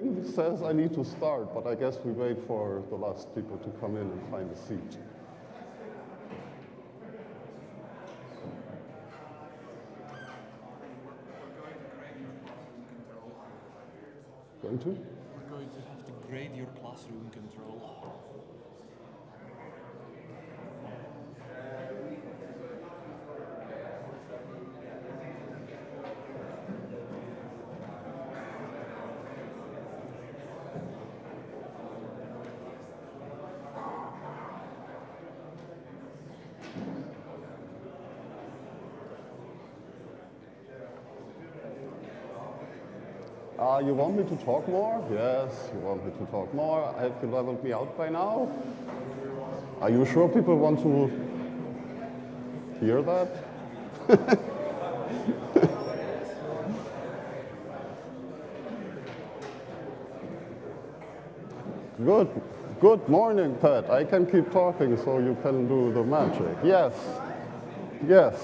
It says I need to start, but I guess we wait for the last people to come in and find a seat. Going to? We're going to have to grade your classroom control. You want me to talk more? Yes, you want me to talk more. Have you leveled me out by now? Are you sure people want to hear that? Good morning, Pat. I can keep talking so you can do the magic. Yes,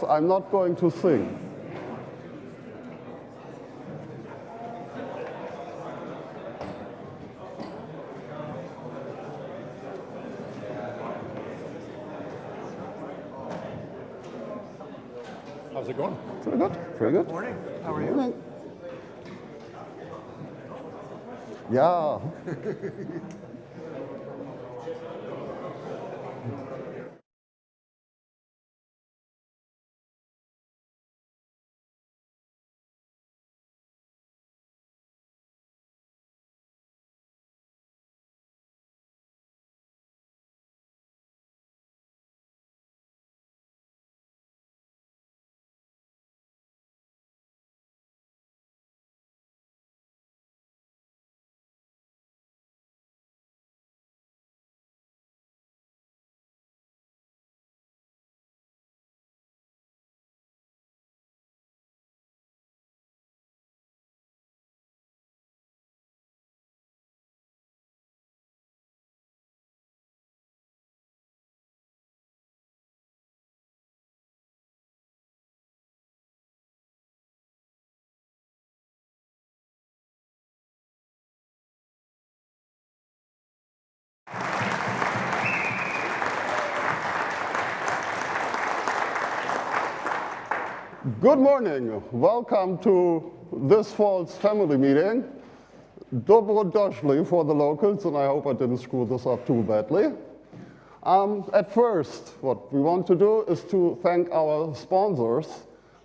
I'm not going to sing. How's it going? Pretty good. Pretty good. Good morning. How are you? Morning. Yeah. Good morning. Welcome to this fall's family meeting. Dobro došli for the locals, and I hope I didn't screw this up too badly. At first, what we want to do is to thank our sponsors.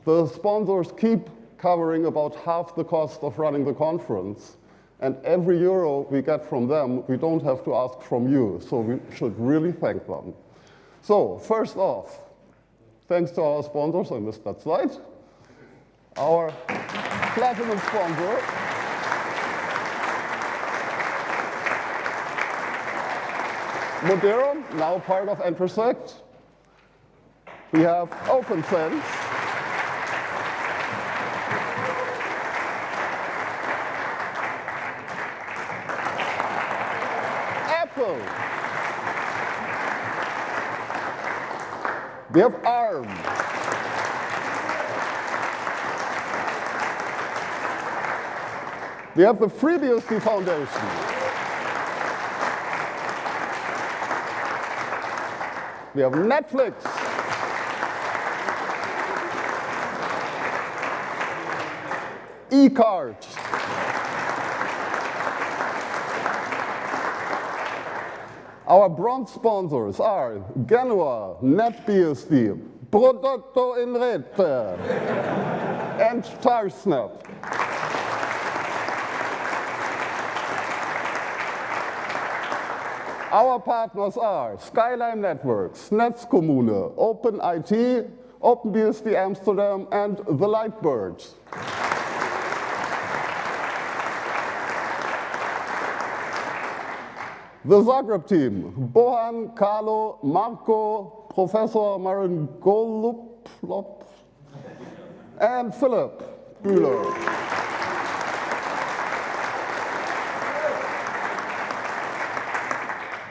The sponsors keep covering about half the cost of running the conference. And every euro we get from them, we don't have to ask from you. So we should really thank them. So first off, thanks to our sponsors, I missed that slide. Our platinum sponsor, Modero, now part of Intersect. We have OpenSense. Apple. We have ARM. We have the FreeBSD Foundation. We have Netflix. E-cards. Our bronze sponsors are Genua, NetBSD, Prodotto in Rete, and Tarsnap. Our partners are Skyline Networks, Netzkommune, OpenIT, OpenBSD Amsterdam, and the Lightbirds. The Zagreb team, Bohan, Carlo, Marco, Professor Marengolup, and Philip Bühler.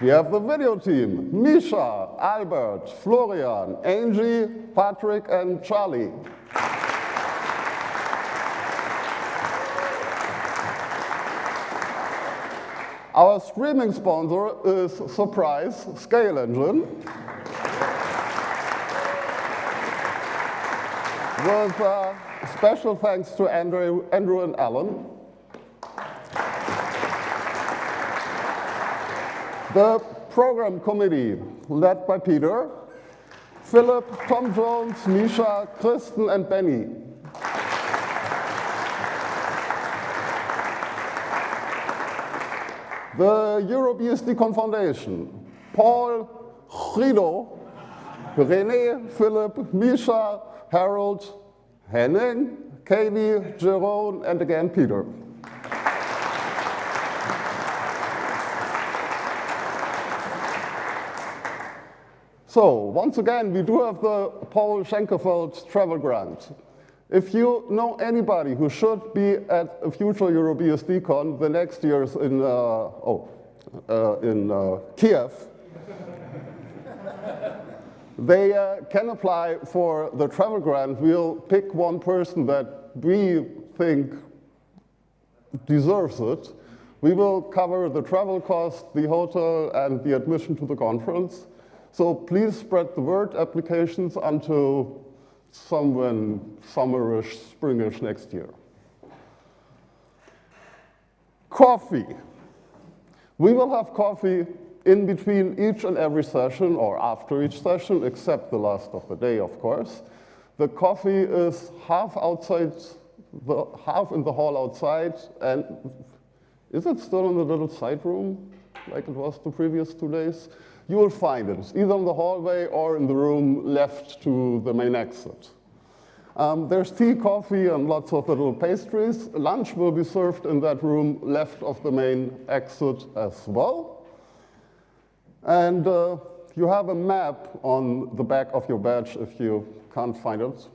We have the video team, Misha, Albert, Florian, Angie, Patrick, and Charlie. Our streaming sponsor is, surprise, Scale Engine. With special thanks to Andrew and Alan. The program committee, led by Peter, Philip, Tom Jones, Misha, Kristen, and Benny. The EuroBSDCon Foundation, Paul, Guido, René, Philip, Misha, Harold, Henning, Katie, Jerome, and again Peter. So, once again, we do have the Paul Schenkefeld travel grant. If you know anybody who should be at a future EuroBSDCon, the next year's in Kiev, they can apply for the travel grant. We'll pick one person that we think deserves it. We will cover the travel cost, the hotel, and the admission to the conference. So please spread the word. Applications until somewhere summerish, springish next year. Coffee. We will have coffee in between each and every session, or after each session, except the last of the day, of course. The coffee is half outside, half in the hall outside, and is it still in the little side room, like it was the previous 2 days? You will find it. It's either in the hallway or in the room left to the main exit. There's tea, coffee, and lots of little pastries. Lunch will be served in that room left of the main exit as well. And you have a map on the back of your badge if you can't find it.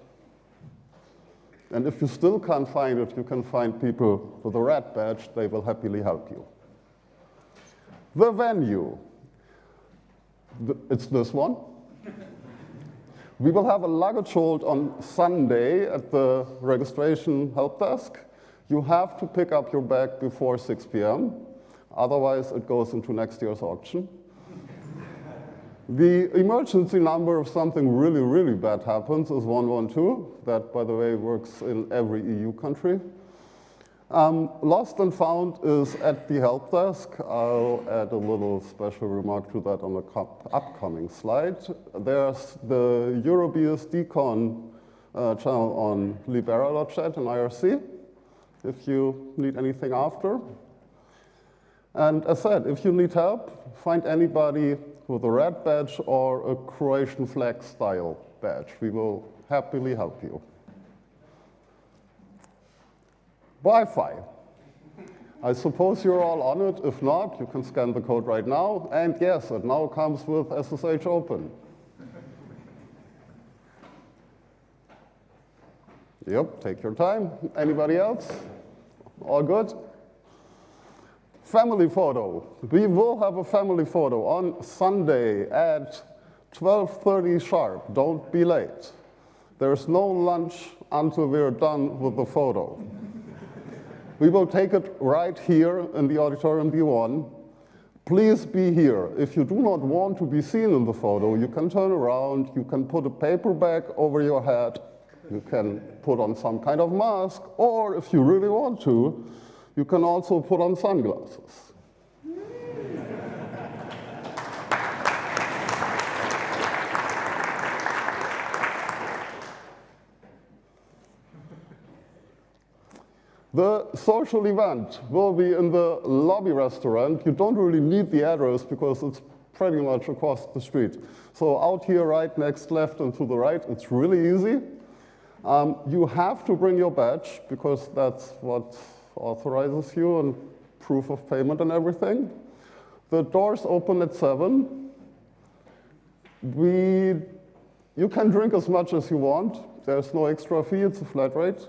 And if you still can't find it, you can find people with a red badge. They will happily help you. The venue. It's this one. We will have a luggage hold on Sunday at the registration help desk. You have to pick up your bag before 6 p.m. Otherwise, it goes into next year's auction. The emergency number if something really, really bad happens is 112. That, by the way, works in every EU country. Lost and found is at the help desk. I'll add a little special remark to that on the upcoming slide. There's the EuroBSDCon channel on libera.chat and IRC, if you need anything after. And as said, if you need help, find anybody with a red badge or a Croatian flag style badge. We will happily help you. Wi-Fi. I suppose you're all on it. If not, you can scan the code right now. And yes, it now comes with SSH Open. Yep, take your time. Anybody else? All good? Family photo. We will have a family photo on Sunday at 12:30 sharp. Don't be late. There's no lunch until we're done with the photo. We will take it right here in the auditorium B1. Please be here. If you do not want to be seen in the photo, you can turn around, you can put a paper bag over your head, you can put on some kind of mask, or if you really want to, you can also put on sunglasses. The social event will be in the lobby restaurant. You don't really need the address because it's pretty much across the street. So out here, right, next, left, and to the right, it's really easy. You have to bring your badge because that's what authorizes you and proof of payment and everything. The doors open at 7. You can drink as much as you want. There's no extra fee, it's a flat rate.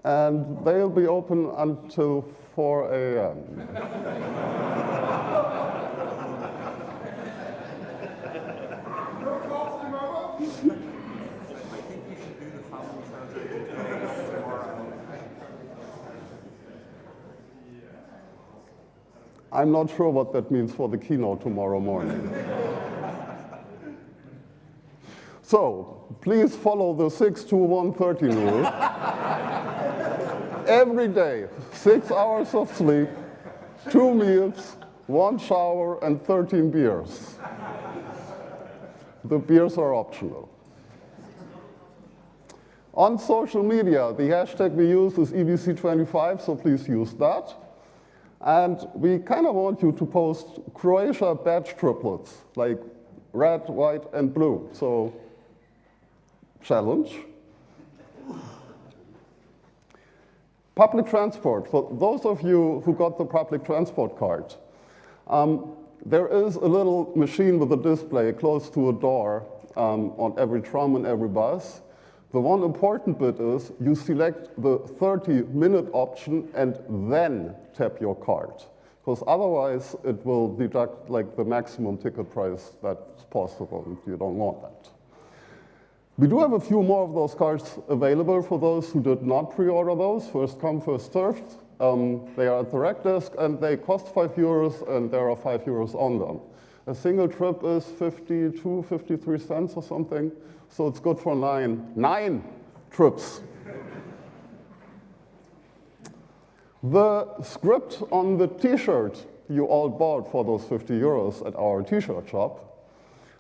And they'll be open until 4 a.m. I'm not sure what that means for the keynote tomorrow morning. So please follow the 6-2-1-13 rule. Every day, 6 hours of sleep, 2 meals, 1 shower, and 13 beers. The beers are optional. On social media, the hashtag we use is EBC25, so please use that. And we kind of want you to post Croatia badge triplets, like red, white, and blue. So, challenge. Public transport. For those of you who got the public transport card, there is a little machine with a display close to a door on every tram and every bus. The one important bit is you select the 30-minute option and then tap your card, because otherwise it will deduct like the maximum ticket price that's possible, and you don't want that. We do have a few more of those cards available for those who did not pre-order those. First come, first served. They are at the rec desk, and they cost €5, and there are €5 on them. A single trip is 52, 53 cents or something, so it's good for nine trips. The script on the t-shirt you all bought for those €50 at our t-shirt shop,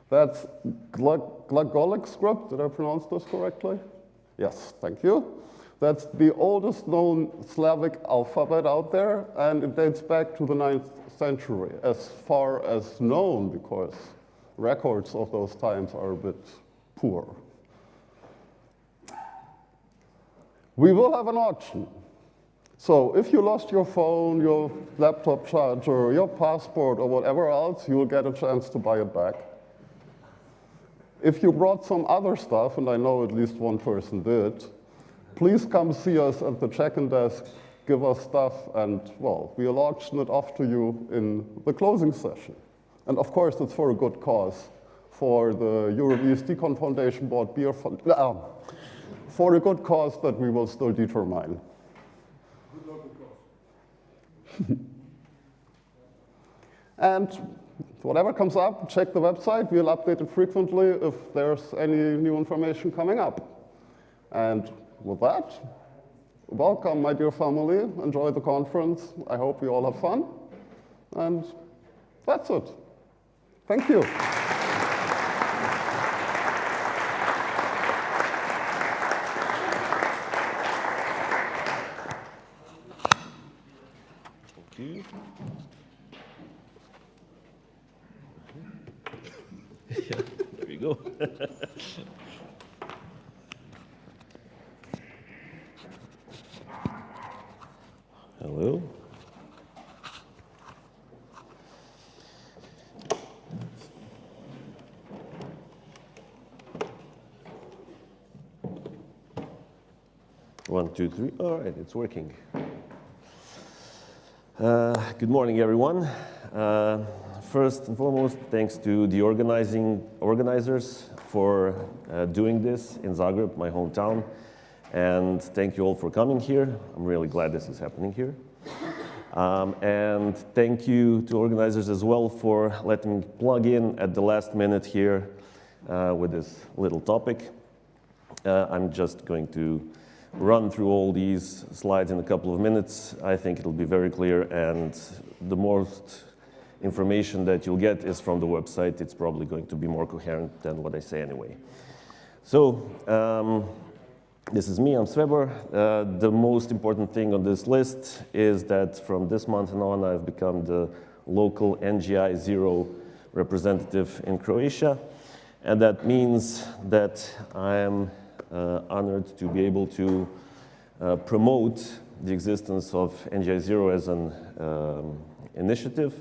that's Glagolic script. Did I pronounce this correctly? Yes, thank you. That's the oldest known Slavic alphabet out there, and it dates back to the 9th century, as far as known, because records of those times are a bit poor. We will have an auction. So if you lost your phone, your laptop charger, your passport, or whatever else, you will get a chance to buy it back. If you brought some other stuff, and I know at least one person did, please come see us at the check-in desk, give us stuff, and, well, we'll auction it off to you in the closing session. And of course, it's for a good cause, for the EuroBSDCon Foundation bought beer fund, for a good cause that we will still determine. Good local cause. And whatever comes up, check the website. We'll update it frequently if there's any new information coming up. And with that, welcome, my dear family. Enjoy the conference. I hope you all have fun. And that's it. Thank you. Thank you. Yeah, there you go. Hello. One, two, three. All right, it's working. Good morning, everyone. First and foremost, thanks to the organizers for doing this in Zagreb, my hometown. And thank you all for coming here. I'm really glad this is happening here. And thank you to organizers as well for letting me plug in at the last minute here with this little topic. I'm just going to run through all these slides in a couple of minutes. I think it'll be very clear, and the most information that you'll get is from the website. It's probably going to be more coherent than what I say anyway. So this is me, I'm Sveber. The most important thing on this list is that from this month on, I've become the local NGI Zero representative in Croatia. And that means that I am honored to be able to promote the existence of NGI Zero as an initiative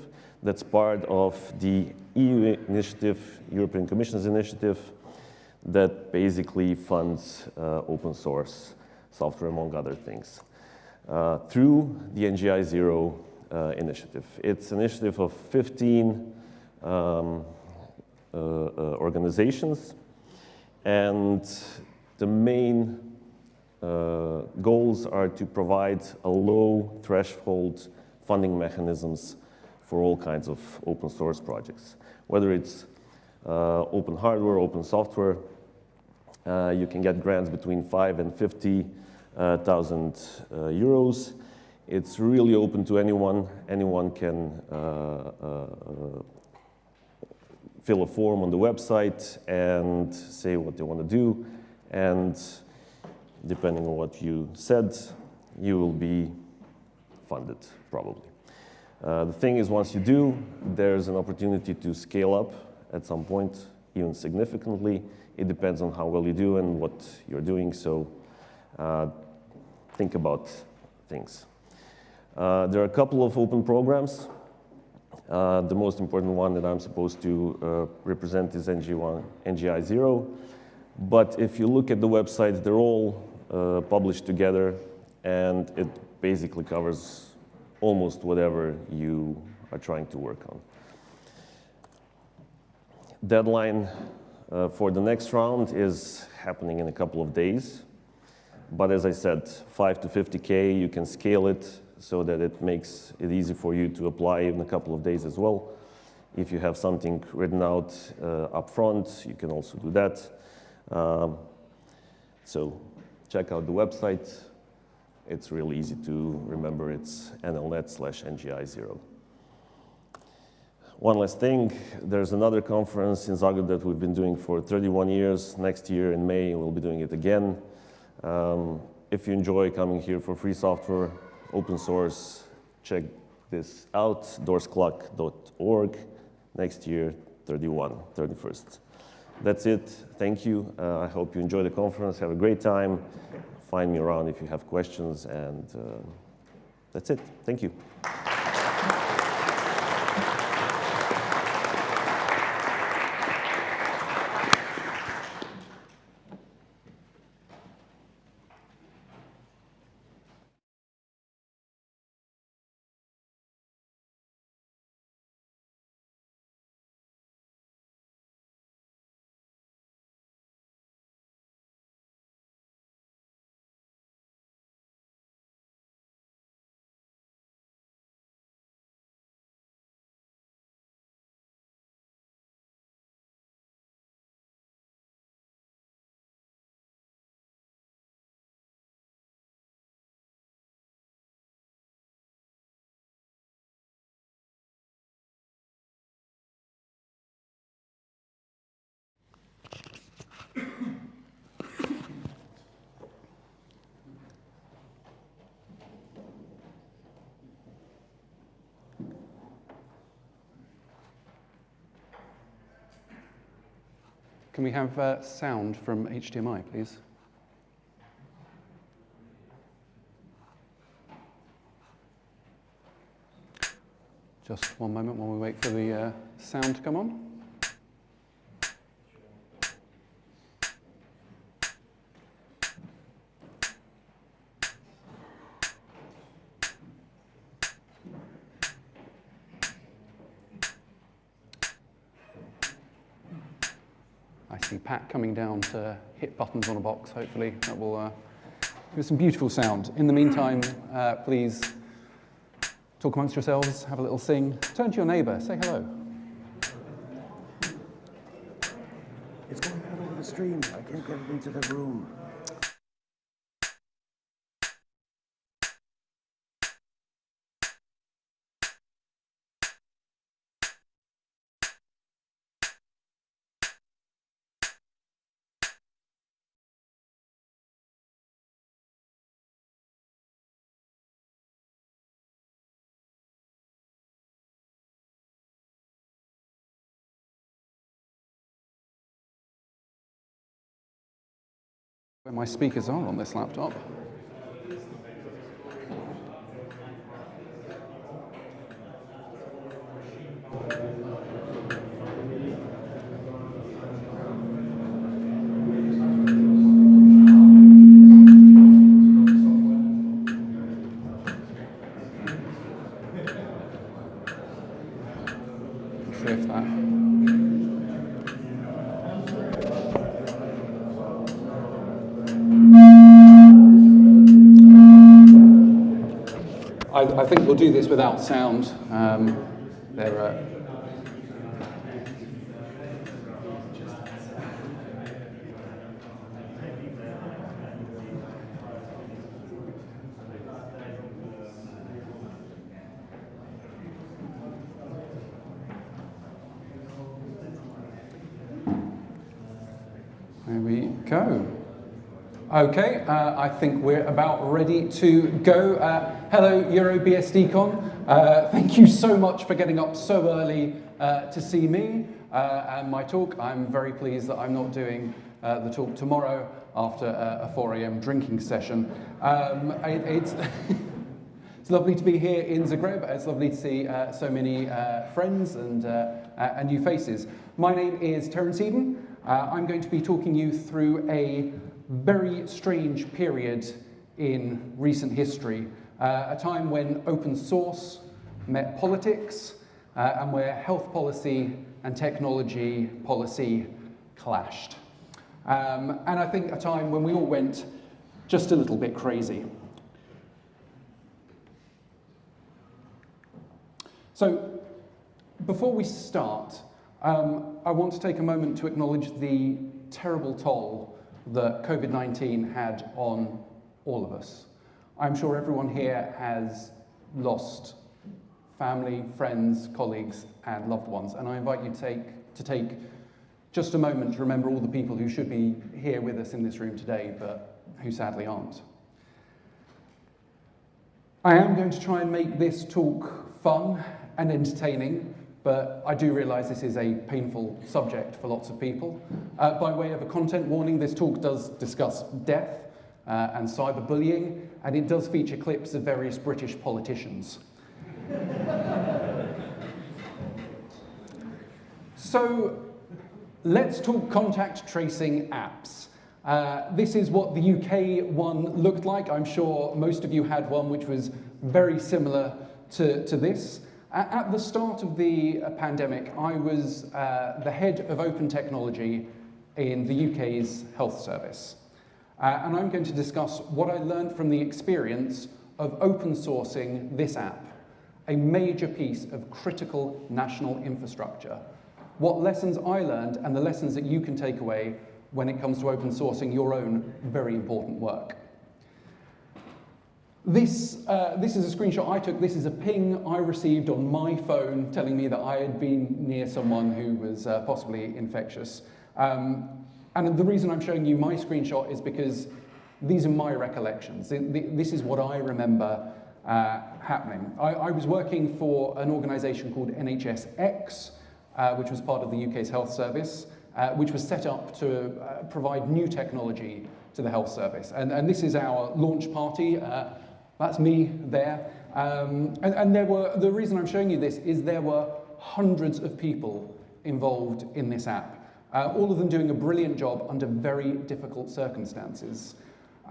that's part of the EU initiative, European Commission's initiative, that basically funds open source software, among other things, through the NGI Zero initiative. It's an initiative of 15 organizations, and the main goals are to provide a low threshold funding mechanisms for all kinds of open source projects. Whether it's open hardware, open software, you can get grants between 5 and 50,000 euros. It's really open to anyone. Anyone can fill a form on the website and say what they want to do. And depending on what you said, you will be funded, probably. The thing is, once you do, there's an opportunity to scale up at some point, even significantly. It depends on how well you do and what you're doing, so think about things. There are a couple of open programs. The most important one that I'm supposed to represent is NGI Zero. But if you look at the website, they're all published together, and it basically covers almost whatever you are trying to work on. Deadline for the next round is happening in a couple of days. But as I said, 5 to 50K, you can scale it so that it makes it easy for you to apply in a couple of days as well. If you have something written out up front, you can also do that. So check out the website. It's really easy to remember. It's nlnet/NGI Zero. One last thing, there's another conference in Zagreb that we've been doing for 31 years. Next year in May, we'll be doing it again. If you enjoy coming here for free software, open source, check this out, doorsclock.org. Next year, 31st. That's it. Thank you. I hope you enjoy the conference. Have a great time. Find me around if you have questions, and that's it. Thank you. Can we have sound from HDMI, please? Just one moment while we wait for the sound to come on. I see Pat coming down to hit buttons on a box. Hopefully that will give us some beautiful sound. In the meantime, please talk amongst yourselves, have a little sing. Turn to your neighbour, say hello. It's going out over the stream. I can't get it into the room. Where my speakers are on this laptop. Let's see if that. I think we'll do this without sound. They're there we go. Okay, I think we're about ready to go. Hello, EuroBSDCon. Thank you so much for getting up so early to see me and my talk. I'm very pleased that I'm not doing the talk tomorrow after a 4 a.m. drinking session. It's lovely to be here in Zagreb. It's lovely to see so many friends and new faces. My name is Terence Eden. I'm going to be talking you through a very strange period in recent history, a time when open source met politics and where health policy and technology policy clashed. And I think a time when we all went just a little bit crazy. So before we start, I want to take a moment to acknowledge the terrible toll that COVID-19 had on all of us. I'm sure everyone here has lost family, friends, colleagues, and loved ones, and I invite you to take just a moment to remember all the people who should be here with us in this room today, but who sadly aren't. I am going to try and make this talk fun and entertaining, but I do realise this is a painful subject for lots of people. By way of a content warning, this talk does discuss death and cyberbullying, and it does feature clips of various British politicians. So let's talk contact tracing apps. This is what the UK one looked like. I'm sure most of you had one which was very similar to this. At the start of the pandemic, I was the head of open technology in the UK's health service. And I'm going to discuss what I learned from the experience of open sourcing this app, a major piece of critical national infrastructure. What lessons I learned and the lessons that you can take away when it comes to open sourcing your own very important work. This is a screenshot I took. This is a ping I received on my phone telling me that I had been near someone who was possibly infectious. And the reason I'm showing you my screenshot is because these are my recollections. This is what I remember happening. I was working for an organisation called NHSX, which was part of the UK's health service, which was set up to provide new technology to the health service. And this is our launch party. That's me there. And the reason I'm showing you this is there were hundreds of people involved in this app, all of them doing a brilliant job under very difficult circumstances.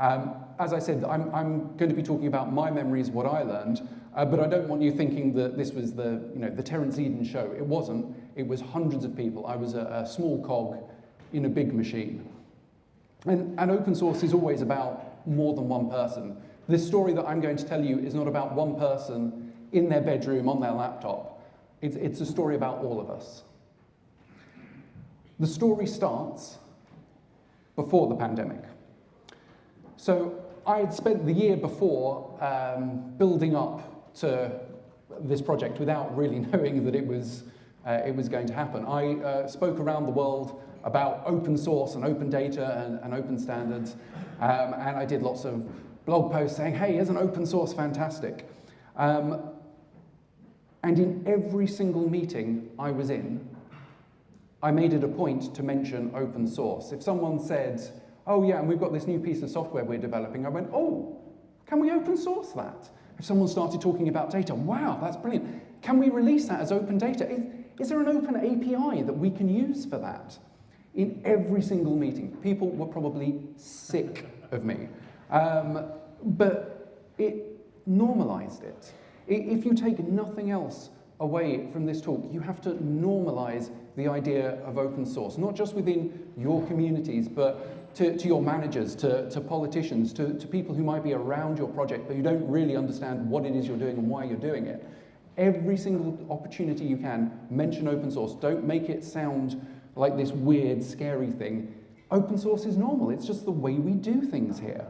As I said, I'm going to be talking about my memories, what I learned, but I don't want you thinking that this was the Terence Eden show. It wasn't. It was hundreds of people. I was a small cog in a big machine. And open source is always about more than one person. This story that I'm going to tell you is not about one person in their bedroom on their laptop. It's a story about all of us. The story starts before the pandemic. So I had spent the year before building up to this project without really knowing that it was going to happen. I spoke around the world about open source and open data and open standards, and I did lots of blog posts saying, hey, isn't open source fantastic? And in every single meeting I was in, I made it a point to mention open source. If someone said, oh yeah, and we've got this new piece of software we're developing, I went, oh, can we open source that? If someone started talking about data, wow, that's brilliant. Can we release that as open data? Is there an open API that we can use for that? In every single meeting, people were probably sick of me. But it normalized it. If you take nothing else away from this talk, you have to normalize the idea of open source, not just within your communities, but to your managers, to politicians, to people who might be around your project, but who don't really understand what it is you're doing and why you're doing it. Every single opportunity you can, mention open source. Don't make it sound like this weird, scary thing. Open source is normal. It's just the way we do things here.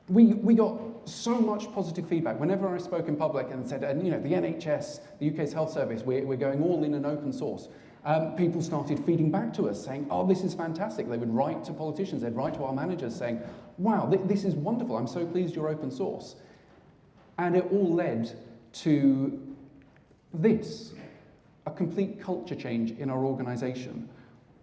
We got so much positive feedback. Whenever I spoke in public and said, and you know, the NHS, the UK's health service, we're going all in an open source. People started feeding back to us saying, oh, this is fantastic. They would write to politicians, they'd write to our managers saying, wow, this is wonderful. I'm so pleased you're open source. And it all led to this, a complete culture change in our organization.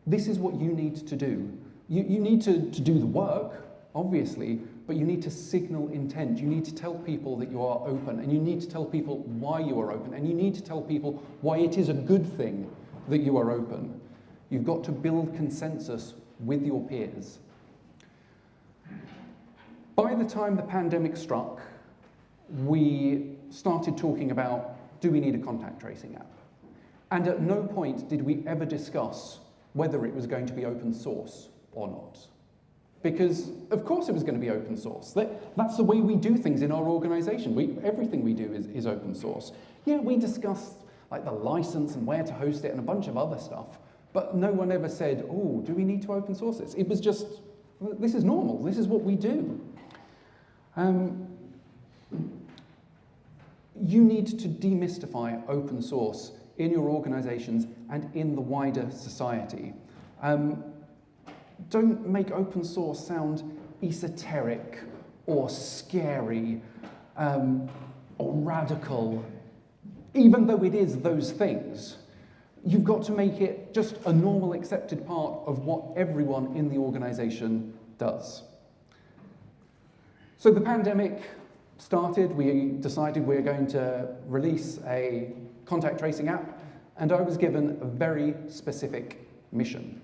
This is what you need to do. You need to do the work, obviously, but you need to signal intent. You need to tell people that you are open, and you need to tell people why you are open, and you need to tell people why it is a good thing that you are open. You've got to build consensus with your peers. By the time the pandemic struck, we started talking about, do we need a contact tracing app? And at no point did we ever discuss whether it was going to be open source or not. Because, of course, it was going to be open source. That's the way we do things in our organization. Everything we do is open source. Yeah, we discussed like the license and where to host it and a bunch of other stuff, but no one ever said, oh, do we need to open source this? It was just, this is normal. This is what we do. You need to demystify open source in your organizations and in the wider society. Don't make open source sound esoteric or scary or radical, even though it is those things. You've got to make it just a normal, accepted part of what everyone in the organization does. So the pandemic started, we decided we were going to release a contact tracing app, and I was given a very specific mission.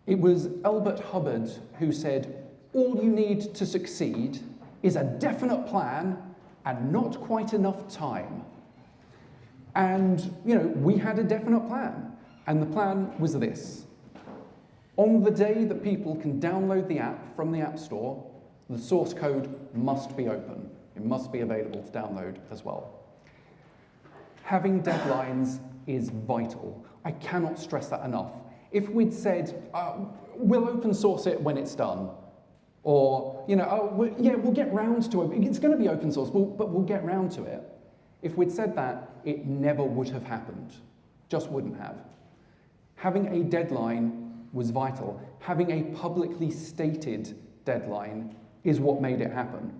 It was Albert Hubbard who said, all you need to succeed is a definite plan and not quite enough time. And, you know, we had a definite plan, and the plan was this. On the day that people can download the app from the App Store, the source code must be open. It must be available to download as well. Having deadlines is vital. I cannot stress that enough. If we'd said, we'll open source it when it's done, or, you know, we'll get round to it. It's going to be open source, but we'll get round to it. If we'd said that, it never would have happened. Just wouldn't have. Having a deadline was vital. Having a publicly stated deadline is what made it happen.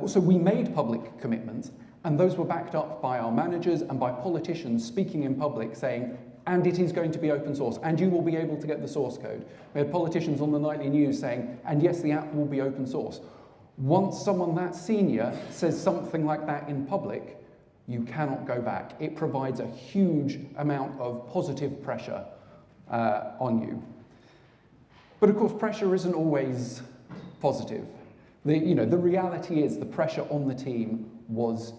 So we made public commitments, and those were backed up by our managers and by politicians speaking in public saying, and it is going to be open source, and you will be able to get the source code. We had politicians on the nightly news saying, and yes, the app will be open source. Once someone that senior says something like that in public, you cannot go back. It provides a huge amount of positive pressure on you. But of course, pressure isn't always positive. The reality is the pressure on the team was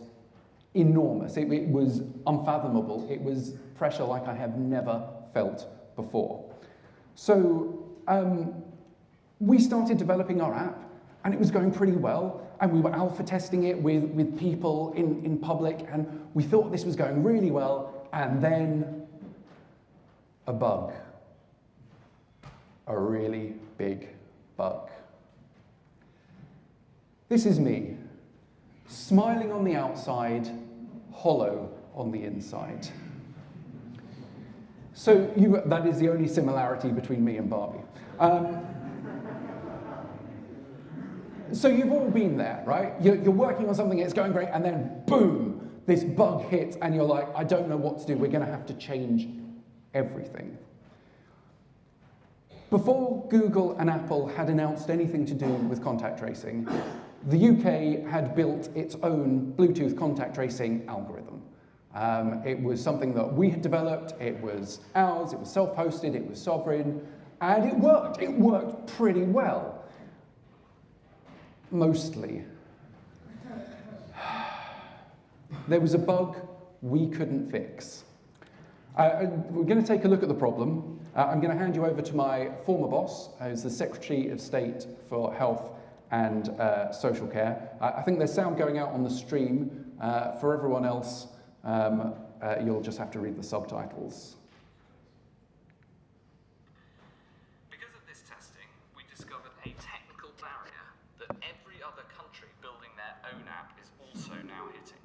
enormous. It was unfathomable. It was pressure like I have never felt before. So we started developing our app, and it was going pretty well, and we were alpha testing it with people in public, and we thought this was going really well, and then a bug. A really big bug. This is me, smiling on the outside, hollow on the inside. So that is the only similarity between me and Barbie. So you've all been there, right? You're working on something, it's going great, and then boom, this bug hits, and you're like, I don't know what to do. We're going to have to change everything. Before Google and Apple had announced anything to do with contact tracing, the UK had built its own Bluetooth contact tracing algorithm. It was something that we had developed, it was ours, it was self-hosted, it was sovereign, and it worked. It worked pretty well. Mostly. There was a bug we couldn't fix. We're going to take a look at the problem. I'm going to hand you over to my former boss, who's the Secretary of State for Health and social care. I think there's sound going out on the stream. For everyone else, you'll just have to read the subtitles. Because of this testing, we discovered a technical barrier that every other country building their own app is also now hitting.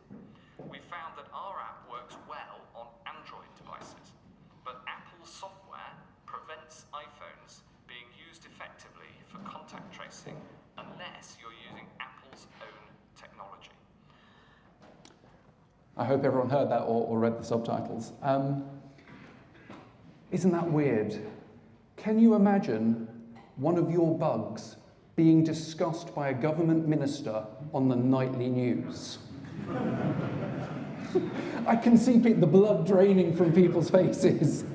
We found that our app works well on Android devices, but Apple's software prevents iPhones being used effectively for contact tracing unless you're using Apple's own technology. I hope everyone heard that or read the subtitles. Isn't that weird? Can you imagine one of your bugs being discussed by a government minister on the nightly news? I can see the blood draining from people's faces.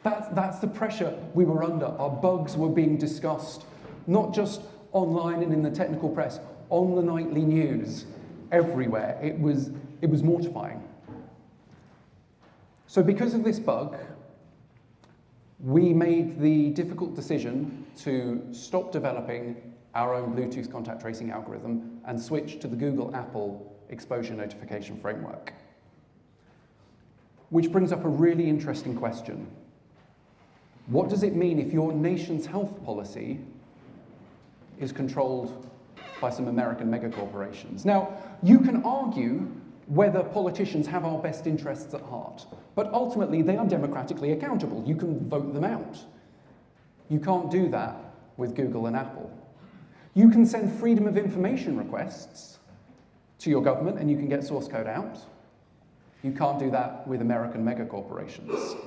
That's the pressure we were under. Our bugs were being discussed, not just online and in the technical press, on the nightly news, everywhere. It was mortifying. So because of this bug, we made the difficult decision to stop developing our own Bluetooth contact tracing algorithm and switch to the Google Apple exposure notification framework. Which brings up a really interesting question. What does it mean if your nation's health policy is controlled by some American megacorporations? Now, you can argue whether politicians have our best interests at heart, but ultimately they are democratically accountable. You can vote them out. You can't do that with Google and Apple. You can send freedom of information requests to your government and you can get source code out. You can't do that with American megacorporations.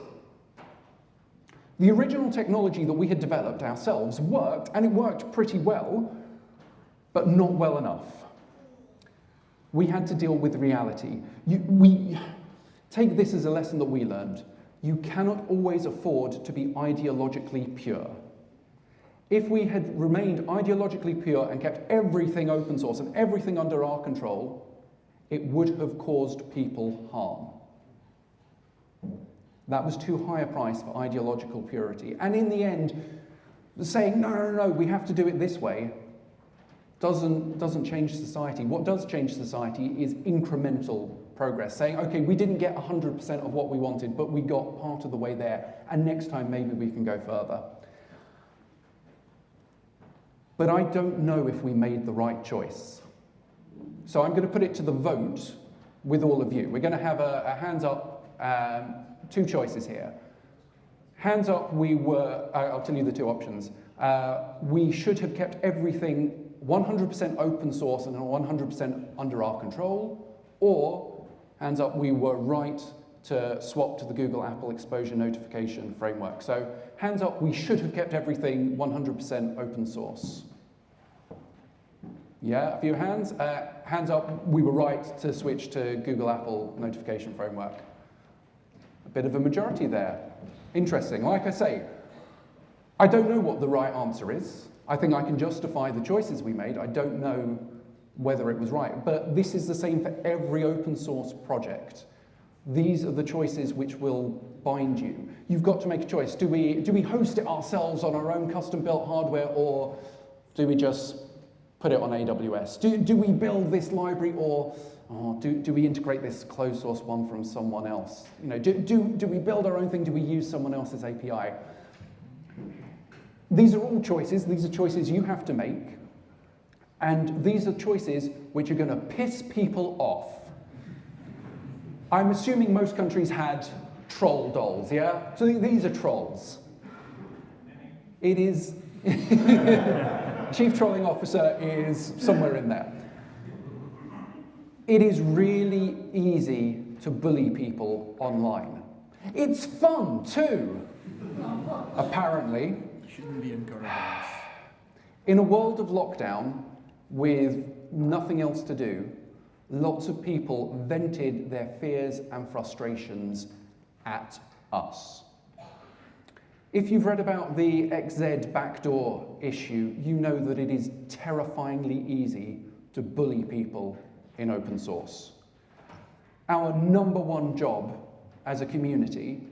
The original technology that we had developed ourselves worked, and it worked pretty well, but not well enough. We had to deal with reality. We take this as a lesson that we learned. You cannot always afford to be ideologically pure. If we had remained ideologically pure and kept everything open source and everything under our control, it would have caused people harm. That was too high a price for ideological purity. And in the end, saying, no, we have to do it this way, doesn't change society. What does change society is incremental progress, saying, okay, we didn't get 100% of what we wanted, but we got part of the way there, and next time maybe we can go further. But I don't know if we made the right choice. So I'm going to put it to the vote with all of you. We're going to have a hands up, two choices here. Hands up, I'll tell you the two options. We should have kept everything 100% open source and 100% under our control, or hands up, we were right to swap to the Google Apple exposure notification framework. So hands up, we should have kept everything 100% open source. Yeah, a few hands. Hands up, we were right to switch to Google Apple notification framework. A bit of a majority there. Interesting. Like I say, I don't know what the right answer is. I think I can justify the choices we made. I don't know whether it was right. But this is the same for every open source project. These are the choices which will bind you. You've got to make a choice. Do we host it ourselves on our own custom-built hardware, or do we just put it on AWS? Do we build this library, or do we integrate this closed source one from someone else? You know, do we build our own thing? Do we use someone else's API? These are all choices. These are choices you have to make. And these are choices which are going to piss people off. I'm assuming most countries had troll dolls, yeah? So these are trolls. It is... Chief Trolling Officer is somewhere in there. It is really easy to bully people online. It's fun too, apparently. Shouldn't be encouraged. In a world of lockdown, with nothing else to do, lots of people vented their fears and frustrations at us. If you've read about the XZ backdoor issue, you know that it is terrifyingly easy to bully people in open source. Our #1 job as a community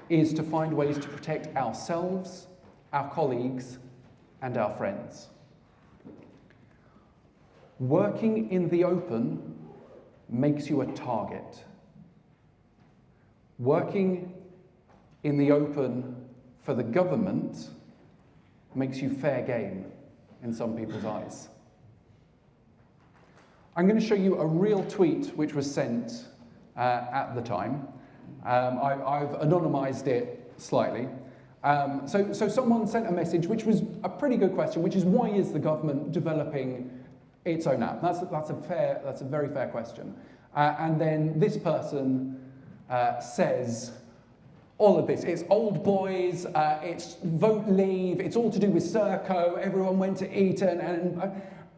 is to find ways to protect ourselves, our colleagues, and our friends. Working in the open makes you a target. Working in the open for the government makes you fair game in some people's eyes. I'm going to show you a real tweet which was sent at the time. I've anonymized it slightly. So someone sent a message which was a pretty good question, which is, why is the government developing its own app? That's a very fair question. And then this person says all of this. It's old boys, it's vote leave, it's all to do with Serco, everyone went to Eton,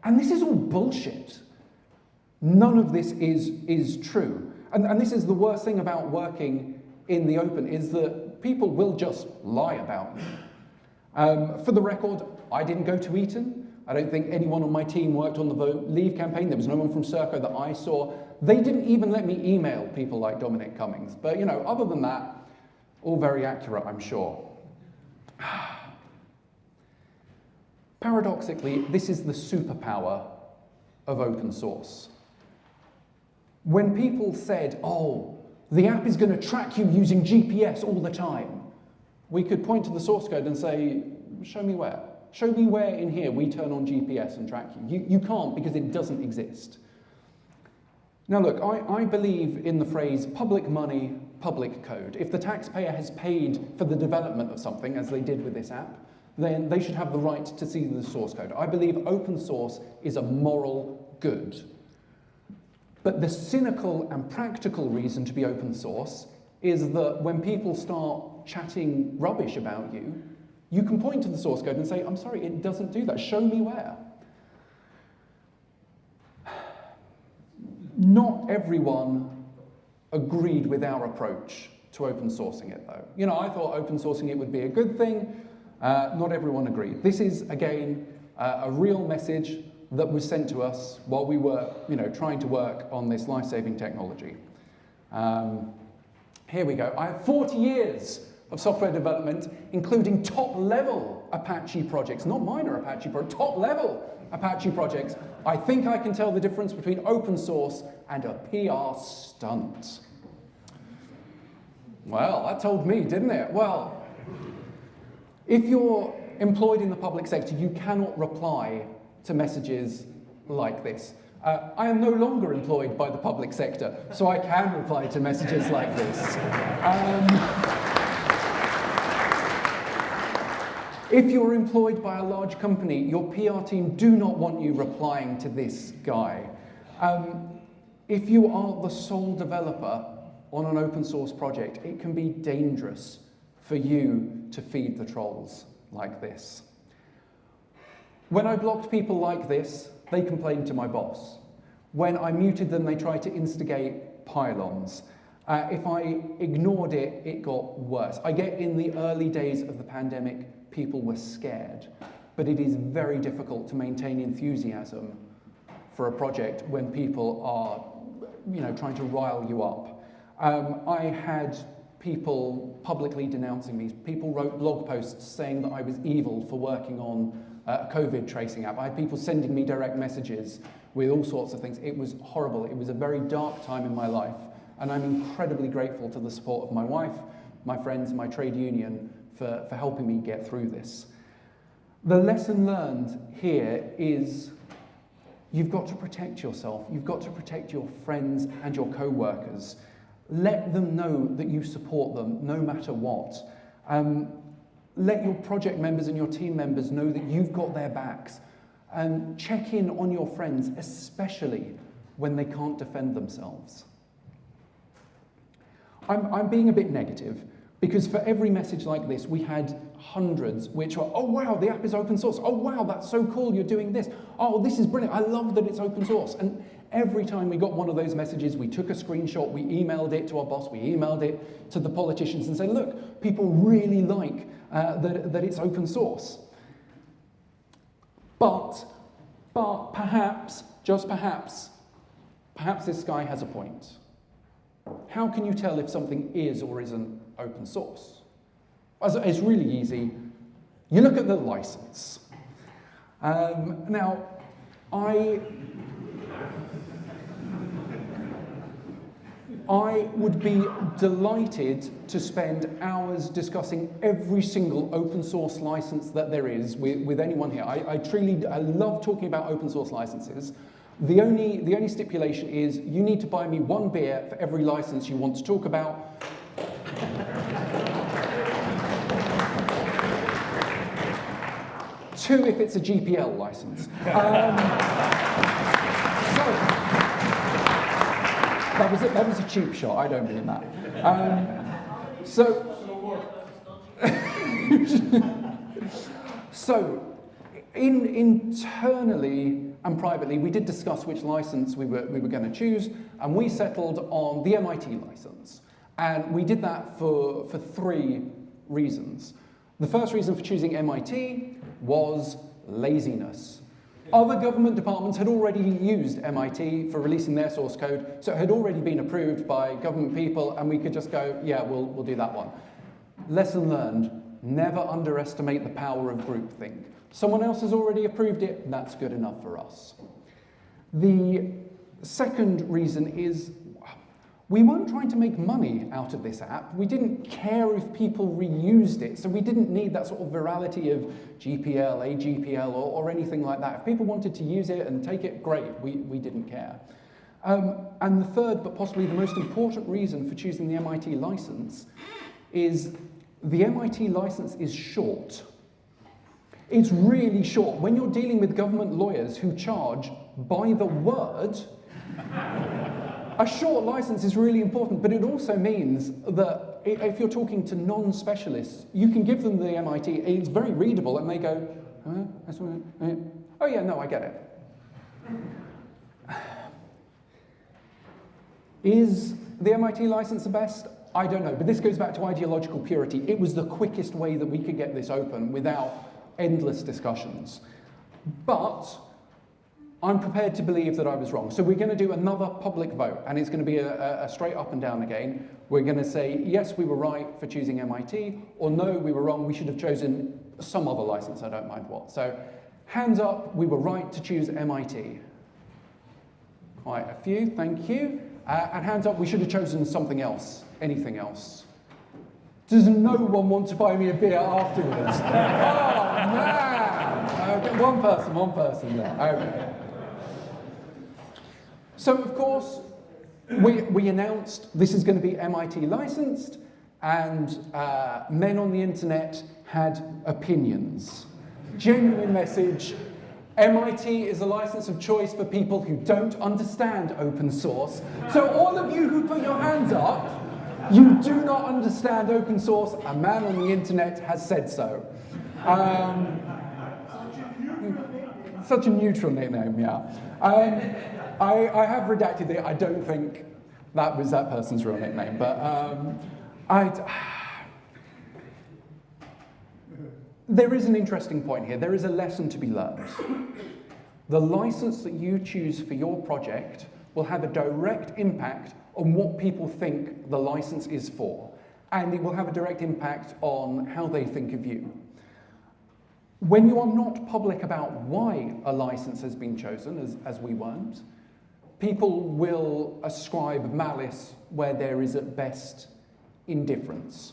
and this is all bullshit. None of this is true. And this is the worst thing about working in the open, is that people will just lie about you. For the record, I didn't go to Eton. I don't think anyone on my team worked on the vote leave campaign. There was no one from Serco that I saw. They didn't even let me email people like Dominic Cummings. But, you know, other than that, all very accurate, I'm sure. Paradoxically, this is the superpower of open source. When people said, oh, the app is going to track you using GPS all the time, we could point to the source code and say, show me where. Show me where in here we turn on GPS and track you. You can't, because it doesn't exist. Now look, I believe in the phrase public money, public code. If the taxpayer has paid for the development of something, as they did with this app, then they should have the right to see the source code. I believe open source is a moral good. But the cynical and practical reason to be open source is that when people start chatting rubbish about you, you can point to the source code and say, I'm sorry, it doesn't do that. Show me where. Not everyone agreed with our approach to open sourcing it, though. You know, I thought open sourcing it would be a good thing. Not everyone agreed. This is, again, a real message that was sent to us while we were, you know, trying to work on this life-saving technology. Here we go. I have 40 years of software development, including top-level Apache projects, not minor Apache projects, top-level Apache projects. I think I can tell the difference between open source and a PR stunt. Well, that told me, didn't it? Well, if you're employed in the public sector, you cannot reply to messages like this. I am no longer employed by the public sector, so I can reply to messages like this. If you're employed by a large company, your PR team do not want you replying to this guy. If you are the sole developer on an open source project, it can be dangerous for you to feed the trolls like this. When I blocked people like this, they complained to my boss. When I muted them, they tried to instigate pylons. If I ignored it, it got worse. I get in the early days of the pandemic, people were scared, but it is very difficult to maintain enthusiasm for a project when people are, you know, trying to rile you up. I had people publicly denouncing me. People wrote blog posts saying that I was evil for working on a COVID tracing app. I had people sending me direct messages with all sorts of things. It was horrible. It was a very dark time in my life, and I'm incredibly grateful to the support of my wife, my friends, my trade union for helping me get through this. The lesson learned here is you've got to protect yourself. You've got to protect your friends and your co-workers. Let them know that you support them no matter what. Let your project members and your team members know that you've got their backs. And check in on your friends, especially when they can't defend themselves. I'm being a bit negative, because for every message like this, we had hundreds which were, oh wow, the app is open source. Oh wow, that's so cool, you're doing this. Oh, this is brilliant, I love that it's open source. And every time we got one of those messages, we took a screenshot, we emailed it to our boss, we emailed it to the politicians and said, look, people really like that it's open source. But perhaps, just perhaps this guy has a point. How can you tell if something is or isn't open source? It's really easy. You look at the license. Now, I would be delighted to spend hours discussing every single open source license that there is with anyone here. I love talking about open source licenses. The only stipulation is you need to buy me 1 beer for every license you want to talk about. 2 if it's a GPL license. That was a cheap shot, I don't mean that. So internally and privately, we did discuss which license we were going to choose, and we settled on the MIT license. And we did that for 3 reasons. The first reason for choosing MIT was laziness. Other government departments had already used MIT for releasing their source code, so it had already been approved by government people, and we could just go, yeah, we'll do that one. Lesson learned, never underestimate the power of groupthink. Someone else has already approved it, that's good enough for us. The second reason is we weren't trying to make money out of this app. We didn't care if people reused it, so we didn't need that sort of virality of GPL, AGPL, or anything like that. If people wanted to use it and take it, great, we didn't care. And the third, but possibly the most important reason for choosing the MIT license is the MIT license is short. It's really short. When you're dealing with government lawyers who charge by the word, a short license is really important, but it also means that if you're talking to non-specialists, you can give them the MIT, it's very readable, and they go, oh yeah, no, I get it. Is the MIT license the best? I don't know, but this goes back to ideological purity. It was the quickest way that we could get this open without endless discussions. But I'm prepared to believe that I was wrong. So we're going to do another public vote, and it's going to be a straight up and down again. We're going to say, yes, we were right for choosing MIT, or no, we were wrong, we should have chosen some other license, I don't mind what. So hands up, we were right to choose MIT. Quite a few, thank you. And hands up, we should have chosen something else, anything else. Does no one want to buy me a beer afterwards? Oh, man! Okay, one person there, okay. So, of course, we announced this is going to be MIT licensed, and men on the internet had opinions. Genuine message, MIT is a license of choice for people who don't understand open source. So all of you who put your hands up, you do not understand open source. A man on the internet has said so. Such a neutral nickname, yeah. I have redacted it. I don't think that was that person's real nickname, but there is an interesting point here. There is a lesson to be learned. The license that you choose for your project will have a direct impact on what people think the license is for, and it will have a direct impact on how they think of you. When you are not public about why a license has been chosen, as we weren't, people will ascribe malice where there is at best indifference.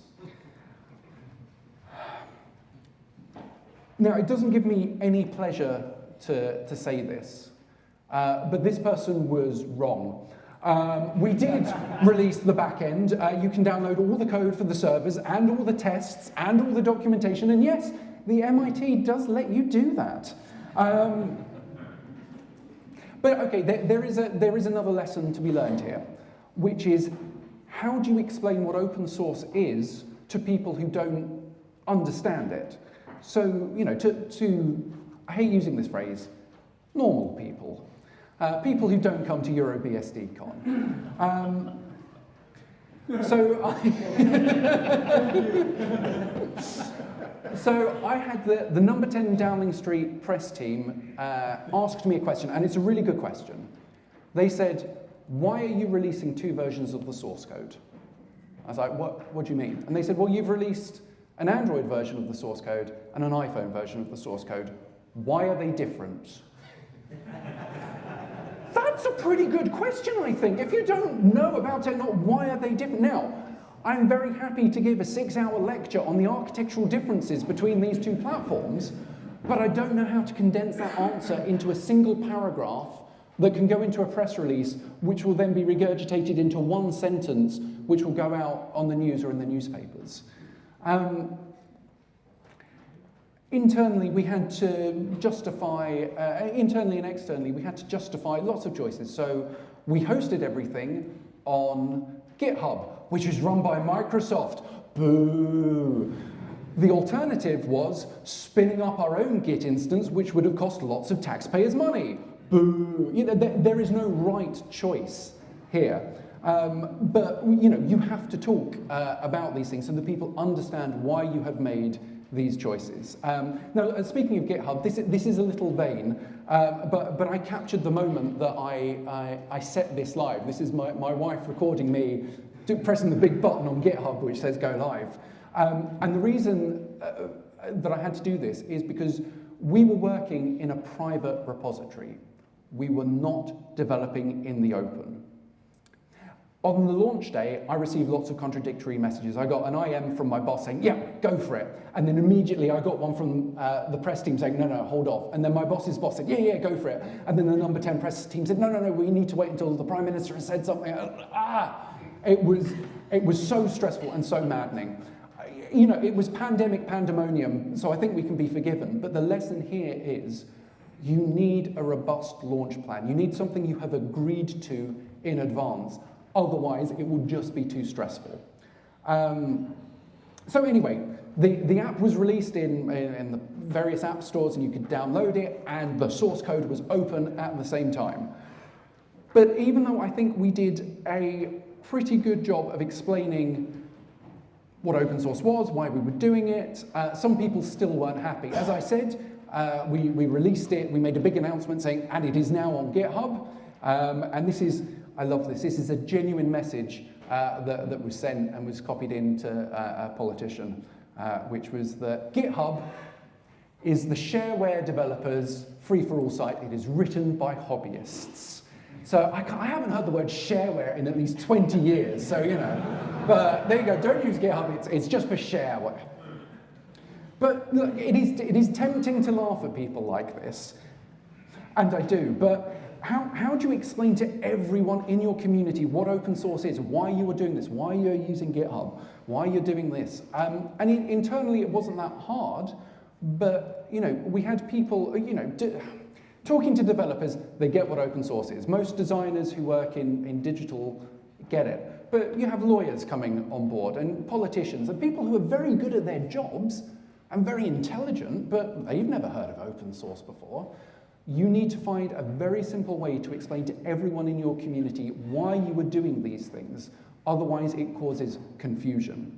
Now, it doesn't give me any pleasure to say this, but this person was wrong. We did release the back end. You can download all the code for the servers and all the tests and all the documentation, and yes, the MIT does let you do that. But okay, there is another lesson to be learned here, which is how do you explain what open source is to people who don't understand it? So, you know, I hate using this phrase, normal people. People who don't come to EuroBSDCon. So I had the number 10 Downing Street press team asked me a question, and it's a really good question. They said, why are you releasing 2 versions of the source code? I was like, what do you mean? And they said, well, you've released an Android version of the source code and an iPhone version of the source code. Why are they different? That's a pretty good question, I think. If you don't know about technology, why are they different? Now, I'm very happy to give a 6-hour lecture on the architectural differences between these two platforms, but I don't know how to condense that answer into a single paragraph that can go into a press release, which will then be regurgitated into one sentence, which will go out on the news or in the newspapers. Internally, we had to justify, internally and externally, we had to justify lots of choices. So we hosted everything on GitHub, which is run by Microsoft. Boo! The alternative was spinning up our own Git instance, which would have cost lots of taxpayers' money. Boo! You know, there is no right choice here. But you know, you have to talk about these things so that people understand why you have made these choices. Now, speaking of GitHub, this is a little vain, but I captured the moment that I set this live. This is my wife recording me pressing the big button on GitHub which says go live. And the reason that I had to do this is because we were working in a private repository. We were not developing in the open. On the launch day, I received lots of contradictory messages. I got an IM from my boss saying, yeah, go for it. And then immediately I got one from the press team saying, no, hold off. And then my boss's boss said, yeah, go for it. And then the number 10 press team said, no, we need to wait until the Prime Minister has said something. It was so stressful and so maddening. You know, it was pandemic pandemonium, so I think we can be forgiven. But the lesson here is you need a robust launch plan. You need something you have agreed to in advance. Otherwise, it will just be too stressful. So anyway, the app was released in the various app stores and you could download it, and the source code was open at the same time. But even though I think we did a pretty good job of explaining what open source was, why we were doing it, some people still weren't happy. As I said, we released it, we made a big announcement saying, and it is now on GitHub. And this is, I love this is a genuine message that was sent and was copied into a politician, which was that GitHub is the shareware developers' free-for-all site. It is written by hobbyists. So I haven't heard the word shareware in at least 20 years, so you know. But there you go, don't use GitHub, it's just for shareware. But look, it is tempting to laugh at people like this, and I do, but how do you explain to everyone in your community what open source is, why you are doing this, why you're using GitHub, why you're doing this? And internally it wasn't that hard, but you know, we had people, you know, talking to developers, they get what open source is. Most designers who work in digital get it. But you have lawyers coming on board and politicians and people who are very good at their jobs and very intelligent, but they've never heard of open source before. You need to find a very simple way to explain to everyone in your community why you are doing these things. Otherwise, it causes confusion.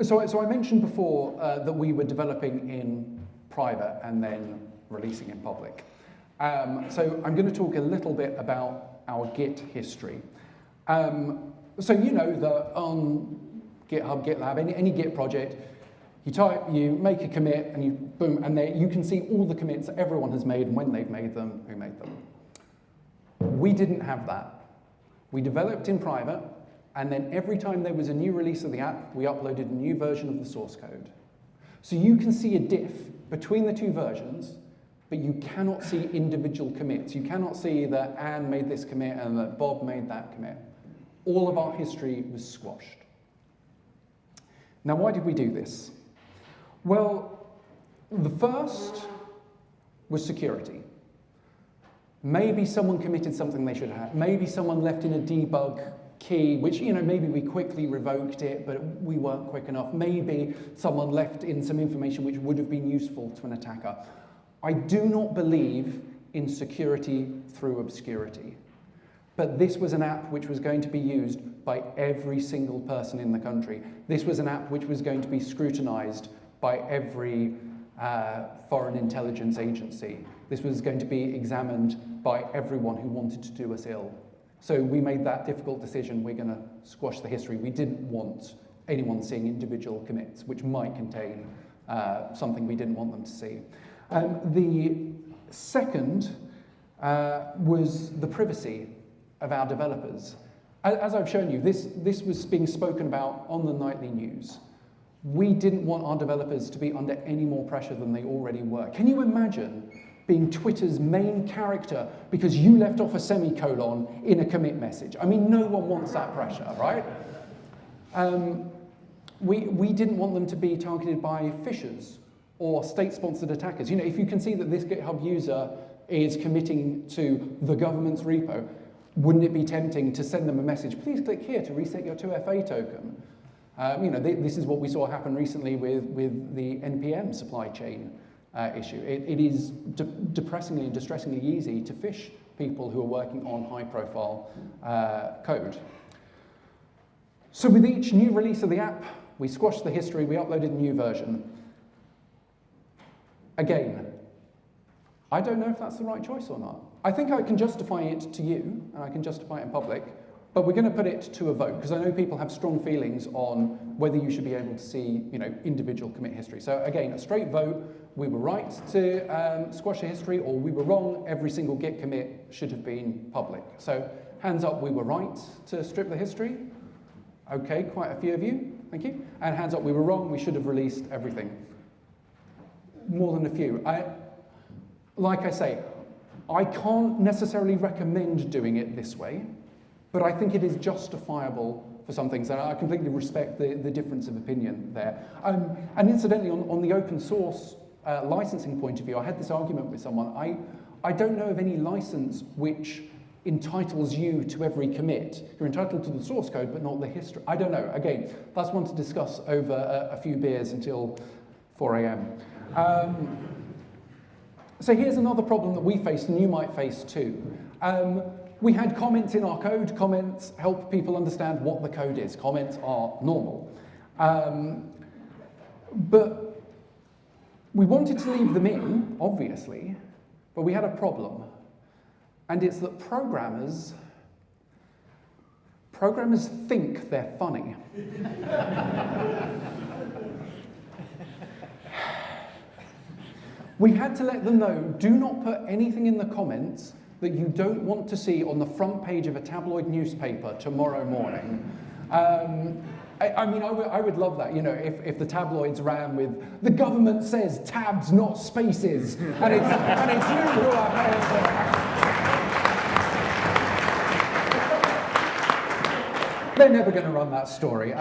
So I mentioned before that we were developing in private and then releasing in public. So I'm going to talk a little bit about our Git history. So you know that on GitHub, GitLab, any Git project, you make a commit and you boom, and you can see all the commits that everyone has made and when they've made them, who made them. We didn't have that. We developed in private, and then every time there was a new release of the app, we uploaded a new version of the source code. So you can see a diff between the two versions, but you cannot see individual commits. You cannot see that Anne made this commit and that Bob made that commit. All of our history was squashed. Now, why did we do this? Well, the first was security. Maybe someone committed something they should have. Maybe someone left in a debug key, which, you know, maybe we quickly revoked it, but we weren't quick enough. Maybe someone left in some information which would have been useful to an attacker. I do not believe in security through obscurity. But this was an app which was going to be used by every single person in the country. This was an app which was going to be scrutinized by every foreign intelligence agency. This was going to be examined by everyone who wanted to do us ill. So we made that difficult decision. We're going to squash the history. We didn't want anyone seeing individual commits, which might contain something we didn't want them to see. The second was the privacy of our developers. As I've shown you, this was being spoken about on the nightly news. We didn't want our developers to be under any more pressure than they already were. Can you imagine being Twitter's main character because you left off a semicolon in a commit message? I mean, no one wants that pressure, right? We didn't want them to be targeted by phishers or state-sponsored attackers. You know, if you can see that this GitHub user is committing to the government's repo, wouldn't it be tempting to send them a message, please click here to reset your 2FA token? You know, this is what we saw happen recently with the NPM supply chain issue. It is depressingly and distressingly easy to phish people who are working on high-profile code. So with each new release of the app, we squashed the history, we uploaded a new version. Again, I don't know if that's the right choice or not. I think I can justify it to you, and I can justify it in public, but we're going to put it to a vote, because I know people have strong feelings on whether you should be able to see, you know, individual commit history. So again, a straight vote, we were right to squash the history, or we were wrong, every single Git commit should have been public. So hands up, we were right to strip the history. Okay, quite a few of you, thank you. And hands up, we were wrong, we should have released everything. More than a few. Like I say, I can't necessarily recommend doing it this way, but I think it is justifiable for some things, and I completely respect the difference of opinion there. And incidentally, on the open source licensing point of view, I had this argument with someone. I don't know of any license which entitles you to every commit. You're entitled to the source code, but not the history. I don't know. Again, that's one to discuss over a few beers until 4 a.m. So here's another problem that we faced, and you might face too. We had comments in our code. Comments help people understand what the code is. Comments are normal. But we wanted to leave them in, obviously, but we had a problem. And it's that programmers think they're funny. We had to let them know, do not put anything in the comments that you don't want to see on the front page of a tabloid newspaper tomorrow morning. I mean, I would love that, you know, if the tabloids ran with, the government says tabs, not spaces, and it's you who are paying. They're never going to run that story.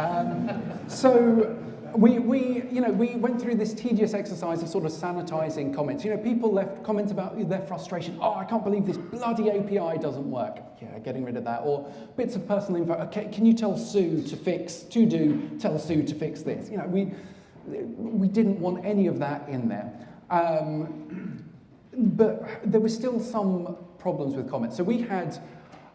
So we went through this tedious exercise of sort of sanitizing comments. You know, people left comments about their frustration. Oh, I can't believe this bloody API doesn't work. Yeah, getting rid of that. Or bits of personal info. Okay, can you tell Sue to fix, tell Sue to fix this? You know, we didn't want any of that in there. But there were still some problems with comments. So we had,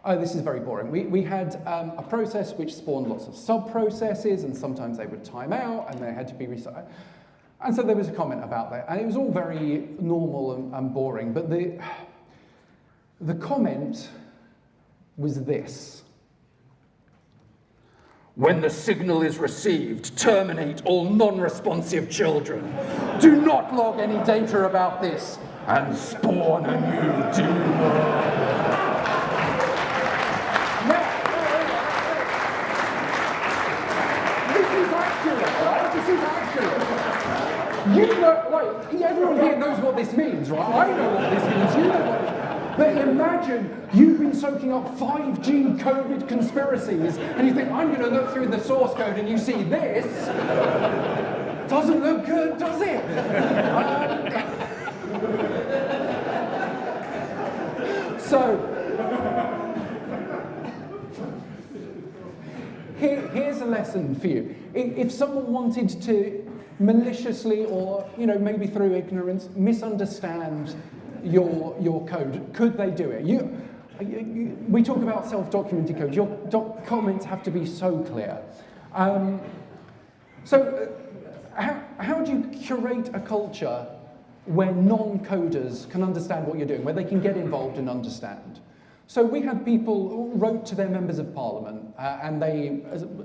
this is very boring. We had a process which spawned lots of sub-processes, and sometimes they would time out, and they had to be restarted. And so there was a comment about that, and it was all very normal and boring, but the comment was this. When the signal is received, terminate all non-responsive children. Do not log any data about this, and spawn a new daemon. You know, like, everyone here knows what this means, right? I know what this means, you know what it means. But imagine you've been soaking up 5G COVID conspiracies, and you think, I'm going to look through the source code, and you see this. Doesn't look good, does it? Here's a lesson for you. If someone wanted to maliciously, or maybe through ignorance, misunderstand your code, could they do it? We talk about self-documented code. Your comments have to be so clear. How do you curate a culture where non-coders can understand what you're doing, where they can get involved and understand? So we had people who wrote to their members of parliament, and they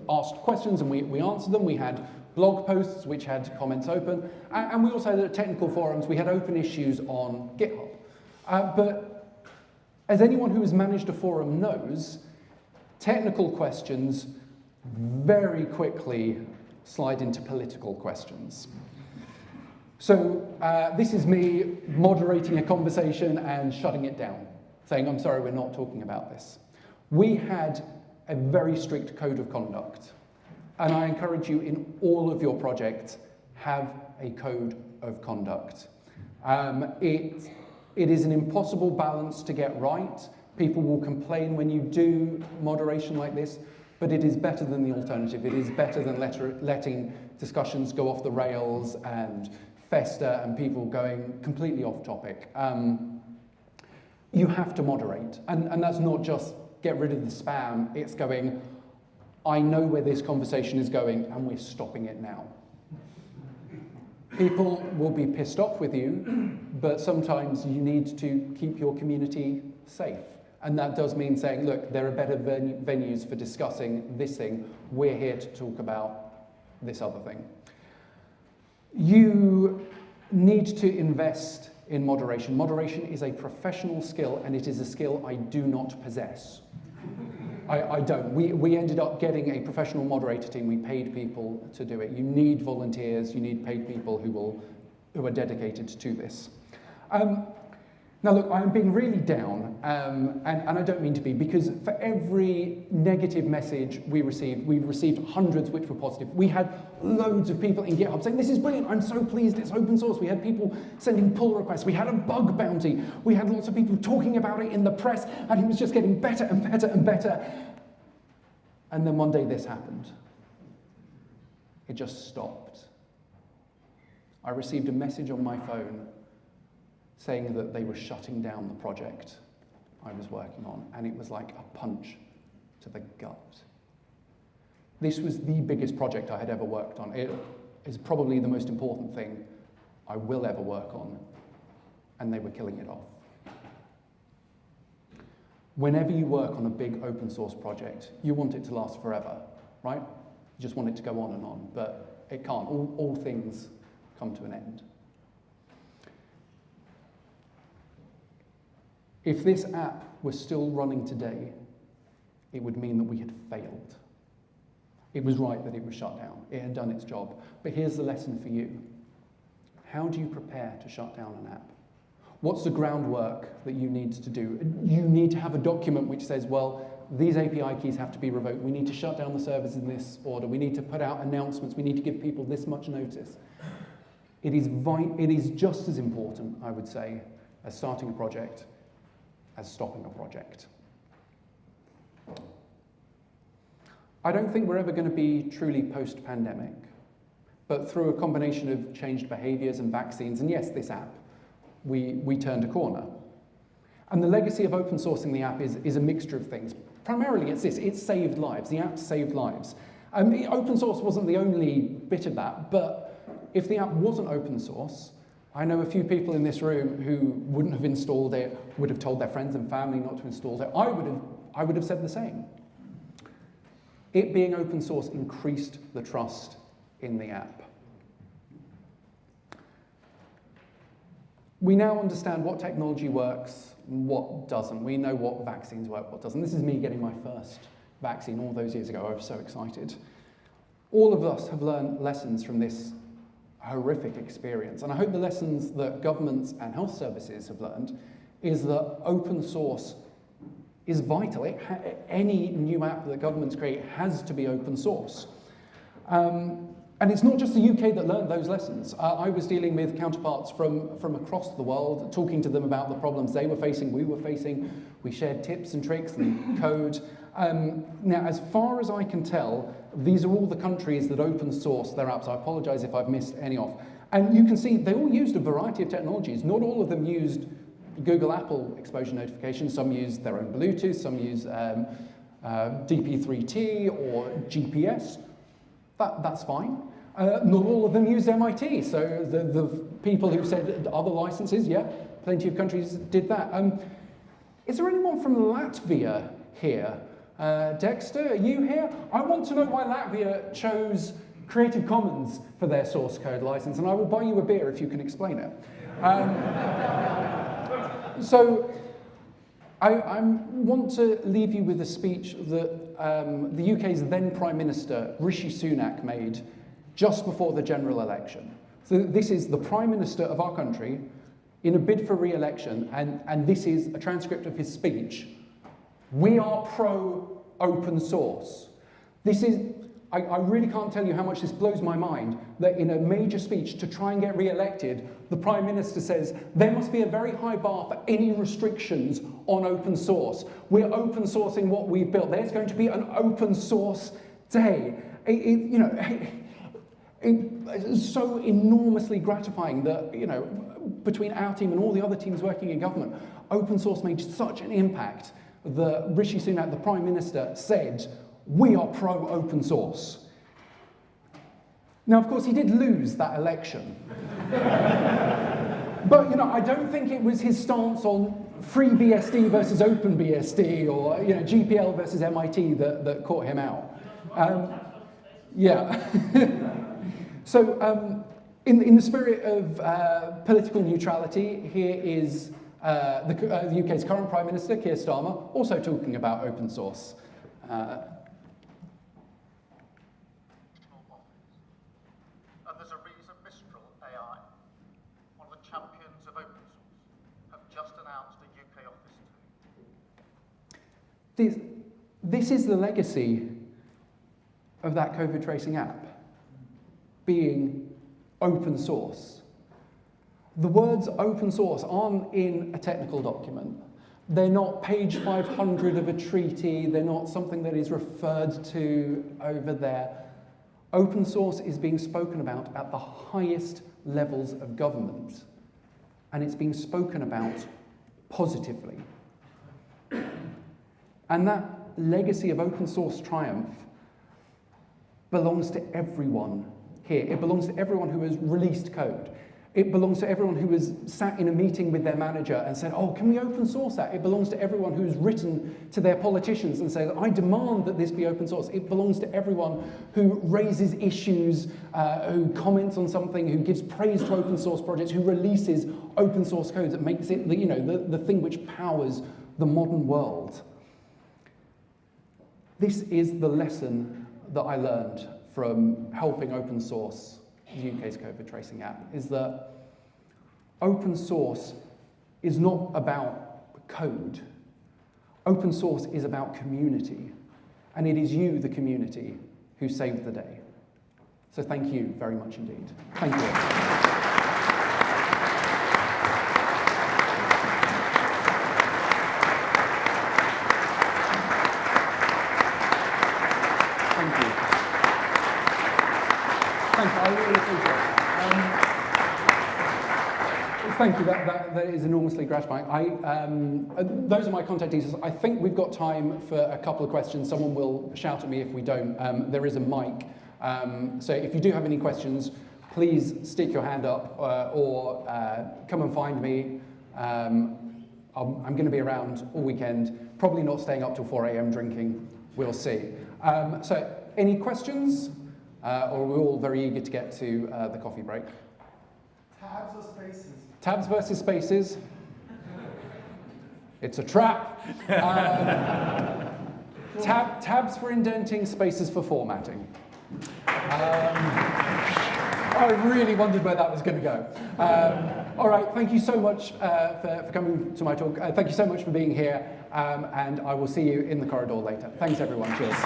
asked questions, and we answered them. We had blog posts which had comments open, and we also had technical forums. We had open issues on GitHub. But as anyone who has managed a forum knows, technical questions very quickly slide into political questions. So this is me moderating a conversation and shutting it down, saying, I'm sorry, we're not talking about this. We had a very strict code of conduct, and I encourage you in all of your projects, have a code of conduct. It is an impossible balance to get right. People will complain when you do moderation like this, but it is better than the alternative. It is better than letting discussions go off the rails and fester and people going completely off topic. You have to moderate, and that's not just get rid of the spam, it's going, I know where this conversation is going and we're stopping it now. People will be pissed off with you, but sometimes you need to keep your community safe. And that does mean saying, look, there are better venues for discussing this thing. We're here to talk about this other thing. You need to invest in moderation. Moderation is a professional skill, and it is a skill I do not possess. I don't. We ended up getting a professional moderator team. We paid people to do it. You need volunteers. You need paid people who are dedicated to this. Now look, I'm being really down, and I don't mean to be, because for every negative message we received hundreds which were positive. We had loads of people in GitHub saying, this is brilliant, I'm so pleased it's open source. We had people sending pull requests. We had a bug bounty. We had lots of people talking about it in the press, and it was just getting better and better and better. And then one day this happened. It just stopped. I received a message on my phone saying that they were shutting down the project I was working on, and it was like a punch to the gut. This was the biggest project I had ever worked on. It is probably the most important thing I will ever work on, and they were killing it off. Whenever you work on a big open source project, you want it to last forever, right? You just want it to go on and on, but it can't. All things come to an end. If this app was still running today, it would mean that we had failed. It was right that it was shut down. It had done its job. But here's the lesson for you. How do you prepare to shut down an app? What's the groundwork that you need to do? You need to have a document which says, well, these API keys have to be revoked. We need to shut down the servers in this order. We need to put out announcements. We need to give people this much notice. It is just as important, I would say, as starting a project as stopping a project. I don't think we're ever going to be truly post-pandemic, but through a combination of changed behaviors and vaccines, and yes, this app, we turned a corner. And the legacy of open sourcing the app is a mixture of things. Primarily it's this, it saved lives, the app saved lives. Open source wasn't the only bit of that, but if the app wasn't open source, I know a few people in this room who wouldn't have installed it, would have told their friends and family not to install it. I would have said the same. It being open source increased the trust in the app. We now understand what technology works and what doesn't. We know what vaccines work, what doesn't. This is me getting my first vaccine all those years ago. I was so excited. All of us have learned lessons from this horrific experience. And I hope the lessons that governments and health services have learned is that open source is vital. Any new app that governments create has to be open source. And it's not just the UK that learned those lessons. I was dealing with counterparts from across the world, talking to them about the problems they were facing, we were facing. We shared tips and tricks and code. Now, as far as I can tell, these are all the countries that open source their apps. I apologize if I've missed any off. And you can see they all used a variety of technologies. Not all of them used Google Apple exposure notifications. Some used their own Bluetooth, some used DP3T or GPS. That's fine. Not all of them used MIT. So the people who said other licenses, yeah, plenty of countries did that. Is there anyone from Latvia here? Dexter, are you here? I want to know why Latvia chose Creative Commons for their source code license, and I will buy you a beer if you can explain it. So I want to leave you with a speech that the UK's then Prime Minister, Rishi Sunak, made just before the general election. So this is the Prime Minister of our country in a bid for re-election, and this is a transcript of his speech. We are pro-open source. This is, I really can't tell you how much this blows my mind, that in a major speech to try and get re-elected, the Prime Minister says, there must be a very high bar for any restrictions on open source. We're open sourcing what we've built. There's going to be an open source day. It's so enormously gratifying that, between our team and all the other teams working in government, open source made such an impact that Rishi Sunak, the Prime Minister, said, we are pro-open source. Now, of course, he did lose that election. But, I don't think it was his stance on FreeBSD versus OpenBSD or, GPL versus MIT that caught him out. Yeah. So, in the spirit of political neutrality, here is the UK's current Prime Minister, Keir Starmer, also talking about open source. And there's a reason Mistral AI, one of the champions of open source, have just announced a UK office too. This is the legacy of that COVID tracing app, being open source. The words open source aren't in a technical document. They're not page 500 of a treaty. They're not something that is referred to over there. Open source is being spoken about at the highest levels of government, and it's being spoken about positively. And that legacy of open source triumph belongs to everyone here. It belongs to everyone who has released code. It belongs to everyone who has sat in a meeting with their manager and said, oh, can we open source that? It belongs to everyone who's written to their politicians and said, I demand that this be open source. It belongs to everyone who raises issues, who comments on something, who gives praise to open source projects, who releases open source code that makes it the thing which powers the modern world. This is the lesson that I learned from helping open source the UK's COVID tracing app, is that open source is not about code. Open source is about community, and it is you, the community, who saved the day. So thank you very much indeed. Thank you. Thank you, that is enormously gratifying. Those are my contact details. I think we've got time for a couple of questions. Someone will shout at me if we don't. There is a mic. So if you do have any questions, please stick your hand up or come and find me. I'm going to be around all weekend, probably not staying up till 4 a.m. drinking. We'll see. So any questions? Or are we all very eager to get to the coffee break? Tabs or spaces? Tabs versus spaces. It's a trap. Tabs for indenting, spaces for formatting. I really wondered where that was going to go. All right, thank you so much for coming to my talk. Thank you so much for being here, and I will see you in the corridor later. Thanks, everyone. Cheers.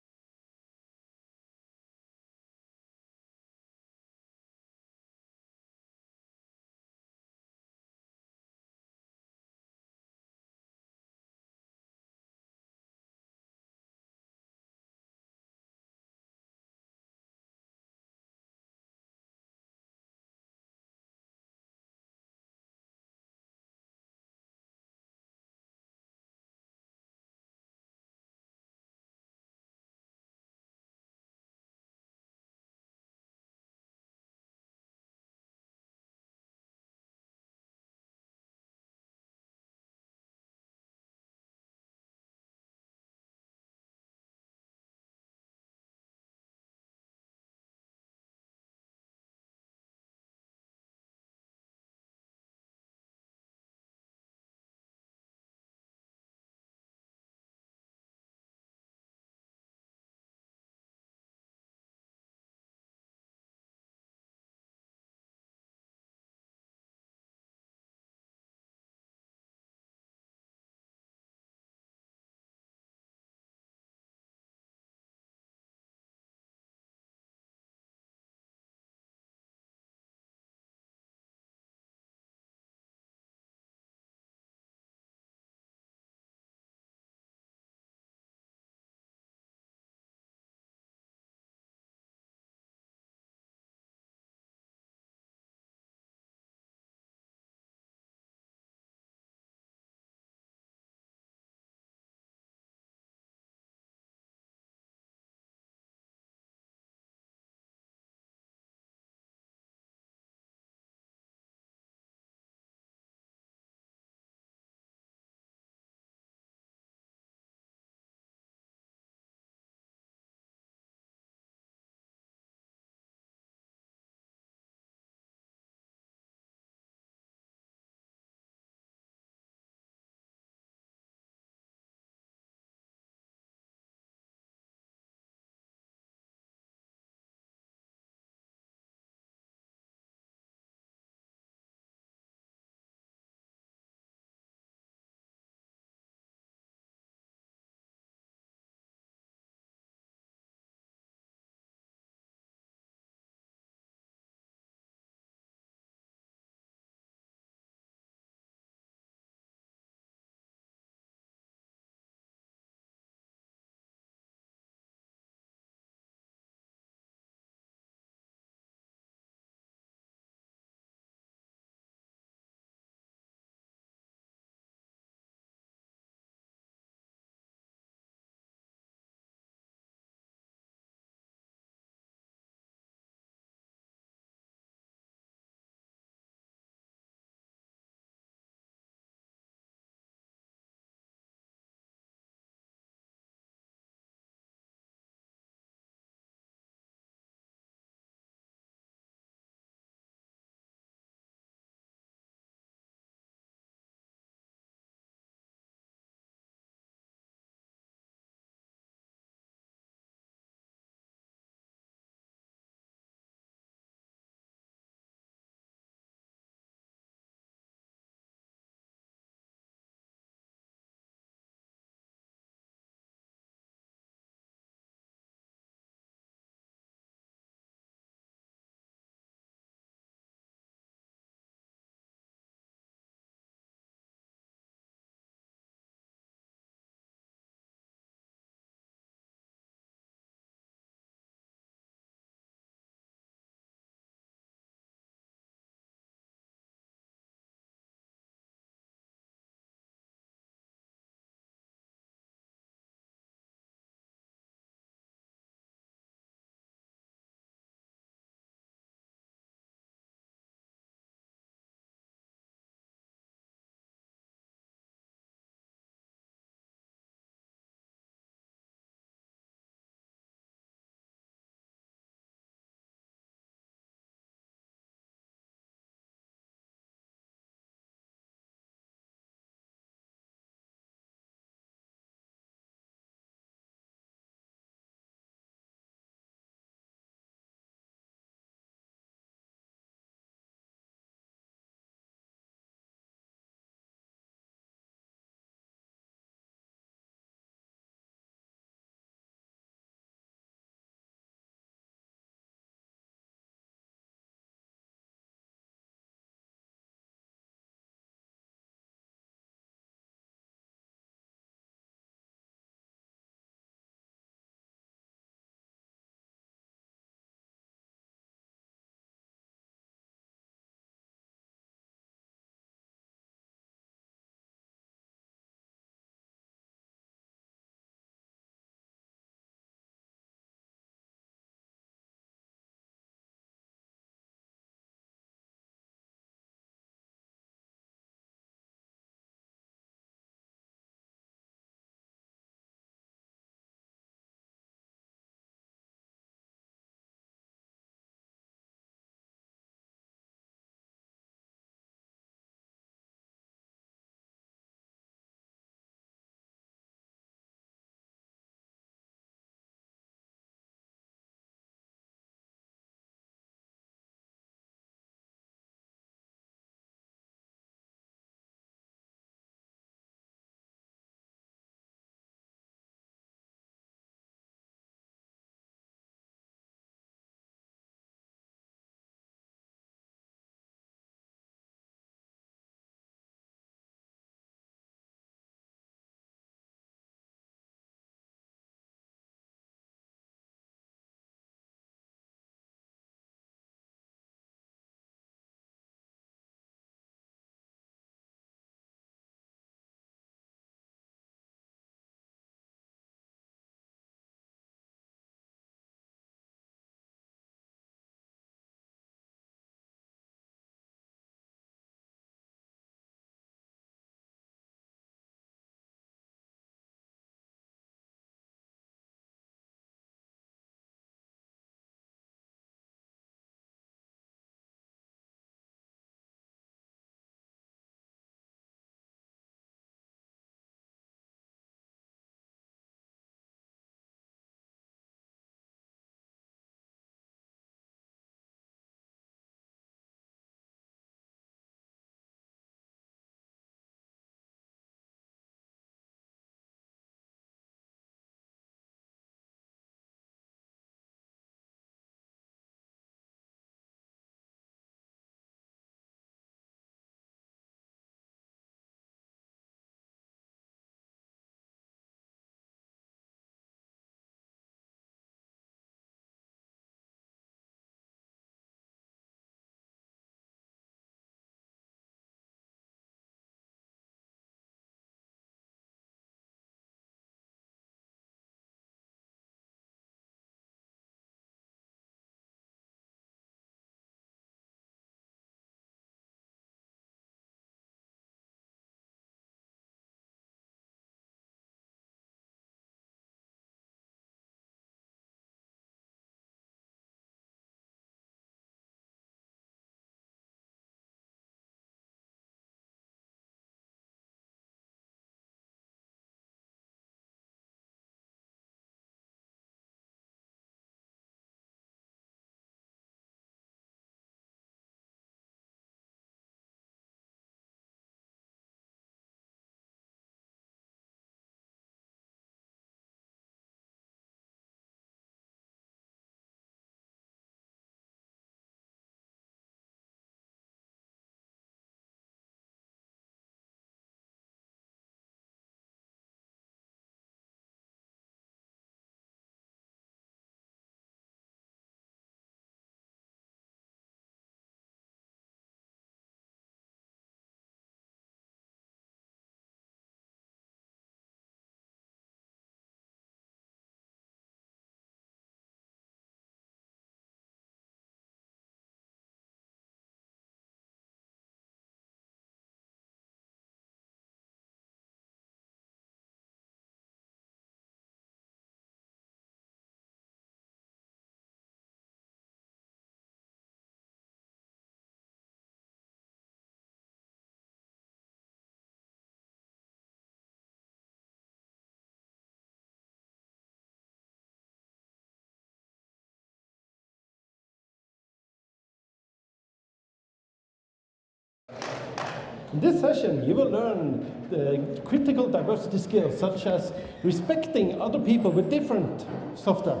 In this session, you will learn the critical diversity skills, such as respecting other people with different software,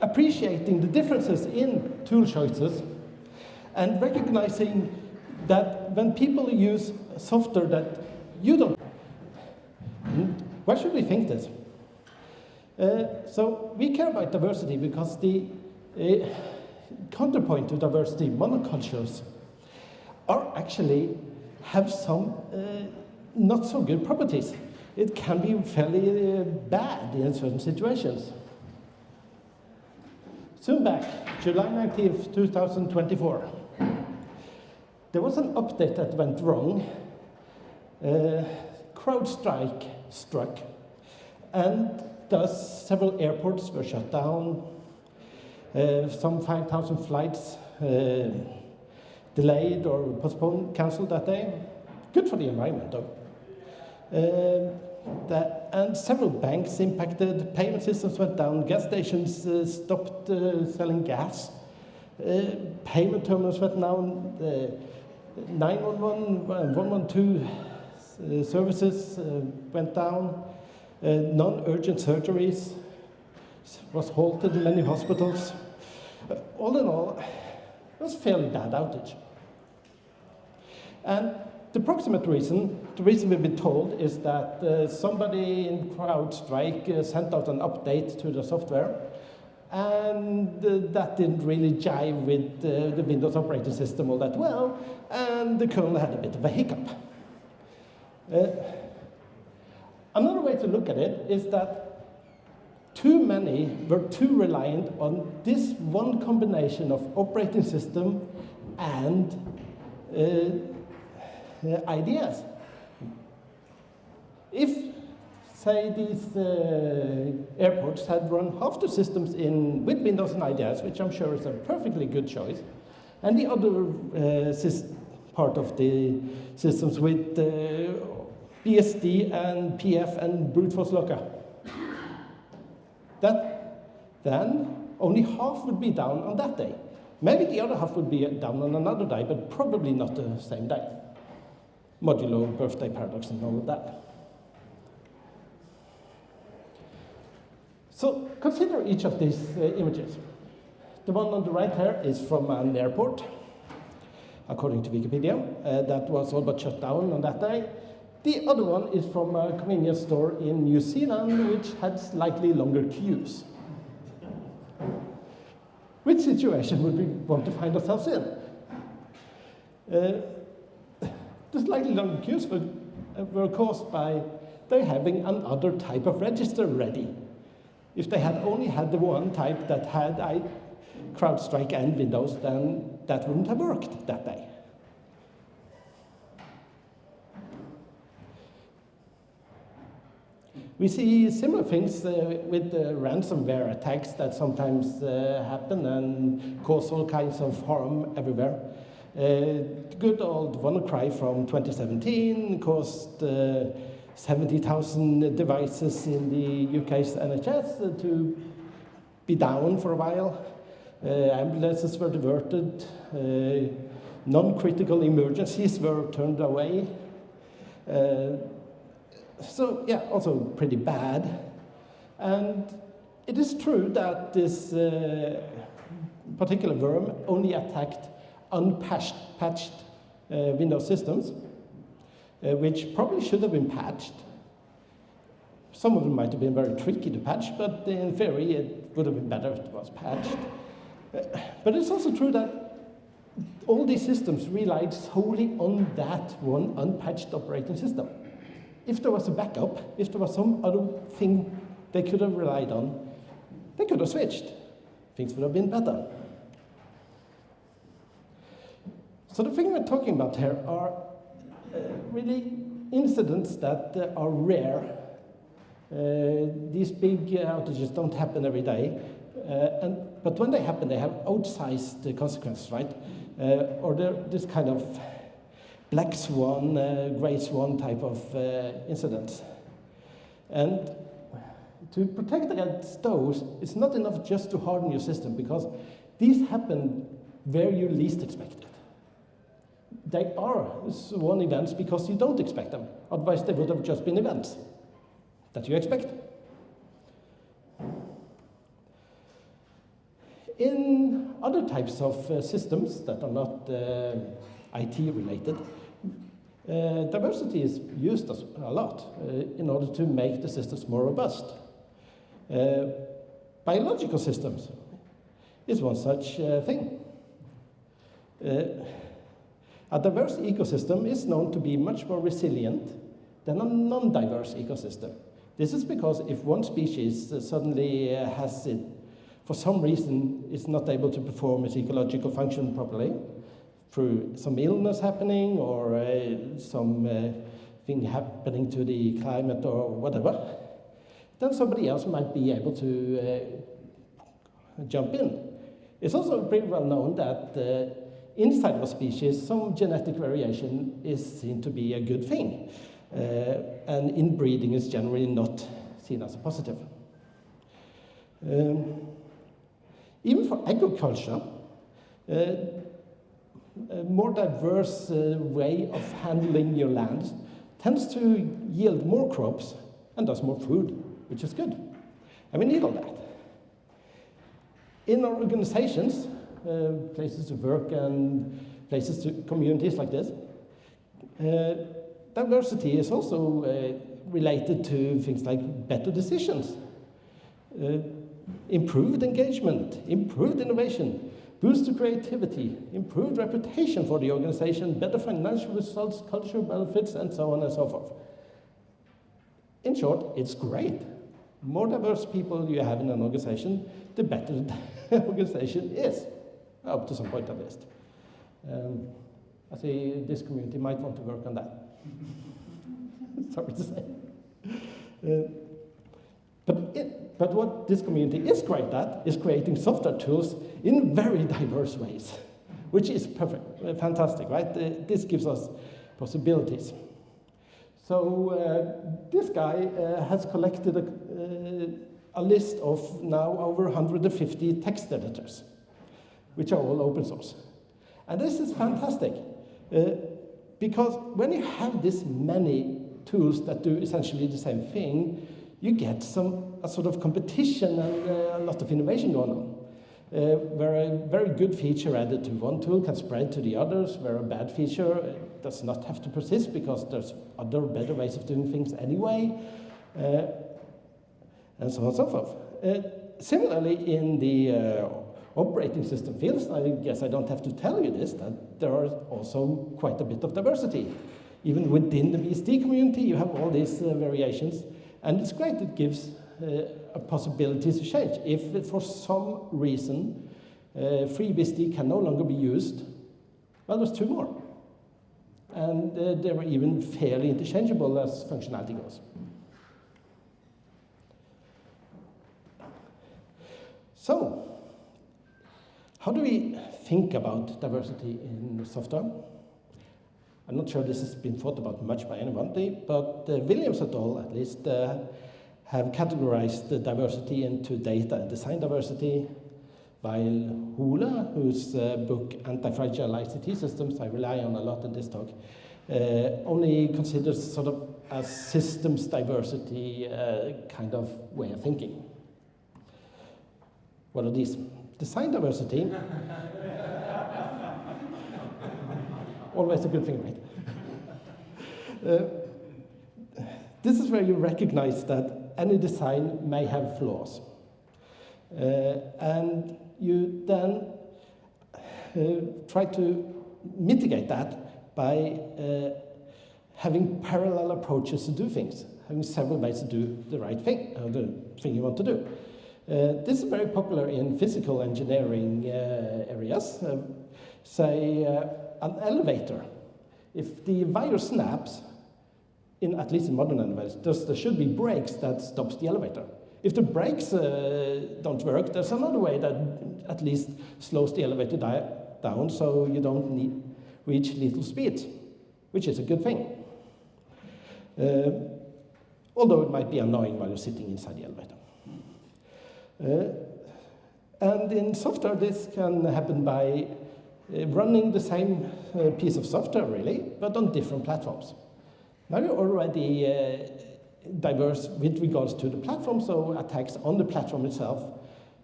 appreciating the differences in tool choices, and recognizing that when people use software that you don't, why should we think this? So we care about diversity because the counterpoint to diversity, monocultures, are actually have some not so good properties. It can be fairly bad in certain situations. Soon back, July 19th, 2024, there was an update that went wrong. CrowdStrike struck, and thus several airports were shut down. Some 5,000 flights delayed or postponed, cancelled that day. Good for the environment, though. And several banks impacted, payment systems went down, gas stations stopped selling gas, payment terminals went down, 911, 112 services went down, non-urgent surgeries was halted in many hospitals. All in all, it was a fairly bad outage. And the approximate reason, the reason we've been told, is that somebody in CrowdStrike sent out an update to the software, and that didn't really jive with the Windows operating system all that well, and the kernel had a bit of a hiccup. Another way to look at it is that too many were too reliant on this one combination of operating system and IDS. If, say, these airports had run half the systems with Windows and IDS, which I'm sure is a perfectly good choice, and the other part of the systems with BSD and PF and brute force locker, then only half would be down on that day. Maybe the other half would be down on another day, but probably not the same day. Modulo birthday paradox and all of that. So consider each of these images. The one on the right here is from an airport, according to Wikipedia. That was all but shut down on that day. The other one is from a convenience store in New Zealand, which had slightly longer queues. Which situation would we want to find ourselves in? The slightly longer queues were caused by they having another type of register ready. If they had only had the one type that had CrowdStrike and Windows, then that wouldn't have worked that day. We see similar things with ransomware attacks that sometimes happen and cause all kinds of harm everywhere. Good old WannaCry from 2017 caused 70,000 devices in the UK's NHS to be down for a while. Ambulances were diverted. Non-critical emergencies were turned away. So, yeah, also pretty bad. And it is true that this particular worm only attacked unpatched Windows systems, which probably should have been patched. Some of them might have been very tricky to patch, but in theory it would have been better if it was patched. But it's also true that all these systems relied solely on that one unpatched operating system. If there was a backup, if there was some other thing they could have relied on, they could have switched. Things would have been better. So the thing we're talking about here are really incidents that are rare. These big outages don't happen every day. But when they happen, they have outsized consequences, right? Or they're this kind of black swan, gray swan type of incidents. And to protect against those, it's not enough just to harden your system, because these happen where you least expect it. they are sworn events because you don't expect them. Otherwise, they would have just been events that you expect. In other types of systems that are not IT related, diversity is used a lot in order to make the systems more robust. Biological systems is one such thing. A diverse ecosystem is known to be much more resilient than a non-diverse ecosystem. This is because if one species suddenly has it, for some reason, is not able to perform its ecological function properly, through some illness happening or some thing happening to the climate or whatever, then somebody else might be able to jump in. It's also pretty well known that inside of a species, some genetic variation is seen to be a good thing. And inbreeding is generally not seen as a positive. Even for agriculture, a more diverse way of handling your land tends to yield more crops and thus more food, which is good. And we need all that. In our organizations, places to work and places to communities like this, diversity is also related to things like better decisions, improved engagement, improved innovation, boosted creativity, improved reputation for the organization, better financial results, cultural benefits, and so on and so forth. In short, it's great. More diverse people you have in an organization, the better the organization is, up to some point at least. I see this community might want to work on that. Sorry to say. But what this community is great at is creating software tools in very diverse ways, which is perfect, fantastic, right? This gives us possibilities. So this guy has collected a list of now over 150 text editors, which are all open source. And this is fantastic, because when you have this many tools that do essentially the same thing, you get a sort of competition and a lot of innovation going on. Where a very good feature added to one tool can spread to the others, where a bad feature does not have to persist because there's other better ways of doing things anyway, and so on and so forth. Similarly, in the operating system fields, I guess I don't have to tell you this, that there are also quite a bit of diversity. Even within the BSD community, you have all these variations. And it's great, it gives a possibility to change. If for some reason FreeBSD can no longer be used, well, there's two more. And they're even fairly interchangeable as functionality goes. So, how do we think about diversity in software? I'm not sure this has been thought about much by anyone, but Williams et al. At least have categorized the diversity into data and design diversity, while Hula, whose book Anti-Fragile ICT Systems I rely on a lot in this talk, only considers sort of a systems diversity kind of way of thinking. What are these? Design diversity. Always a good thing, right? This is where you recognize that any design may have flaws. And you then try to mitigate that by having parallel approaches to do things, having several ways to do the right thing, or the thing you want to do. This is very popular in physical engineering areas. Say, an elevator. If the wire snaps, at least in modern elevators, there should be brakes that stops the elevator. If the brakes don't work, there's another way that at least slows the elevator down so you don't reach lethal speeds, which is a good thing. Although it might be annoying while you're sitting inside the elevator. And in software, this can happen by running the same piece of software, really, but on different platforms. Now you're already diverse with regards to the platform, so attacks on the platform itself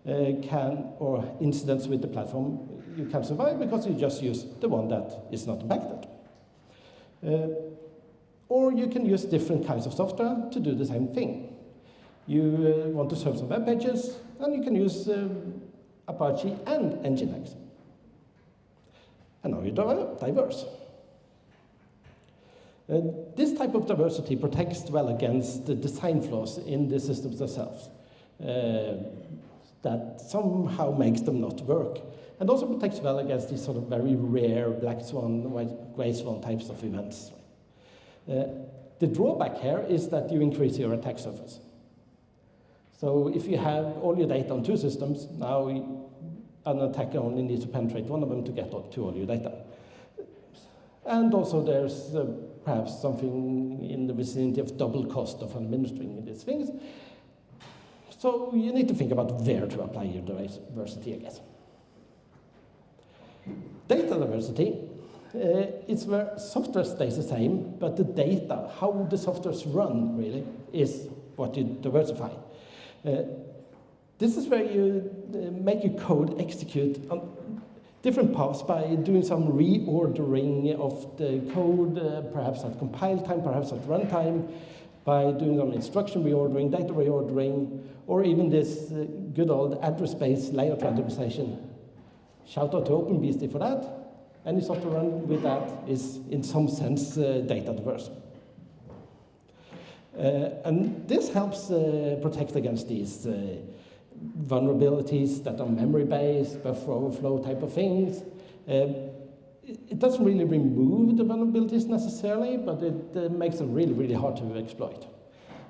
or incidents with the platform, you can survive because you just use the one that is not impacted. Or you can use different kinds of software to do the same thing. You want to serve some web pages, and you can use Apache and Nginx. And now you're diverse. This type of diversity protects well against the design flaws in the systems themselves that somehow makes them not work. And also protects well against these sort of very rare black swan, gray swan types of events. The drawback here is that you increase your attack surface. So if you have all your data on two systems, now an attacker only needs to penetrate one of them to get to all your data. And also there's perhaps something in the vicinity of double cost of administering these things. So you need to think about where to apply your diversity, I guess. Data diversity, it's where software stays the same, but the data, how the softwares run, really, is what you diversify. This is where you make your code execute on different paths by doing some reordering of the code, perhaps at compile time, perhaps at runtime, by doing some instruction reordering, data reordering, or even this good old address-based layout randomization. Shout out to OpenBSD for that. Any software run with that is, in some sense, data diverse. And this helps protect against these vulnerabilities that are memory-based, buffer overflow type of things. It doesn't really remove the vulnerabilities necessarily, but it makes them really, really hard to exploit.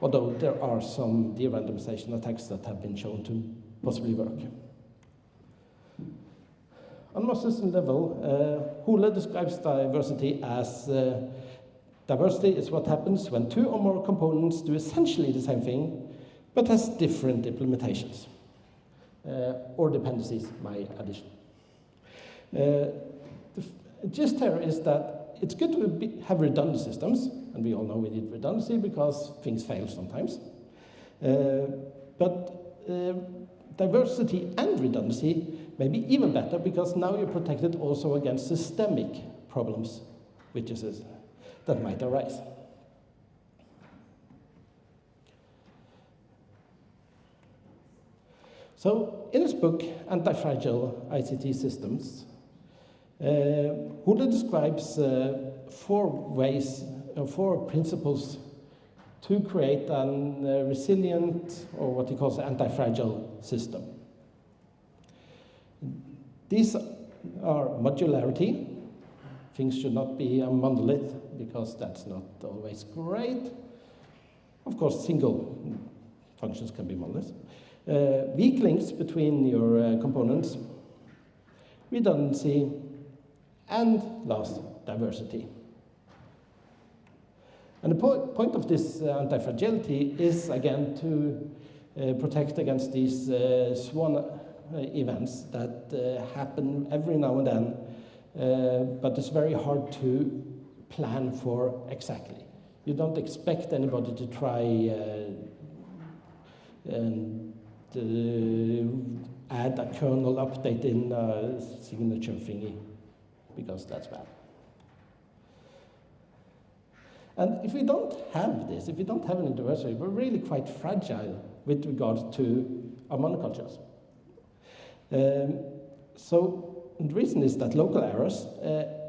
Although there are some de-randomization attacks that have been shown to possibly work. On more system level, Hole describes diversity as diversity is what happens when two or more components do essentially the same thing, but has different implementations, or dependencies by addition. The gist here is that it's good to have redundant systems, and we all know we need redundancy because things fail sometimes. But diversity and redundancy may be even better because now you're protected also against systemic problems, which is that might arise. So in his book, Anti-Fragile ICT Systems, Hole describes four principles to create a resilient, or what he calls an anti-fragile system. These are modularity. Things should not be a monolith, because that's not always great. Of course, single functions can be monoliths. Weak links between your components, redundancy, and last, diversity. And the point of this anti-fragility is, again, to protect against these swan events that happen every now and then, but it's very hard to plan for exactly. You don't expect anybody to try and add a kernel update in a signature thingy, because that's bad. And if we don't have this, if we don't have any diversity, we're really quite fragile with regard to our monocultures. So the reason is that local errors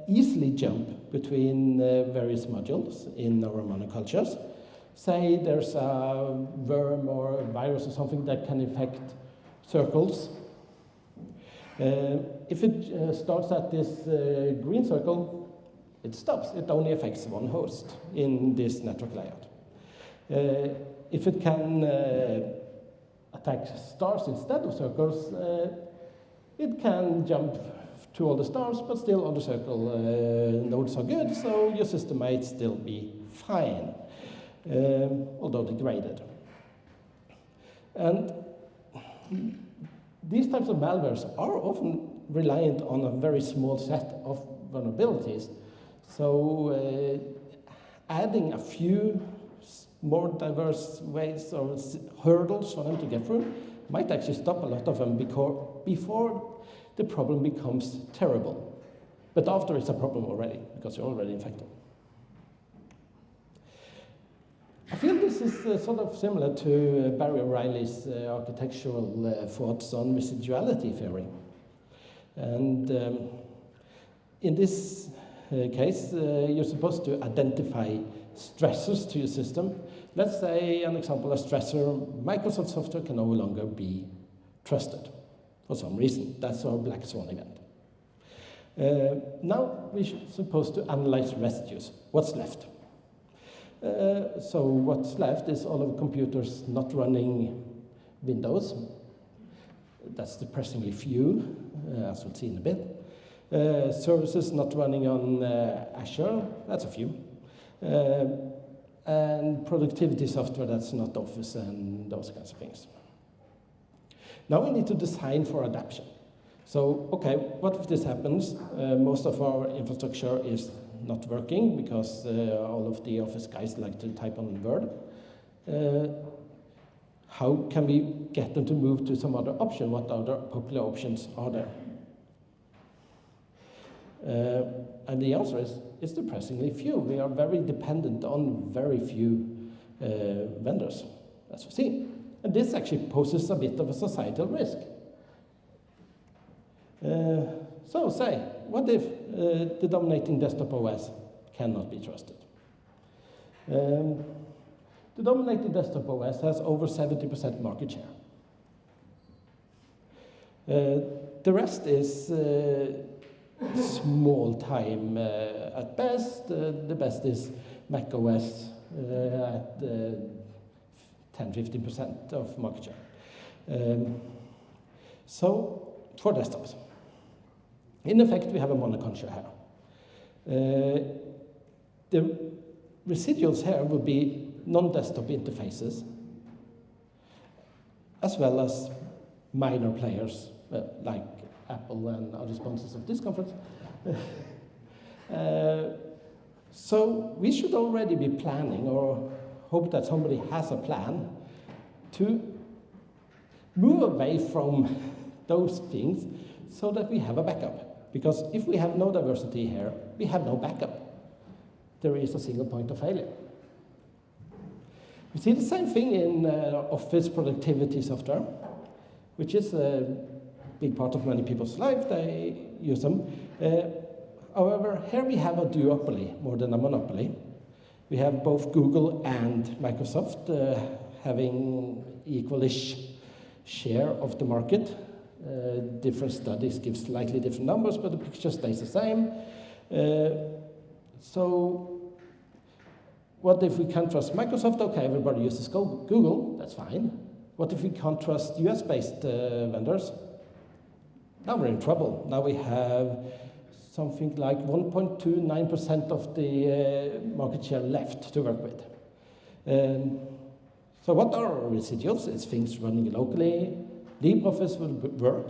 easily jump between various modules in our monocultures. Say there's a worm or a virus or something that can infect circles. If it starts at this green circle, it stops. It only affects one host in this network layout. If it can attack stars instead of circles, it can jump to all the stars, but still all the circle nodes are good, so your system might still be fine, although degraded. And these types of malwares are often reliant on a very small set of vulnerabilities. So adding a few more diverse ways or hurdles for them to get through might actually stop a lot of them before the problem becomes terrible. But after it's a problem already, because you're already infected. I feel this is sort of similar to Barry O'Reilly's architectural thoughts on residuality theory. And in this case, you're supposed to identify stressors to your system. Let's say, an example, a stressor, Microsoft software can no longer be trusted for some reason. That's our black swan event. Now we're supposed to analyze residues. What's left? So what's left is all of the computers not running Windows. That's depressingly few, as we'll see in a bit. Services not running on Azure, that's a few. And productivity software that's not Office and those kinds of things. Now we need to design for adaptation. So, okay, what if this happens? Most of our infrastructure is not working because all of the Office guys like to type on Word. How can we get them to move to some other option? What other popular options are there? And the answer is, it's depressingly few. We are very dependent on very few vendors, as you see. And this actually poses a bit of a societal risk. So say, what if the dominating desktop OS cannot be trusted? The dominating desktop OS has over 70% market share. The rest is small time at best. The best is Mac OS at 10–15% of market share. So for desktops. In effect, we have a monoculture here. The residuals here will be non-desktop interfaces, as well as minor players like Apple and other sponsors of this conference. So we should already be planning, or hope that somebody has a plan, to move away from those things so that we have a backup. Because if we have no diversity here, we have no backup. There is a single point of failure. We see the same thing in Office productivity software, which is a big part of many people's life. They use them. However, here we have a duopoly more than a monopoly. We have both Google and Microsoft having equalish share of the market. Different studies give slightly different numbers, but the picture stays the same. So what if we can't trust Microsoft? Okay, everybody uses Google, that's fine. What if we can't trust US-based vendors? Now we're in trouble. Now we have something like 1.29% of the market share left to work with. So what are our residuals? It's things running locally. LibreOffice will work,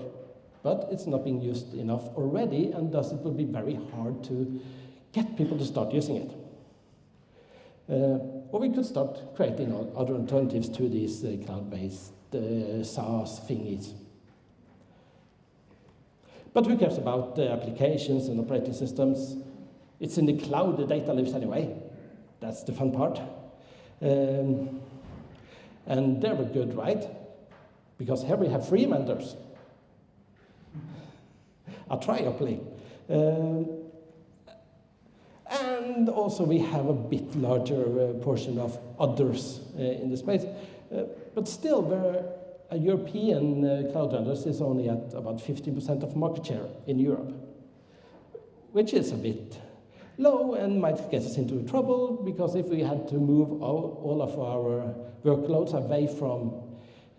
but it's not being used enough already, and thus it will be very hard to get people to start using it. Or we could start creating other alternatives to these cloud-based SaaS thingies. But who cares about applications and operating systems? It's in the cloud, the data lives anyway. That's the fun part. And they were good, right? Because here we have free vendors. A triopoly. And also we have a bit larger portion of others in the space. But still, a European cloud vendors is only at about 15% of market share in Europe, which is a bit low and might get us into trouble, because if we had to move all of our workloads away from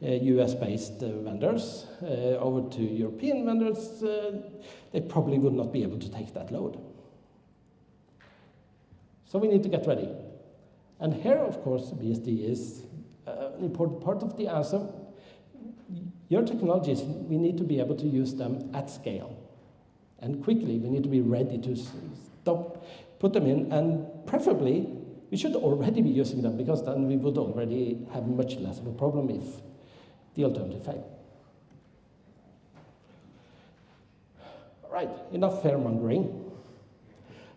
US-based vendors over to European vendors, they probably would not be able to take that load. So we need to get ready. And here, of course, BSD is an important part of the answer. Your technologies, we need to be able to use them at scale. and quickly. We need to be ready to stop, put them in, and preferably we should already be using them, because then we would already have much less of a problem if the alternative failed. All right, enough fear-mongering.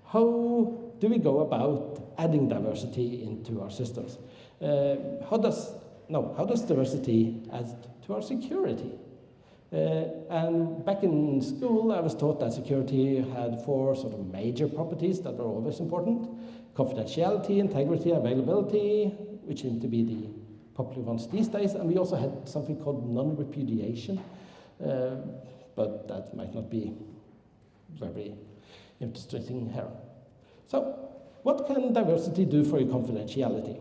How do we go about adding diversity into our systems? How does diversity add to our security? And back in school, I was taught that security had 4 sort of major properties that are always important: confidentiality, integrity, availability, which seem to be the popular ones these days. And we also had something called non-repudiation, but that might not be very interesting here. So, what can diversity do for your confidentiality?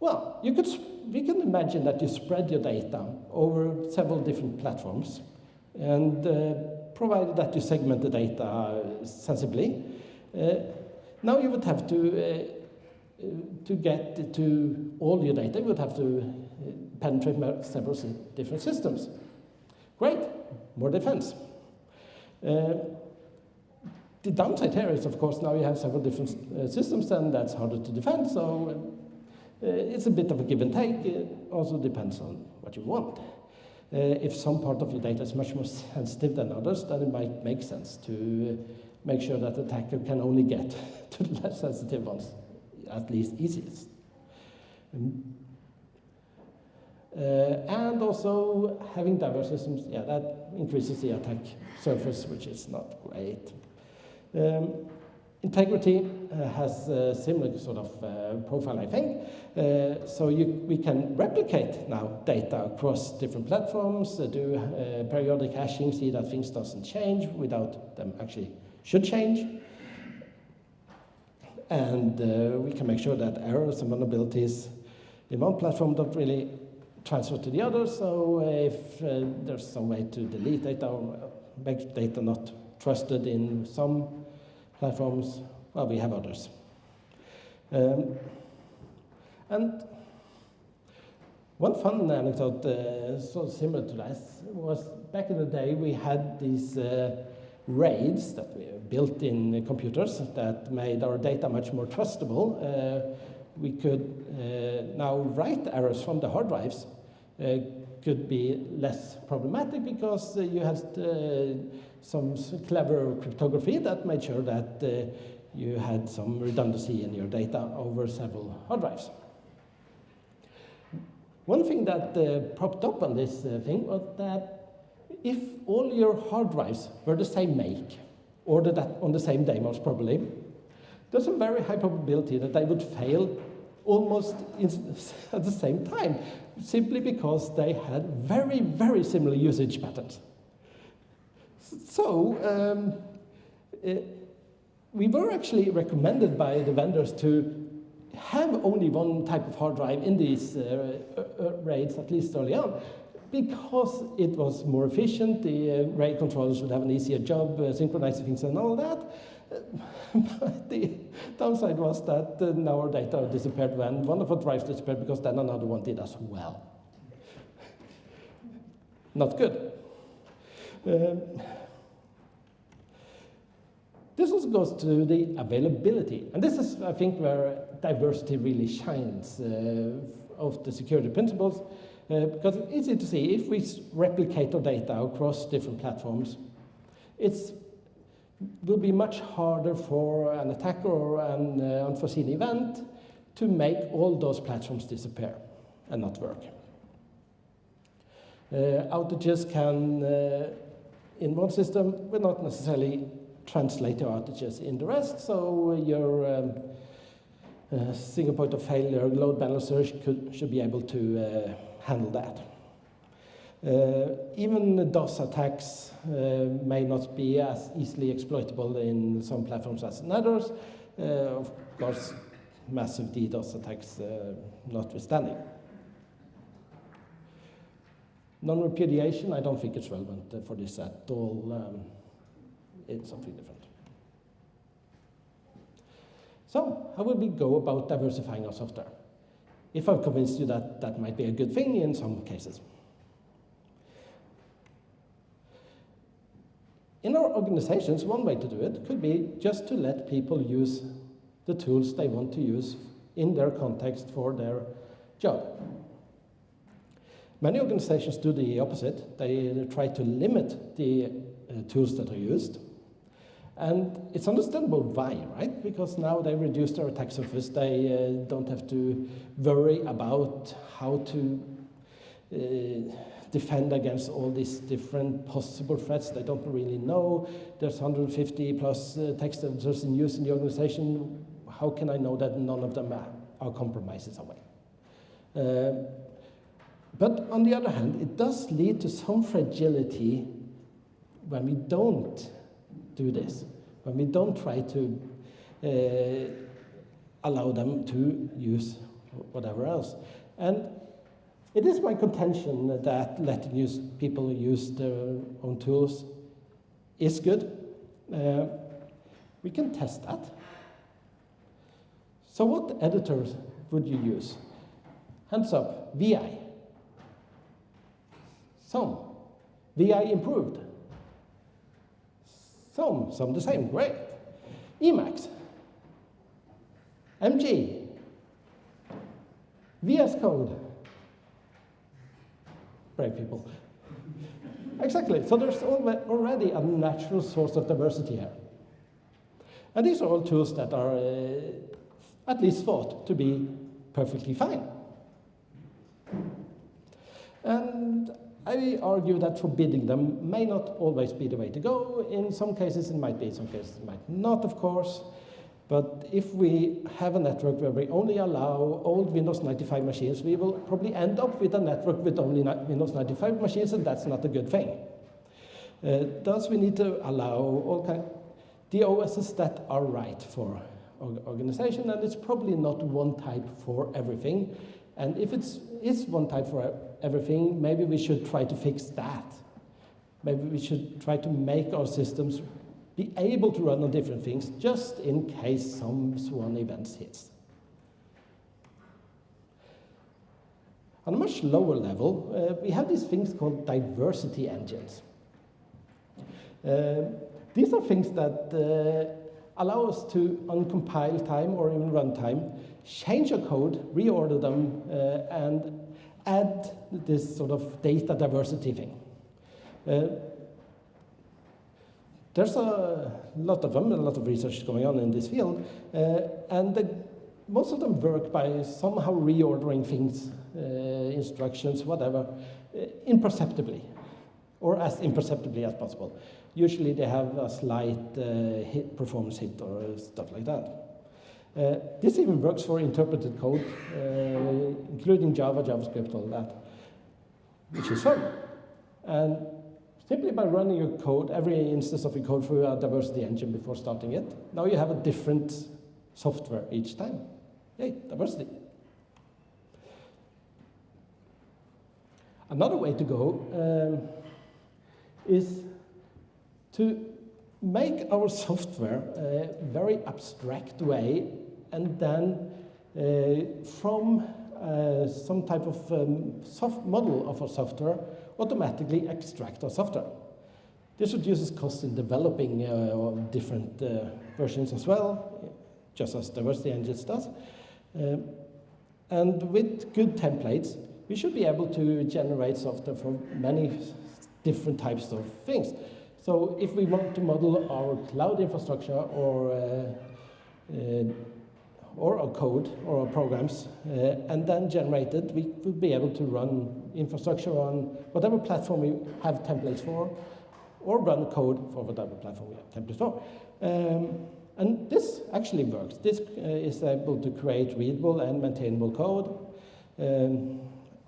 Well, we can imagine that you spread your data over several different platforms, and provided that you segment the data sensibly, now you would have to get to all your data, you would have to penetrate several different systems. Great, more defense. The downside here is, of course, now you have several different systems, and that's harder to defend, so it's a bit of a give and take. It also depends on what you want. If some part of your data is much more sensitive than others, then it might make sense to make sure that the attacker can only get to the less sensitive ones, at least easiest. And also having diverse systems, yeah, that increases the attack surface, which is not great. Integrity has a similar sort of profile, I think. So we can replicate now data across different platforms, do periodic hashing, see that things doesn't change without them actually should change. And we can make sure that errors and vulnerabilities in one platform don't really transfer to the other. So if there's some way to delete data or make data not trusted in some platforms, well, we have others. And one fun anecdote, so similar to this, was back in the day we had these RAIDs that we built in computers that made our data much more trustable. We could now write errors from the hard drives could be less problematic because you had some clever cryptography that made sure that you had some redundancy in your data over several hard drives. One thing that propped up on this thing was that if all your hard drives were the same make, ordered on the same day most probably, there's a very high probability that they would fail almost at the same time, simply because they had very, very similar usage patterns. So we were actually recommended by the vendors to have only one type of hard drive in these RAIDs, at least early on, because it was more efficient. The RAID controllers would have an easier job synchronizing things and all that. But the downside was that now our data disappeared when one of our drives disappeared, because then another one did as well. Not good. This also goes to the availability. And this is, I think, where diversity really shines of the security principles, because it's easy to see if we replicate our data across different platforms, it will be much harder for an attacker or an unforeseen event to make all those platforms disappear and not work. Outages can, in one system, will not necessarily translate to outages in the rest, so your single point of failure load balancer should be able to handle that. Even DOS attacks may not be as easily exploitable in some platforms as in others. Of course, massive DDoS attacks notwithstanding. Non-repudiation, I don't think it's relevant for this at all. It's something different. So, how would we go about diversifying our software? If I've convinced you that that might be a good thing in some cases. In our organizations, one way to do it could be just to let people use the tools they want to use in their context for their job. Many organizations do the opposite. They try to limit the tools that are used. And it's understandable why, right? Because now they reduce their attack surface. They don't have to worry about how to defend against all these different possible threats. They don't really know. There's 150 plus text editors in use in the organization. How can I know that none of them are compromised in some way? But on the other hand, it does lead to some fragility when we don't do this, when we don't try to allow them to use whatever else. And it is my contention that letting people use their own tools is good. We can test that. So what editors would you use? Hands up, VI. Some. VI improved. Some the same, great. Emacs. MG. VS Code. Brave people. Exactly, so there's already a natural source of diversity here. And these are all tools that are at least thought to be perfectly fine. And I argue that forbidding them may not always be the way to go. In some cases it might be, in some cases it might not, of course. But if we have a network where we only allow old Windows 95 machines, we will probably end up with a network with only Windows 95 machines, and that's not a good thing. Thus, we need to allow all the OSs that are right for organization, and it's probably not one type for everything. And if it is one type for everything, maybe we should try to fix that. Maybe we should try to make our systems be able to run on different things, just in case some swan event hits. On a much lower level, we have these things called diversity engines. These are things that allow us to, on compile time or even runtime, change a code, reorder them, and add this sort of data diversity thing. There's a lot of them, a lot of research going on in this field, and most of them work by somehow reordering things, instructions, whatever, imperceptibly, or as imperceptibly as possible. Usually they have a slight performance hit or stuff like that. This even works for interpreted code, including Java, JavaScript, all that, which is fun. And simply by running your code, every instance of your code through a diversity engine before starting it, now you have a different software each time. Yay, diversity. Another way to go is to make our software a very abstract way, and then from some type of soft model of our software, automatically extract our software. This reduces costs in developing different versions as well, just as diversity engines does. And with good templates, we should be able to generate software for many different types of things. So if we want to model our cloud infrastructure or our code or our programs, and then generate it, we would be able to run infrastructure on whatever platform we have templates for, or run code for whatever platform we have templates for. And this actually works. This is able to create readable and maintainable code.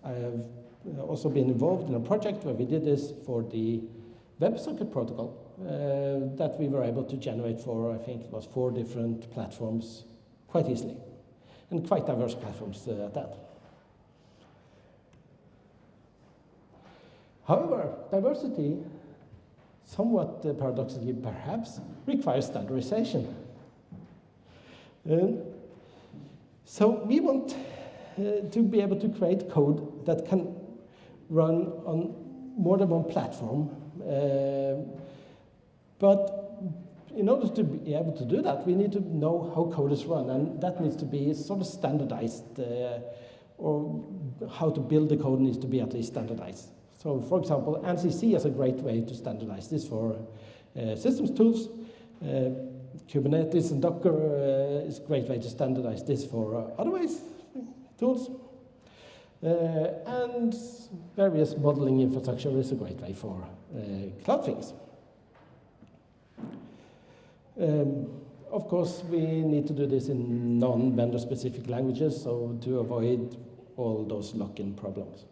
I have also been involved in a project where we did this for the WebSocket protocol that we were able to generate for, I think it was 4 different platforms quite easily, and quite diverse platforms at that. However, diversity, somewhat paradoxically perhaps, requires standardization. So we want to be able to create code that can run on more than one platform, But in order to be able to do that, we need to know how code is run, and that needs to be sort of standardized, or how to build the code needs to be at least standardized. So, for example, ANSI is a great way to standardize this for systems tools. Kubernetes and Docker is a great way to standardize this for other ways, tools. And various modeling infrastructure is a great way for cloud things. Of course, we need to do this in non-vendor specific languages, so to avoid all those lock-in problems.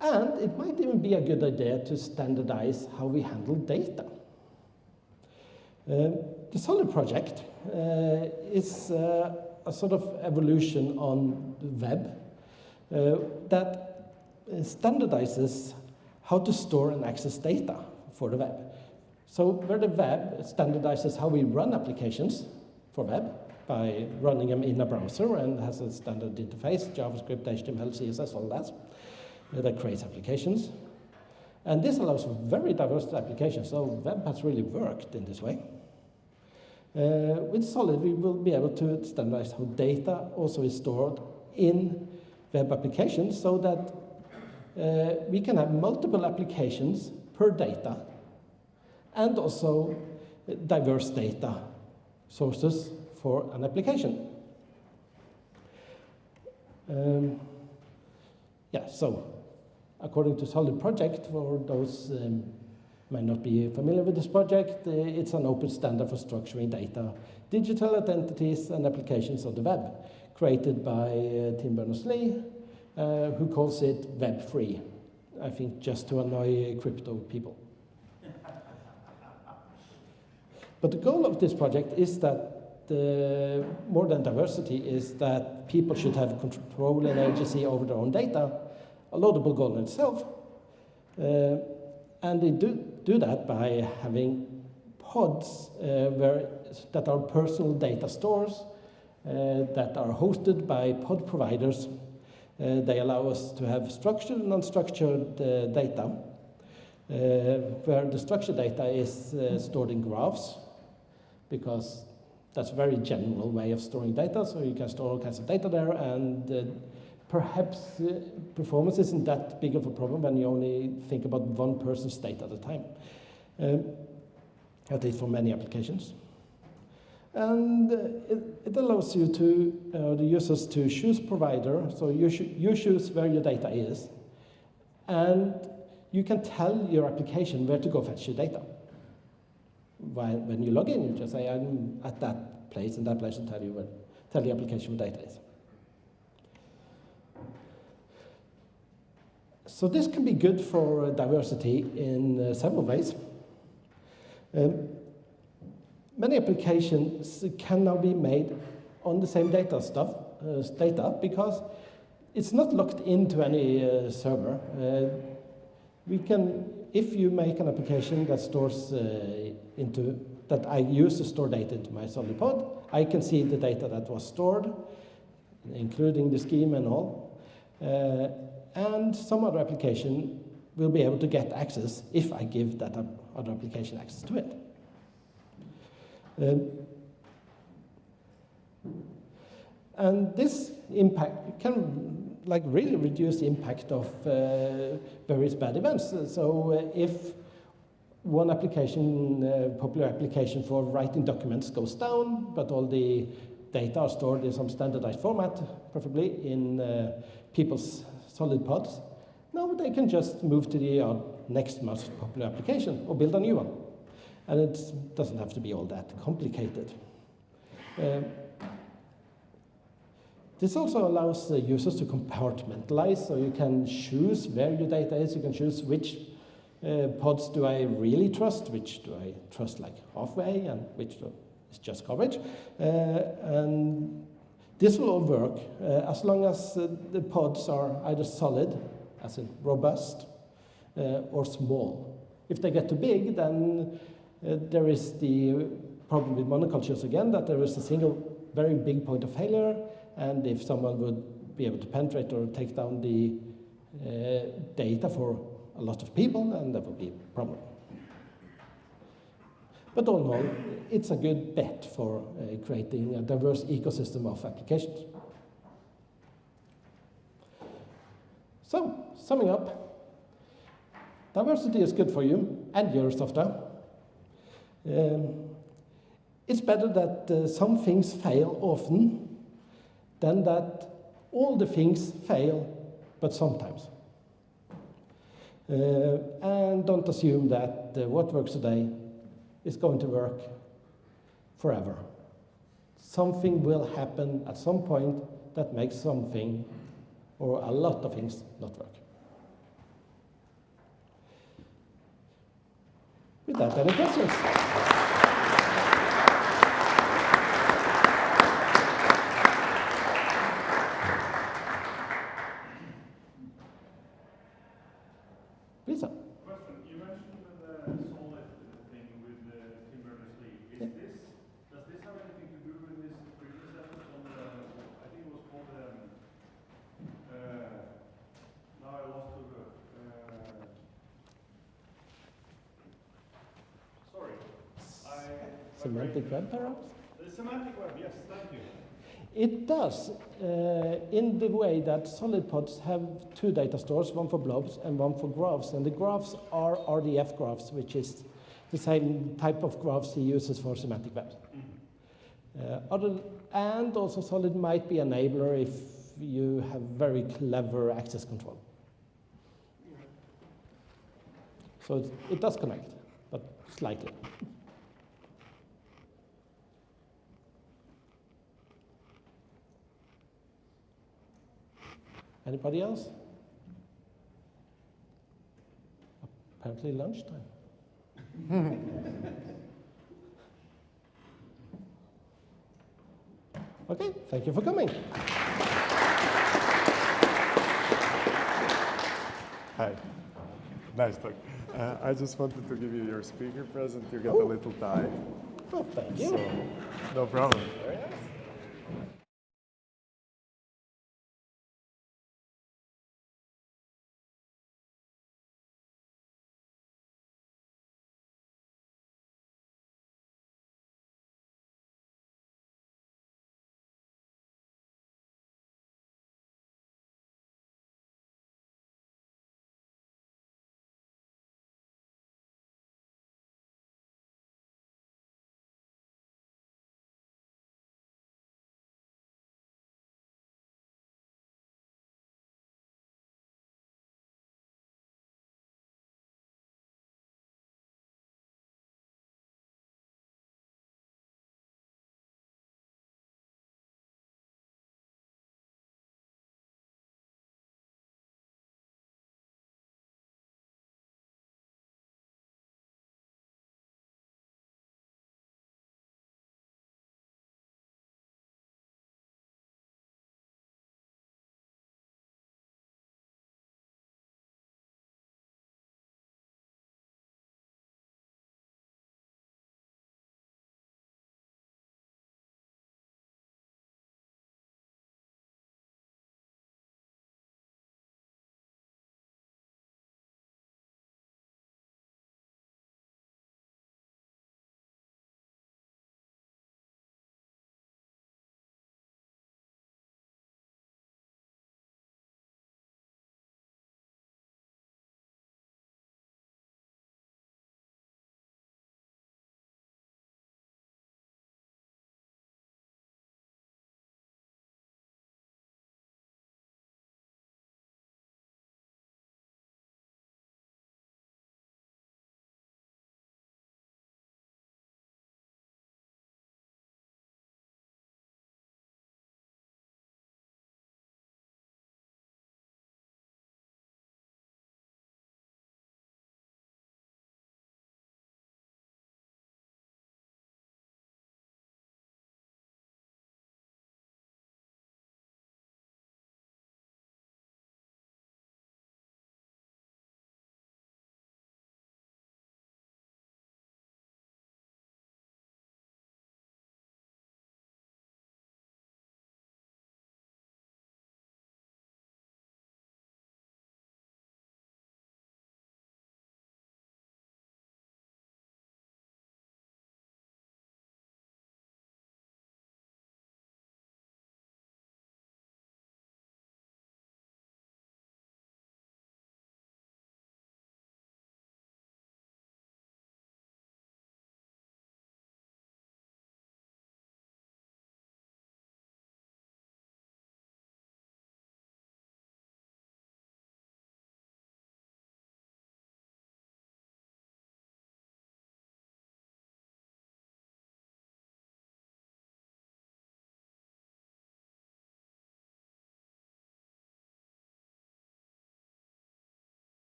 And it might even be a good idea to standardize how we handle data. The Solid project is a sort of evolution on the web that standardizes how to store and access data for the web. So where the web standardizes how we run applications for web by running them in a browser and has a standard interface, JavaScript, HTML, CSS, all that creates applications. And this allows very diverse applications, so web has really worked in this way. With Solid, we will be able to standardize how data also is stored in web applications so that we can have multiple applications per data and also diverse data sources for an application. So according to Solid project, for those might not be familiar with this project, it's an open standard for structuring data, digital identities and applications of the web, created by Tim Berners-Lee, who calls it Web3, I think just to annoy crypto people. But the goal of this project is that more than diversity is that people should have control and agency over their own data, a laudable goal in itself. And they do that by having pods that are personal data stores that are hosted by pod providers. They allow us to have structured and unstructured data, where the structured data is stored in graphs, because that's a very general way of storing data, so you can store all kinds of data there, and perhaps performance isn't that big of a problem when you only think about one person's data at a time, at least for many applications. And it allows you to, the users to choose provider, so you choose where your data is, and you can tell your application where to go fetch your data. When you log in, you just say, I'm at that place, and that place will tell the application where data is. So this can be good for diversity in several ways. Many applications can now be made on the same data because it's not locked into any server. If you make an application that stores that I use to store data into my Solid pod, I can see the data that was stored, including the scheme and all. And some other application will be able to get access if I give that other application access to it. And this impact can really reduce the impact of various bad events. So if one application, popular application for writing documents goes down, but all the data are stored in some standardized format, preferably in people's Solid pods, now they can just move to the next most popular application or build a new one. And it doesn't have to be all that complicated. This also allows the users to compartmentalize, so you can choose where your data is, you can choose which pods do I really trust, which do I trust like halfway, and which is just coverage. And this will all work as long as the pods are either solid, as in robust, or small. If they get too big, then there is the problem with monocultures again, that there is a single very big point of failure, and if someone would be able to penetrate or take down the data for a lot of people, and that will be a problem. But all in all, it's a good bet for creating a diverse ecosystem of applications. So, summing up, diversity is good for you and your software. It's better that some things fail often than that all the things fail, but sometimes. And don't assume that what works today is going to work forever. Something will happen at some point that makes something or a lot of things not work. With that, any questions? Lisa. Question. You mentioned the solid thing with the Tim Berners-Lee. Does this have anything to do with this previous effort on the, I think it was called, now I lost the, sorry. Semantic web, perhaps? The semantic web, yes, thank you. It does, in the way that solid pods have two data stores, one for blobs and one for graphs. And the graphs are RDF graphs, which is the same type of graphs he uses for semantic web. And also solid might be an enabler if you have very clever access control. So it does connect, but slightly. Anybody else? Apparently lunchtime. Okay, thank you for coming. Hi, nice talk. I just wanted to give you your speaker present. You get a little tie. Oh, thank you. So, no problem.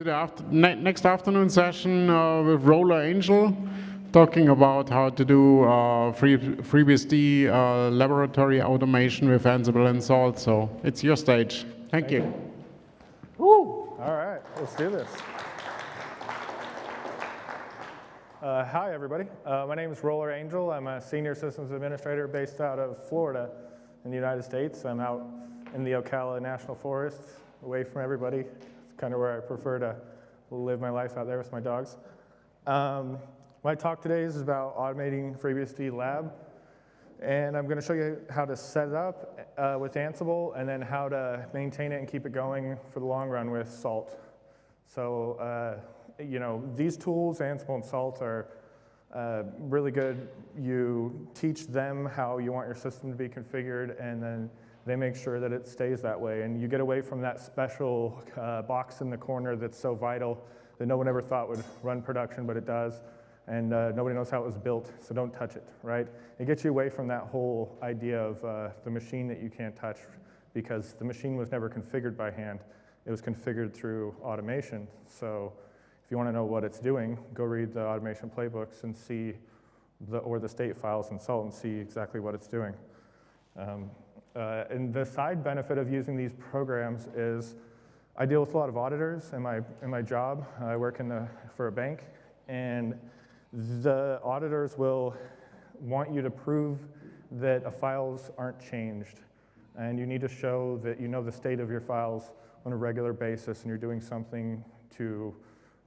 next afternoon session with Roller Angel, talking about how to do FreeBSD laboratory automation with Ansible and Salt. So it's your stage. Thank you. Woo! All right, let's do this. Hi, everybody. My name is Roller Angel. I'm a senior systems administrator based out of Florida in the United States. I'm out in the Ocala National Forest, away from everybody. It's kind of where I prefer to live my life, out there with my dogs. My talk today is about automating FreeBSD Lab. And I'm going to show you how to set it up with Ansible, and then how to maintain it and keep it going for the long run with Salt. So, you know, these tools, Ansible and Salt, are really good. You teach them how you want your system to be configured, and then they make sure that it stays that way. And you get away from that special box in the corner that's so vital that no one ever thought would run production, but it does. And nobody knows how it was built, so don't touch it, right? It gets you away from that whole idea of the machine that you can't touch, because the machine was never configured by hand. It was configured through automation. So if you want to know what it's doing, go read the automation playbooks and see or the state files in Salt and see exactly what it's doing. And the side benefit of using these programs is I deal with a lot of auditors in my job. I work for a bank, and the auditors will want you to prove that files aren't changed. And you need to show that you know the state of your files on a regular basis, and you're doing something to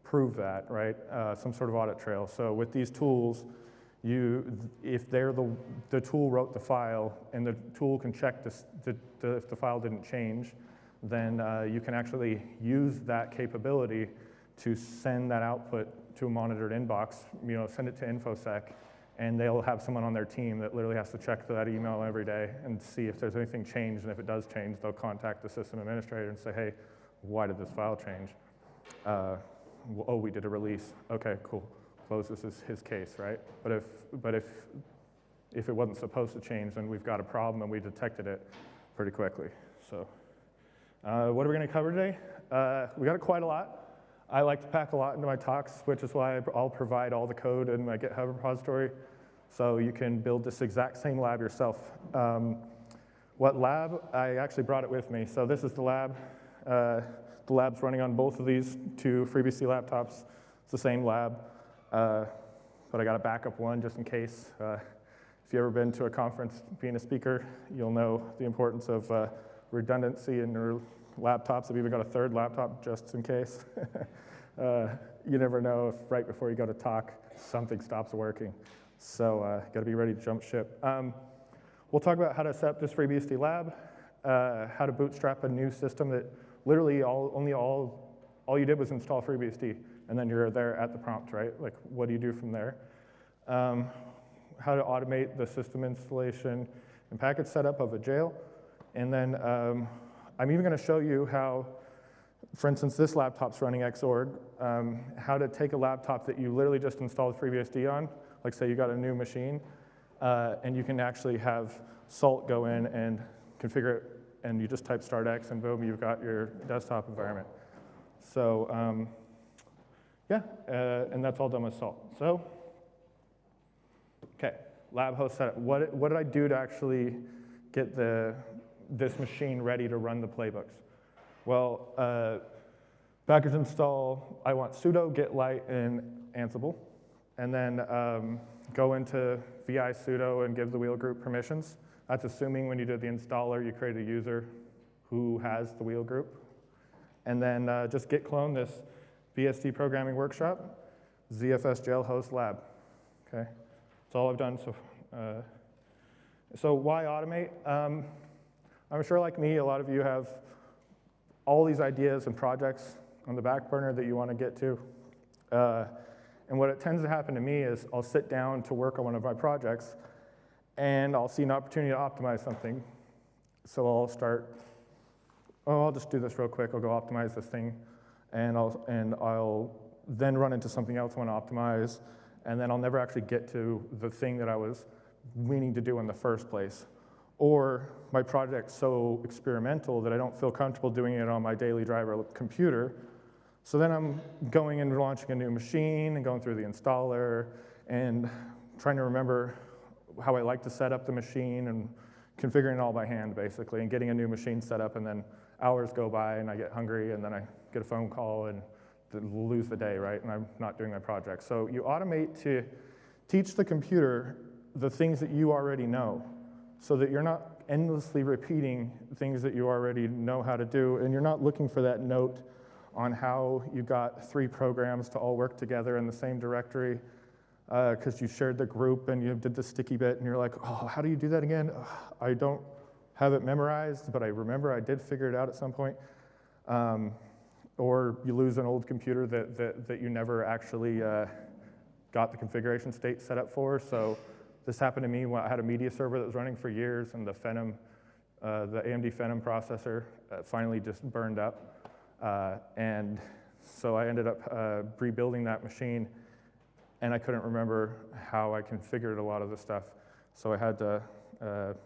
prove that, right? Some sort of audit trail. So with these tools, if the tool wrote the file, and the tool can check if the file didn't change, then you can actually use that capability to send that output to a monitored inbox, you know, send it to InfoSec, and they'll have someone on their team that literally has to check that email every day and see if there's anything changed, and if it does change, they'll contact the system administrator and say, hey, why did this file change? Oh, we did a release. Okay, cool. Close this is his case, right? But if it wasn't supposed to change, then we've got a problem, and we detected it pretty quickly. So what are we going to cover today? We got quite a lot. I like to pack a lot into my talks, which is why I'll provide all the code in my GitHub repository, so you can build this exact same lab yourself. What lab? I actually brought it with me. So this is the lab. The lab's running on both of these two FreeBSD laptops. It's the same lab, but I got a backup one just in case. If you've ever been to a conference being a speaker, you'll know the importance of redundancy in your laptops. I've even got a third laptop just in case. You never know if right before you go to talk, something stops working. So got to be ready to jump ship. We'll talk about how to set up this FreeBSD lab, how to bootstrap a new system that literally all you did was install FreeBSD, and then you're there at the prompt, right? Like, what do you do from there? How to automate the system installation and package setup of a jail. And then I'm even going to show you how, for instance, this laptop's running Xorg, how to take a laptop that you literally just installed FreeBSD on, like say you got a new machine, and you can actually have Salt go in and configure it, and you just type start X, and boom, you've got your desktop environment. So yeah, and that's all done with Salt. So, okay, lab host setup. What did I do to actually get this machine ready to run the playbooks? Well, package install, I want sudo git lite in Ansible, and then go into vi sudo and give the wheel group permissions. That's assuming when you did the installer, you create a user who has the wheel group. And then just git clone this BSD programming workshop, ZFS jail host lab. Okay, that's all I've done. So why automate? I'm sure like me, a lot of you have all these ideas and projects on the back burner that you want to get to. And what it tends to happen to me is I'll sit down to work on one of my projects, and I'll see an opportunity to optimize something. So I'll start, oh, I'll just do this real quick. I'll go optimize this thing, and I'll then run into something else I want to optimize, and then I'll never actually get to the thing that I was meaning to do in the first place. Or my project's so experimental that I don't feel comfortable doing it on my daily driver computer, So then I'm going and launching a new machine and going through the installer and trying to remember how I like to set up the machine and configuring it all by hand, basically, and getting a new machine set up, and then hours go by and I get hungry and then I get a phone call and lose the day, right? And I'm not doing my project. So you automate to teach the computer the things that you already know so that you're not endlessly repeating things that you already know how to do, and you're not looking for that note on how you got 3 programs to all work together in the same directory because you shared the group and you did the sticky bit and you're like, oh, how do you do that again? I don't have it memorized, but I remember I did figure it out at some point. Or you lose an old computer that you never actually got the configuration state set up for. So this happened to me when I had a media server that was running for years, and the Phenom, the AMD Phenom processor finally just burned up. And so I ended up rebuilding that machine, and I couldn't remember how I configured a lot of the stuff. So I had to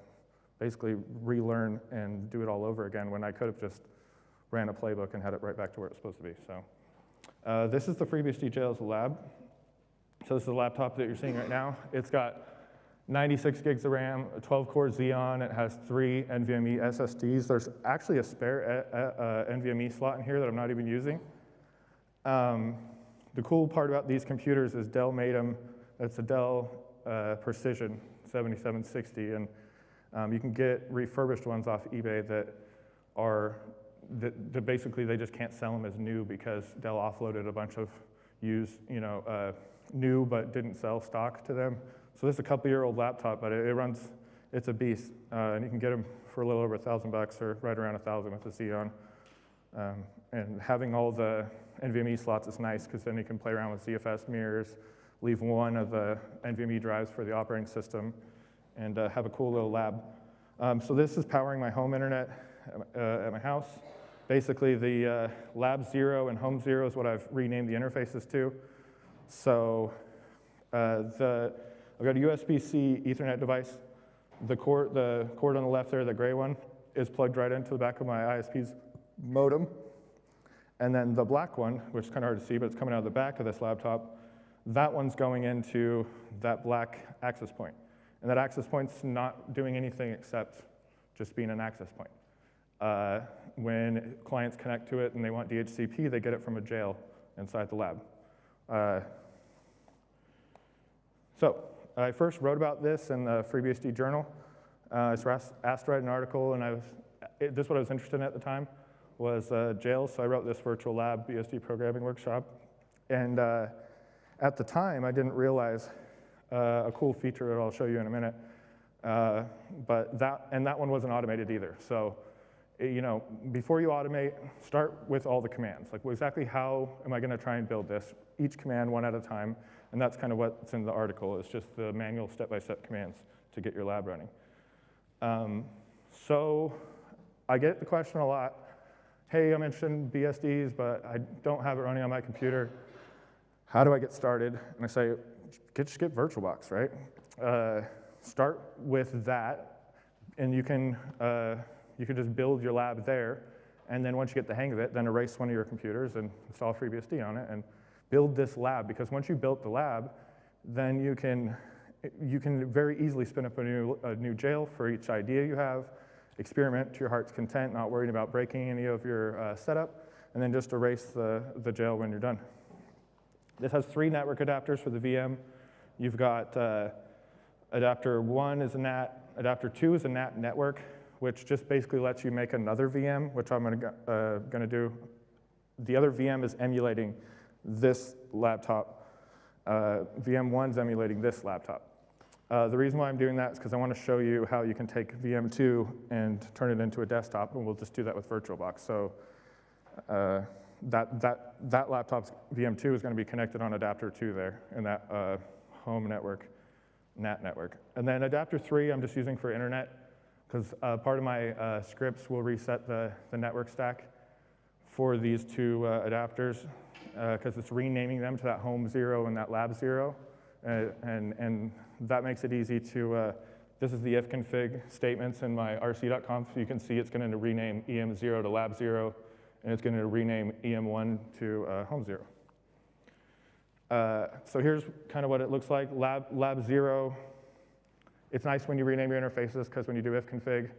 basically relearn and do it all over again when I could have just ran a playbook and had it right back to where it was supposed to be. So this is the FreeBSD Jails lab. So this is the laptop that you're seeing right now. It's got 96 gigs of RAM, a 12-core Xeon. It has 3 NVMe SSDs. There's actually a spare NVMe slot in here that I'm not even using. The cool part about these computers is Dell made them. It's a Dell Precision 7760, and you can get refurbished ones off eBay that are that basically they just can't sell them as new because Dell offloaded a bunch of used, new but didn't sell stock to them. So this is a couple-year-old laptop, but it runs, it's a beast. And you can get them for a little over $1,000 or right around 1,000 with the Xeon. And having all the NVMe slots is nice because then you can play around with ZFS mirrors, leave one of the NVMe drives for the operating system, and have a cool little lab. So this is powering my home internet at my house. Basically, the Lab Zero and Home Zero is what I've renamed the interfaces to. So I've got a USB-C Ethernet device. The cord on the left there, the gray one, is plugged right into the back of my ISP's modem. And then the black one, which is kind of hard to see, but it's coming out of the back of this laptop, that one's going into that black access point. And that access point's not doing anything except just being an access point. When clients connect to it and they want DHCP, they get it from a jail inside the lab. So I first wrote about this in the FreeBSD journal. I was asked to write an article, and this is what I was interested in at the time, was jails. So I wrote this virtual lab BSD programming workshop. And at the time, I didn't realize a cool feature that I'll show you in a minute. But that one wasn't automated either. So, before you automate, start with all the commands. Like, well, exactly how am I going to try and build this? Each command one at a time. And that's kind of what's in the article. It's just the manual step-by-step commands to get your lab running. So I get the question a lot. Hey, I'm interested in BSDs, but I don't have it running on my computer. How do I get started? And I say, just get VirtualBox, right? Start with that, and you can just build your lab there. And then once you get the hang of it, then erase one of your computers and install FreeBSD on it and build this lab. Because once you built the lab, then you can very easily spin up a new jail for each idea you have, experiment to your heart's content, not worrying about breaking any of your setup, and then just erase the jail when you're done. This has 3 network adapters for the VM. You've got adapter 1 is a NAT, adapter 2 is a NAT network, which just basically lets you make another VM, which I'm gonna do. The other VM is emulating this laptop. VM1's emulating this laptop. The reason why I'm doing that is because I want to show you how you can take VM2 and turn it into a desktop, and we'll just do that with VirtualBox. So that laptop's VM2 is going to be connected on adapter 2 there in that home network, NAT network. And then adapter 3 I'm just using for internet, because part of my scripts will reset the network stack for these 2 adapters, because it's renaming them to that home 0 and that lab 0. And that makes it easy to, this is the ifconfig statements in my rc.conf. You can see it's going to rename EM0 to lab 0 and it's going to rename EM1 to home 0. So here's kind of what it looks like. Lab 0, it's nice when you rename your interfaces, because when you do ifconfig,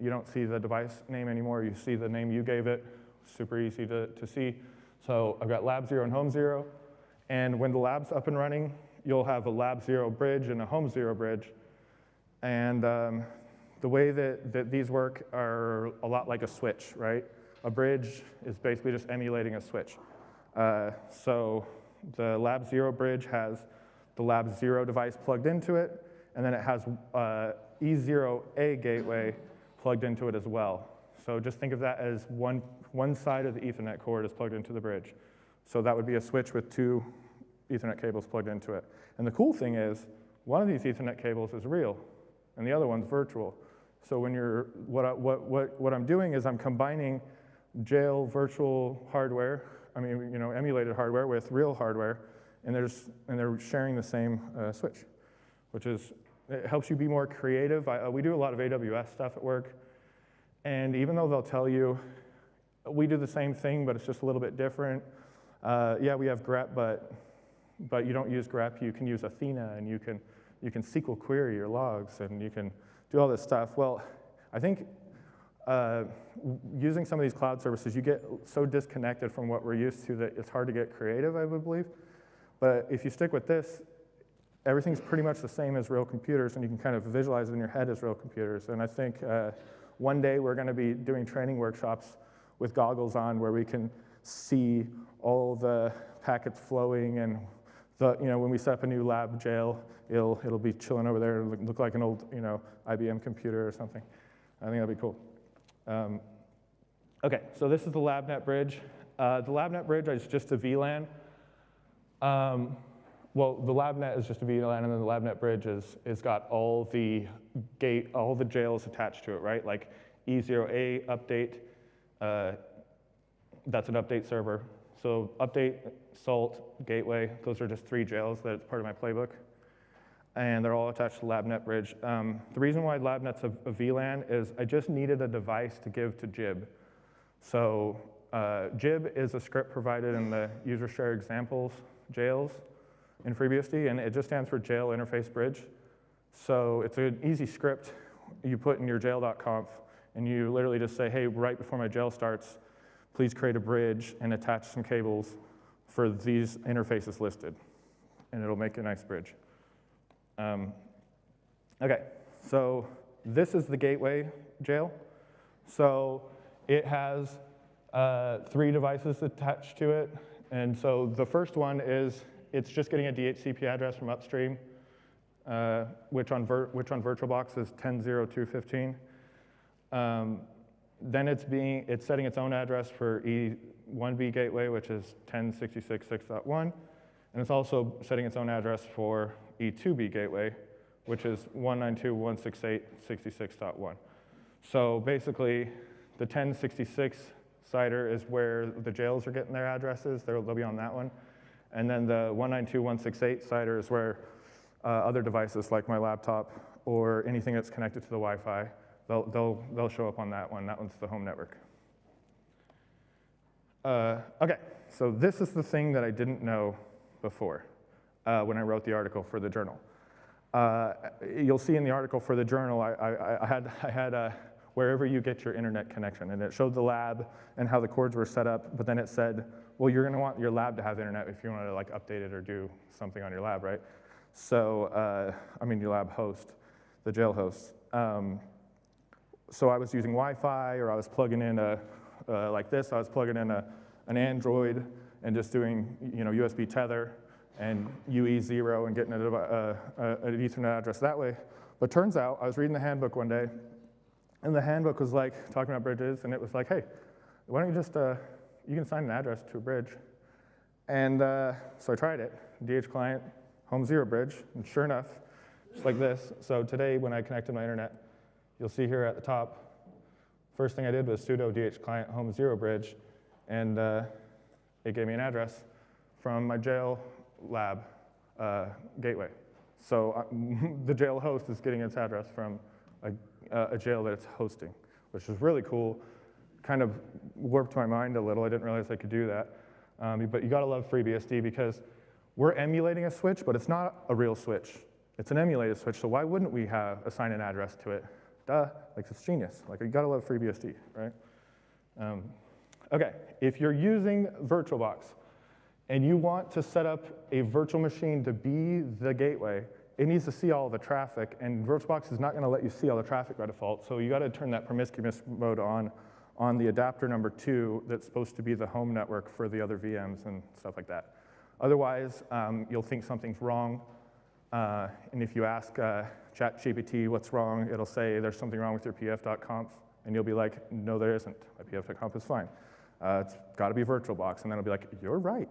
you don't see the device name anymore. You see the name you gave it. Super easy to see. So I've got lab 0 and home 0. And when the lab's up and running, you'll have a lab 0 bridge and a home 0 bridge. And the way that these work are a lot like a switch, right? A bridge is basically just emulating a switch. So the lab 0 bridge has the lab 0 device plugged into it, and then it has E0A gateway plugged into it as well. So just think of that as one side of the Ethernet cord is plugged into the bridge. So that would be a switch with 2 Ethernet cables plugged into it. And the cool thing is, one of these Ethernet cables is real, and the other one's virtual. So when what I'm doing is I'm combining jail virtual hardware, emulated hardware with real hardware, and they're sharing the same switch, which is, it helps you be more creative. We do a lot of AWS stuff at work, and even though they'll tell you, we do the same thing, but it's just a little bit different. Yeah, we have grep, but you don't use grep. You can use Athena, and you can SQL query your logs, and you can do all this stuff. Well, I think using some of these cloud services, you get so disconnected from what we're used to that it's hard to get creative, I would believe. But if you stick with this, everything's pretty much the same as real computers, and you can kind of visualize it in your head as real computers. And I think one day we're going to be doing training workshops with goggles on where we can see all the packets flowing, and when we set up a new lab jail, it'll be chilling over there and look like an old IBM computer or something. I think that'd be cool. Okay, so this is the LabNet bridge. The LabNet bridge is just a VLAN. Well, the LabNet is just a VLAN, and then the LabNet bridge is got all the jails attached to it, right? Like E0A update, that's an update server. So update, salt, gateway, those are just 3 jails that's part of my playbook. And they're all attached to LabNet bridge. The reason why LabNet's a VLAN is I just needed a device to give to Jib. So Jib is a script provided in the user share examples jails in FreeBSD, and it just stands for jail interface bridge. So it's an easy script you put in your jail.conf, and you literally just say, hey, right before my jail starts, please create a bridge and attach some cables for these interfaces listed. And it'll make a nice bridge. Okay, so this is the gateway jail. So it has 3 devices attached to it. And so the first one is, it's just getting a DHCP address from upstream, which on VirtualBox is 10.02.15. Then it's setting its own address for E1B gateway, which is 10.66.6.1. And it's also setting its own address for E2B gateway, which is 192.168.66.1. So basically, the 10.66 CIDR is where the jails are getting their addresses. They'll be on that one. And then the 192.168 CIDR is where other devices like my laptop or anything that's connected to the Wi-Fi, they'll show up on that one. That one's the home network. Okay, so this is the thing that I didn't know before when I wrote the article for the journal. You'll see in the article for the journal, I had wherever you get your internet connection, and it showed the lab and how the cords were set up, but then it said, well, you're gonna want your lab to have internet if you wanna like update it or do something on your lab, right? So, your lab host, the jail host. So I was using Wi-Fi, or I was plugging in like this. I was plugging in an Android and just doing USB tether and UE Zero and getting an Ethernet address that way. But turns out, I was reading the handbook one day, and the handbook was like talking about bridges, and it was like, hey, why don't you just, you can assign an address to a bridge. And so I tried it, DH client, home 0 bridge, and sure enough, just like this. So today, when I connected my internet, you'll see here at the top, first thing I did was sudo DH client home 0 bridge, and it gave me an address from my jail lab gateway. So the jail host is getting its address from a jail that it's hosting, which is really cool, kind of warped my mind a little. I didn't realize I could do that. But you gotta love FreeBSD because we're emulating a switch, but it's not a real switch. It's an emulated switch, so why wouldn't we assign an address to it? Duh, like it's genius. Like you gotta love FreeBSD, right? Okay, if you're using VirtualBox and you want to set up a virtual machine to be the gateway, it needs to see all the traffic, and VirtualBox is not gonna let you see all the traffic by default, so you gotta turn that promiscuous mode on the adapter number 2 that's supposed to be the home network for the other VMs and stuff like that. Otherwise, you'll think something's wrong, and if you ask ChatGPT what's wrong, it'll say there's something wrong with your pf.conf, and you'll be like, no, there isn't. My pf.conf is fine. It's gotta be VirtualBox, and then it'll be like, you're right.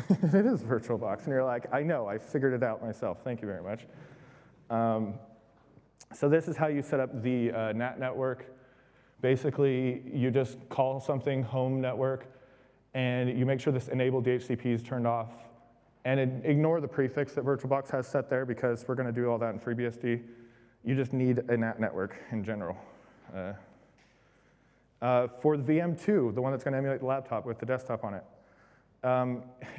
It is VirtualBox, and you're like, I know, I figured it out myself. Thank you very much. So this is how you set up the NAT network. Basically, you just call something home network, and you make sure this enable DHCP is turned off, and ignore the prefix that VirtualBox has set there because we're gonna do all that in FreeBSD. You just need a NAT network in general. For the VM2, the one that's gonna emulate the laptop with the desktop on it,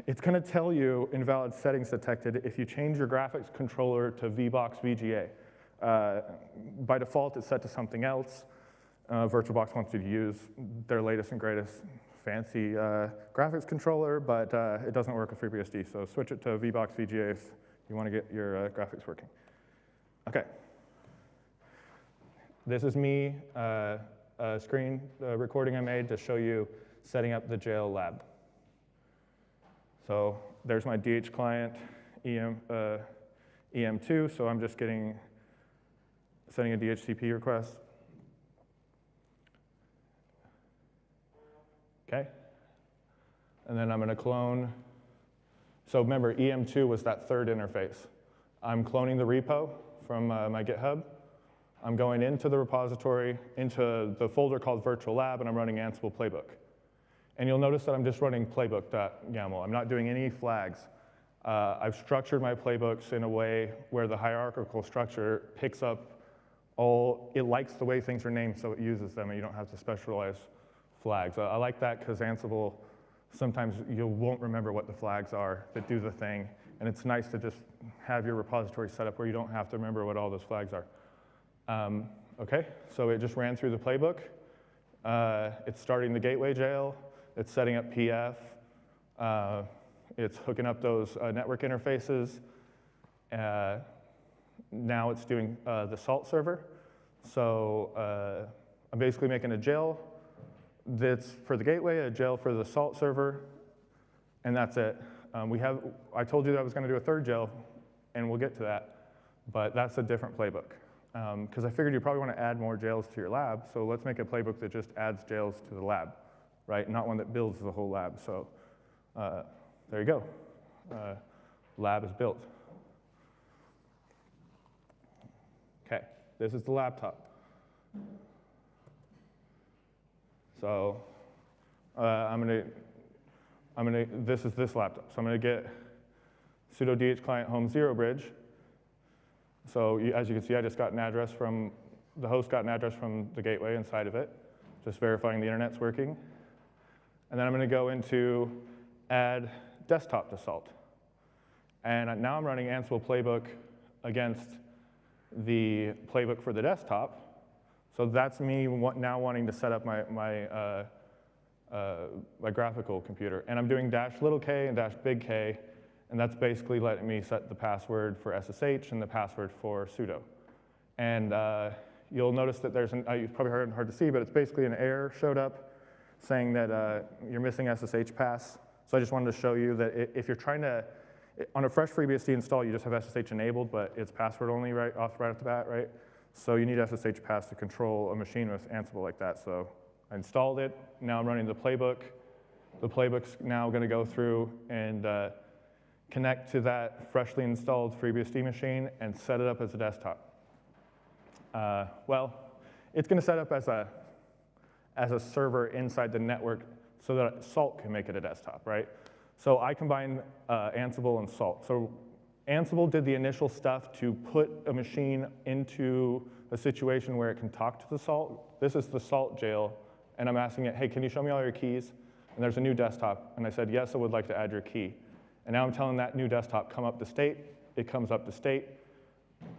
it's going to tell you invalid settings detected if you change your graphics controller to VBox VGA. By default, it's set to something else. VirtualBox wants you to use their latest and greatest fancy graphics controller, but it doesn't work with FreeBSD, so switch it to VBox VGA if you want to get your graphics working. Okay. This is me, a screen recording I made to show you setting up the jail lab. So there's my DH client EM2, so I'm just sending a DHCP request. Okay. And then I'm going to clone. So remember, EM2 was that third interface. I'm cloning the repo from my GitHub. I'm going into the repository, into the folder called Virtual Lab, and I'm running Ansible Playbook. And you'll notice that I'm just running playbook.yaml. I'm not doing any flags. I've structured my playbooks in a way where the hierarchical structure picks up it likes the way things are named, so it uses them, and you don't have to specialize flags. I like that because Ansible, sometimes you won't remember what the flags are that do the thing, and it's nice to just have your repository set up where you don't have to remember what all those flags are. Okay, so it just ran through the playbook. It's starting the gateway jail. It's setting up PF. It's hooking up those network interfaces. Now it's doing the salt server. So I'm basically making a jail that's for the gateway, a jail for the salt server, and that's it. I told you that I was going to do a third jail, and we'll get to that, but that's a different playbook. Because I figured you probably want to add more jails to your lab, so let's make a playbook that just adds jails to the lab, right? Not one that builds the whole lab. So there you go. Lab is built. Okay, this is the laptop. So this is this laptop. So I'm gonna get sudo dh client home 0 bridge. So as you can see, I just got an address from, the host got an address from the gateway inside of it, just verifying the internet's working. And then I'm going to go into add desktop to salt. And now I'm running Ansible Playbook against the playbook for the desktop. So that's me now wanting to set up my graphical computer. And I'm doing -k and -big K. And that's basically letting me set the password for SSH and the password for sudo. And you'll notice that there's it's probably hard to see, but it's basically an error showed up saying that you're missing SSH pass. So I just wanted to show you that if you're trying to, on a fresh FreeBSD install, you just have SSH enabled, but it's password only right off the bat, right? So you need SSH pass to control a machine with Ansible like that. So I installed it. Now I'm running the playbook. The playbook's now going to go through and connect to that freshly installed FreeBSD machine and set it up as a desktop. Well, it's going to set up as a server inside the network so that Salt can make it a desktop, right? So I combine Ansible and Salt. So Ansible did the initial stuff to put a machine into a situation where it can talk to the Salt. This is the Salt jail, and I'm asking it, hey, can you show me all your keys? And there's a new desktop, and I said, yes, I would like to add your key. And now I'm telling that new desktop, come up to state, it comes up to state,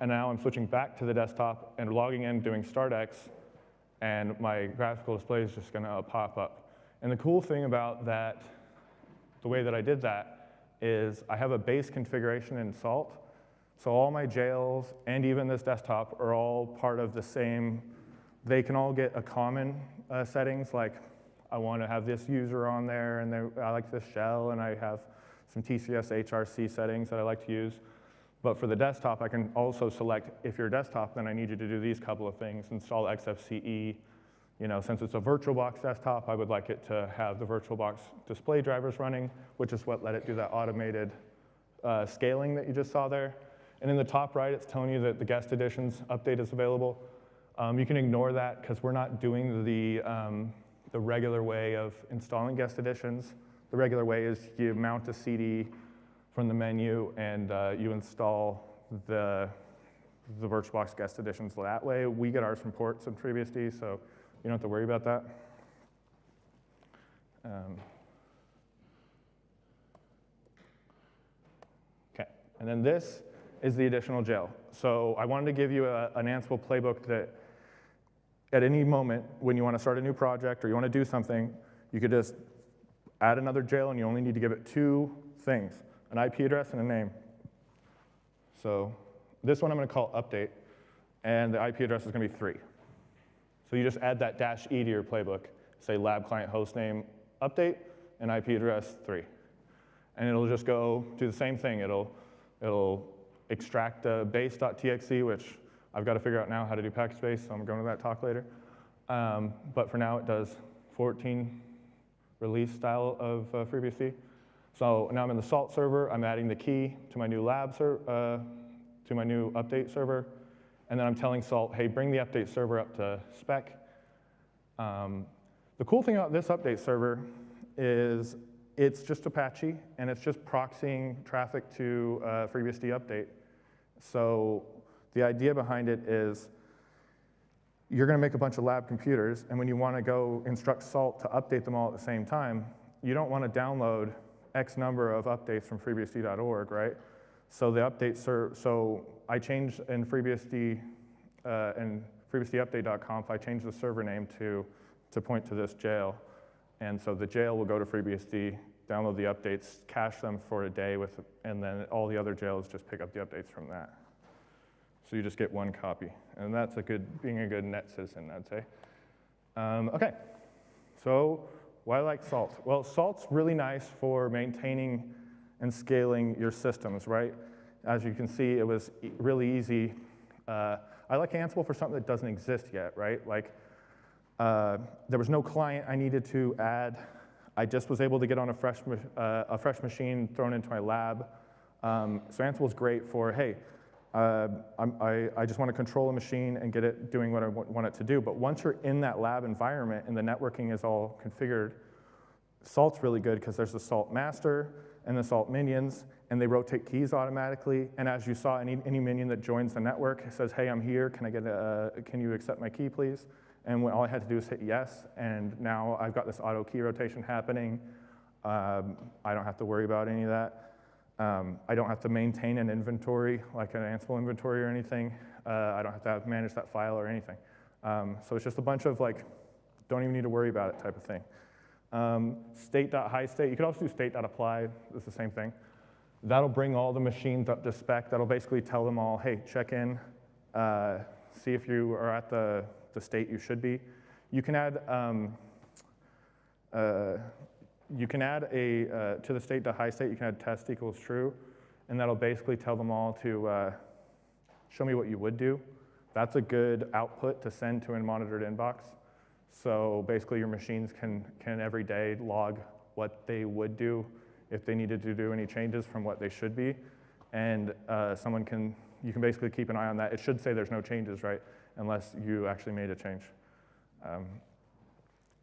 and now I'm switching back to the desktop and logging in, doing startx, and my graphical display is just gonna pop up. And the cool thing about that, the way that I did that, is I have a base configuration in Salt, so all my jails and even this desktop are all part of the same, they can all get a common settings, like I want to have this user on there, and I like this shell, and I have some TCS HRC settings that I like to use. But for the desktop, I can also select, if you're a desktop, then I need you to do these couple of things, install XFCE. You know, since it's a VirtualBox desktop, I would like it to have the VirtualBox display drivers running, which is what let it do that automated scaling that you just saw there. And in the top right, it's telling you that the guest editions update is available. You can ignore that because we're not doing the regular way of installing guest editions. The regular way is you mount a CD from the menu and you install the VirtualBox guest editions that way. We get ours from ports in FreeBSD, so you don't have to worry about that. Okay, and then this is the additional jail. So I wanted to give you an Ansible playbook that at any moment when you want to start a new project or you want to do something, you could just add another jail and you only need to give it 2 things, an IP address and a name. So this one I'm going to call update, and the IP address is going to be 3. So you just add that -e to your playbook, say lab client hostname update and IP address 3. And it'll just go do the same thing. It'll extract base.txt, which I've got to figure out now how to do package base, so I'm going to that talk later. But for now, it does 14 release style of FreeBSD. So now I'm in the Salt server. I'm adding the key to my new lab to my new update server. And then I'm telling Salt, hey, bring the update server up to spec. The cool thing about this update server is it's just Apache, and it's just proxying traffic to FreeBSD update. So the idea behind it is you're going to make a bunch of lab computers, and when you want to go instruct Salt to update them all at the same time, you don't want to download X number of updates from freebsd.org, right? So the update so I changed in FreeBSD and FreeBSDUpdate.conf, I changed the server name to point to this jail. And so the jail will go to FreeBSD, download the updates, cache them for a day, and then all the other jails just pick up the updates from that. So you just get 1 copy. And that's being a good net citizen, I'd say. OK, so why I like Salt? Well, Salt's really nice for maintaining and scaling your systems, right? As you can see, it was really easy. I like Ansible for something that doesn't exist yet, right? Like, there was no client I needed to add. I just was able to get on a fresh machine thrown into my lab. So Ansible's great for, hey, I just want to control a machine and get it doing what I want it to do. But once you're in that lab environment and the networking is all configured, Salt's really good because there's the Salt master and the Salt minions, and they rotate keys automatically. And as you saw, any minion that joins the network says, hey, I'm here. Can you accept my key, please? And all I had to do is hit yes, and now I've got this auto key rotation happening. I don't have to worry about any of that. I don't have to maintain an inventory, like an Ansible inventory or anything. I don't have to manage that file or anything. So it's just a bunch of like, don't even need to worry about it type of thing. State.highstate, you could also do state.apply, it's the same thing. That'll bring all the machines up to spec. That'll basically tell them all, hey, check in, see if you are at the state you should be. You can add to the state.highstate, you can add test equals true, and that'll basically tell them all to show me what you would do. That's a good output to send to a monitored inbox. So basically your machines can every day log what they would do if they needed to do any changes from what they should be. And you can basically keep an eye on that. It should say there's no changes, right? Unless you actually made a change.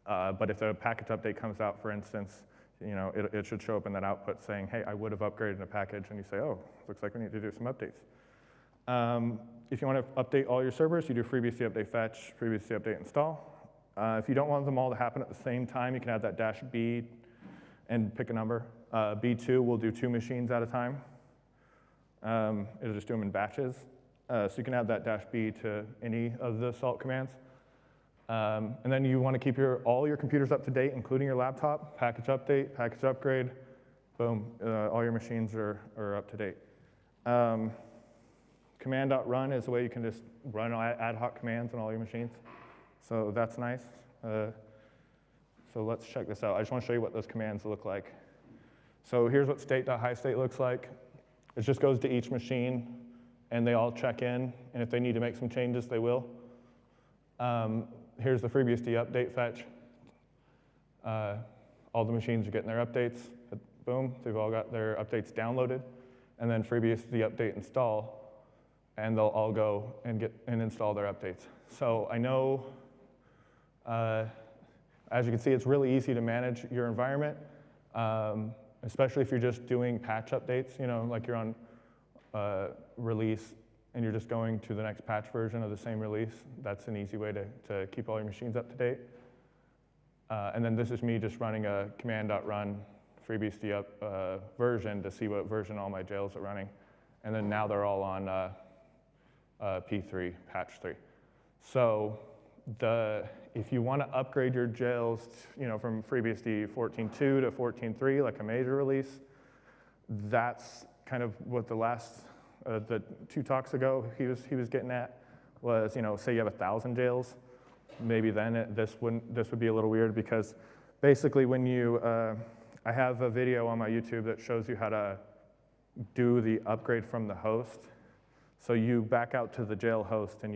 But if the package update comes out, for instance, it should show up in that output saying, hey, I would have upgraded a package, and you say, oh, looks like we need to do some updates. If you want to update all your servers, you do FreeBSD update fetch, FreeBSD update install. If you don't want them all to happen at the same time, you can add that -B and pick a number. B2 will do 2 machines at a time. It'll just do them in batches. So you can add that -B to any of the salt commands. And then you want to keep all your computers up to date, including your laptop, package update, package upgrade, boom, all your machines are up to date. Command.run is a way you can just run ad hoc commands on all your machines. So that's nice. So let's check this out. I just want to show you what those commands look like. So here's what state.highstate looks like. It just goes to each machine, and they all check in. And if they need to make some changes, they will. Here's the FreeBSD update fetch. All the machines are getting their updates. Boom, they've all got their updates downloaded. And then FreeBSD update install, and they'll all go and install their updates. So I know, as you can see, it's really easy to manage your environment, especially if you're just doing patch updates, like you're on release and you're just going to the next patch version of the same release. That's an easy way to keep all your machines up to date. And then this is me just running a command.run FreeBSD version to see what version all my jails are running. And then now they're all on P3, patch 3. So if you want to upgrade your jails, from FreeBSD 14.2 to 14.3, like a major release, that's kind of what the 2 talks ago he was getting at was, say you have 1,000 jails, maybe then this would be a little weird, because basically when you, I have a video on my YouTube that shows you how to do the upgrade from the host. So you back out to the jail host, and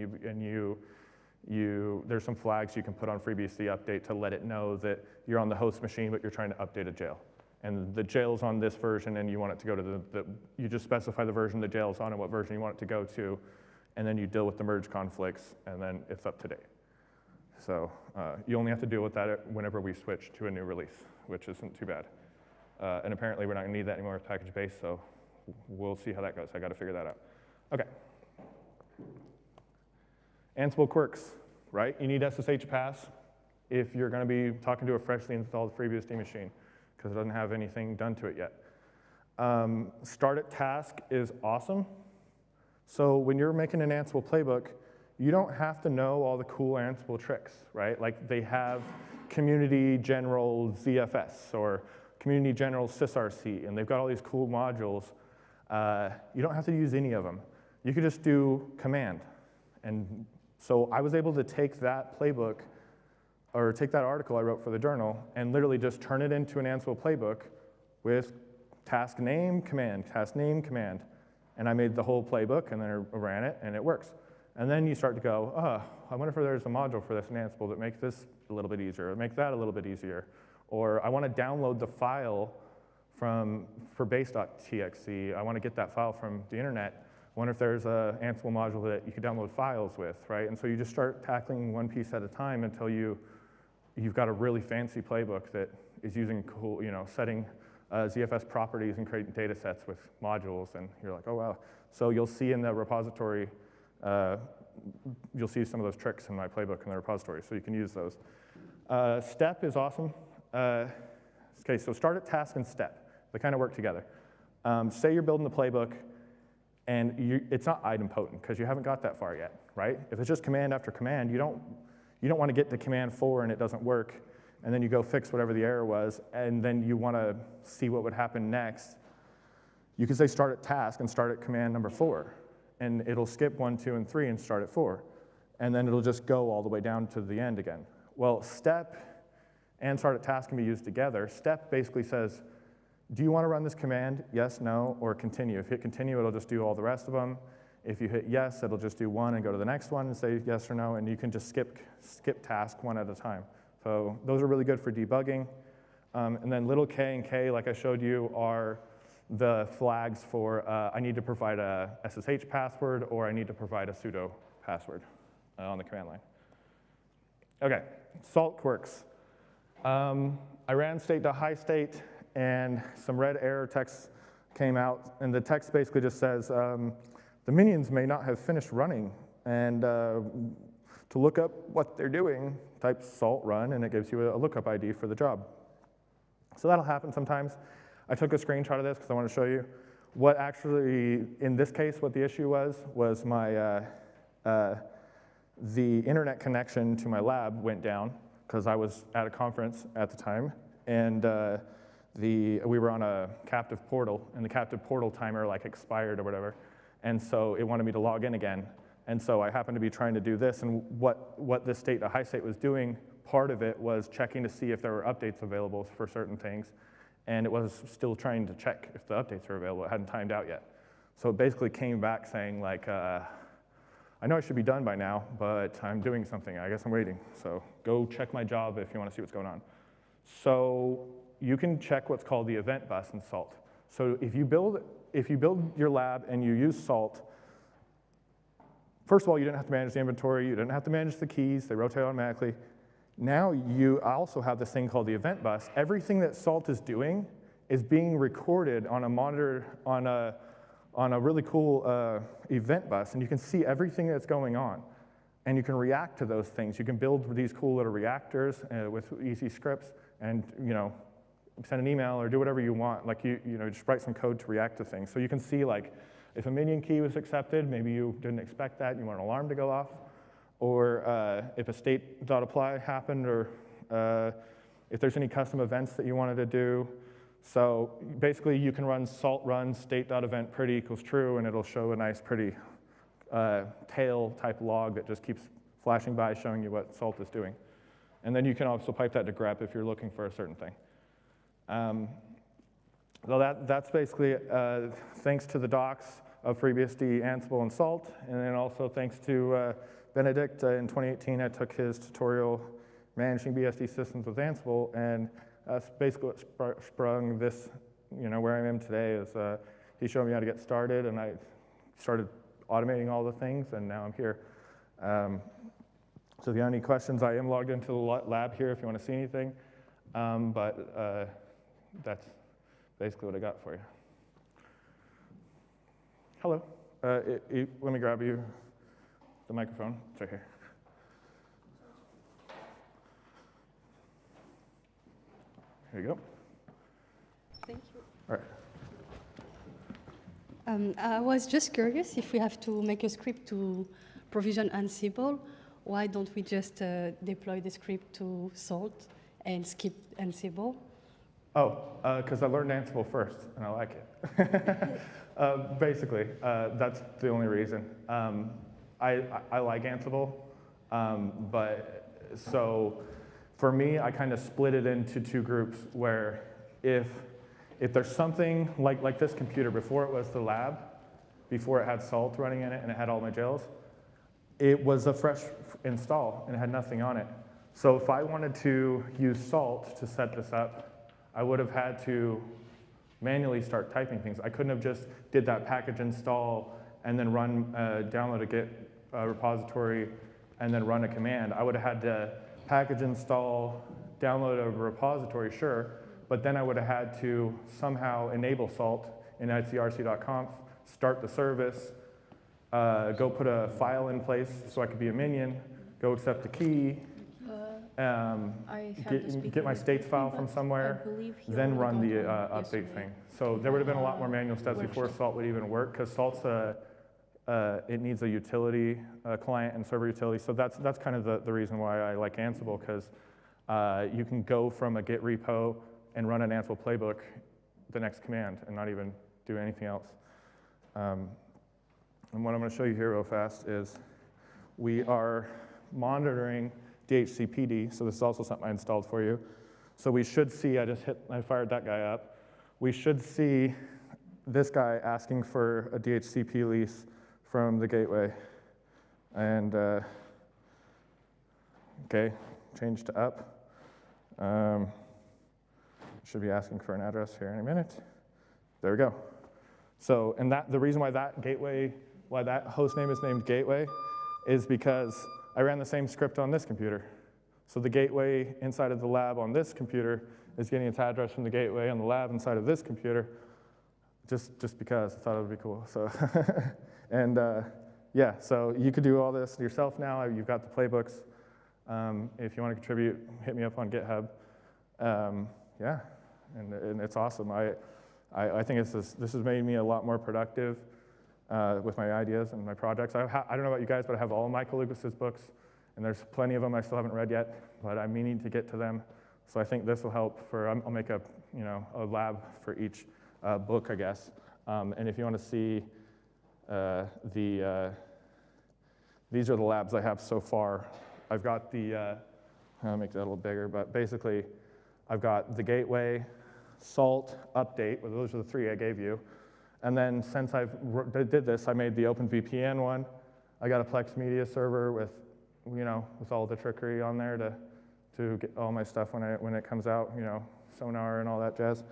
there's some flags you can put on FreeBSD update to let it know that you're on the host machine, but you're trying to update a jail. And the jail's on this version, and you want it to go to you just specify the version the jail's on and what version you want it to go to, and then you deal with the merge conflicts, and then it's up to date. So you only have to deal with that whenever we switch to a new release, which isn't too bad. And apparently we're not gonna need that anymore with package-based, so we'll see how that goes. I gotta figure that out. Okay. Ansible quirks, right? You need SSH pass if you're gonna be talking to a freshly installed FreeBSD machine, because it doesn't have anything done to it yet. Start at task is awesome. So when you're making an Ansible playbook, you don't have to know all the cool Ansible tricks, right? Like they have community general ZFS or community general sysrc, and they've got all these cool modules. You don't have to use any of them. You could just do command. And so I was able to take that playbook, or take that article I wrote for the journal, and literally just turn it into an Ansible playbook with task name, command, task name, command. And I made the whole playbook, and then I ran it, and it works. And then you start to go, I wonder if there's a module for this in Ansible that makes this a little bit easier, or make that a little bit easier. Or I want to download the file for base.txt. I want to get that file from the internet. I wonder if there's an Ansible module that you could download files with, right? And so you just start tackling one piece at a time until you've got a really fancy playbook that is using cool, setting ZFS properties and creating data sets with modules, and you're like, oh wow. So you'll see in the repository, you'll see some of those tricks in my playbook in the repository, so you can use those. Step is awesome. Okay, so start at task and step. They kind of work together. Say you're building the playbook, and it's not idempotent because you haven't got that far yet, right? If it's just command after command, you don't want to get to command 4 and it doesn't work, and then you go fix whatever the error was, and then you want to see what would happen next. You can say start at task and start at command number 4, and it'll skip 1, 2, and 3 and start at 4, and then it'll just go all the way down to the end again. Well, step and start at task can be used together. Step basically says, do you want to run this command? Yes, no, or continue. If you hit continue, it'll just do all the rest of them. If you hit yes, it'll just do one and go to the next one and say yes or no, and you can just skip task one at a time. So those are really good for debugging. And then little k and k, like I showed you, are the flags for I need to provide a SSH password or I need to provide a sudo password on the command line. Okay, salt quirks. I ran state.highstate, and some red error text came out, and the text basically just says, the minions may not have finished running, and To look up what they're doing, type salt run, and it gives you a lookup ID for the job. So that'll happen sometimes. I took a screenshot of this because I want to show you what actually, in this case, what the issue was my, the internet connection to my lab went down because I was at a conference at the time, and we were on a captive portal, and the captive portal timer like expired or whatever, and so it wanted me to log in again. And so I happened to be trying to do this, and what this state, the high state, was doing, part of it was checking to see if there were updates available for certain things, and it was still trying to check if the updates were available. It hadn't timed out yet. So it basically came back saying, like, I know I should be done by now, but I'm doing something. I guess I'm waiting. So go check my job if you want to see what's going on. So you can check what's called the event bus in Salt. So if you build your lab and you use Salt, first of all, you didn't have to manage the inventory. You didn't have to manage the keys. They rotate automatically. Now you also have this thing called the event bus. Everything that Salt is doing is being recorded on a monitor, on a really cool event bus, and you can see everything that's going on. And you can react to those things. You can build these cool little reactors with easy scripts, and send an email or do whatever you want. Like just write some code to react to things. So you can see, like, if a minion key was accepted, maybe you didn't expect that, you want an alarm to go off. Or if a state.apply happened, or if there's any custom events that you wanted to do. So basically, you can run salt run state.event pretty equals true, and it'll show a nice, pretty tail type log that just keeps flashing by, showing you what salt is doing. And then you can also pipe that to grep if you're looking for a certain thing. So that's basically thanks to the docs of FreeBSD, Ansible, and Salt, and then also thanks to Benedict. In 2018, I took his tutorial, Managing BSD Systems with Ansible, and that's basically what sprung this, where I am today, is he showed me how to get started, and I started automating all the things, and now I'm here. So if you have any questions, I am logged into the lab here if you want to see anything, but that's basically what I got for you. Hello. Let me grab you the microphone. It's right here. Here you go. Thank you. All right. I was just curious, if we have to make a script to provision Ansible, why don't we just deploy the script to Salt and skip Ansible? Oh, because I learned Ansible first, and I like it. Basically, that's the only reason. I like Ansible, but so for me, I kind of split it into two groups where if there's something like this computer, before it was the lab, before it had Salt running in it and it had all my jails, it was a fresh install and it had nothing on it. So if I wanted to use Salt to set this up, I would have had to manually start typing things. I couldn't have just did that package install and then run, download a Git repository and then run a command. I would have had to package install, download a repository, sure, but then I would have had to somehow enable Salt in etcrc.conf, start the service, go put a file in place so I could be a minion, go accept a key, get my states file from somewhere, then run the update thing. So there would have been a lot more manual steps before Salt would even work, because Salt's it needs a utility, client and server utility. So that's kind of the reason why I like Ansible, because you can go from a Git repo and run an Ansible playbook the next command and not even do anything else. And what I'm going to show you here real fast is we are monitoring DHCPD, so this is also something I installed for you. So we should see, I fired that guy up. We should see this guy asking for a DHCP lease from the gateway. And, okay, change to up. Should be asking for an address here in a minute. There we go. So, and the reason why that gateway, why that host name is named gateway is because I ran the same script on this computer. So the gateway inside of the lab on this computer is getting its address from the gateway on the lab inside of this computer, just because I thought it would be cool. So, and yeah, so you could do all this yourself now. You've got the playbooks. If you want to contribute, hit me up on GitHub. Yeah, and it's awesome. I think this has made me a lot more productive with my ideas and my projects. I don't know about you guys, but I have all my Calligraphy books, and there's plenty of them I still haven't read yet, but I'm meaning to get to them. So I think this will help for, I'll make a lab for each book, I guess. And if you want to see these are the labs I have so far. I've got the, I'll make that a little bigger, but basically I've got the gateway, salt, update, well, those are the three I gave you. And then since I did this, I made the OpenVPN one. I got a Plex media server with, with all the trickery on there to get all my stuff when it comes out, sonar and all that jazz.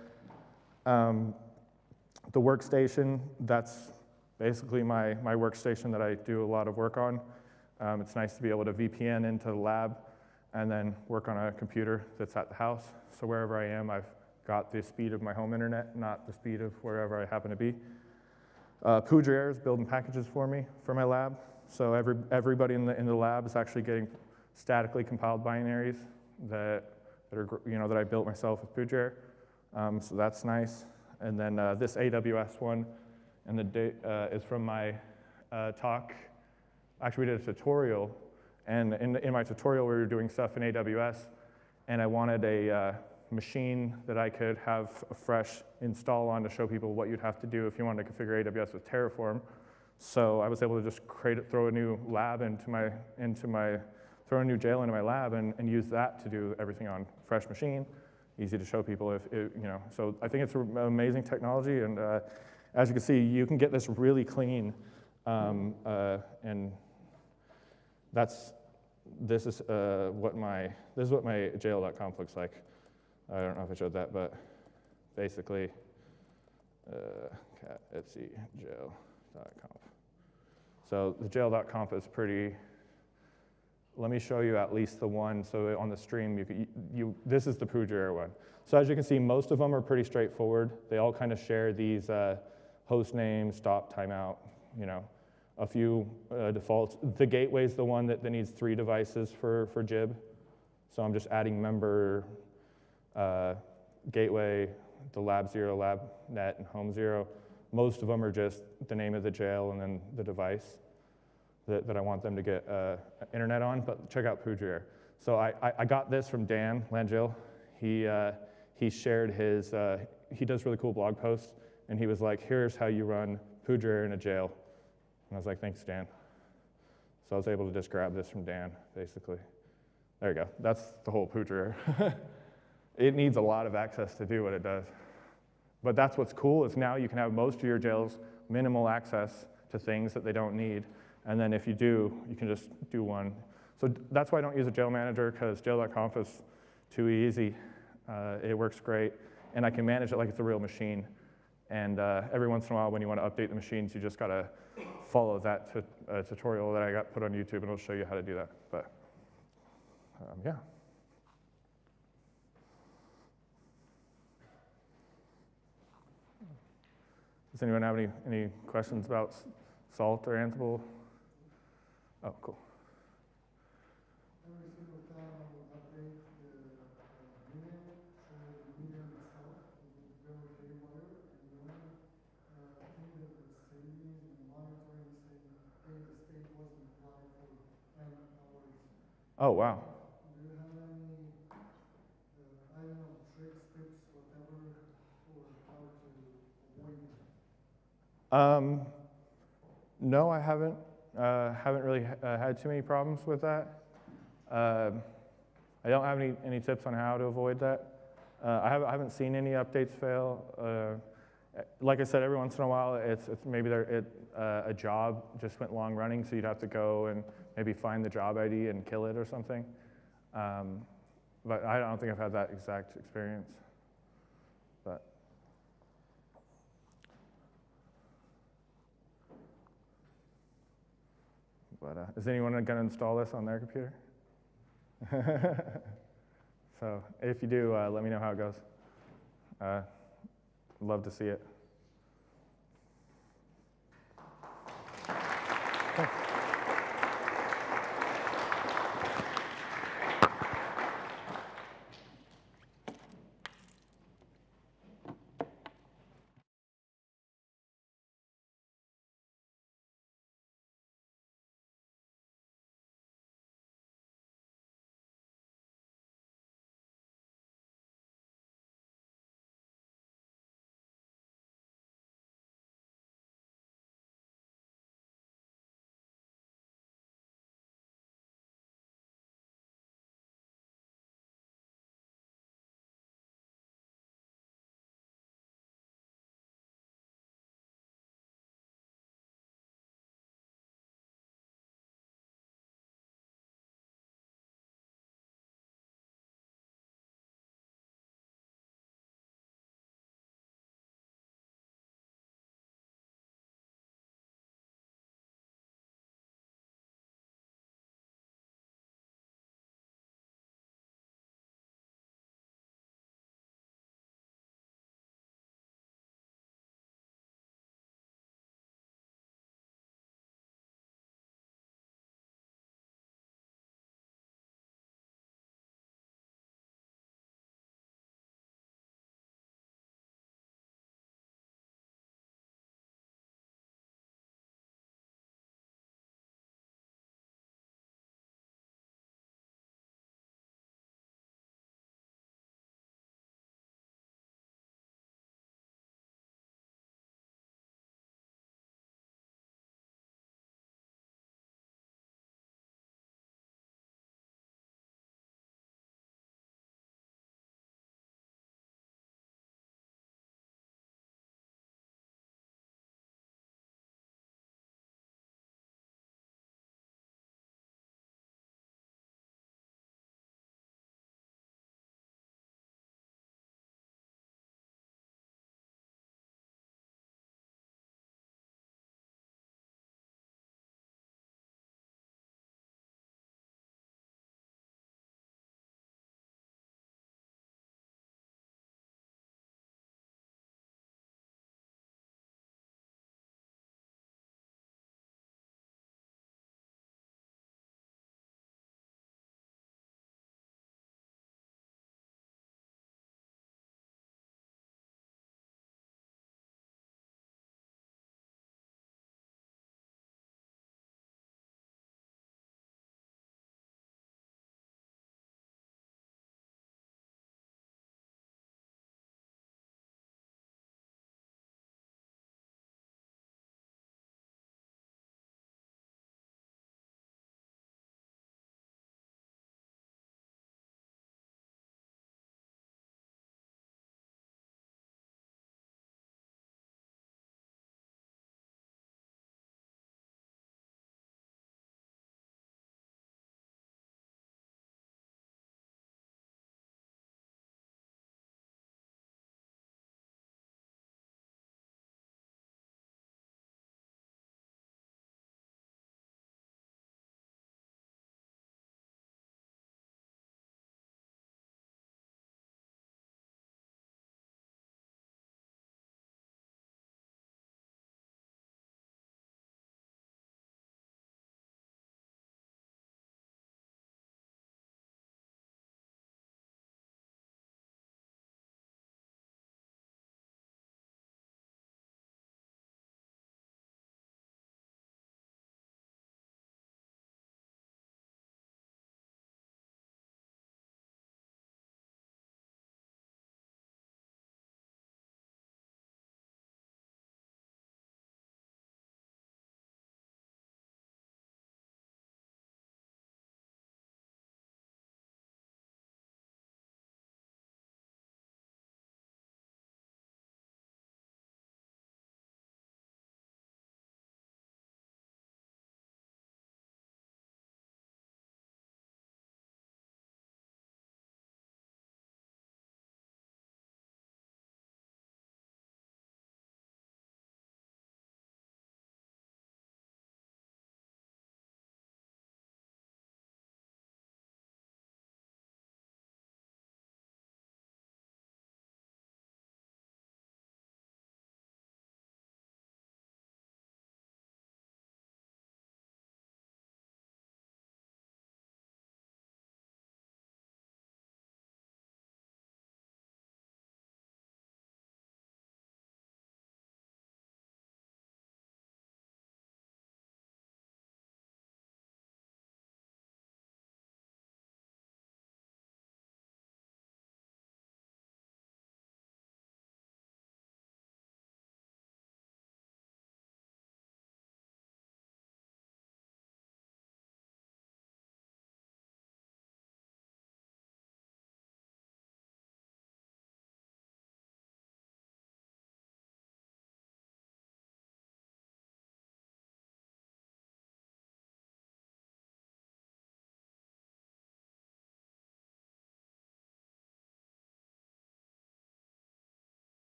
The workstation, that's basically my workstation that I do a lot of work on. It's nice to be able to VPN into the lab and then work on a computer that's at the house. So wherever I am, I've got the speed of my home internet, not the speed of wherever I happen to be. Poudre is building packages for me for my lab. So everybody in the lab is actually getting statically compiled binaries that I built myself with Poudre. So that's nice. And then this AWS one, and the date is from my talk. Actually, we did a tutorial, and in my tutorial, we were doing stuff in AWS, and I wanted a machine that I could have a fresh install on to show people what you'd have to do if you wanted to configure AWS with Terraform. So I was able to just throw a new lab throw a new jail into my lab and use that to do everything on fresh machine. Easy to show people so I think it's an amazing technology, and as you can see, you can get this really clean, and this is what my jail.conf looks like. I don't know if I showed that, but basically, let's see, jail.conf. So the jail.conf is pretty. Let me show you at least the one. So on the stream, this is the Poudre one. So as you can see, most of them are pretty straightforward. They all kind of share these host names, stop, timeout, a few defaults. The gateway is the one that needs 3 devices for Jib. So I'm just adding member, gateway, the lab 0, lab net, and home 0. Most of them are just the name of the jail and then the device that I want them to get internet on, but check out Poudre. So I got this from Dan Langell. He shared his, he does really cool blog posts, and he was like, here's how you run Poudre in a jail. And I was like, thanks, Dan. So I was able to just grab this from Dan, basically. There you go. That's the whole Poudre. It needs a lot of access to do what it does. But that's what's cool, is now you can have most of your jails minimal access to things that they don't need. And then if you do, you can just do one. So that's why I don't use a jail manager, because jail.conf is too easy. It works great. And I can manage it like it's a real machine. And every once in a while, when you want to update the machines, you just got to follow that tutorial that I got put on YouTube, and it'll show you how to do that. But yeah. Does anyone have any questions about Salt or Ansible? Oh, cool. Every single time I will update the medium, so the medium itself will go haywire, and the only thing that was saving and monitoring saying, hey, the state wasn't applied for 10 hours. Oh, wow. Do you have any, I don't know, tricks, tips, whatever, for how to avoid that? No, I haven't. Haven't really had too many problems with that. I don't have any tips on how to avoid that. I haven't seen any updates fail. Like I said, every once in a while, it's maybe a job just went long running, so you'd have to go and maybe find the job ID and kill it or something. But I don't think I've had that exact experience. But is anyone going to install this on their computer? So if you do, let me know how it goes. Love to see it. Thanks.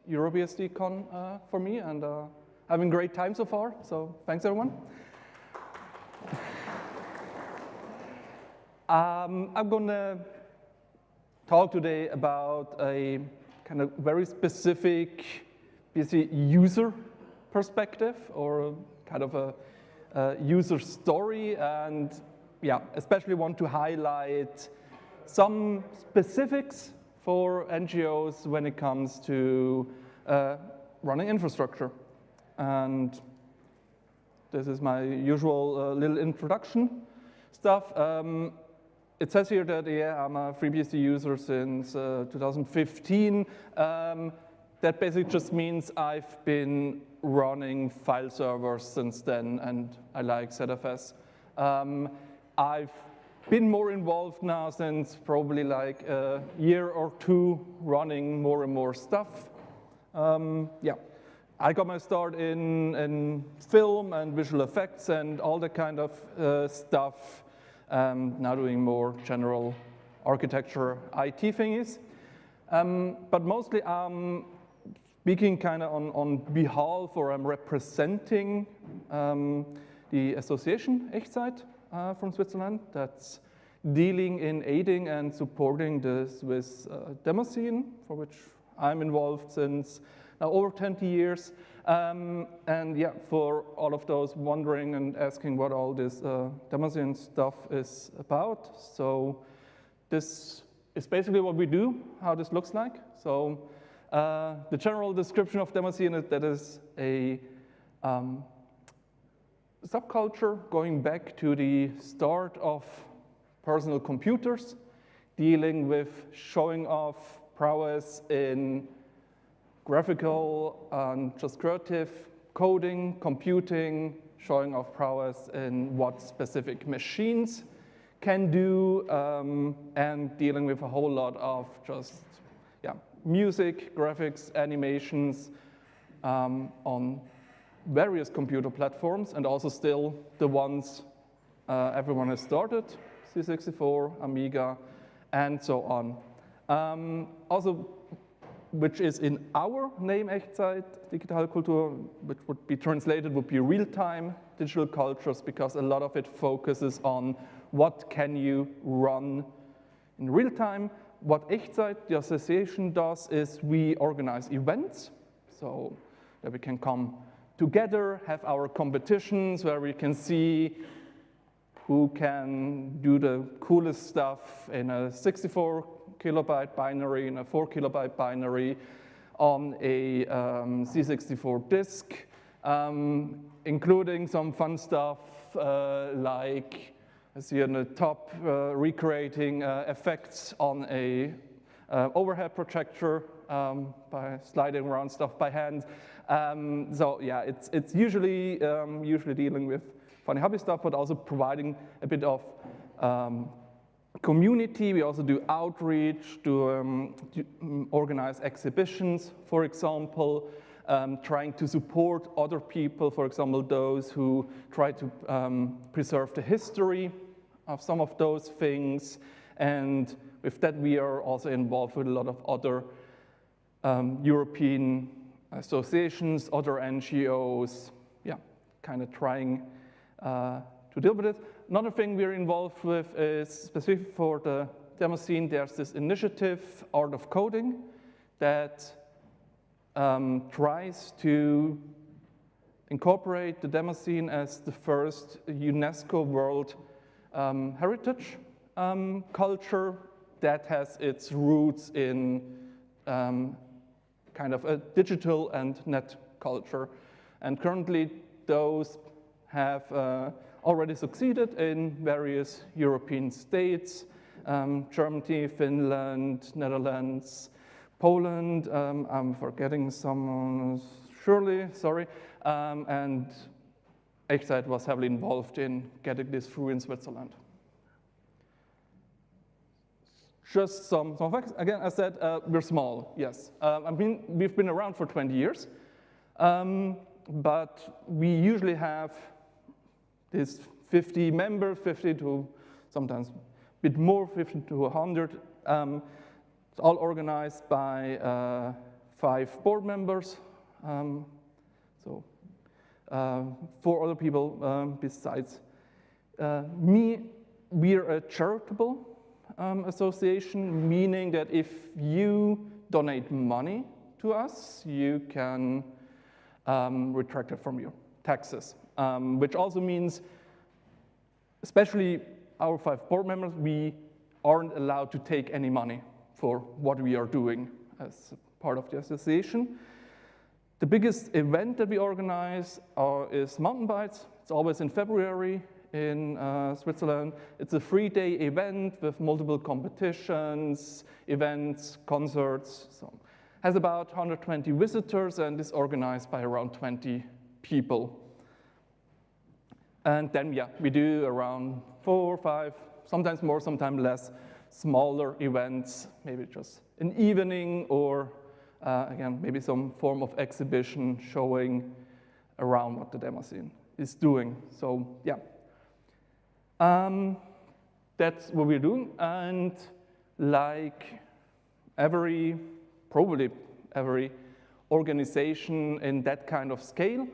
EuroBSDCon for me, and having a great time so far, so thanks everyone. I'm going to talk today about a kind of very specific BSD user perspective, or kind of a user story, and yeah, especially want to highlight some specifics for NGOs when it comes to running infrastructure. And this is my usual little introduction stuff. It says here that, yeah, I'm a FreeBSD user since 2015. That basically just means I've been running file servers since then, and I like ZFS. I've been more involved now since probably like a year or two, running more and more stuff. Yeah, I got my start in film and visual effects and all that kind of stuff. Now doing more general architecture IT thingies. But mostly I'm speaking kind of on behalf, or I'm representing the association Echtzeit from Switzerland that's dealing in aiding and supporting the Swiss demo scene, for which I'm involved since now over 20 years. And yeah, for all of those wondering and asking what all this demo scene stuff is about. So this is basically what we do, how this looks like. So the general description of demo scene is that is a subculture going back to the start of personal computers, dealing with showing off prowess in graphical and just creative coding, computing, showing off prowess in what specific machines can do, and dealing with a whole lot of just music, graphics, animations on various computer platforms, and also still the ones everyone has started, C64, Amiga, and so on. Also, which is in our name Echtzeit, Digitalkultur, which would be translated would be real-time digital cultures, because a lot of it focuses on what can you run in real time. What Echtzeit, the association, does is we organize events, so that we can come together, have our competitions where we can see who can do the coolest stuff in a 64 kilobyte binary, in a 4 kilobyte binary, on a C64 disk, including some fun stuff like, I see on the top, recreating effects on a overhead projector by sliding around stuff by hand. So yeah, it's usually dealing with funny hobby stuff, but also providing a bit of community. We also do outreach, organize exhibitions, for example, trying to support other people, for example, those who try to preserve the history of some of those things. And with that, we are also involved with a lot of other European associations, other NGOs, yeah, kind of trying to deal with it. Another thing we're involved with is specific for the demo scene. There's this initiative, Art of Coding, that tries to incorporate the demo scene as the first UNESCO World Heritage culture that has its roots in kind of a digital and net culture. And currently those have already succeeded in various European states, Germany, Finland, Netherlands, Poland, I'm forgetting someone, surely, sorry, and Echtzeit was heavily involved in getting this through in Switzerland. Just some facts. Again, I said we're small, yes. I mean, we've been around for 20 years, but we usually have this 50 members, 50 to sometimes a bit more, 50 to 100. It's all organized by 5 board members, 4 other people besides me. We're a charitable association, meaning that if you donate money to us, you can retract it from your taxes, which also means, especially our 5 board members, we aren't allowed to take any money for what we are doing as part of the association. The biggest event that we organize is Mountain Bites. It's always in February in Switzerland. It's a 3-day event with multiple competitions, events, concerts. So has about 120 visitors and is organized by around 20 people. And then, yeah, we do around 4 or 5, sometimes more, sometimes less, smaller events, maybe just an evening or, again, maybe some form of exhibition showing around what the demo scene is doing. So, yeah. That's what we're doing. And like probably every organization in that kind of scale,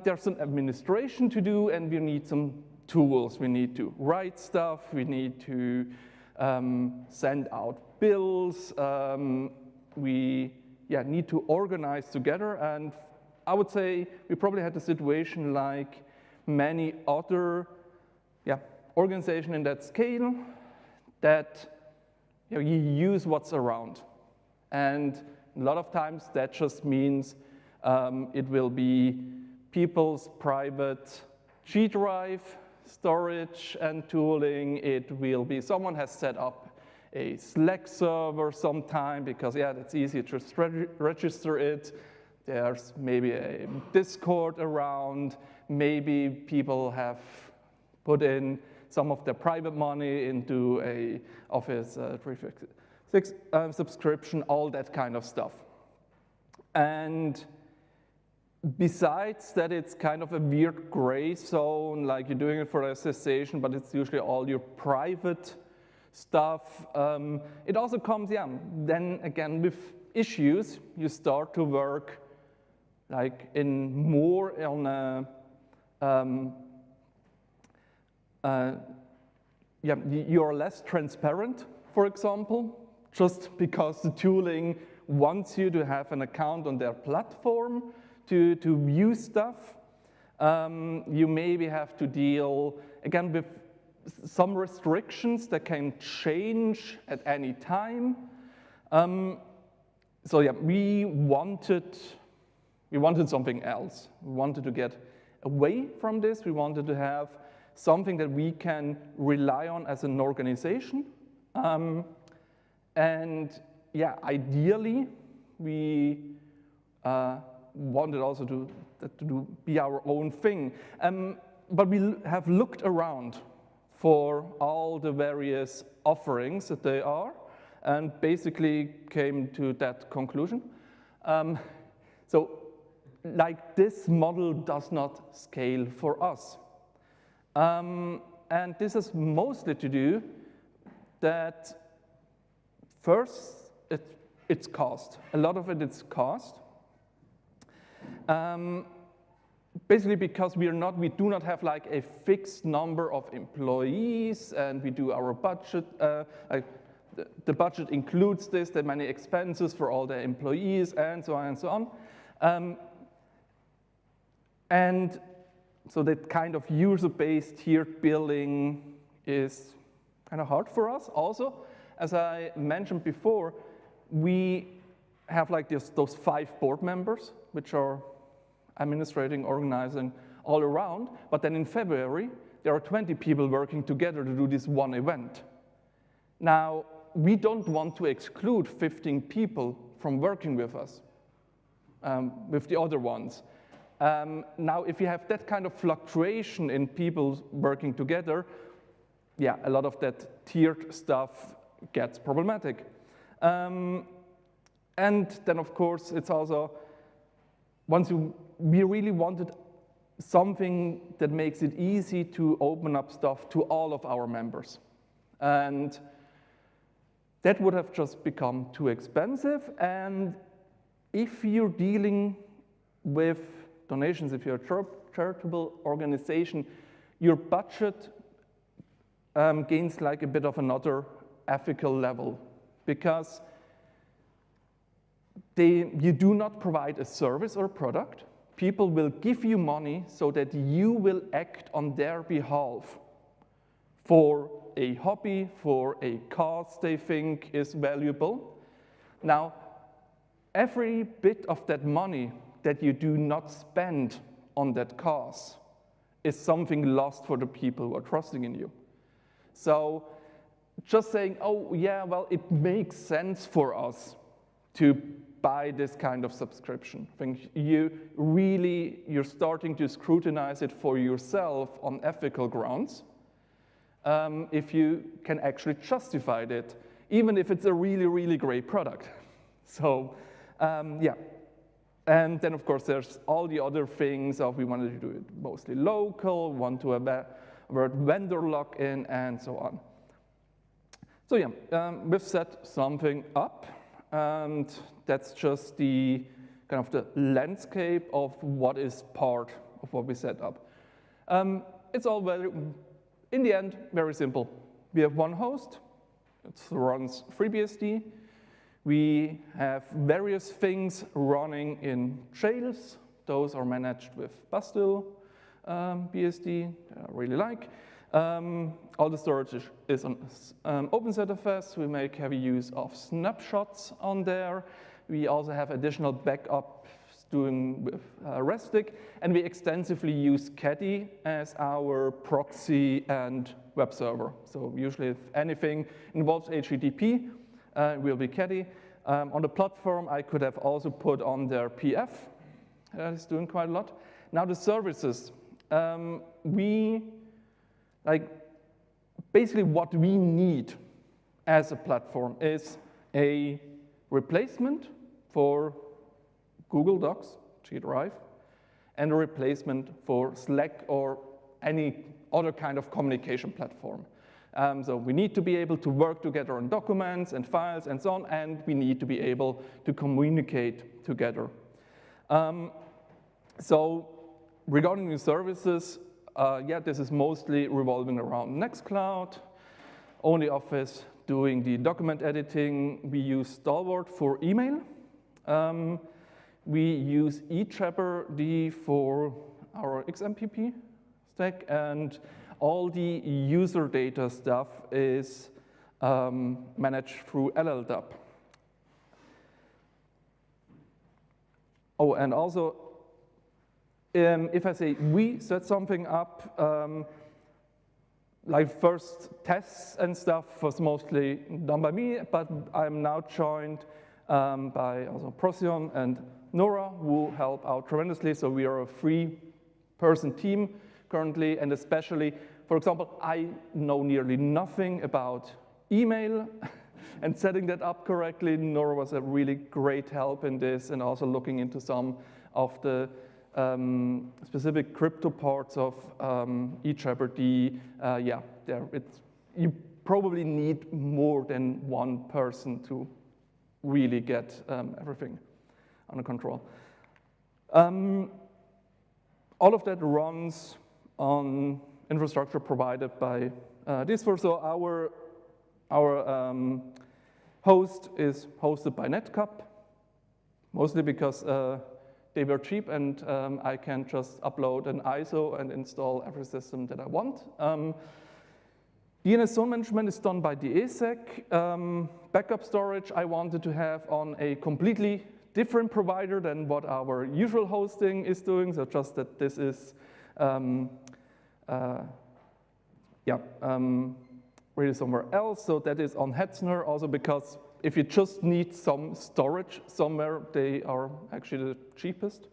there's some administration to do, and we need some tools. We need to write stuff. We need to send out bills. We need to organize together. And I would say we probably had a situation like many other organizations in that scale, that you use what's around. And a lot of times that just means it will be people's private G drive, storage and tooling. It will be someone has set up a Slack server sometime because, it's easy to just register it. There's maybe a Discord around. Maybe people have put in some of their private money into a Office 366 subscription, all that kind of stuff. And besides that, it's kind of a weird gray zone, like you're doing it for an association, but it's usually all your private stuff. It also comes, then again with issues, you start to work like more on a, you're less transparent, for example, just because the tooling wants you to have an account on their platform to view stuff. You maybe have to deal, again, with some restrictions that can change at any time. We wanted something else. We wanted to get away from this. We wanted to have something that we can rely on as an organization. Ideally, we wanted also to be our own thing. But we have looked around for all the various offerings that they are and basically came to that conclusion. Like this model does not scale for us. And this is mostly to do that first, it's cost. A lot of it is cost. Basically because we do not have like a fixed number of employees, and we do our budget, the budget includes this, the many expenses for all the employees, and so on and so on. And so that kind of user-based tiered billing is kind of hard for us. Also, as I mentioned before, we have like those 5 board members, which are administrating, organizing all around. But then in February, there are 20 people working together to do this one event. Now, we don't want to exclude 15 people from working with us, with the other ones. Now, if you have that kind of fluctuation in people working together, a lot of that tiered stuff gets problematic. And then, of course, it's also, we really wanted something that makes it easy to open up stuff to all of our members. And that would have just become too expensive, and if you're dealing with donations, if you're a charitable organization, your budget gains like a bit of another ethical level, because you do not provide a service or product. People will give you money so that you will act on their behalf for a hobby, for a cause they think is valuable. Now, every bit of that money that you do not spend on that cause is something lost for the people who are trusting in you. So just saying, oh yeah, well, it makes sense for us to buy this kind of subscription. I think you're starting to scrutinize it for yourself on ethical grounds, if you can actually justify it, even if it's a really, really great product. So, yeah. And then, of course, there's all the other things of we wanted to do it mostly local, want to have a vendor lock-in, and so on. So yeah, we've set something up, and that's just the kind of the landscape of what is part of what we set up. It's all very, in the end, very simple. We have one host. It runs FreeBSD. We have various things running in jails. Those are managed with Bastille BSD, I really like. All the storage is on OpenZFS. We make heavy use of snapshots on there. We also have additional backups doing with Restic, and we extensively use Caddy as our proxy and web server. So usually if anything involves HTTP, will be Caddy. On the platform, I could have also put on their PF. That is doing quite a lot. Now the services. Basically what we need as a platform is a replacement for Google Docs, G Drive, and a replacement for Slack or any other kind of communication platform. So we need to be able to work together on documents and files and so on, and we need to be able to communicate together. So regarding the services, yeah, this is mostly revolving around Nextcloud, OnlyOffice doing the document editing. We use Stalwart for email. We use eJabber for our XMPP stack, and all the user data stuff is managed through LLDAP. Oh, and also, if I say we set something up, like first tests and stuff was mostly done by me, but I'm now joined by also Procyon and Nora, who help out tremendously. So we are a 3-person team currently, and especially, for example, I know nearly nothing about email and setting that up correctly. Nora was a really great help in this, and also looking into some of the specific crypto parts of eJabber. Yeah, you probably need more than one person to really get everything under control. All of that runs on infrastructure provided by DISFOR. So our host is hosted by Netcup, mostly because they were cheap, and I can just upload an ISO and install every system that I want. DNS zone management is done by DESEC. Backup storage I wanted to have on a completely different provider than what our usual hosting is doing, so just that this is really somewhere else. So that is on Hetzner, also because if you just need some storage somewhere, they are actually the cheapest.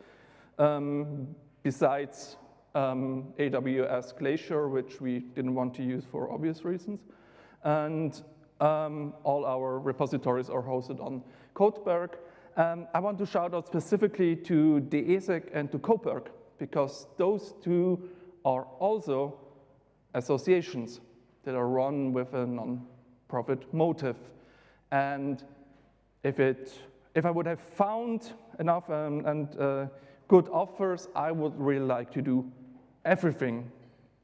Besides AWS Glacier, which we didn't want to use for obvious reasons. And all our repositories are hosted on Codeberg. I want to shout out specifically to DESEC and to Codeberg, because those two are also associations that are run with a non-profit motive. And if I would have found enough and good offers, I would really like to do everything,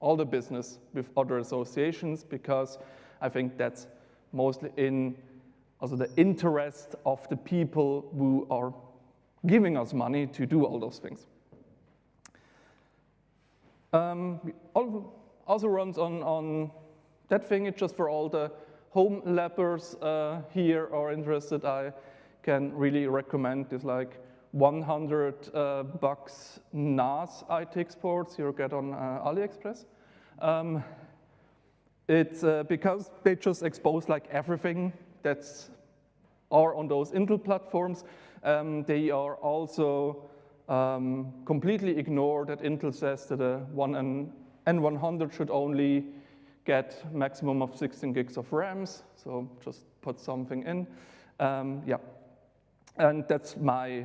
all the business with other associations, because I think that's mostly in also the interest of the people who are giving us money to do all those things. Also runs on that thing. It's just for all the home labbers here are interested. I can really recommend this, like $100 NAS ITX ports you get on AliExpress. It's because they just expose like everything that's are on those Intel platforms. They are also completely ignored that Intel says that a N100 should only get maximum of 16 gigs of RAMs, so just put something in. Yeah, and that's my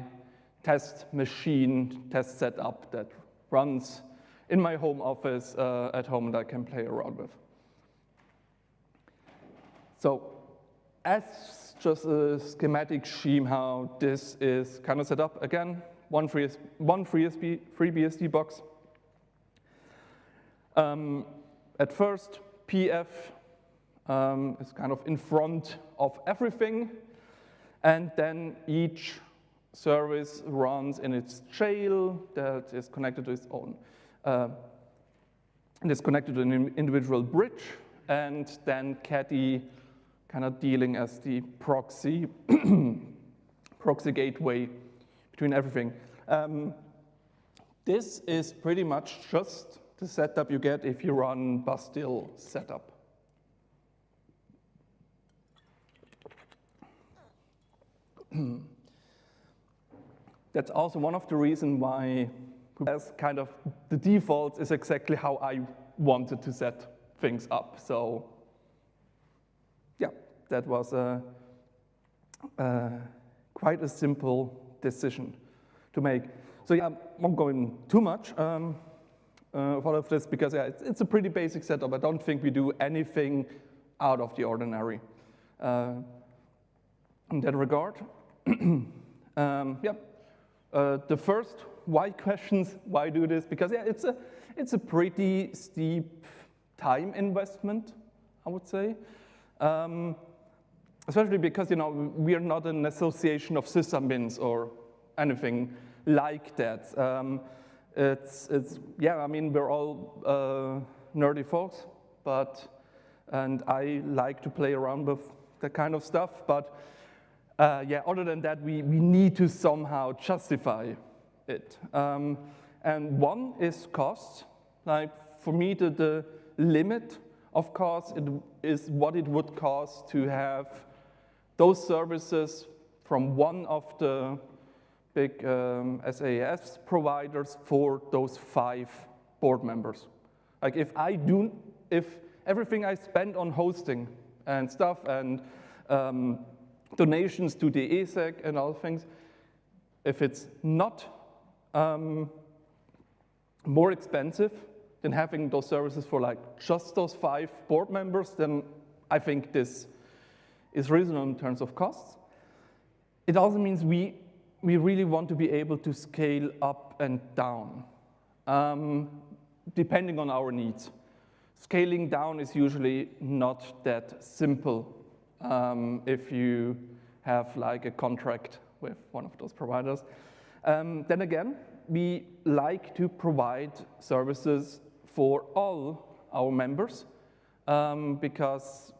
test machine, test setup that runs in my home office at home that I can play around with. So as just a schematic scheme how this is kind of set up, again, one FreeBSD box. At first, PF is kind of in front of everything, and then each service runs in its jail that is connected to its own, and is connected to an individual bridge, and then Caddy kind of dealing as the proxy, proxy gateway between everything. This is pretty much just the setup you get if you run Bastille setup. That's also one of the reasons why as kind of the default is exactly how I wanted to set things up. So yeah, that was quite a simple decision to make. So yeah, I won't go in too much of all of this because yeah, it's a pretty basic setup. I don't think we do anything out of the ordinary in that regard. Yeah, the first why questions, why do this? Because yeah, it's a pretty steep time investment, I would say. Especially because, you know, we are not an association of sysadmins or anything like that. Yeah, I mean, we're all nerdy folks, and I like to play around with that kind of stuff, but yeah, other than that, we need to somehow justify it. And one is cost. Like, for me, the limit of cost is what it would cost to have those services from one of the big SaaS providers for those 5 board members. Like if everything I spend on hosting and stuff and donations to the ESEC and all things, if it's not more expensive than having those services for like just those 5 board members, then I think this is reasonable in terms of costs. It also means we really want to be able to scale up and down, depending on our needs. Scaling down is usually not that simple if you have like a contract with one of those providers. Then again, we like to provide services for all our members because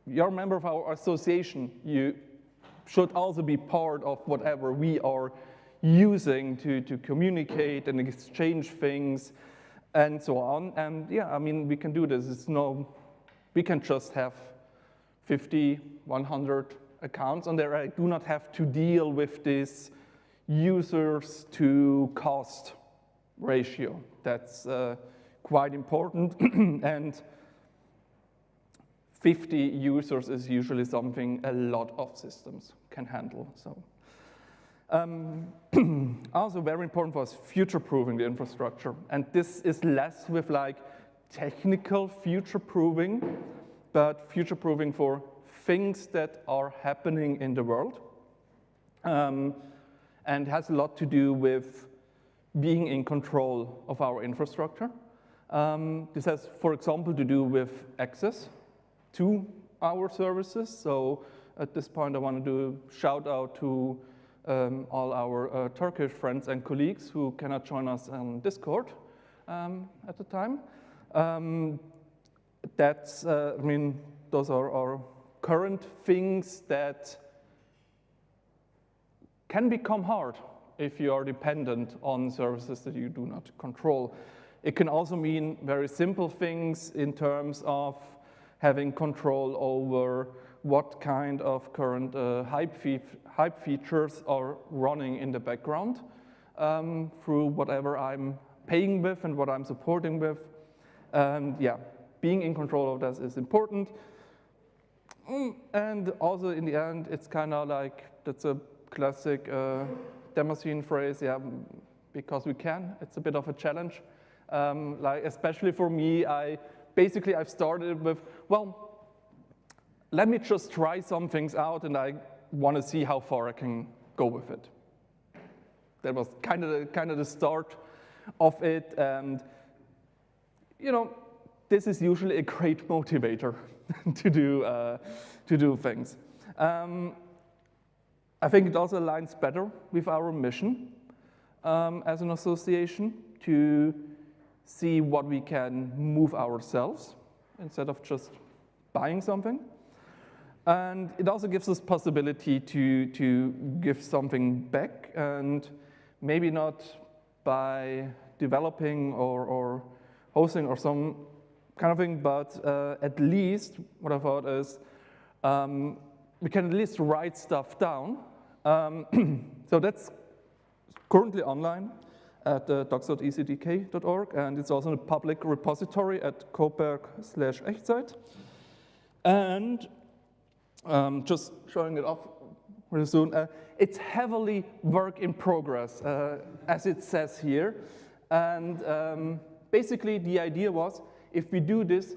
you're a member of our association. You should also be part of whatever we are using to communicate and exchange things and so on. And yeah, I mean, we can do this. We can just have 50, 100 accounts on there. I do not have to deal with this users to cost ratio. That's quite important. And 50 users is usually something a lot of systems can handle. So, also very important for us, future-proofing the infrastructure. And this is less with like technical future-proofing, but future-proofing for things that are happening in the world. And and has a lot to do with being in control of our infrastructure. This has, for example, to do with access to our services. So at this point, I want to do a shout out to all our Turkish friends and colleagues who cannot join us on Discord at the time. I mean, those are our current things that can become hard if you are dependent on services that you do not control. It can also mean very simple things in terms of having control over what kind of current hype features are running in the background through whatever I'm paying with and what I'm supporting with. Yeah, being in control of that is important. And also in the end, it's kind of like, that's a classic Damascene phrase, yeah, because we can. It's a bit of a challenge. Like especially for me, I've started with, well, let me just try some things out and I want to see how far I can go with it. That was kind of the start of it, and you know, this is usually a great motivator to do things. I think it also aligns better with our mission as an association to see what we can move ourselves instead of just buying something. And it also gives us possibility to give something back, and maybe not by developing or hosting or some kind of thing, but at least what I thought is we can at least write stuff down. So that's currently online at docs.ecdk.org, and it's also a public repository at Coburg/Echtzeit. And just showing it off really soon, it's heavily work in progress, as it says here. And basically the idea was, if we do this,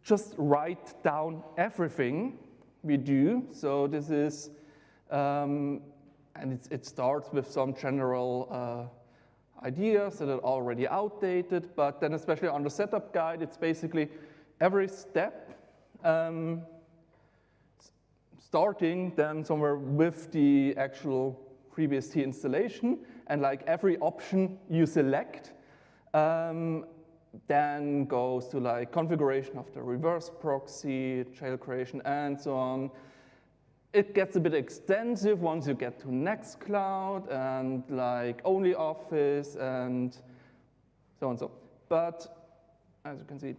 just write down everything we do. So this is, and it starts with some general ideas that are already outdated, but then especially on the setup guide, it's basically every step, starting then somewhere with the actual FreeBSD installation, and like every option you select, then goes to like configuration of the reverse proxy, jail creation, and so on. It gets a bit extensive once you get to Nextcloud and like only Office and so on. But as you can see,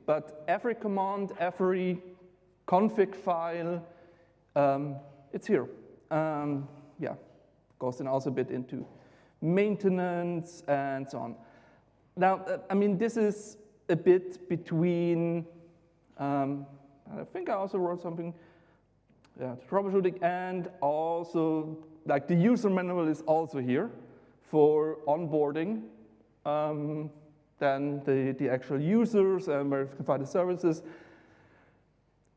every command, every config file, it's here. Yeah, goes then also a bit into maintenance and so on. Now, I mean, this is a bit between, I think I also wrote something, yeah, troubleshooting, and also, like the user manual is also here for onboarding, then the actual users and where you can find the services.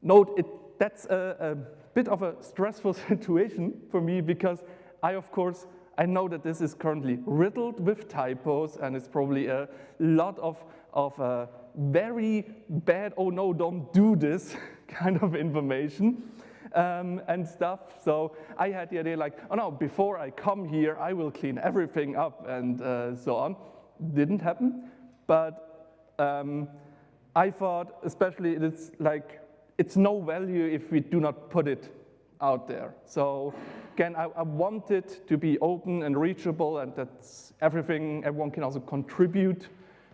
Note, that's a bit of a stressful situation for me because I know that this is currently riddled with typos, and it's probably a lot of very bad, oh no, don't do this kind of information and stuff. So I had the idea like, oh no, before I come here, I will clean everything up and so on. Didn't happen, but I thought especially it's no value if we do not put it out there. So again, I want it to be open and reachable, and that's everything. Everyone can also contribute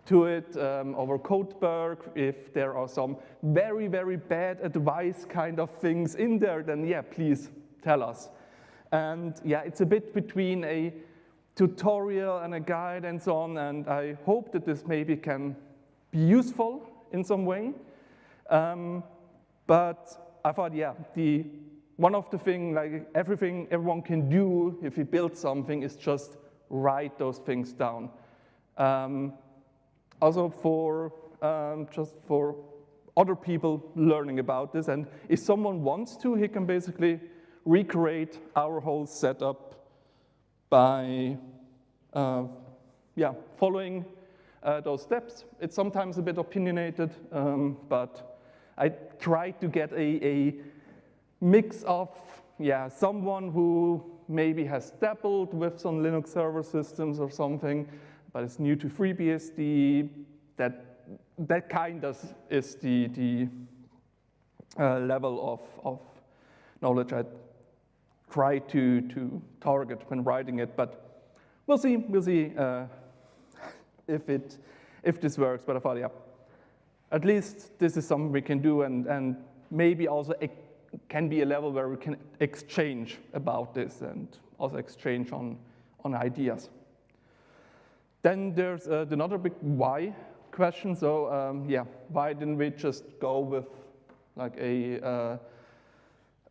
to it over Codeberg. If there are some very, very bad advice kind of things in there, then yeah, please tell us. And yeah, it's a bit between a tutorial and a guide and so on, and I hope that this maybe can be useful in some way. But I thought, yeah, one of the things, like everything everyone can do if you build something is just write those things down. Also just for other people learning about this, and if someone wants to, he can basically recreate our whole setup by following those steps. It's sometimes a bit opinionated, but I try to get a mix of someone who maybe has dabbled with some Linux server systems or something, but is new to FreeBSD. That kind of is the level of knowledge I try to target when writing it. But we'll see if this works. But I thought, at least this is something we can do, and maybe also it can be a level where we can exchange about this and also exchange on ideas. Then there's another big why question. So why didn't we just go with like a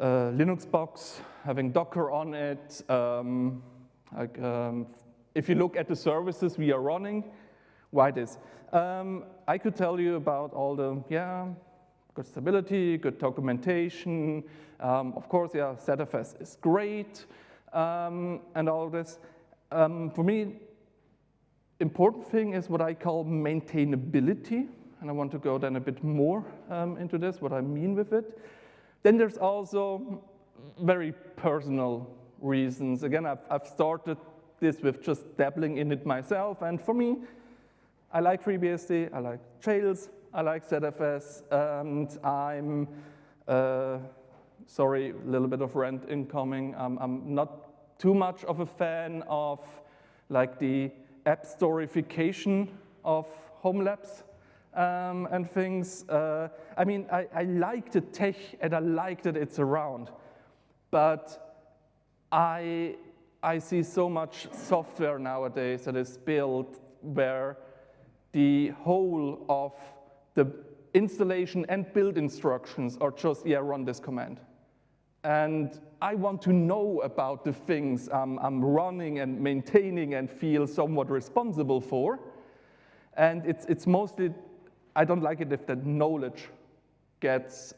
Linux box having Docker on it? If you look at the services we are running, why this? I could tell you about all the good stability, good documentation. Of course, ZFS is great, and all this. For me, important thing is what I call maintainability, and I want to go then a bit more into this, what I mean with it. Then there's also very personal reasons. Again, I've started this with just dabbling in it myself, and for me, I like FreeBSD, I like Trails, I like ZFS, and I'm, sorry, a little bit of rant incoming. I'm not too much of a fan of like the app storification of home labs and things. I mean, I like the tech and I like that it's around, but I see so much software nowadays that is built where the whole of the installation and build instructions are just, run this command. And I want to know about the things I'm running and maintaining and feel somewhat responsible for. And it's mostly, I don't like it if that knowledge gets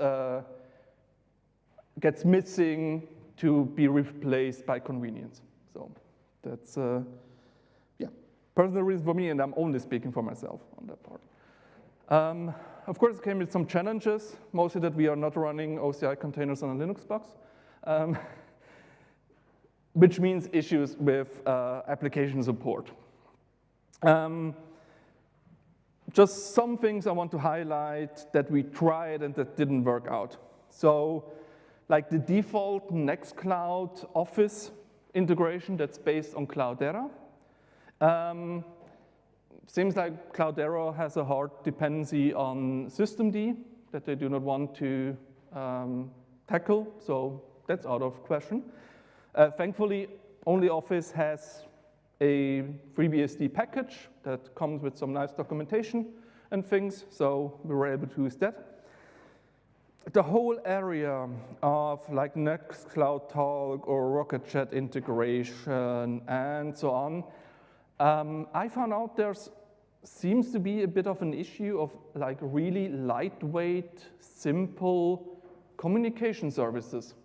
missing to be replaced by convenience. So that's, personal reason for me, and I'm only speaking for myself on that part. Of course, it came with some challenges, mostly that we are not running OCI containers on a Linux box, which means issues with application support. Just some things I want to highlight that we tried and that didn't work out. So, like the default Nextcloud Office integration that's based on Cloudera. Seems like Cloudera has a hard dependency on systemd that they do not want to tackle, so that's out of question. Thankfully, OnlyOffice has a FreeBSD package that comes with some nice documentation and things, so we were able to use that. The whole area of like Nextcloud Talk or Rocket Chat integration and so on, I found out there's seems to be a bit of an issue of like really lightweight, simple communication services.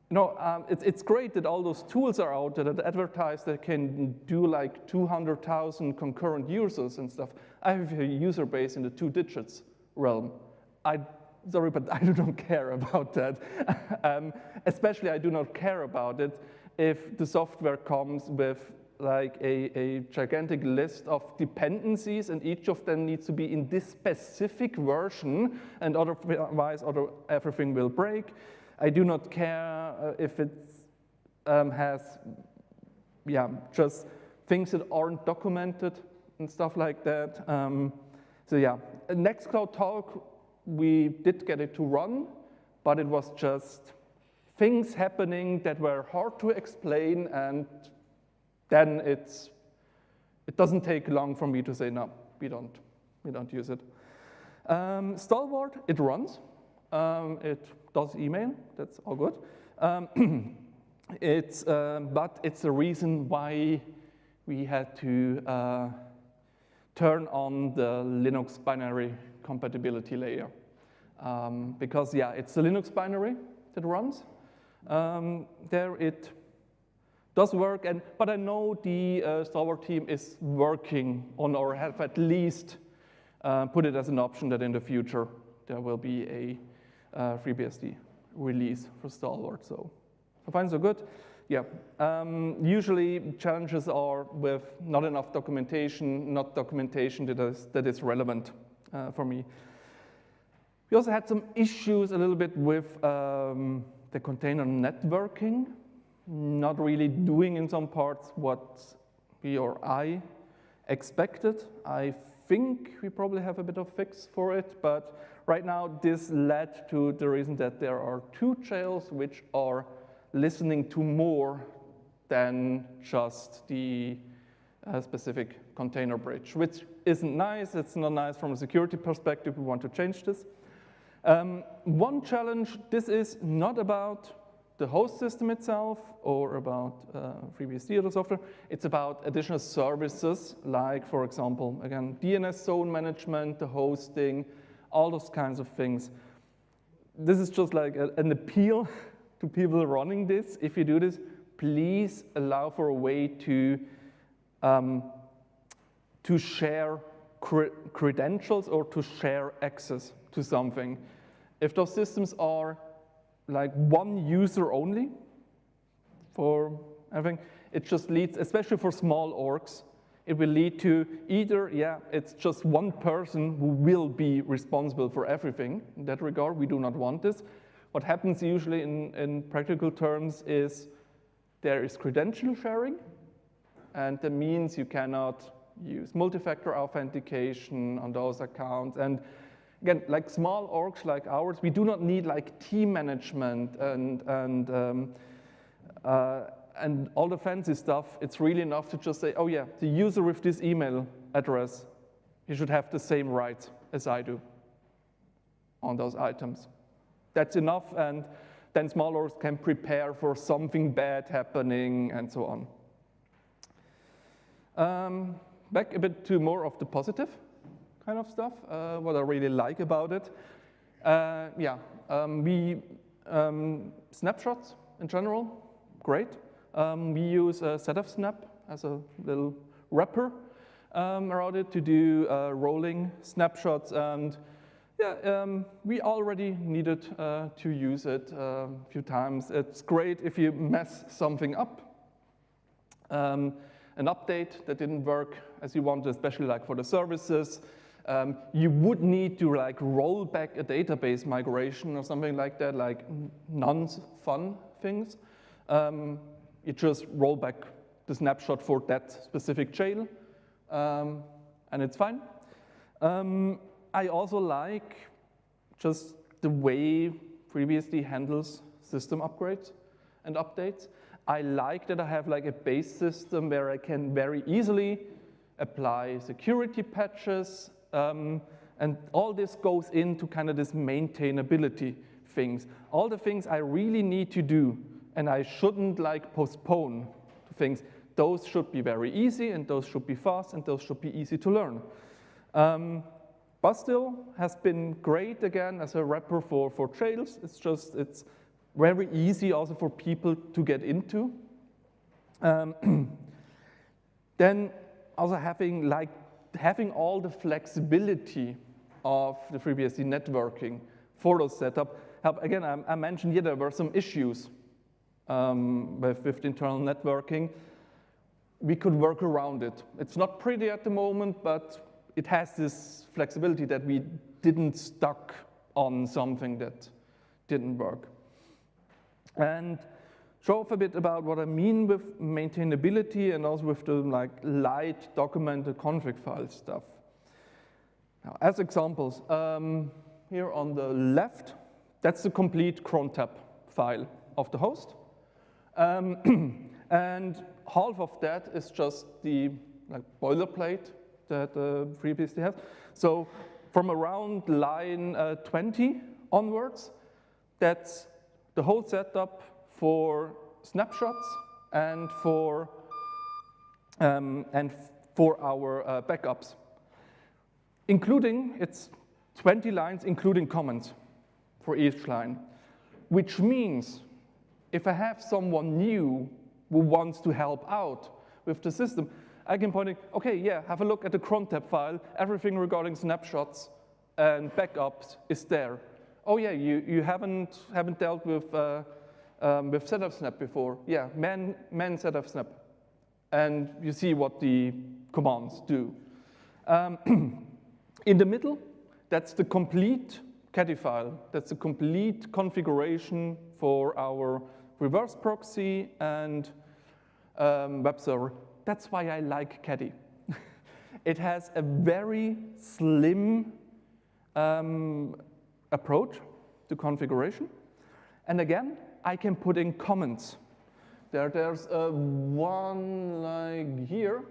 It's great that all those tools are out there that advertise that can do like 200,000 concurrent users and stuff. I have a user base in the 2 digits realm. Sorry, but I don't care about that. Especially I do not care about it if the software comes with like a gigantic list of dependencies and each of them needs to be in this specific version and otherwise everything will break. I do not care if it has just things that aren't documented and stuff like that. Nextcloud Talk, we did get it to run, but it was just things happening that were hard to explain, and then it doesn't take long for me to say, no, we don't use it. Stalwart, it runs. It does email, that's all good. But it's the reason why we had to turn on the Linux binary compatibility layer. Because it's the Linux binary that runs. There it does work, but I know the Stalwart team is working on, or have at least put it as an option that in the future there will be a FreeBSD release for Stalwart. So far so good. Yeah. Usually challenges are with not enough documentation, not documentation that is relevant for me. We also had some issues a little bit with the container networking, not really doing in some parts what we or I expected. I think we probably have a bit of fix for it, but right now this led to the reason that there are 2 jails which are listening to more than just the specific container bridge, which isn't nice. It's not nice from a security perspective. We want to change this. One challenge, this is not about the host system itself or about FreeBSD or the software. It's about additional services like, for example, again, DNS zone management, the hosting, all those kinds of things. This is just like an appeal to people running this. If you do this, please allow for a way to share credentials or to share access to something. If those systems are like one user only for everything, it just leads, especially for small orgs, it will lead to either, yeah, it's just one person who will be responsible for everything. In that regard, we do not want this. What happens usually in practical terms is there is credential sharing, and that means you cannot use multi-factor authentication on those accounts. And again, like small orgs like ours, we do not need like team management and all the fancy stuff. It's really enough to just say, oh yeah, the user with this email address, he should have the same rights as I do on those items. That's enough, and then small orgs can prepare for something bad happening and so on. Back a bit to more of the positive kind of stuff, what I really like about it. Snapshots in general, great. We use ZFSnap as a little wrapper around it to do rolling snapshots, and yeah, we already needed to use it a few times. It's great if you mess something up. An update that didn't work as you wanted, especially like for the services. You would need to like roll back a database migration or something like that, like non-fun things. You just roll back the snapshot for that specific jail, and it's fine. I also like just the way FreeBSD handles system upgrades and updates. I like that I have like a base system where I can very easily apply security patches, and all this goes into kind of this maintainability things. All the things I really need to do, and I shouldn't like postpone things. Those should be very easy, and those should be fast, and those should be easy to learn. But still has been great again as a wrapper for jails. It's very easy also for people to get into. Then also having all the flexibility of the FreeBSD networking for those setup. Again, I mentioned here there were some issues with internal networking. We could work around it. It's not pretty at the moment, but it has this flexibility that we didn't stuck on something that didn't work. And show off a bit about what I mean with maintainability and also with the like light documented config file stuff. Now, as examples, here on the left, that's the complete cron tab file of the host. And half of that is just the like boilerplate that FreeBSD has. So from around line 20 onwards, that's the whole setup for snapshots and for our backups, including it's 20 lines, including comments for each line, which means if I have someone new who wants to help out with the system, I can point, okay, yeah, have a look at the cron tab file. Everything regarding snapshots and backups is there. Oh yeah, you haven't dealt with setup snap before. Yeah, man setup snap. And you see what the commands do. In the middle, that's the complete caddy file. That's the complete configuration for our reverse proxy and web server. That's why I like caddy. It has a very slim approach to configuration. And again, I can put in comments. There's one like here,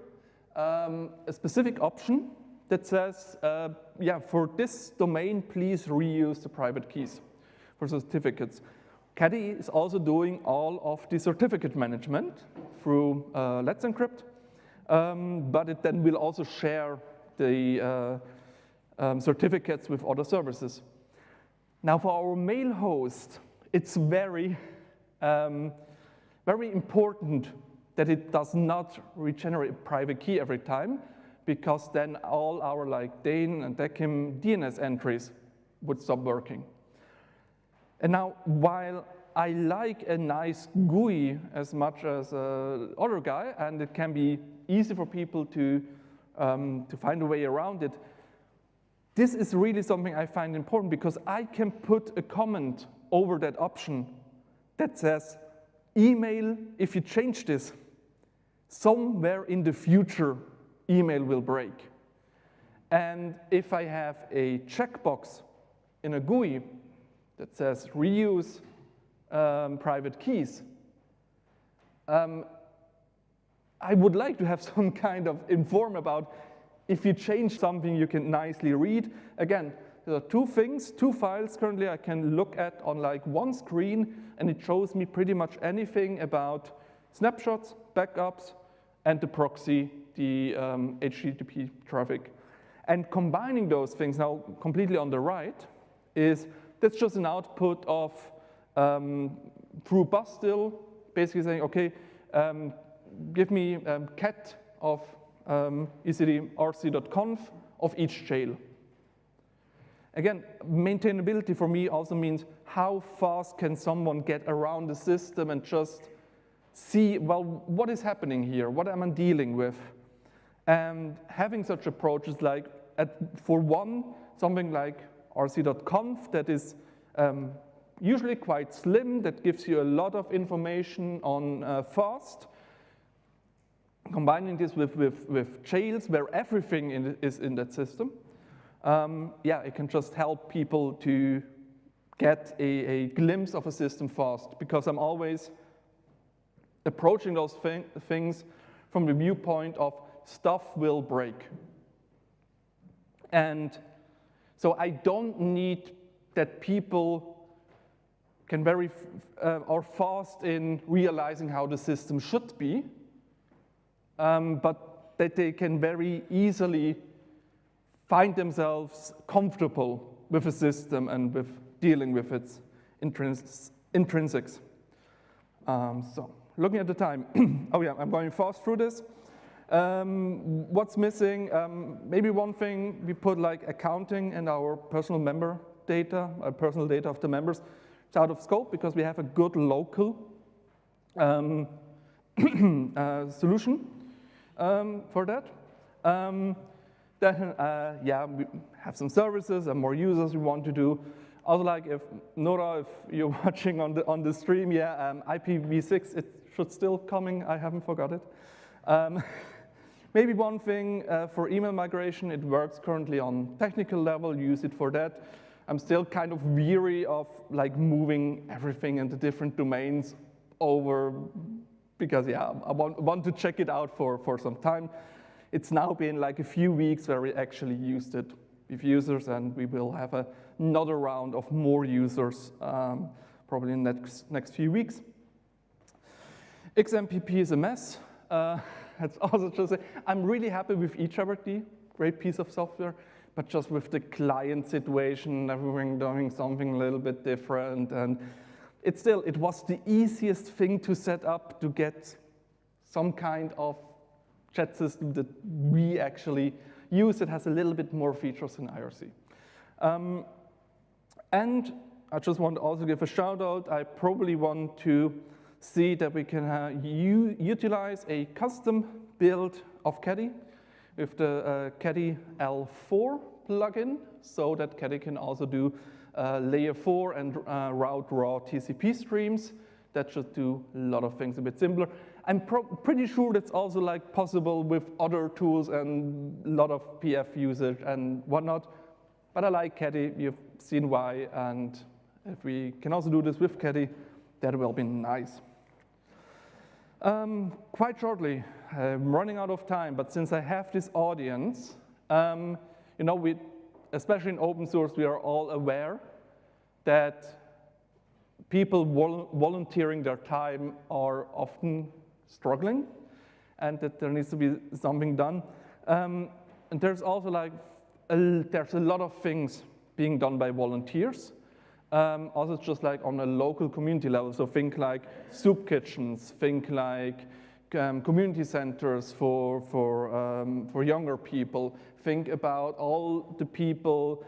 a specific option that says, yeah, for this domain, please reuse the private keys for certificates. Caddy is also doing all of the certificate management through Let's Encrypt, but it then will also share the certificates with other services. Now for our mail host, it's very important that it does not regenerate a private key every time, because then all our like Dane and Dekim DNS entries would stop working. And now, while I like a nice GUI as much as other guy, and it can be easy for people to find a way around it, this is really something I find important, because I can put a comment over that option that says, email, if you change this, somewhere in the future, email will break. And if I have a checkbox in a GUI that says reuse private keys, I would like to have some kind of inform about if you change something you can nicely read. Again, there are two files currently I can look at on like one screen, and it shows me pretty much anything about snapshots, backups, and the proxy, the HTTP traffic. And combining those things now completely on the right that's just an output of through busstill, basically saying, okay, give me cat of etcrc.conf of each jail. Again, maintainability for me also means how fast can someone get around the system and just see, well, what is happening here? What am I dealing with? And having such approaches like, for one, something like rc.conf that is usually quite slim, that gives you a lot of information on fast. Combining this with jails where everything is in that system, yeah, it can just help people to get a glimpse of a system fast, because I'm always approaching those things from the viewpoint of stuff will break. And so I don't need that people can are fast in realizing how the system should be, but that they can very easily find themselves comfortable with a system and with dealing with its intrinsics. So, looking at the time, oh yeah, I'm going fast through this. What's missing? Maybe one thing, we put like accounting and our personal member data, personal data of the members. It's out of scope because we have a good local solution for that. Then, yeah, we have some services and more users we want to do. Also, like if Nora, if you're watching on the stream, yeah, IPv6, it should still coming. I haven't forgot it. Maybe one thing for email migration, it works currently on technical level. Use it for that. I'm still kind of weary of like moving everything into different domains over, because yeah, I want to check it out for some time. It's now been like a few weeks where we actually used it with users, and we will have another round of more users probably in the next few weeks. XMPP is a mess. That's also just I'm really happy with eHRT, great piece of software, but just with the client situation, everyone doing something a little bit different, and it was the easiest thing to set up to get some kind of chat system that we actually use that has a little bit more features than IRC. And I just want to also give a shout out. I probably want to see that we can utilize a custom build of Caddy with the Caddy L4 plugin, so that Caddy can also do layer 4 and route raw TCP streams. That should do a lot of things a bit simpler. I'm pretty sure that's also like possible with other tools and a lot of PF usage and whatnot. But I like Caddy, you've seen why, and if we can also do this with Caddy, that will be nice. Quite shortly, I'm running out of time, but since I have this audience, you know, especially in open source, we are all aware that people volunteering their time are often struggling, and that there needs to be something done. And there's also like, there's a lot of things being done by volunteers. Also just like on a local community level, so think like soup kitchens, think like community centers for younger people, think about all the people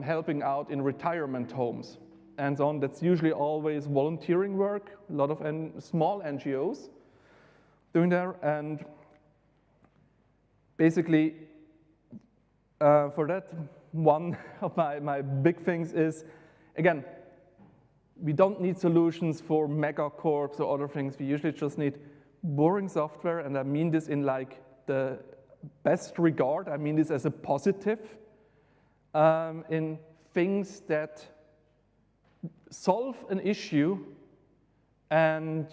helping out in retirement homes and so on. That's usually always volunteering work, a lot of small NGOs doing there. And basically, for that, one of my big things is, again, we don't need solutions for megacorps or other things. We usually just need boring software, and I mean this in like the best regard. I mean this as a positive, in things that solve an issue and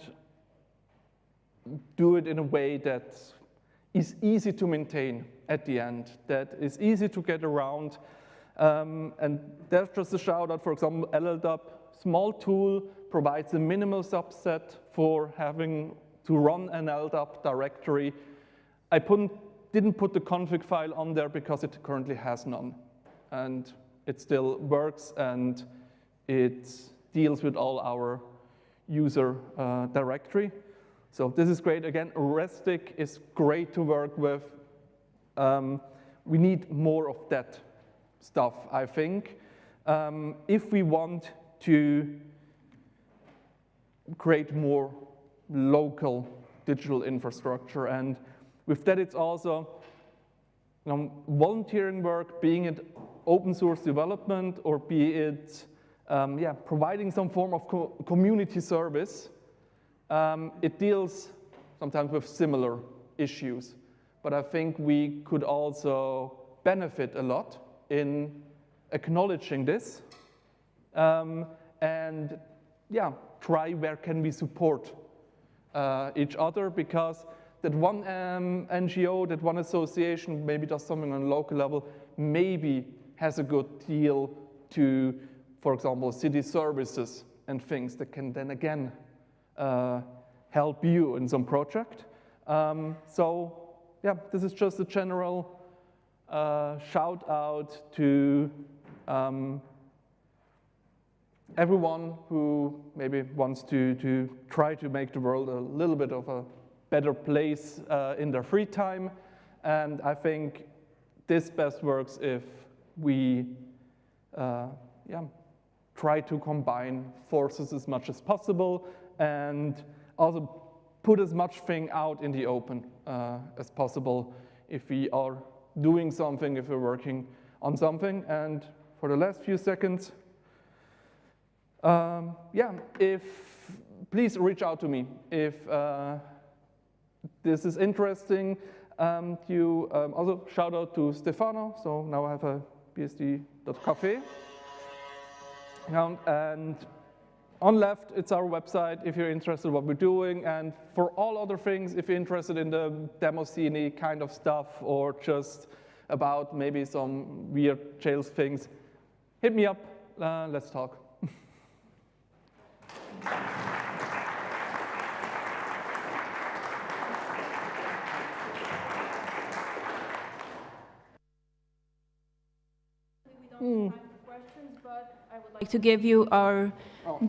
do it in a way that is easy to maintain at the end, that is easy to get around. And there's just a shout out, for example, LLDAP, small tool, provides a minimal subset for having to run an LDAP directory. I didn't put the config file on there because it currently has none. And it still works, and it deals with all our user directory. So this is great. Again, Restic is great to work with. We need more of that stuff, I think. If we want to create more local digital infrastructure, and with that it's also volunteering work, being it open source development or be it providing some form of community service. It deals sometimes with similar issues, but I think we could also benefit a lot in acknowledging this and try where can we support each other, because that one NGO, that one association maybe does something on a local level, maybe has a good deal to, for example, city services and things that can then again help you in some project. So yeah, this is just a general shout out to everyone who maybe wants to try to make the world a little bit of a better place in their free time. And I think this best works if we try to combine forces as much as possible and also put as much thing out in the open as possible if we are doing something, if we're working on something. And for the last few seconds, please reach out to me if this is interesting. You also shout out to Stefano. So now I have a bsd.cafe. And on left, it's our website if you're interested in what we're doing. And for all other things, if you're interested in the demo scene kind of stuff or just about maybe some weird Jails things, hit me up. Let's talk. Like to give you our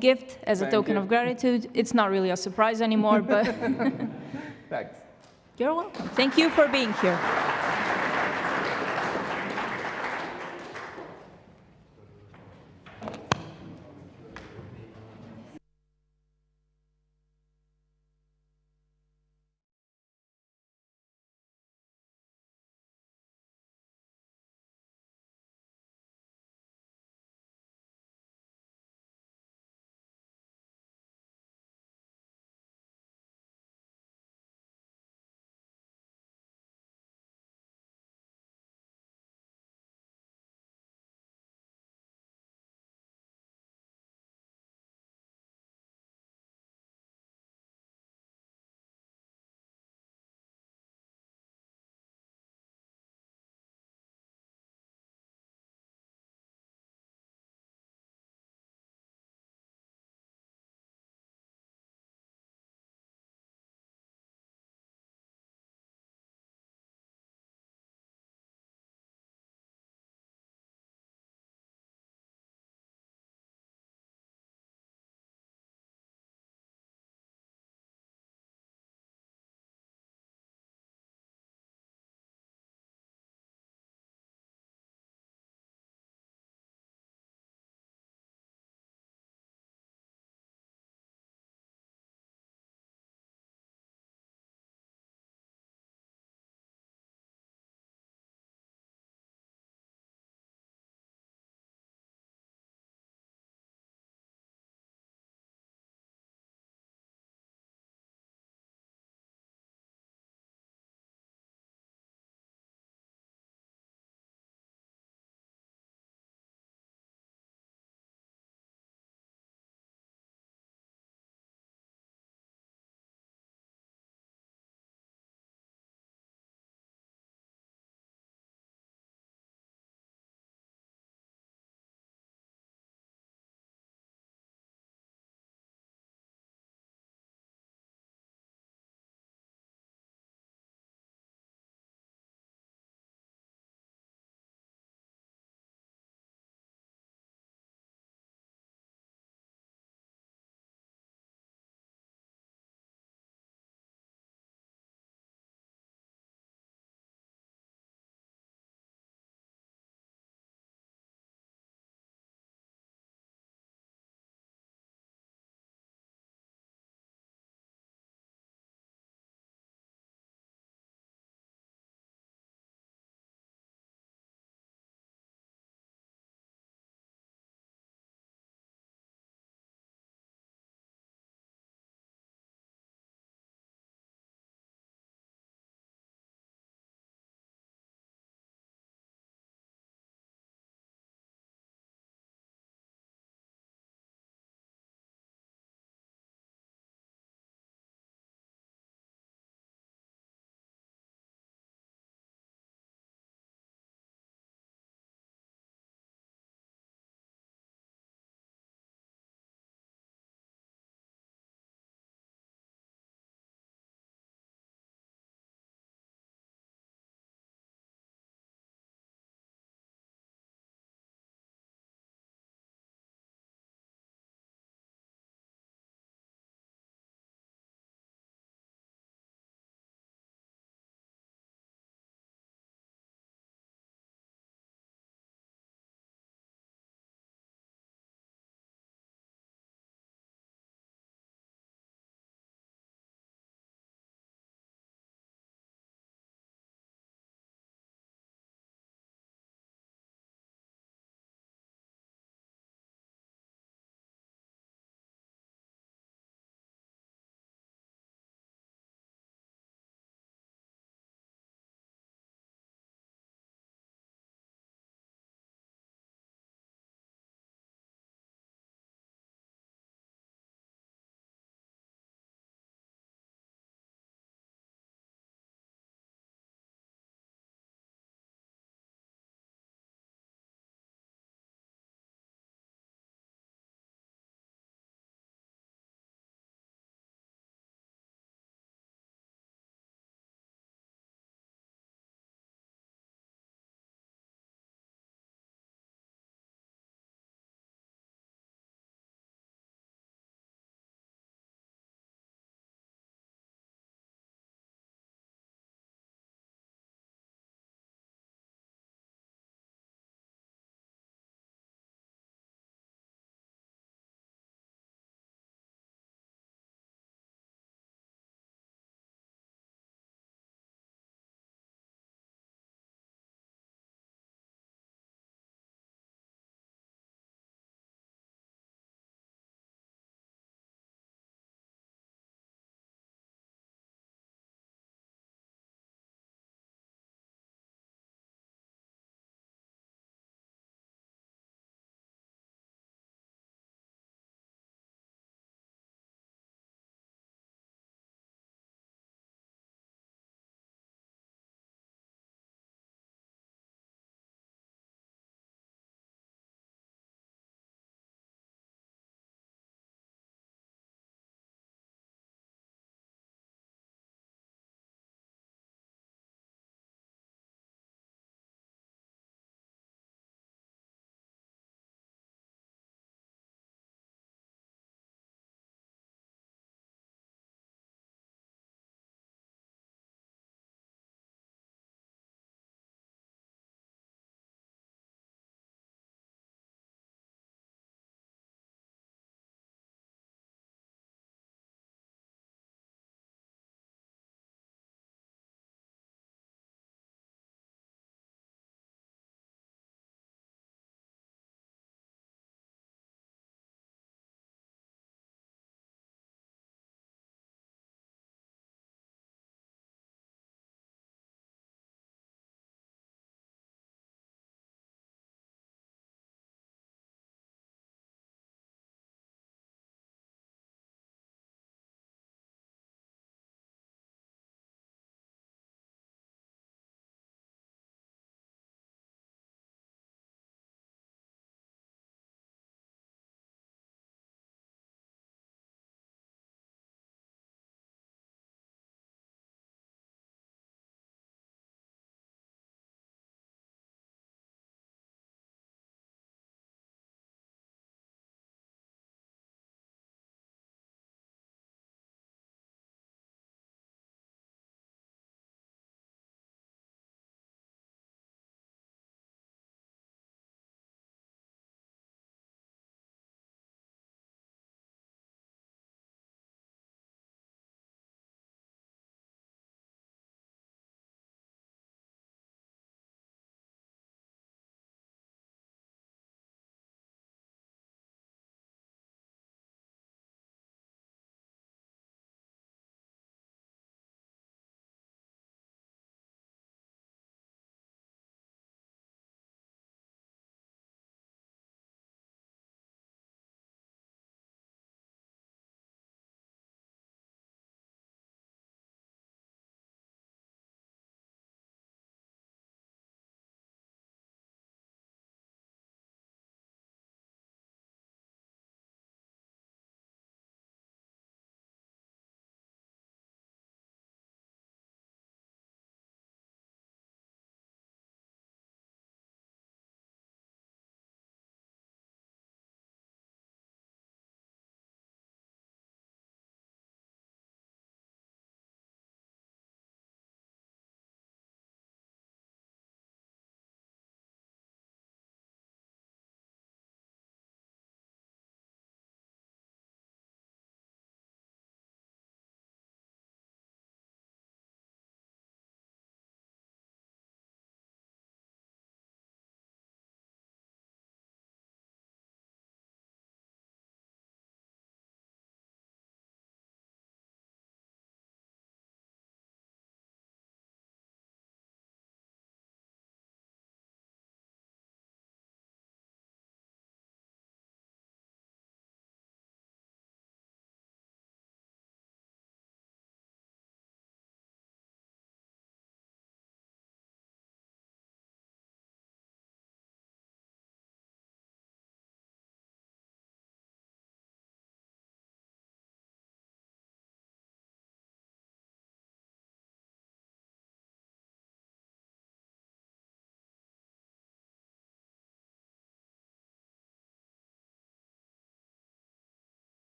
gift as a token of gratitude. It's not really a surprise anymore, but thanks. You're welcome. Thank you for being here.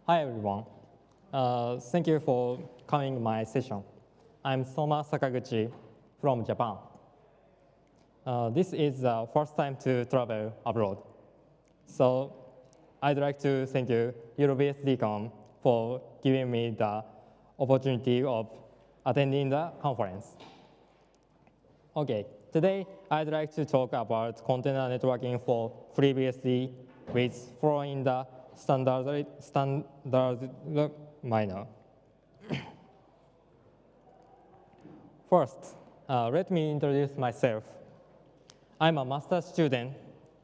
Hi, everyone. Thank you for coming to my session. I'm Soma Sakaguchi from Japan. This is the first time to travel abroad. So I'd like to thank you, EuroBSDCon, for giving me the opportunity of attending the conference. Okay, today I'd like to talk about container networking for FreeBSD with following the standard minor. First, let me introduce myself. I'm a master's student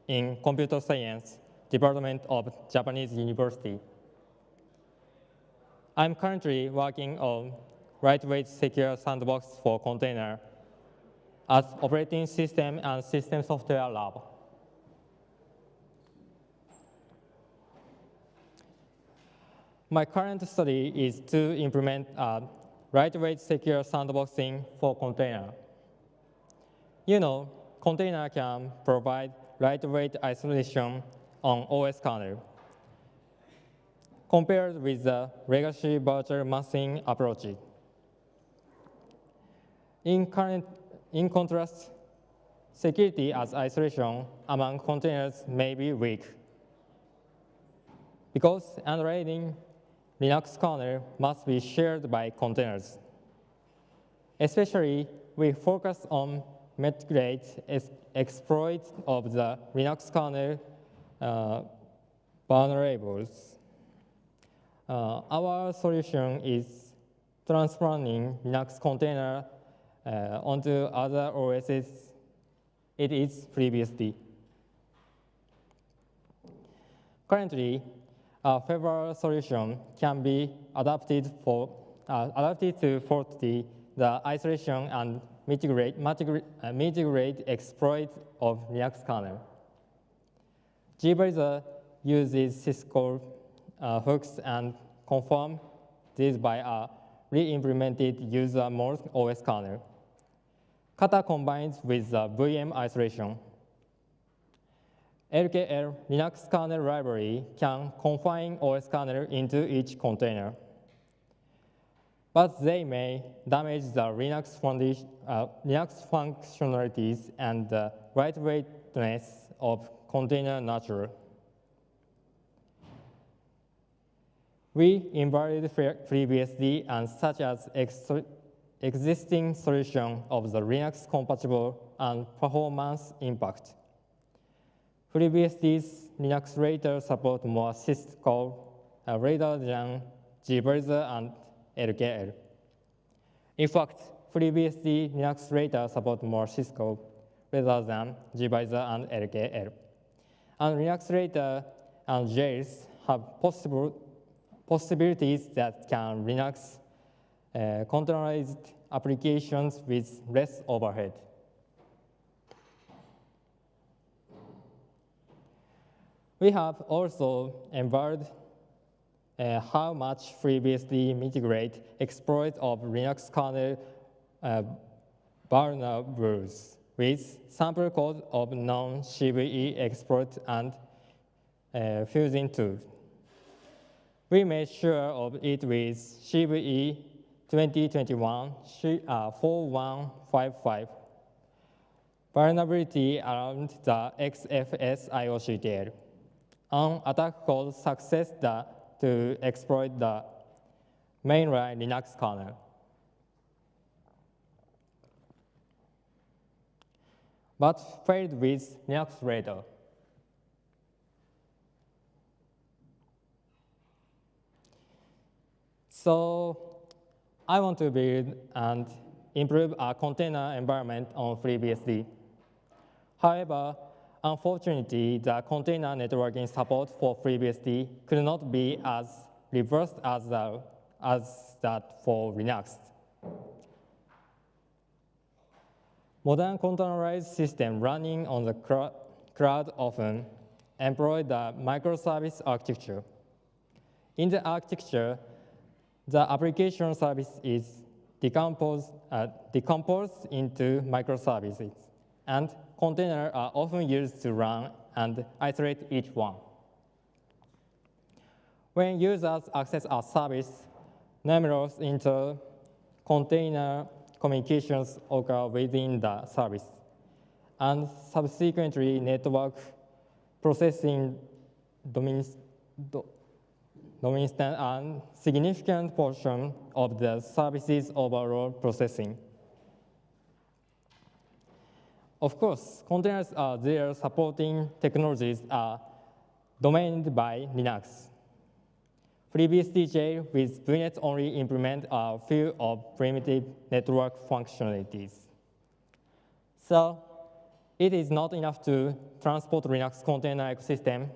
in computer science, Department of Japanese University. I'm currently working on lightweight secure sandbox for container as operating system and system software lab. My current study is to implement a lightweight secure sandboxing for container. You know, container can provide lightweight isolation on OS kernel compared with the legacy virtual machine approach. In contrast, security as isolation among containers may be weak because underlying Linux kernel must be shared by containers. Especially, we focus on mitigate exploits of the Linux kernel vulnerables. Our solution is transplanting Linux container onto other OSs. It is FreeBSD. Currently, a favorable solution can be adapted to foresee the isolation and mitigate exploits of Linux kernel. gBrazer uses syscall hooks and confirm this by a re-implemented user mode OS kernel. Kata combines with the VM isolation. LKL Linux kernel library can confine OS kernel into each container, but they may damage the Linux functionalities and the lightweightness of container nature. We invalid FreeBSD and such as existing solution of the Linux compatible and performance impact. FreeBSD's Linux later support more syscall rather than gBrazer and LKL. In fact, FreeBSD Linux later support more syscall rather than gBrazer and LKL. And Linux later and jails have possibilities that can Linux containerized applications with less overhead. We have also involved how much FreeBSD mitigate exploit of Linux kernel vulnerables with sample code of non-CVE exploit and fusing tools. We made sure of it with CVE 2021-4155 vulnerability around the XFS IOCTL. An attack called success to exploit the mainline Linux kernel. But failed with Linux later. So I want to build and improve a container environment on FreeBSD. However, unfortunately, the container networking support for FreeBSD could not be as robust as that for Linux. Modern containerized systems running on the cloud often employ the microservice architecture. In the architecture, the application service is decomposed into microservices, and containers are often used to run and isolate each one. When users access a service, numerous inter-container communications occur within the service, and subsequently network processing dominates a significant portion of the service's overall processing. Of course, containers are their supporting technologies are domained by Linux. FreeBSD with VNet only implement a few of primitive network functionalities. So it is not enough to transport Linux container ecosystem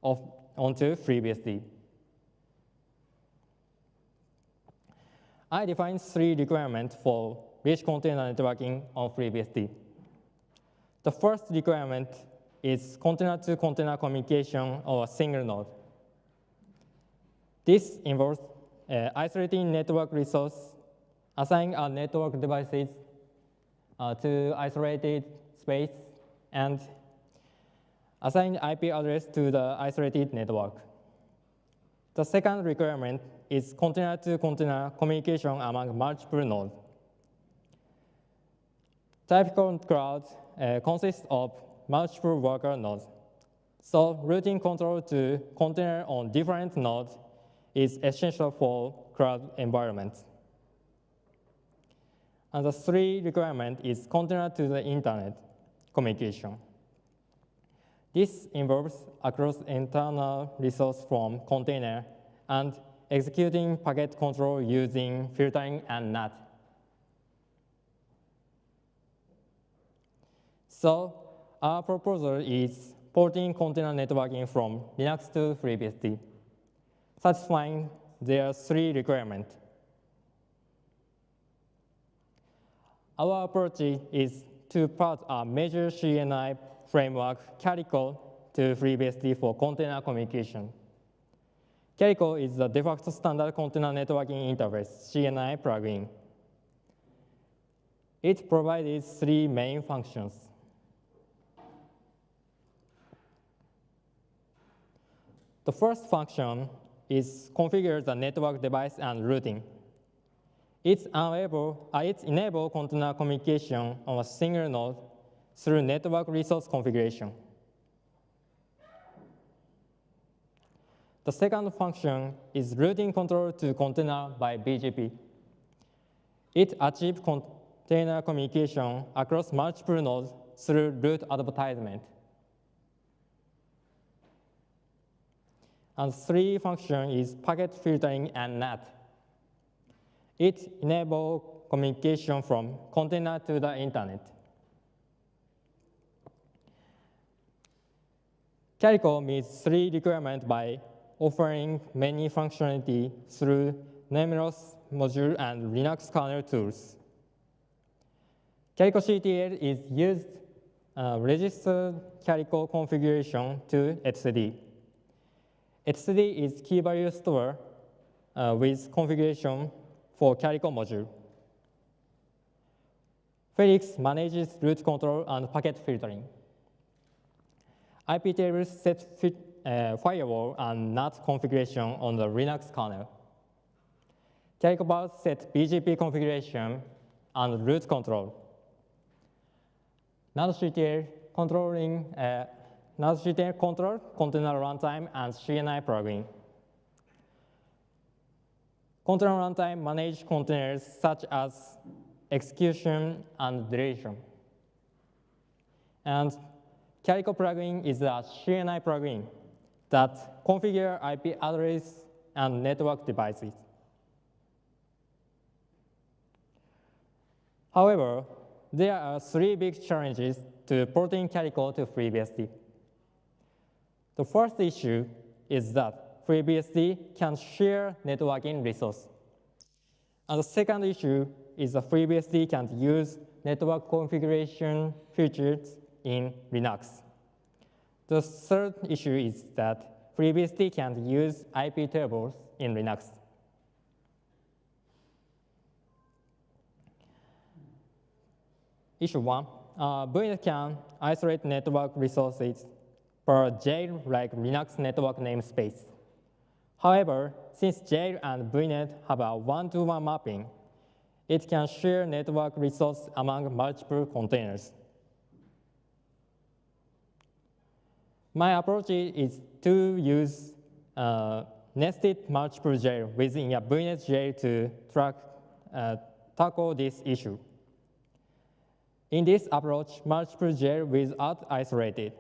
onto FreeBSD. I defined 3 requirements for rich container networking on FreeBSD. The first requirement is container-to-container communication of a single node. This involves isolating network resource, assigning our network devices to isolated space, and assigning IP address to the isolated network. The second requirement is container-to-container communication among multiple nodes. Typical cloud consists of multiple worker nodes. So routing control to container on different nodes is essential for cloud environments. And the 3rd requirement is container to the internet communication. This involves across internal resource from container and executing packet control using filtering and NAT. So our proposal is porting container networking from Linux to FreeBSD, satisfying their 3 requirements. Our approach is to port a major CNI framework, Calico, to FreeBSD for container communication. Calico is the de facto standard container networking interface, CNI plugin. It provides 3 main functions. The first function is configure the network device and routing. It enables container communication on a single node through network resource configuration. The second function is routing control to container by BGP. It achieves container communication across multiple nodes through route advertisement. And 3rd function is packet filtering and NAT. It enables communication from container to the internet. Calico meets 3 requirements by offering many functionality through numerous module and Linux kernel tools. Calico CTL is used registered Calico configuration to etcd. etcd is key value store with configuration for Calico module. Felix manages route control and packet filtering. IP tables set firewall and NAT configuration on the Linux kernel. Calico bus set BGP configuration and route control. NATCTL controlling NATCTL control, container runtime, and CNI plugin. Container runtime manages containers such as execution and deletion. And Calico plugin is a CNI plugin that configures IP address and network devices. However, there are 3 big challenges to porting Calico to FreeBSD. The first issue is that FreeBSD can share networking resources. And the second issue is that FreeBSD can use network configuration features in Linux. The third issue is that FreeBSD can use IP tables in Linux. Issue 1, VNet can isolate network resources per jail like Linux network namespace. However, since jail and VNet have a one-to-one mapping, it can share network resources among multiple containers. My approach is to use nested multiple jail within a VNet jail to tackle this issue. In this approach, multiple jail without isolated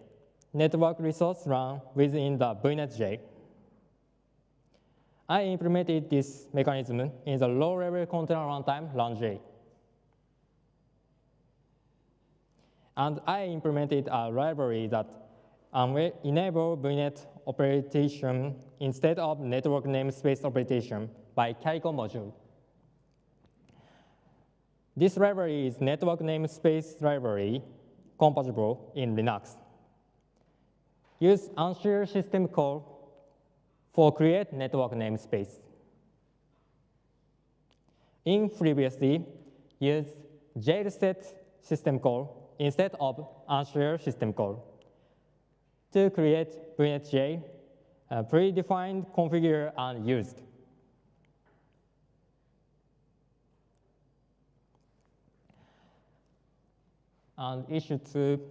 network resource run within the VNet jail. I implemented this mechanism in the low-level container runtime run.j. And I implemented a library that enable VNet operation instead of network namespace operation by Calico module. This library is network namespace library compatible in Linux. Use unshared system call for create network namespace. In FreeBSD, use jail set system call instead of unshared system call. To create VNet jail, predefined, configure, and used. And issue 2,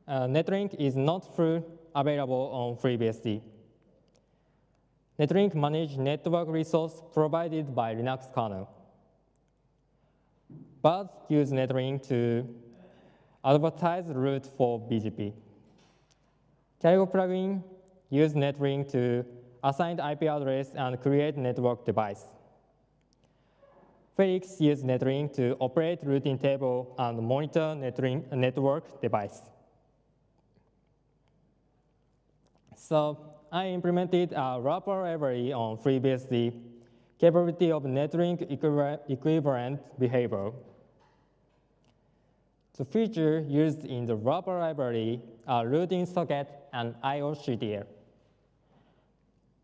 Netlink is not fully available on FreeBSD. Netlink manages network resource provided by Linux kernel, but use Netlink to advertise route for BGP. Calico plugin use Netlink to assign IP address and create network device. Felix use Netlink to operate routing table and monitor network device. So I implemented a wrapper library on FreeBSD, capability of Netlink equivalent behavior. The feature used in the wrapper library are routing socket and IOCTL.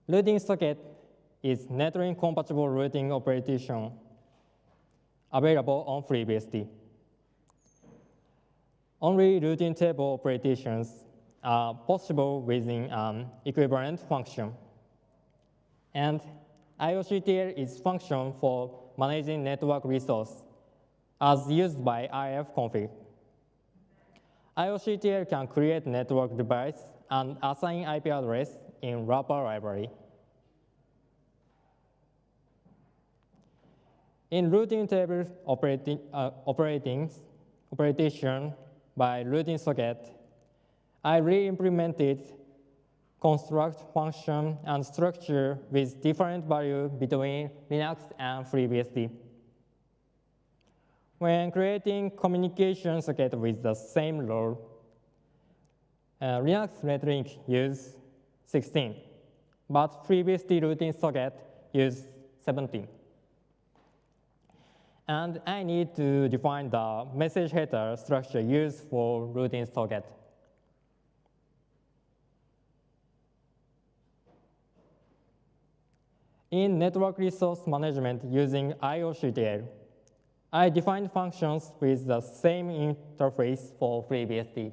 Routing socket is Netlink compatible routing operation available on FreeBSD. Only routing table operations are possible within an equivalent function. And IOCTL is function for managing network resource as used by ifconfig. IOCTL can create network device and assign IP address in wrapper library. In routing table operation by routing socket, I re-implemented construct function and structure with different value between Linux and FreeBSD. When creating communication socket with the same role, Linux Netlink use 16, but FreeBSD routing socket use 17. And I need to define the message header structure used for routing socket. In network resource management using IOCTL, I defined functions with the same interface for FreeBSD.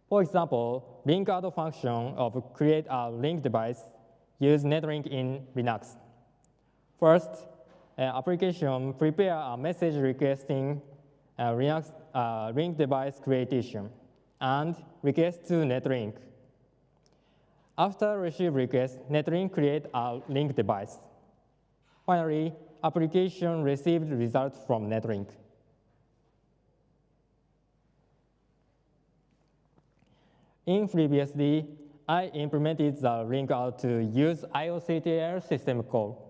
For example, link add function of create a link device use Netlink in Linux. First, application prepare a message requesting Linux link device creation and request to Netlink. After receive request, Netlink create a link device. Finally, application received results from Netlink. In FreeBSD, I implemented the link out to use IOCTL system call.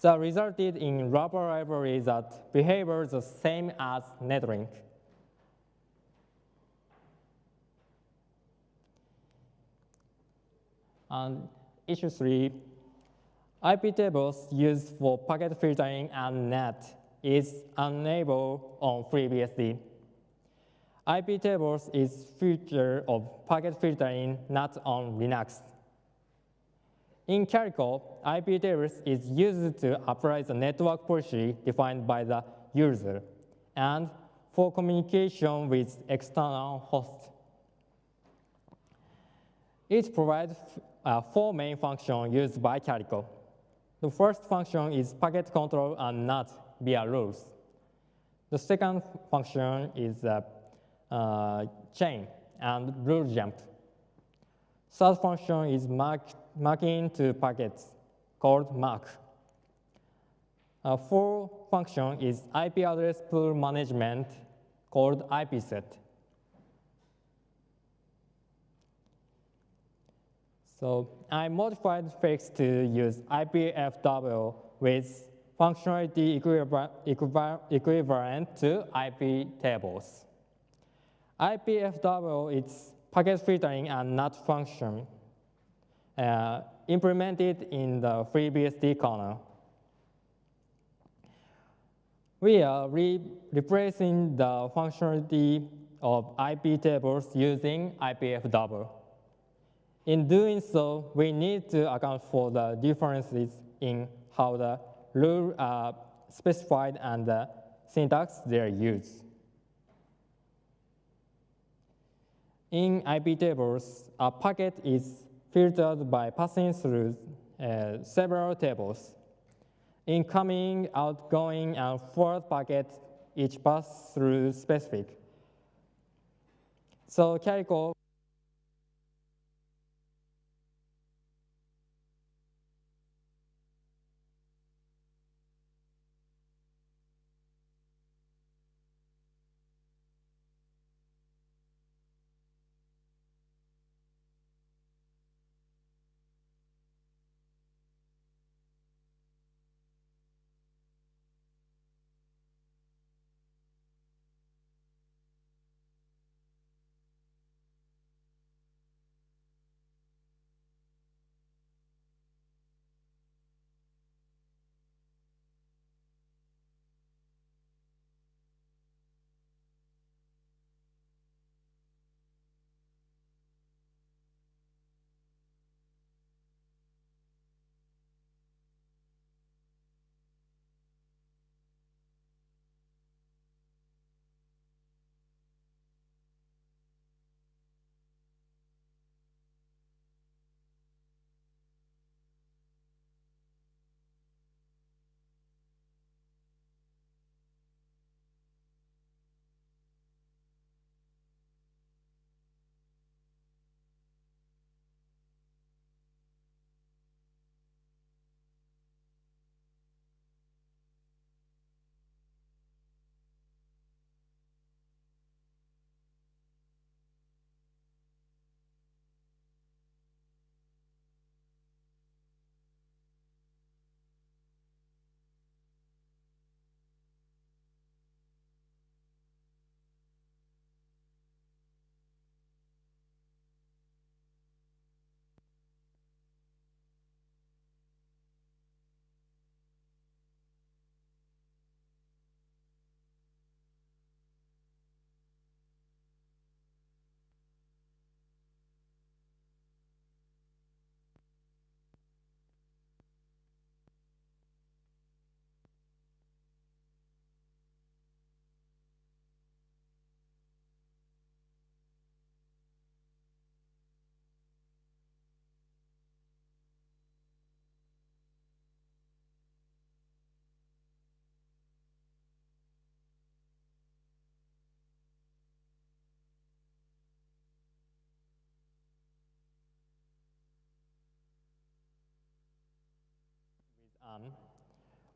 That resulted in wrapper library that behaves the same as Netlink. And issue 3, IP tables used for packet filtering and NAT is unable on FreeBSD. IP tables is feature of packet filtering not on Linux. In Calico, IP tables is used to apply the network policy defined by the user and for communication with external hosts. It provides 4 main functions used by Calico. The first function is packet control and not via rules. The second function is chain and rule jump. Third function is marking to packets called mark. Fourth function is IP address pool management called IPset. So I modified Fix to use IPFW with functionality equivalent to IP tables. IPFW is packet filtering and NAT function implemented in the FreeBSD kernel. We are replacing the functionality of IP tables using IPFW. In doing so, we need to account for the differences in how the rules are specified and the syntax they are used. In IP tables, a packet is filtered by passing through several tables. Incoming, outgoing, and forward packets each pass through specific. So Calico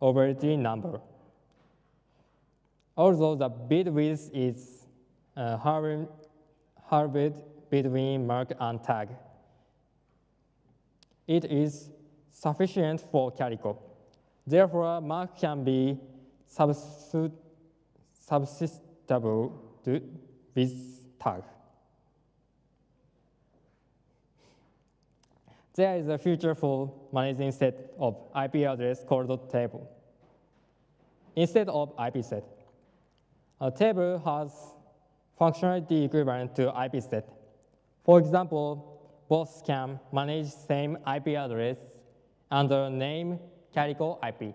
over the number. Although the bit width is halved between mark and tag, it is sufficient for Calico. Therefore, mark can be substitutable with tag. There is a feature for managing set of IP address called table. Instead of IP set, a table has functionality equivalent to IP set. For example, both can manage same IP address under name Calico IP.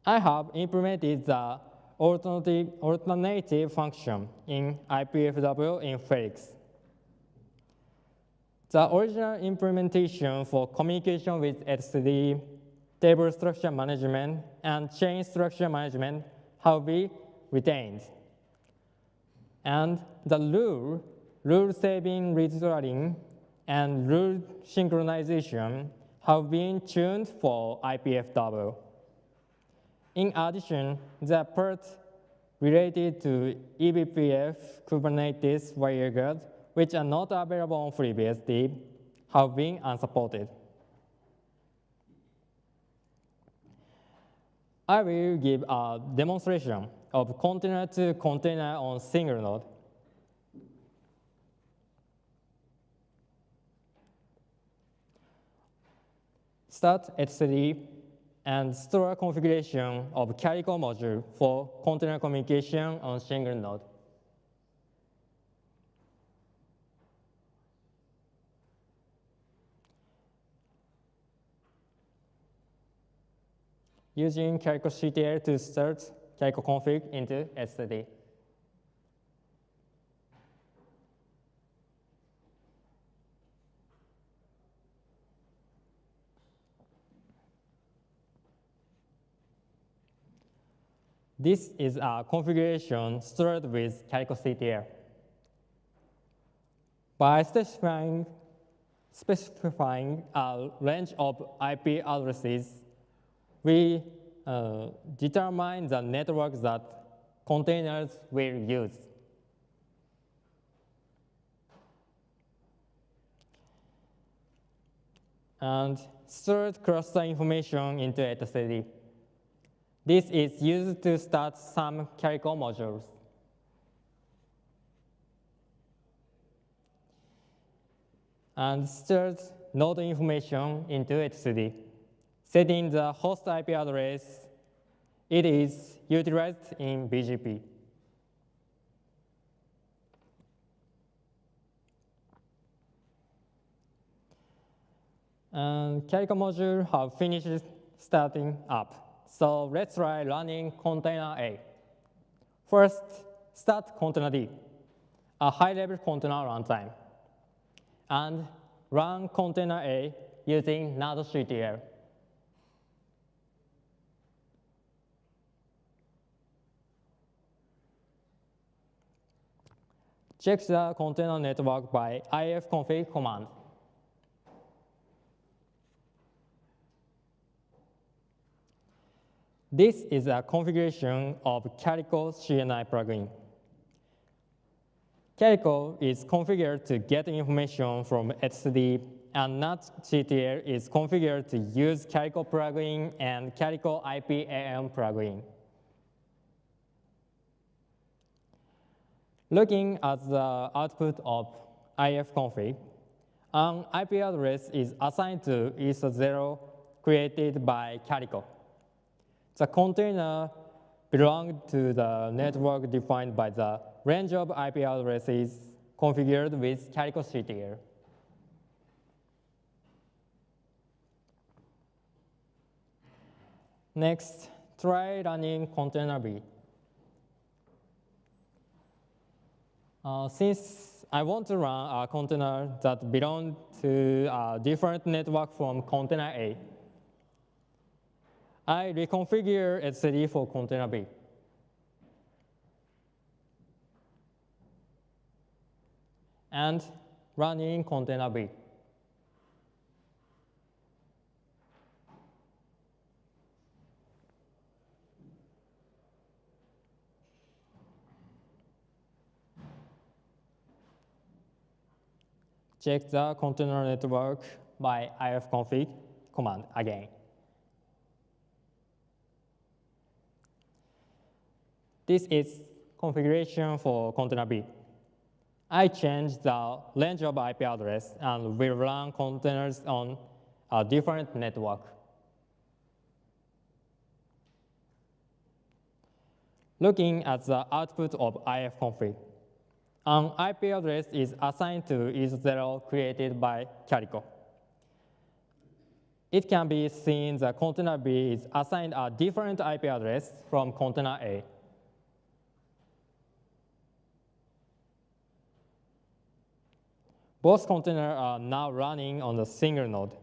I have implemented the alternative function in IPFW in Felix. The original implementation for communication with etcd, table structure management, and chain structure management have been retained. And the rule-saving retooling, and rule synchronization have been tuned for IPFW. In addition, the part related to eBPF Kubernetes WireGuard, which are not available on FreeBSD, have been unsupported. I will give a demonstration of container to container on single node. Start etcd and store configuration of Calico module for container communication on single node. Using Calico CTL to start Calico config into etcd. This is a configuration stored with Calico CTL. By specifying a range of IP addresses, we determine the network that containers will use. And stored cluster information into etcd. This is used to start some Calico modules. And stored node information into etcd. Setting the host IP address, it is utilized in BGP. And Calico module have finished starting up. So let's try running container A. First, start container D, a high-level container runtime, and run container A using node.ctl. Check the container network by ifconfig command. This is a configuration of Calico CNI plugin. Calico is configured to get information from etcd, and node.ctl is configured to use Calico plugin and Calico IPAM plugin. Looking at the output of ifconfig, an IP address is assigned to Ether0 created by Calico. The container belongs to the network defined by the range of IP addresses configured with Calico CTL. Next, try running container B. Since I want to run a container that belongs to a different network from container A, I reconfigure etcd for container B. And running container B. Check the container network by ifconfig command again. This is configuration for container B. I changed the range of IP address and will run containers on a different network. Looking at the output of ifconfig, an IP address is assigned to Ether0 created by Calico. It can be seen that container B is assigned a different IP address from container A. Both containers are now running on a single node.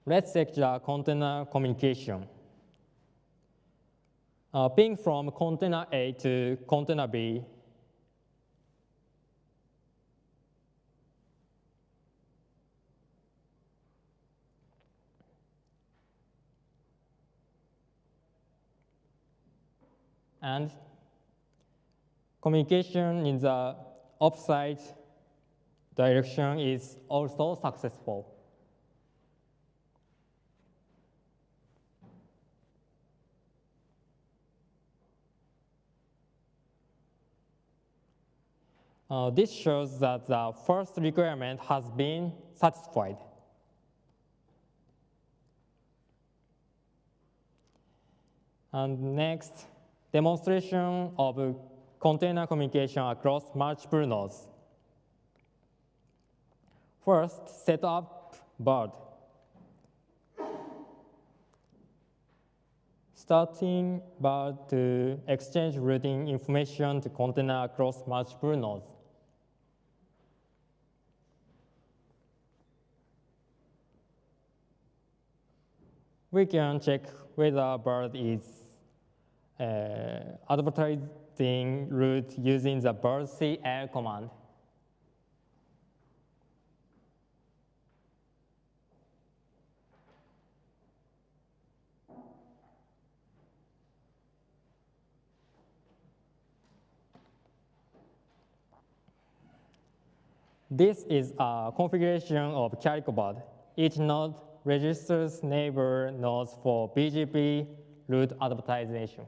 Let's check the container communication. Ping from container A to container B and communication in the opposite direction is also successful. This shows that the first requirement has been satisfied. And next, demonstration of container communication across multiple nodes. First, set up bird. Starting bird to exchange routing information to container across multiple nodes. We can check whether bird is advertising route using the birdcl command. This is a configuration of Calico bird. Each node registers neighbor nodes for BGP route advertisation.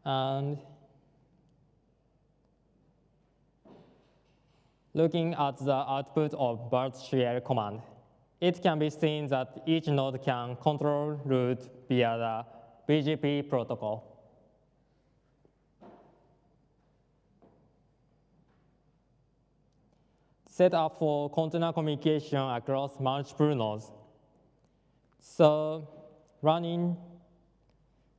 And looking at the output of birdcl command, it can be seen that each node can control route via the BGP protocol. Set up for container communication across multiple nodes. So run in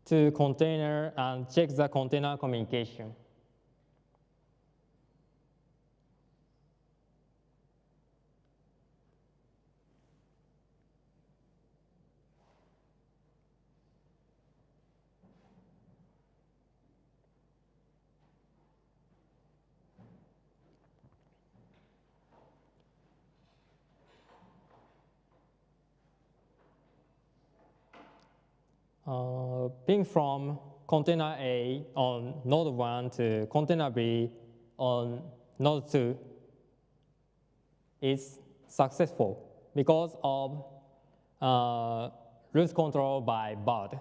to container and check the container communication. Ping from container A on node 1 to container B on node 2 is successful because of route control by bird.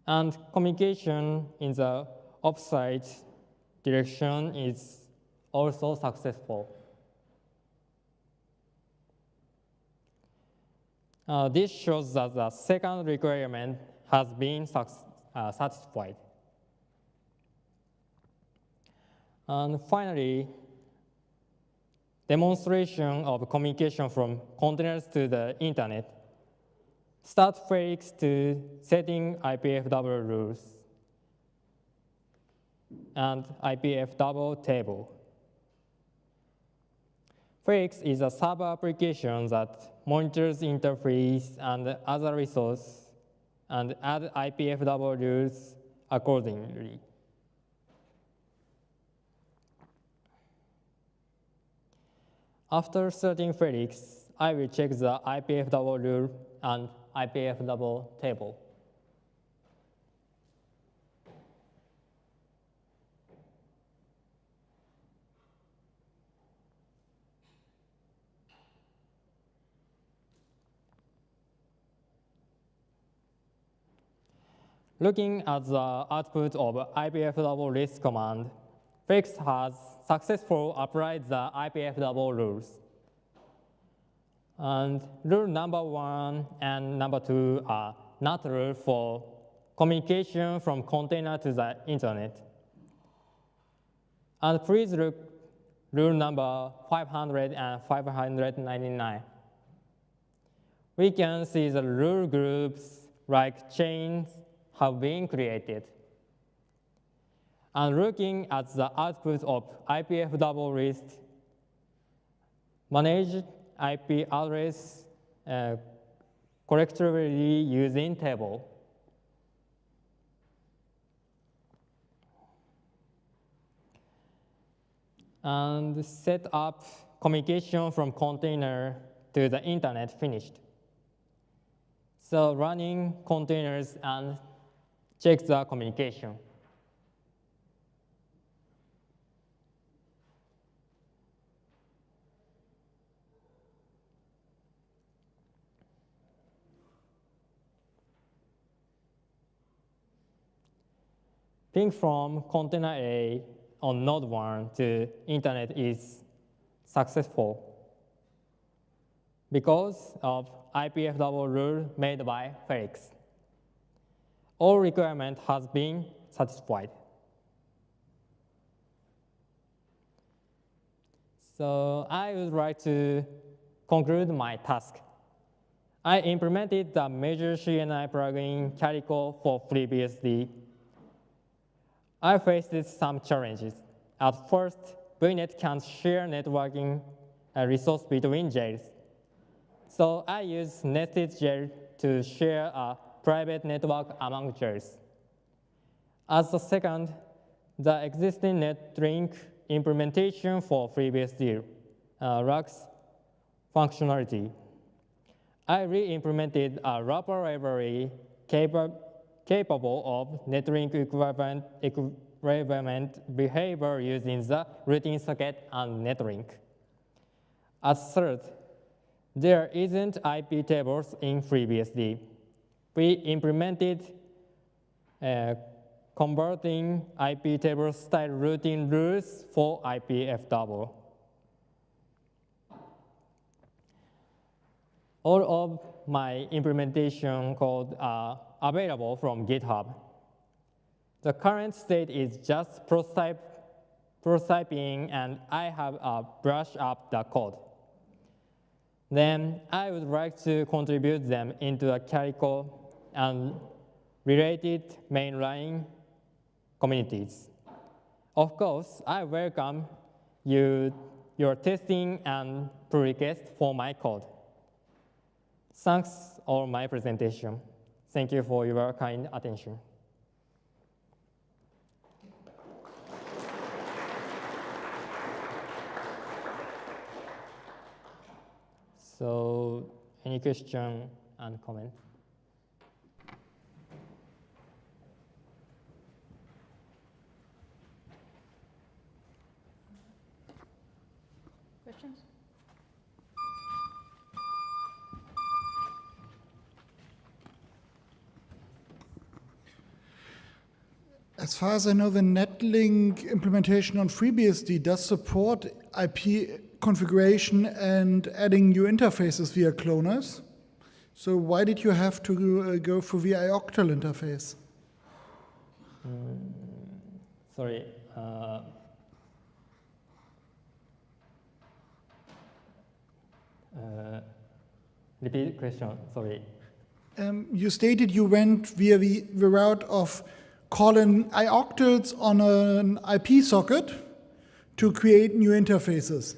And communication in the opposite direction is also successful. This shows that the second requirement has been satisfied. And finally, demonstration of communication from containers to the internet. Start Felix to setting IPFW rules and IPFW table. Felix is a server application that monitors interface and other resources and add IPFW rules accordingly. After starting Felix, I will check the IPFW rule and IPFW table. Looking at the output of IPFW list command, Felix has successfully applied the IPFW rules. And rule number 1 and number 2 are not rules for communication from container to the internet. And please look rule number 500 and 599. We can see the rule groups like chains have been created. and looking at the output of IPF double list, manage IP address collectively using table. And set up communication from container to the internet finished. So running containers and check the communication. Ping from container A on node 1 to internet is successful because of IPF double rule made by Felix. All requirement has been satisfied. So I would like to conclude my task. I implemented the major CNI plugin Calico for FreeBSD. I faced some challenges. At first, VNet can't share networking resource between jails. So I use nested jail to share a private network among jails. As the second, the existing NetLink implementation for FreeBSD lacks functionality. I re-implemented a wrapper library capable of NetLink equivalent behavior using the routing socket and NetLink. As third, there isn't IP tables in FreeBSD. We implemented converting IP table style routing rules for IPF double. All of my implementation code are available from GitHub. The current state is just prototyping, and I have brushed up the code. Then I would like to contribute them into a Calico and related mainline communities. Of course, I welcome your testing and pull requests for my code. Thanks for my presentation. Thank you for your kind attention. So, any question and comment? Questions? As far as I know, the NetLink implementation on FreeBSD does support IP configuration and adding new interfaces via cloners. So why did you have to go for the ioctl interface? Sorry. Repeat question, sorry. You stated you went via the route of calling ioctls on an IP socket to create new interfaces.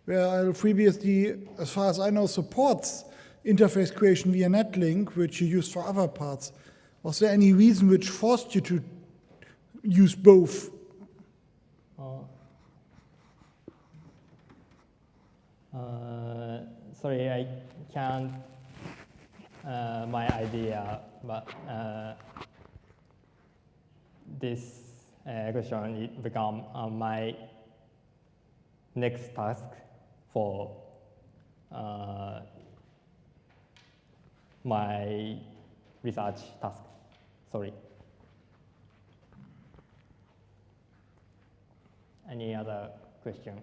Where FreeBSD, as far as I know, supports interface creation via NetLink, which you use for other parts. Was there any reason which forced you to use both? Sorry, I can't my idea, but this question it become my next task for my research task. Sorry. Any other question?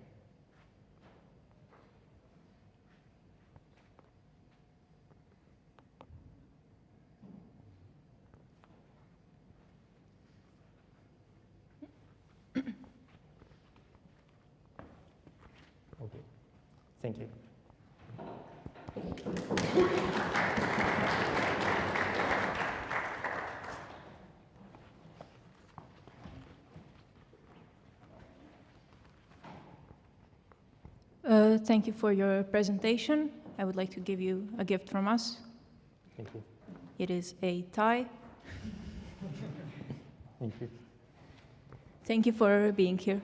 Okay, thank you. thank you for your presentation. I would like to give you a gift from us. Thank you. It is a tie. Thank you. Thank you for being here.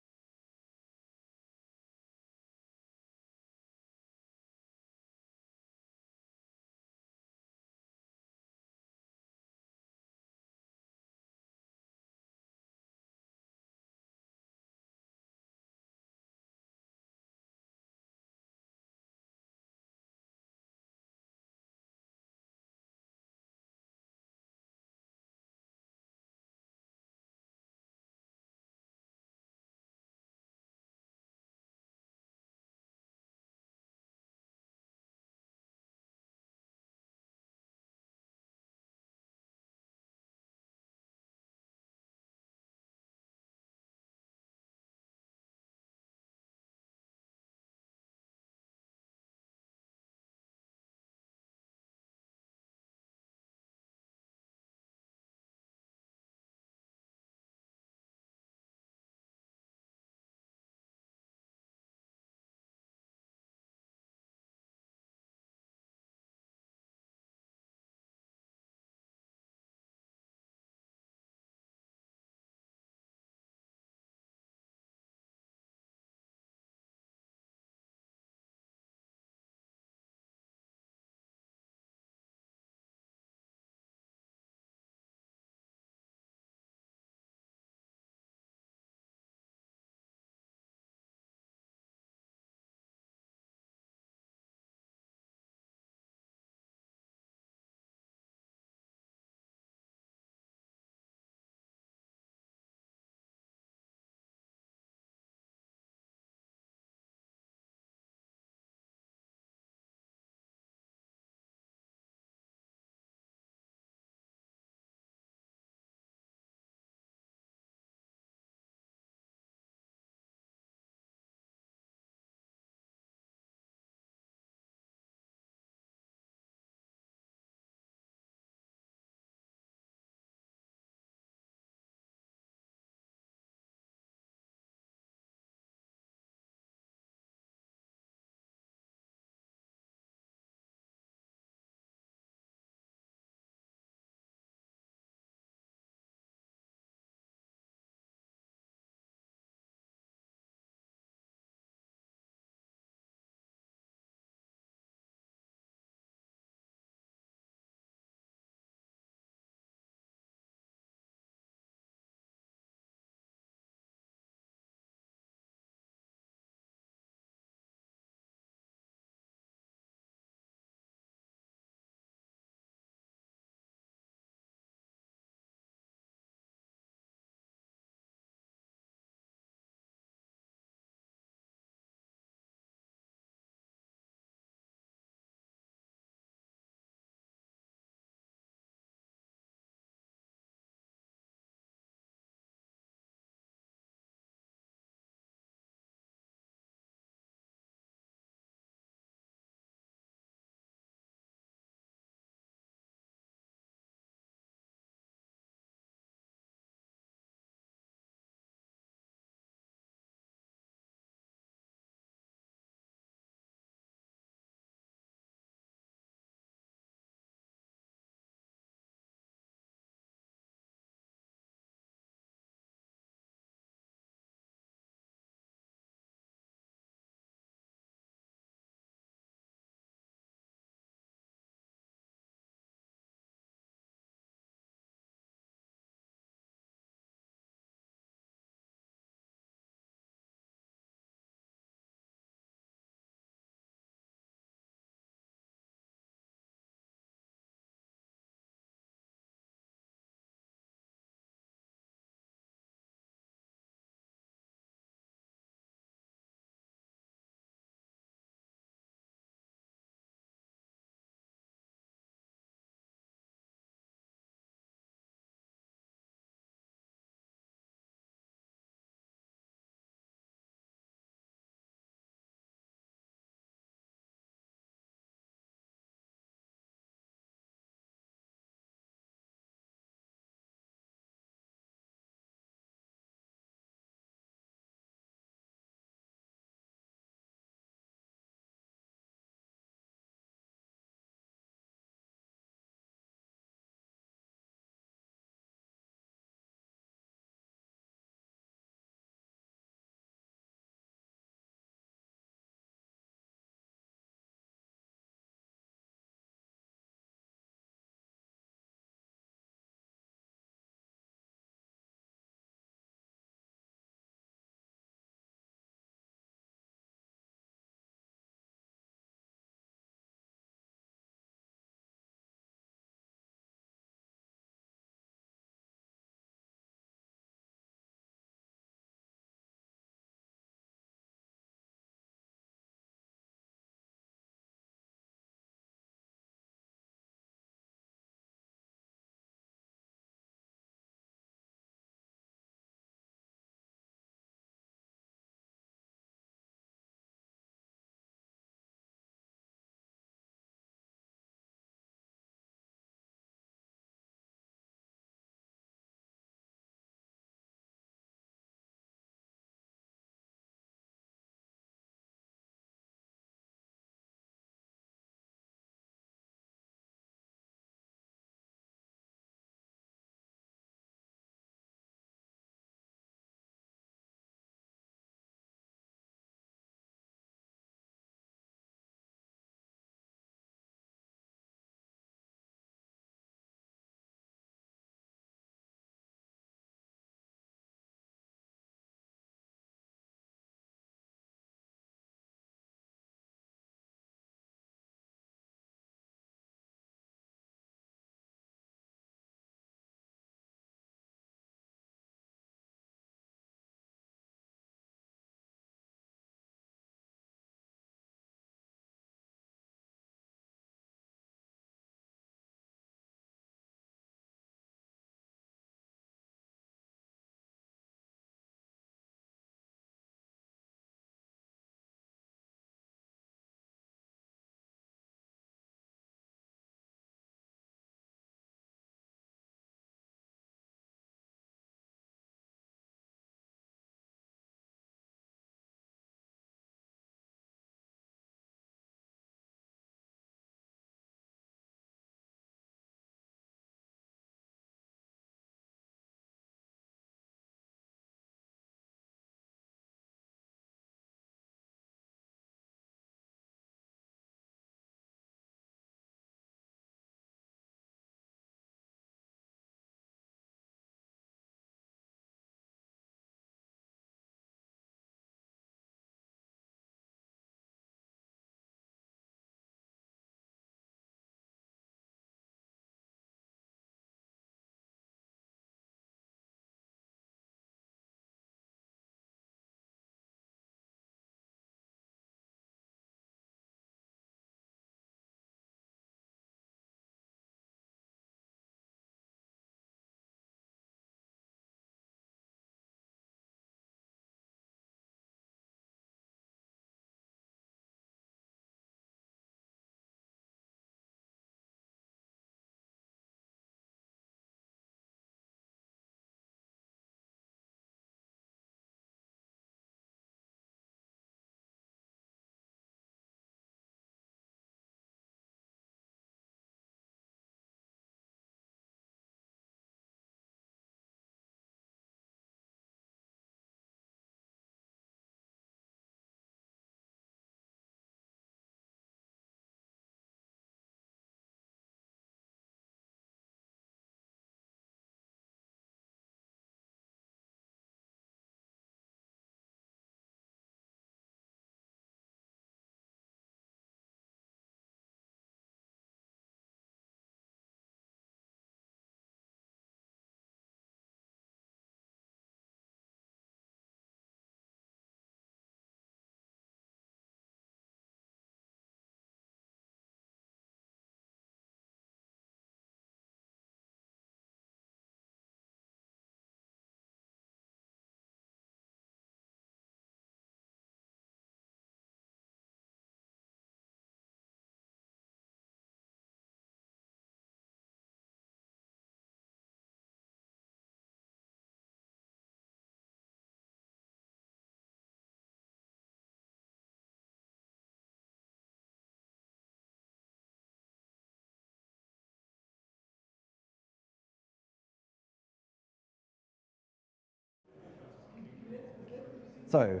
So,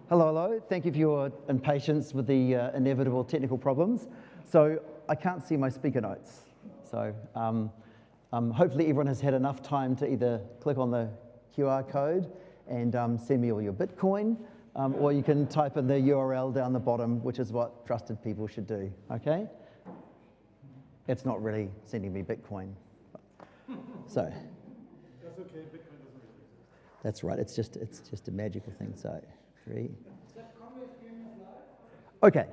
hello. Thank you for your impatience with the inevitable technical problems. So, I can't see my speaker notes. So, hopefully everyone has had enough time to either click on the QR code and send me all your Bitcoin, or you can type in the URL down the bottom, which is what trusted people should do, okay? It's not really sending me Bitcoin. So. That's okay, Bitcoin doesn't really exist. That's right, it's just a magical thing, so 3. Okay,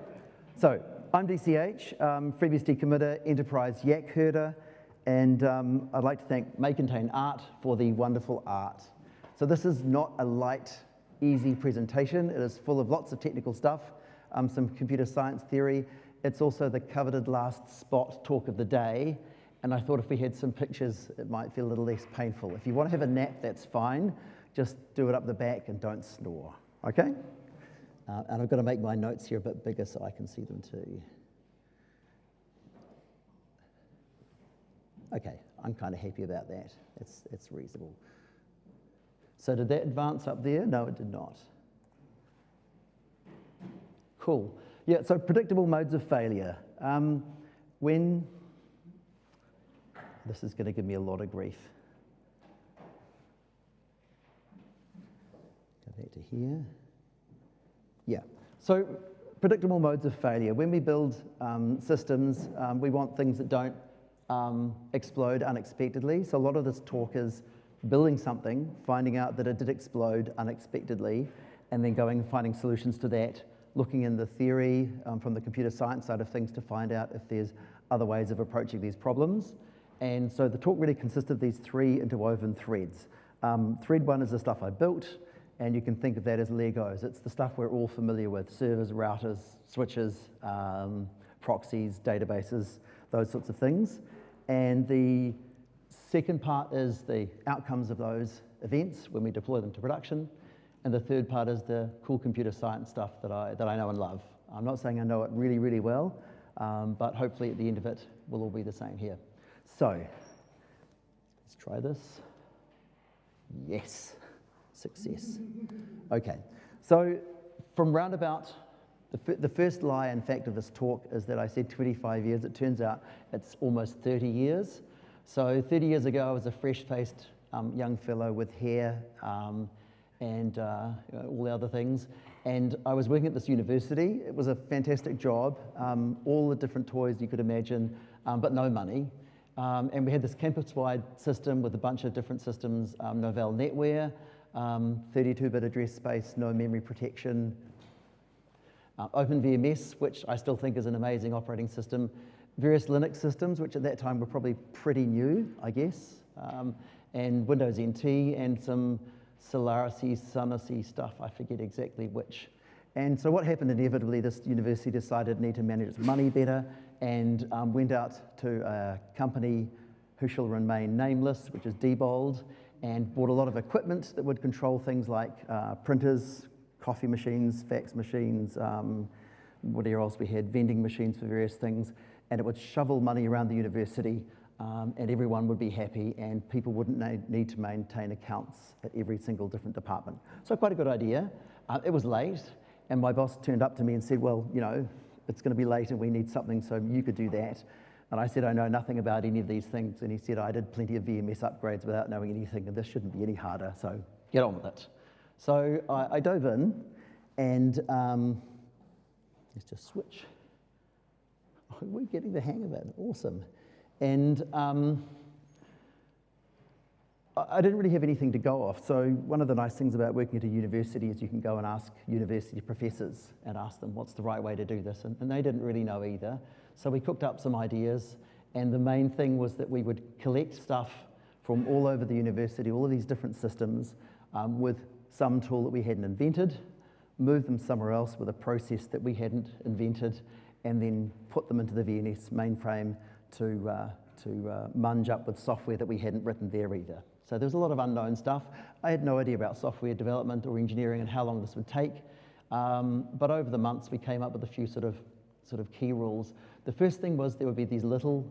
so I'm DCH, FreeBSD committer, enterprise yak herder, and I'd like to thank May Contain Art for the wonderful art. So this is not a light, easy presentation. It is full of lots of technical stuff, some computer science theory. It's also the coveted last spot talk of the day, and I thought if we had some pictures, it might feel a little less painful. If you want to have a nap, that's fine. Just do it up the back and don't snore, okay? And I've got to make my notes here a bit bigger so I can see them too. Okay, I'm kind of happy about that. It's reasonable. So did that advance up there? No, it did not. Cool. Yeah, so predictable modes of failure. When, this is going to give me a lot of grief. Go back to here. Yeah, so predictable modes of failure. When we build systems, we want things that don't explode unexpectedly. So a lot of this talk is building something, finding out that it did explode unexpectedly, and then going and finding solutions to that, looking in the theory from the computer science side of things to find out if there's other ways of approaching these problems. And so the talk really consists of these 3 interwoven threads. Thread 1 is the stuff I built, and you can think of that as Legos. It's the stuff we're all familiar with: servers, routers, switches, proxies, databases, those sorts of things. And the second part is the outcomes of those events when we deploy them to production. And the third part is the cool computer science stuff that I know and love. I'm not saying I know it really, really well, but hopefully at the end of it, we'll all be the same here. So, let's try this. Yes, success. Okay, so from roundabout, the first lie, in fact, of this talk is that I said 25 years. It turns out it's almost 30 years. So 30 years ago, I was a fresh-faced young fellow with hair and all the other things. And I was working at this university. It was a fantastic job, all the different toys you could imagine, but no money. And we had this campus-wide system with a bunch of different systems, Novell NetWare, 32-bit address space, no memory protection, OpenVMS, which I still think is an amazing operating system, various Linux systems, which at that time were probably pretty new, I guess, and Windows NT, and some Solaris-y, Sonos-y stuff, I forget exactly which. And so what happened inevitably, this university decided it needed to manage its money better, and went out to a company who shall remain nameless, which is Diebold, and bought a lot of equipment that would control things like printers, coffee machines, fax machines, whatever else we had, vending machines for various things, and it would shovel money around the university, and everyone would be happy, and people wouldn't need to maintain accounts at every single different department. So quite a good idea. It was late, and my boss turned up to me and said, well, you know, it's going to be late and we need something, so you could do that. And I said, I know nothing about any of these things. And he said, I did plenty of VMS upgrades without knowing anything, and this shouldn't be any harder, so get on with it. So I dove in, and let's just switch. Oh, we're getting the hang of it, awesome. And I didn't really have anything to go off. So one of the nice things about working at a university is you can go and ask university professors and ask them what's the right way to do this. And they didn't really know either. So we cooked up some ideas. And the main thing was that we would collect stuff from all over the university, all of these different systems, with some tool that we hadn't invented, move them somewhere else with a process that we hadn't invented, and then put them into the VNS mainframe to munge up with software that we hadn't written there either. So there was a lot of unknown stuff. I had no idea about software development or engineering and how long this would take. But over the months, we came up with a few sort of key rules. The first thing was there would be these little,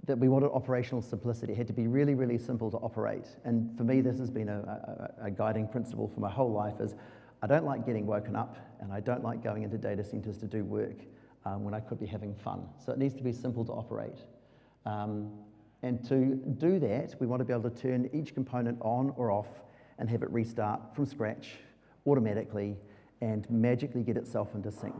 that we wanted operational simplicity. It had to be really, really simple to operate. And for me, this has been a guiding principle for my whole life, is I don't like getting woken up, and I don't like going into data centers to do work when I could be having fun. So it needs to be simple to operate. And to do that, we want to be able to turn each component on or off and have it restart from scratch automatically and magically get itself into sync.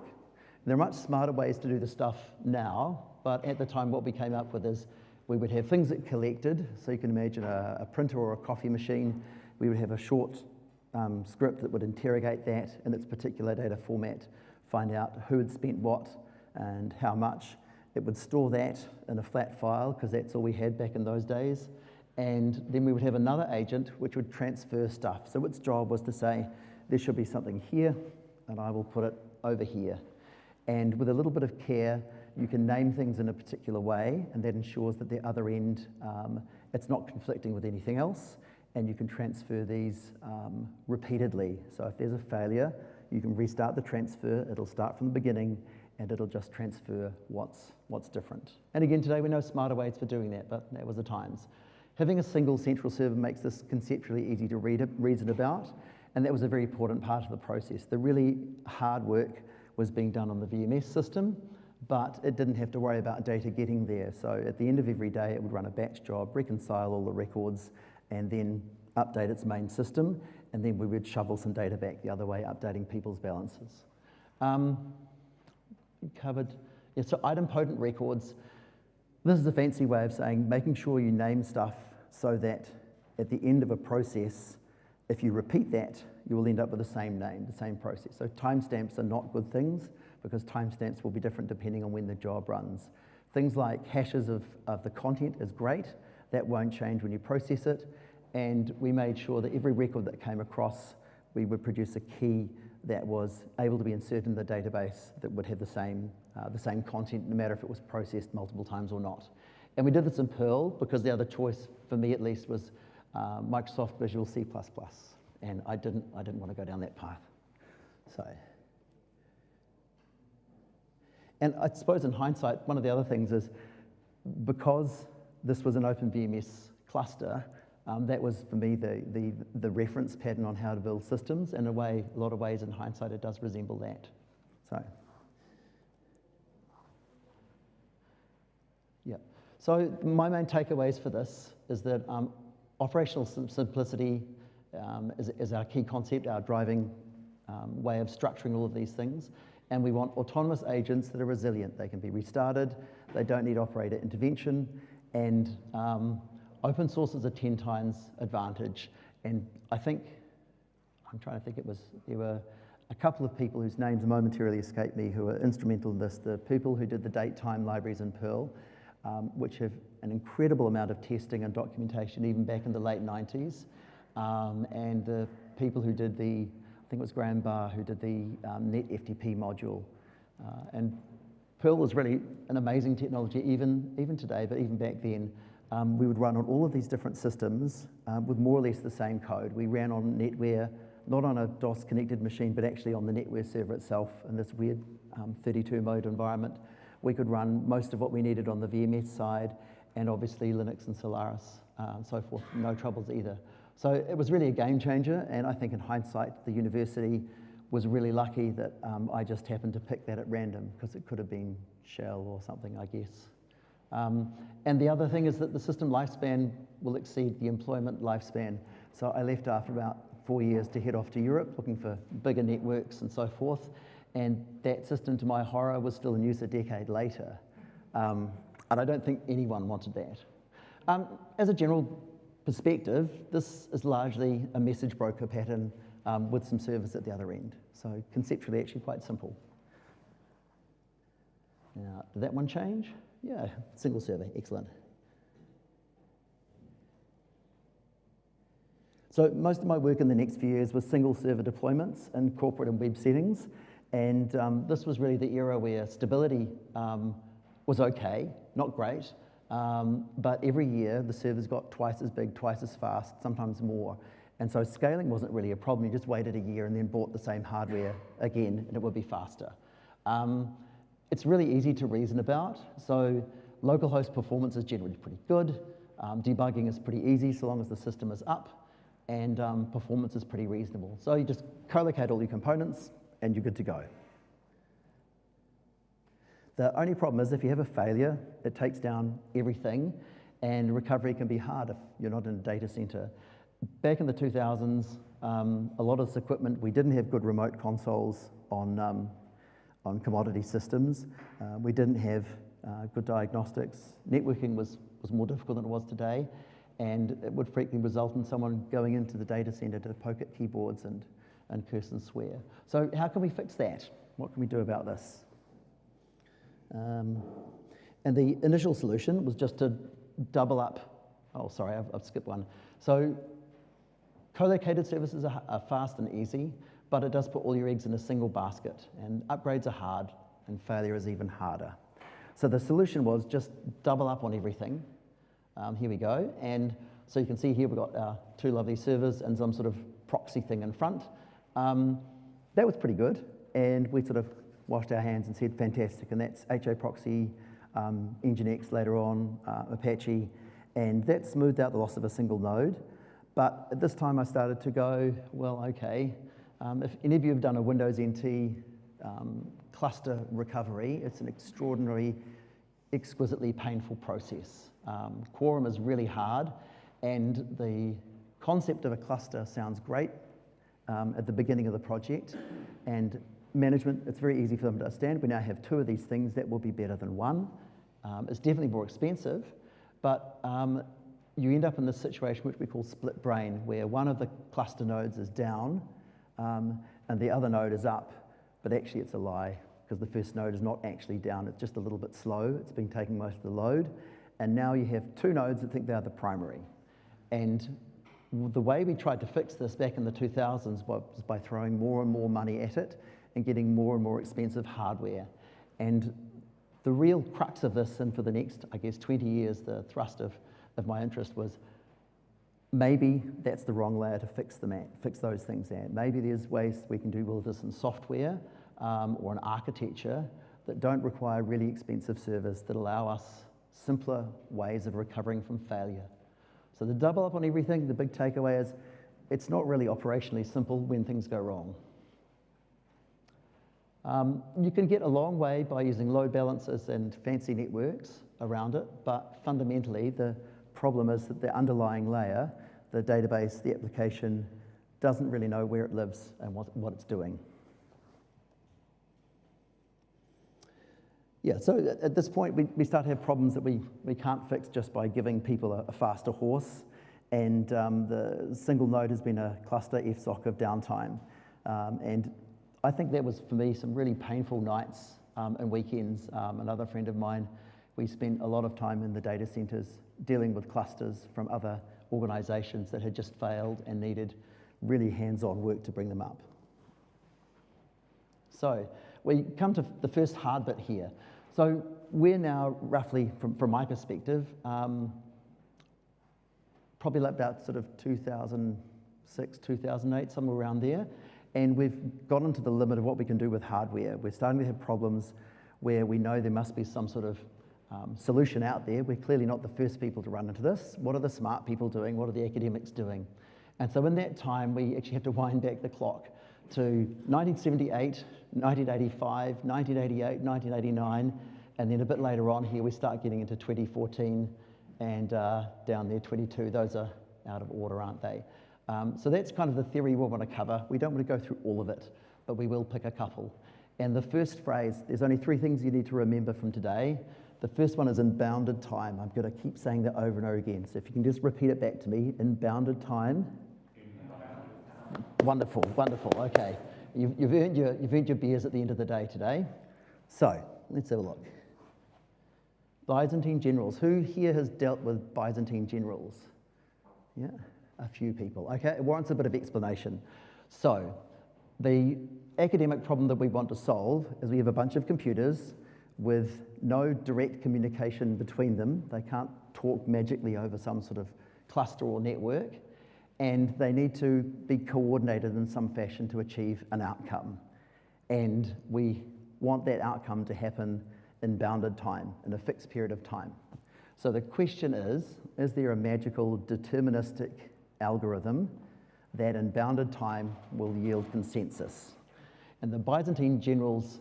There are much smarter ways to do this stuff now, but at the time what we came up with is we would have things that collected, so you can imagine a printer or a coffee machine. We would have a short script that would interrogate that in its particular data format, find out who had spent what and how much. It would store that in a flat file, because that's all we had back in those days. And then we would have another agent which would transfer stuff. So its job was to say, there should be something here, and I will put it over here. And with a little bit of care, you can name things in a particular way, and that ensures that the other end, it's not conflicting with anything else, and you can transfer these repeatedly. So if there's a failure, you can restart the transfer, it'll start from the beginning, and it'll just transfer what's different. And again, today we know smarter ways for doing that, but that was the times. Having a single central server makes this conceptually easy to reason about, and that was a very important part of the process. The really hard work was being done on the VMS system, but it didn't have to worry about data getting there. So at the end of every day, it would run a batch job, reconcile all the records, and then update its main system, and then we would shovel some data back the other way, updating people's balances. Covered, yeah, so idempotent records. This is a fancy way of saying making sure you name stuff so that at the end of a process, if you repeat that, you will end up with the same name, the same process. So timestamps are not good things, because timestamps will be different depending on when the job runs. Things like hashes of the content is great. That won't change when you process it. And we made sure that every record that came across, we would produce a key that was able to be inserted in the database that would have the same content, no matter if it was processed multiple times or not. And we did this in Perl because the other choice, for me at least, was Microsoft Visual C++. And I didn't want to go down that path. So, and I suppose in hindsight, one of the other things is, because this was an open VMS cluster, that was, for me, the reference pattern on how to build systems. In a lot of ways, in hindsight, it does resemble that. So, yeah. So my main takeaways for this is that operational simplicity is our key concept, our driving way of structuring all of these things. And we want autonomous agents that are resilient. They can be restarted. They don't need operator intervention. And open source is a 10 times advantage. And I think, I'm trying to think, there were a couple of people whose names momentarily escape me who were instrumental in this. The people who did the date-time libraries in Perl, which have an incredible amount of testing and documentation even back in the late 90s. And the people who did I think it was Graham Barr, who did the net FTP module. And Perl was really an amazing technology, even today, but even back then. We would run on all of these different systems with more or less the same code. We ran on NetWare, not on a DOS-connected machine, but actually on the NetWare server itself in this weird 32-mode environment. We could run most of what we needed on the VMS side, and obviously Linux and Solaris and so forth, no troubles either. So it was really a game changer, and I think in hindsight, the university was really lucky that I just happened to pick that at random, because it could have been Shell or something, I guess. And the other thing is that the system lifespan will exceed the employment lifespan. So I left after about 4 years to head off to Europe, looking for bigger networks and so forth. And that system, to my horror, was still in use a decade later. And I don't think anyone wanted that. As a general perspective, this is largely a message broker pattern with some servers at the other end. So conceptually, actually quite simple. Now, did that one change? Yeah, single server, excellent. So most of my work in the next few years was single server deployments in corporate and web settings. And this was really the era where stability was okay, not great, but every year the servers got twice as big, twice as fast, sometimes more. And so scaling wasn't really a problem. You just waited a year and then bought the same hardware again, and it would be faster. It's really easy to reason about. So localhost performance is generally pretty good. Debugging is pretty easy so long as the system is up. and performance is pretty reasonable. So you just co-locate all your components, and you're good to go. The only problem is if you have a failure, it takes down everything, and recovery can be hard if you're not in a data center. Back in the 2000s, a lot of this equipment, we didn't have good remote consoles on commodity systems. We didn't have good diagnostics. Networking was more difficult than it was today, and it would frequently result in someone going into the data center to poke at keyboards and curse and swear. So how can we fix that? What can we do about this? And the initial solution was just to double up. Oh, sorry, I've skipped one. So co-located services are fast and easy, but it does put all your eggs in a single basket, and upgrades are hard, and failure is even harder. So the solution was just double up on everything. Here we go, and so you can see here we've got our two lovely servers and some sort of proxy thing in front. That was pretty good, and we sort of washed our hands and said, fantastic, and that's HA proxy, Nginx later on, Apache, and that smoothed out the loss of a single node. But at this time I started to go, well, okay, if any of you have done a Windows NT cluster recovery, it's an exquisitely painful process. Quorum is really hard, and the concept of a cluster sounds great at the beginning of the project, and management, it's very easy for them to understand. We now have two of these things that will be better than one. It's definitely more expensive, but you end up in this situation which we call split brain, where one of the cluster nodes is down and the other node is up, but actually it's a lie, because the first node is not actually down, it's just a little bit slow, it's been taking most of the load, and now you have two nodes that think they are the primary. And the way we tried to fix this back in the 2000s was by throwing more and more money at it and getting more and more expensive hardware. And the real crux of this, and for the next, I guess, 20 years, the thrust of my interest was, maybe that's the wrong layer to fix those things at. Maybe there's ways we can do all this in software or an architecture that don't require really expensive servers, that allow us simpler ways of recovering from failure. So the double up on everything, the big takeaway is, it's not really operationally simple when things go wrong. You can get a long way by using load balancers and fancy networks around it, but fundamentally the problem is that the underlying layer, the database, the application, doesn't really know where it lives and what it's doing. Yeah, so at this point we start to have problems that we can't fix just by giving people a faster horse, and the single node has been a cluster FSOC of downtime. And I think that was, for me, some really painful nights and weekends. Another friend of mine, we spent a lot of time in the data centers dealing with clusters from other organizations that had just failed and needed really hands-on work to bring them up. So we come to the first hard bit here. So we're now roughly, from my perspective, probably about sort of 2006, 2008, somewhere around there. And we've gotten to the limit of what we can do with hardware. We're starting to have problems where we know there must be some sort of solution out there. We're clearly not the first people to run into this. What are the smart people doing? What are the academics doing? And so in that time, we actually have to wind back the clock to 1978, 1985, 1988, 1989, and then a bit later on here, we start getting into 2014, and down there, 22. Those are out of order, aren't they? So that's kind of the theory we want to cover. We don't want to go through all of it, but we will pick a couple. And the first phrase, there's only 3 things you need to remember from today. The first one is in bounded time. I'm going to keep saying that over and over again. So if you can just repeat it back to me, in bounded time. Wonderful, wonderful, okay. You've earned your beers at the end of the day today. So, let's have a look. Byzantine generals. Who here has dealt with Byzantine generals? Yeah, a few people. Okay, it warrants a bit of explanation. So, the academic problem that we want to solve is we have a bunch of computers with no direct communication between them. They can't talk magically over some sort of cluster or network, and they need to be coordinated in some fashion to achieve an outcome. And we want that outcome to happen in bounded time, in a fixed period of time. So the question is there a magical deterministic algorithm that in bounded time will yield consensus. And the Byzantine generals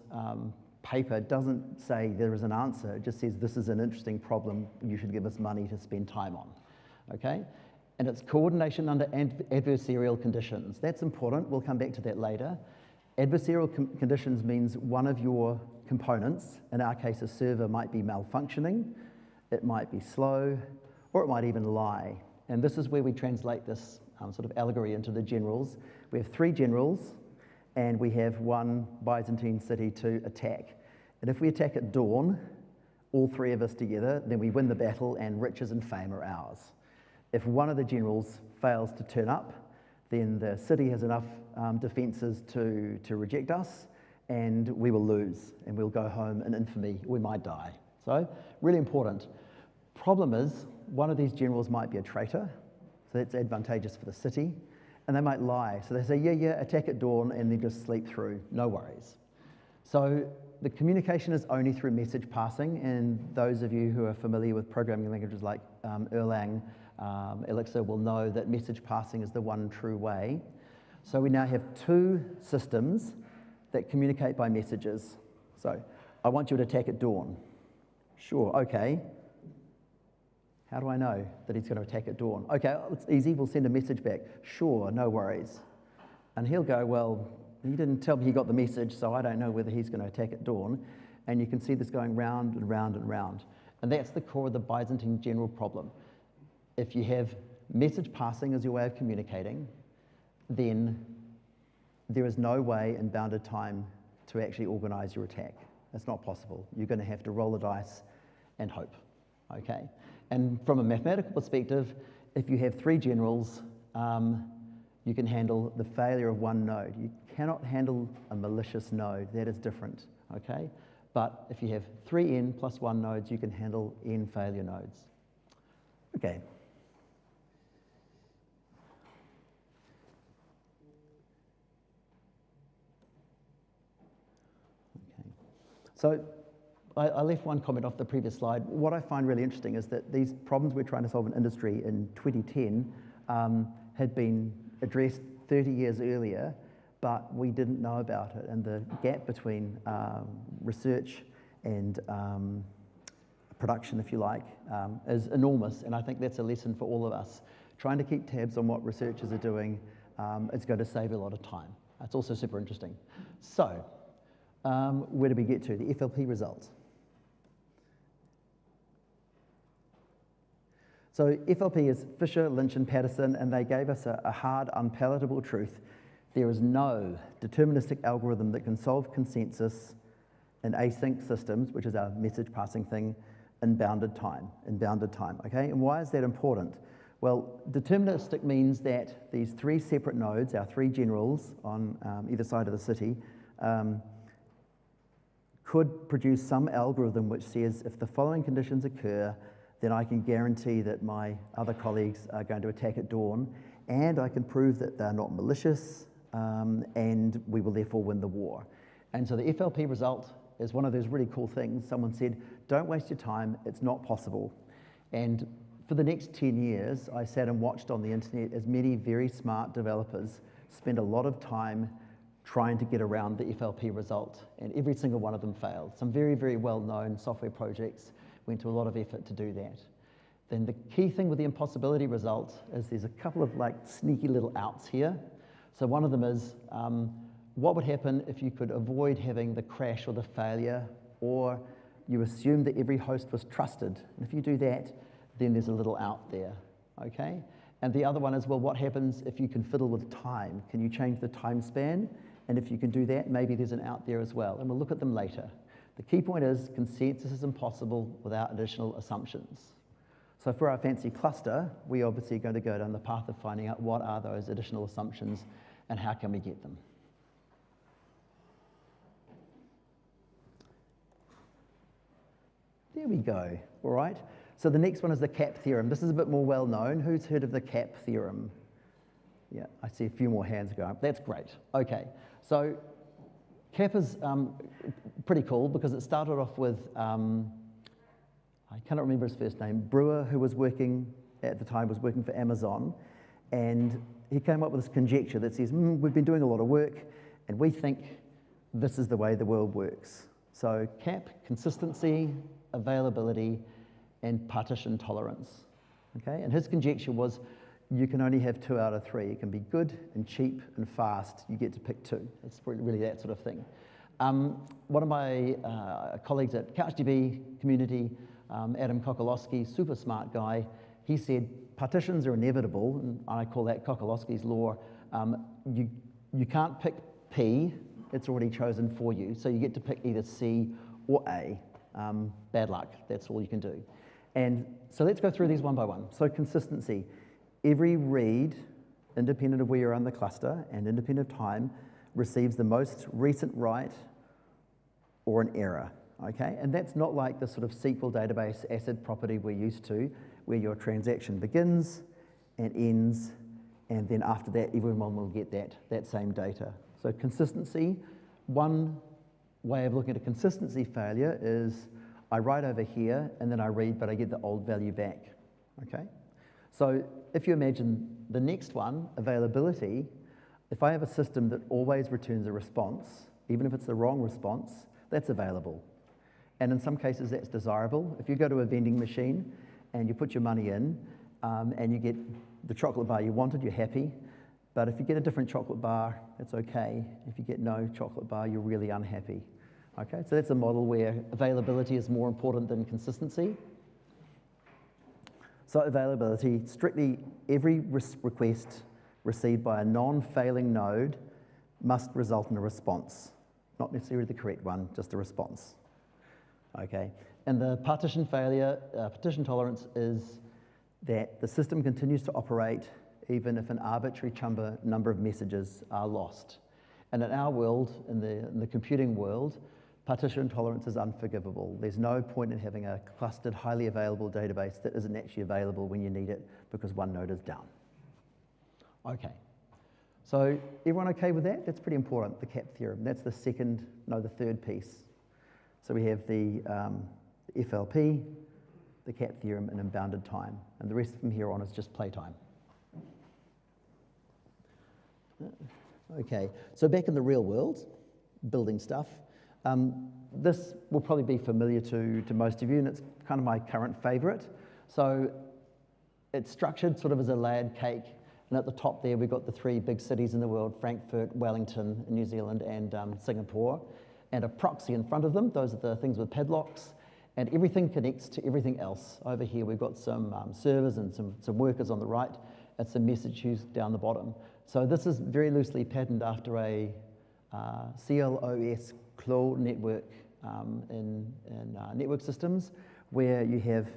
paper doesn't say there is an answer, it just says this is an interesting problem, you should give us money to spend time on, okay? And it's coordination under adversarial conditions. That's important, we'll come back to that later. Adversarial conditions means one of your components, in our case a server, might be malfunctioning, it might be slow, or it might even lie. And this is where we translate this sort of allegory into the generals. We have 3 generals, and we have 1 Byzantine city to attack. And if we attack at dawn, all 3 of us together, then we win the battle and riches and fame are ours. If one of the generals fails to turn up, then the city has enough defenses to reject us, and we will lose, and we'll go home in infamy, we might die. So, really important. Problem is, one of these generals might be a traitor, so that's advantageous for the city, and they might lie. So they say, yeah, attack at dawn, and then just sleep through, no worries. So the communication is only through message passing, and those of you who are familiar with programming languages like Erlang, Elixir will know that message passing is the one true way. So we now have 2 systems that communicate by messages. So I want you to attack at dawn. Sure, okay. How do I know that he's going to attack at dawn? Okay, it's easy, we'll send a message back. Sure, no worries. And he'll go, well, he didn't tell me he got the message, so I don't know whether he's going to attack at dawn. And you can see this going round and round and round. And that's the core of the Byzantine general problem. If you have message passing as your way of communicating, then there is no way in bounded time to actually organize your attack. It's not possible. You're going to have to roll the dice and hope, okay? And from a mathematical perspective, if you have 3 generals, you can handle the failure of 1 node. You cannot handle a malicious node. That is different, okay? But if you have 3n plus 1 nodes, you can handle n failure nodes. Okay. So I left one comment off the previous slide. What I find really interesting is that these problems we're trying to solve in industry in 2010 had been addressed 30 years earlier, but we didn't know about it. And the gap between research and production, if you like, is enormous. And I think that's a lesson for all of us. Trying to keep tabs on what researchers are doing is going to save a lot of time. It's also super interesting. So, where did we get to? The FLP results. So FLP is Fisher, Lynch, and Patterson, and they gave us a hard, unpalatable truth. There is no deterministic algorithm that can solve consensus in async systems, which is our message passing thing, in bounded time, okay? And why is that important? Well, deterministic means that these 3 separate nodes, our 3 generals on either side of the city, could produce some algorithm which says if the following conditions occur, then I can guarantee that my other colleagues are going to attack at dawn, and I can prove that they're not malicious, and we will therefore win the war. And so the FLP result is one of those really cool things. Someone said, don't waste your time, it's not possible. And for the next 10 years, I sat and watched on the internet as many very smart developers spend a lot of time trying to get around the FLP result, and every single one of them failed. Some very, very well-known software projects went to a lot of effort to do that. Then the key thing with the impossibility result is there's a couple of like sneaky little outs here. So one of them is, what would happen if you could avoid having the crash or the failure, or you assume that every host was trusted? And if you do that, then there's a little out there, okay? And the other one is, well, what happens if you can fiddle with time? Can you change the time span? And if you can do that, maybe there's an out there as well. And we'll look at them later. The key point is consensus is impossible without additional assumptions. So for our fancy cluster, we're obviously going to go down the path of finding out what are those additional assumptions and how can we get them. There we go, all right? So the next one is the CAP theorem. This is a bit more well known. Who's heard of the CAP theorem? Yeah, I see a few more hands going up. That's great. Okay, so CAP is pretty cool because it started off with, I cannot remember his first name, Brewer, who was working, at the time was working for Amazon, And he came up with this conjecture that says, we've been doing a lot of work, and we think this is the way the world works. So CAP, consistency, availability, and partition tolerance. Okay? And his conjecture was you can only have 2 out of 3. It can be good and cheap and fast. You get to pick 2. It's really that sort of thing. One of my colleagues at CouchDB community, Adam Kokolowski, super smart guy, he said partitions are inevitable, and I call that Kokolowski's law. You can't pick P, it's already chosen for you, so you get to pick either C or A. Bad luck, that's all you can do. And so let's go through these one by one. So consistency. Every read, independent of where you're on the cluster and independent of time, receives the most recent write or an error, okay? And that's not like the sort of SQL database ACID property we're used to, where your transaction begins and ends, and then after that, everyone will get that same data. So consistency, one way of looking at a consistency failure is I write over here, and then I read, but I get the old value back, okay? So if you imagine the next one, availability, if I have a system that always returns a response, even if it's the wrong response, that's available. And in some cases, that's desirable. If you go to a vending machine and you put your money in and you get the chocolate bar you wanted, you're happy. But if you get a different chocolate bar, it's okay. If you get no chocolate bar, you're really unhappy. Okay, so that's a model where availability is more important than consistency. So availability, strictly every request received by a non-failing node must result in a response. Not necessarily the correct one, just a response. Okay, and the partition failure, partition tolerance is that the system continues to operate even if an arbitrary number of messages are lost. And in our world, in the computing world, partition tolerance is unforgivable. There's no point in having a clustered, highly available database that isn't actually available when you need it because one node is down. Okay, so everyone okay with that? That's pretty important, the CAP theorem. That's the third piece. So we have the FLP, the CAP theorem, and unbounded time. And the rest from here on is just playtime. Okay, so back in the real world, building stuff. This will probably be familiar to most of you, and it's kind of my current favorite. So it's structured sort of as a layered cake, and at the top there we've got the 3 big cities in the world, Frankfurt, Wellington in New Zealand, and Singapore, and a proxy in front of them. Those are the things with padlocks, and everything connects to everything else. Over here we've got some servers and some workers on the right, and some message queues down the bottom. So this is very loosely patterned after a CLOS cloud network in network systems, where you have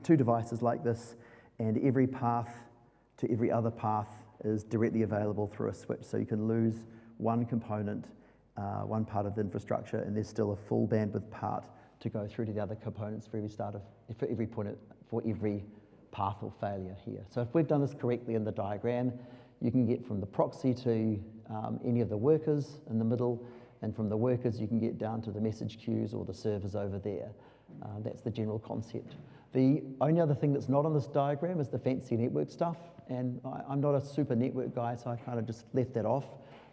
2 devices like this, and every path to every other path is directly available through a switch. So you can lose one component, one part of the infrastructure, and there's still a full bandwidth part to go through to the other components for every path or failure here. So if we've done this correctly in the diagram, you can get from the proxy to any of the workers in the middle, and from the workers you can get down to the message queues or the servers over there. That's the general concept. The only other thing that's not on this diagram is the fancy network stuff, and I'm not a super network guy, so I kind of just left that off.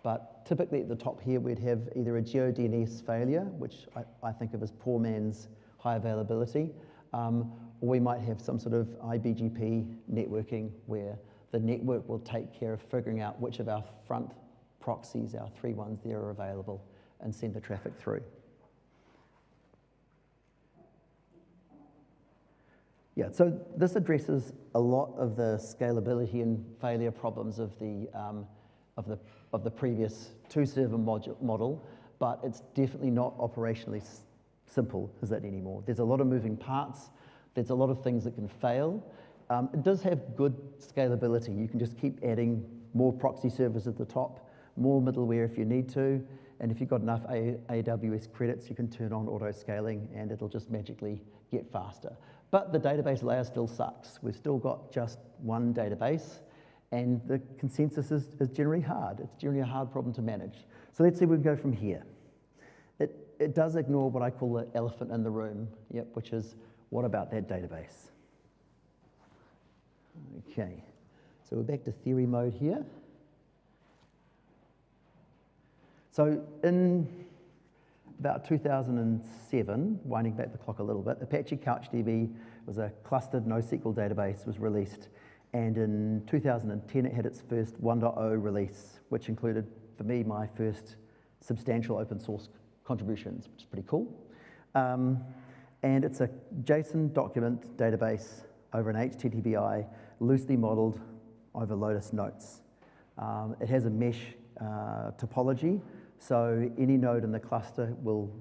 But typically at the top here we'd have either a GeoDNS failure, which I think of as poor man's high availability, or we might have some sort of IBGP networking where the network will take care of figuring out which of our front proxies, our 3 ones there, are available and send the traffic through. Yeah, so this addresses a lot of the scalability and failure problems of the previous 2-server model, but it's definitely not operationally simple as that anymore. There's a lot of moving parts. There's a lot of things that can fail. It does have good scalability. You can just keep adding more proxy servers at the top, more middleware if you need to, and if you've got enough AWS credits, you can turn on auto-scaling and it'll just magically get faster. But the database layer still sucks. We've still got just one database, and the consensus is generally hard. It's generally a hard problem to manage. So let's see where we go from here. It does ignore what I call the elephant in the room, which is, what about that database? Okay, So we're back to theory mode here. So in about 2007, winding back the clock a little bit, Apache CouchDB was a clustered NoSQL database, was released. And in 2010, it had its first 1.0 release, which included, for me, my first substantial open source contributions, which is pretty cool. And it's a JSON document database over an HTTPI, loosely modeled over Lotus Notes. It has a mesh topology, so any node in the cluster will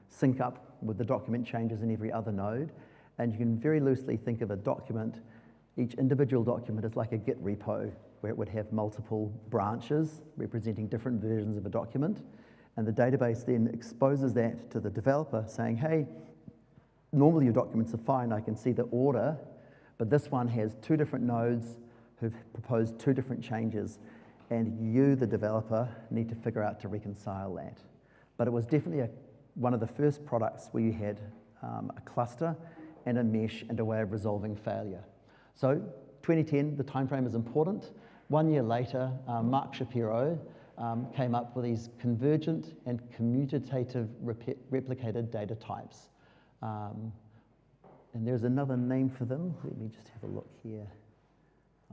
sync up with the document changes in every other node. And you can very loosely think of a document, each individual document is like a Git repo, where it would have multiple branches representing different versions of a document. And the database then exposes that to the developer, saying, hey, normally your documents are fine, I can see the order, but this one has two different nodes who've proposed two different changes, and you, the developer, need to figure out to reconcile that. But it was definitely one of the first products where you had a cluster and a mesh and a way of resolving failure. So 2010, the time frame is important. 1 year later, Mark Shapiro came up with these convergent and commutative replicated data types. And there's another name for them. Let me just have a look here.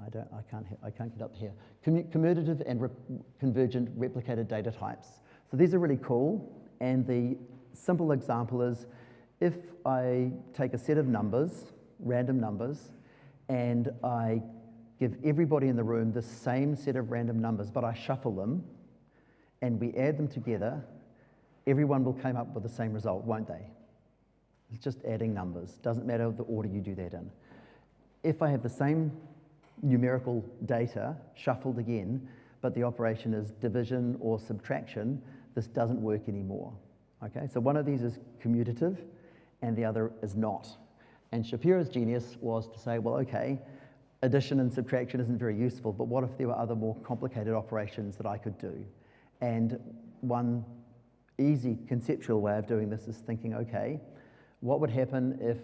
I can't get up here. Commutative and convergent replicated data types. So these are really cool. And the simple example is, if I take a set of numbers, random numbers, and I give everybody in the room the same set of random numbers, but I shuffle them, and we add them together, everyone will come up with the same result, won't they? It's just adding numbers. Doesn't matter the order you do that in. If I have the same numerical data shuffled again, but the operation is division or subtraction, this doesn't work anymore. Okay, so one of these is commutative, and the other is not. And Shapiro's genius was to say, well, okay, addition and subtraction isn't very useful, but what if there were other more complicated operations that I could do? And one easy conceptual way of doing this is thinking, okay, what would happen if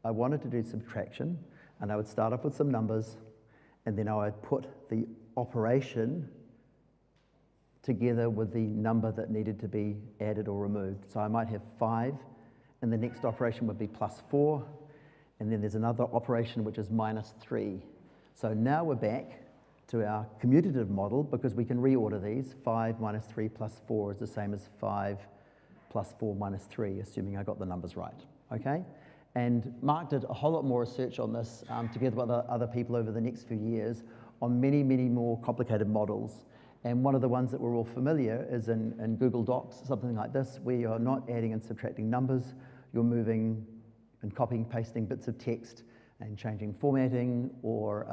I wanted to do subtraction, and I would start off with some numbers, and then I would put the operation together with the number that needed to be added or removed. So I might have 5, and the next operation would be +4, and then there's another operation which is -3. So now we're back to our commutative model, because we can reorder these. 5 minus 3 plus 4 is the same as 5 plus 4 minus 3, assuming I got the numbers right, okay? And Mark did a whole lot more research on this together with other people over the next few years on many, many more complicated models. And one of the ones that we're all familiar is in Google Docs, something like this, where you're not adding and subtracting numbers, you're moving and copying, pasting bits of text and changing formatting or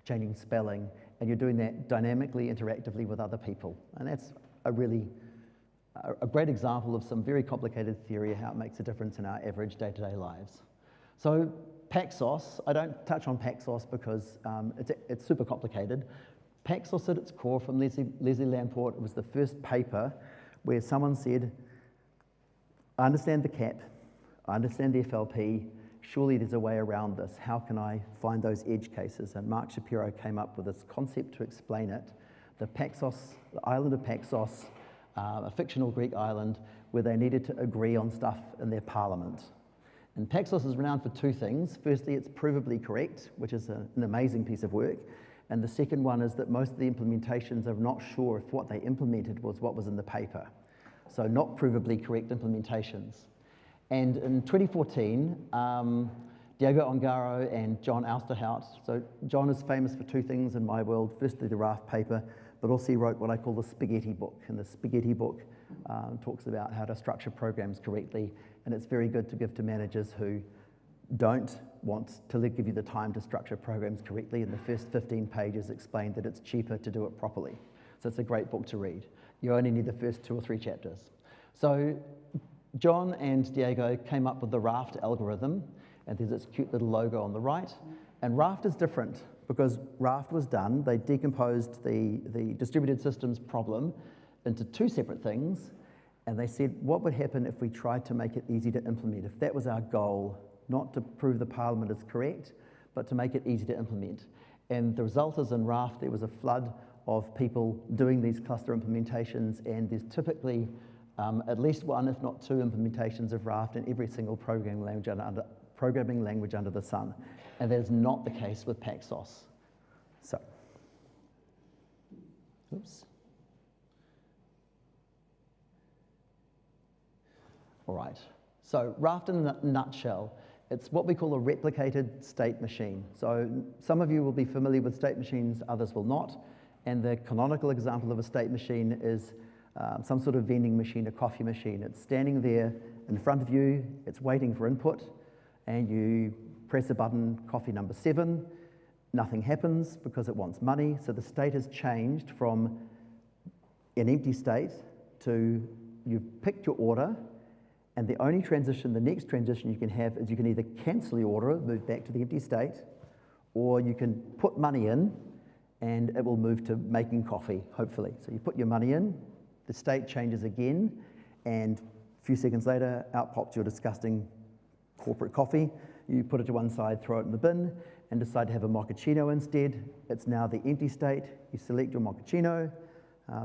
changing spelling, and you're doing that dynamically, interactively with other people. And that's a great example of some very complicated theory of how it makes a difference in our average day-to-day lives. So Paxos, I don't touch on Paxos because it's super complicated. Paxos at its core, from Leslie Lamport, was the first paper where someone said, I understand the cap, I understand the FLP, surely there's a way around this. How can I find those edge cases? And Mark Shapiro came up with this concept to explain it. The island of Paxos, a fictional Greek island where they needed to agree on stuff in their parliament. And Paxos is renowned for two things. Firstly, it's provably correct, which is an amazing piece of work. And the second one is that most of the implementations are not sure if what they implemented was what was in the paper. So not provably correct implementations. And in 2014, Diego Ongaro and John Ousterhout, so John is famous for two things in my world. Firstly, the Raft paper, but also he wrote what I call the Spaghetti book. And the Spaghetti book talks about how to structure programs correctly. And it's very good to give to managers who don't want to give you the time to structure programs correctly. And the first 15 pages explain that it's cheaper to do it properly. So it's a great book to read. You only need the first 2 or 3 chapters. So John and Diego came up with the Raft algorithm, and there's this cute little logo on the right. And Raft is different because Raft was done, they decomposed the distributed systems problem into 2 separate things, and they said, what would happen if we tried to make it easy to implement? If that was our goal, not to prove the parliament is correct, but to make it easy to implement. And the result is in Raft, there was a flood of people doing these cluster implementations, and there's typically at least one, if not two, implementations of Raft in every single programming language under the sun. And that is not the case with Paxos. So, oops. All right, so Raft in a nutshell, it's what we call a replicated state machine. So some of you will be familiar with state machines, others will not. And the canonical example of a state machine is some sort of vending machine, a coffee machine. It's standing there in front of you, it's waiting for input, and you press a button, coffee number 7, nothing happens because it wants money. So the state has changed from an empty state to you've picked your order, and the only transition, the next transition you can have is you can either cancel your order, move back to the empty state, or you can put money in and it will move to making coffee, hopefully. So you put your money in, the state changes again, and a few seconds later, out pops your disgusting corporate coffee. You put it to one side, throw it in the bin, and decide to have a mochaccino instead. It's now the empty state. You select your mochaccino,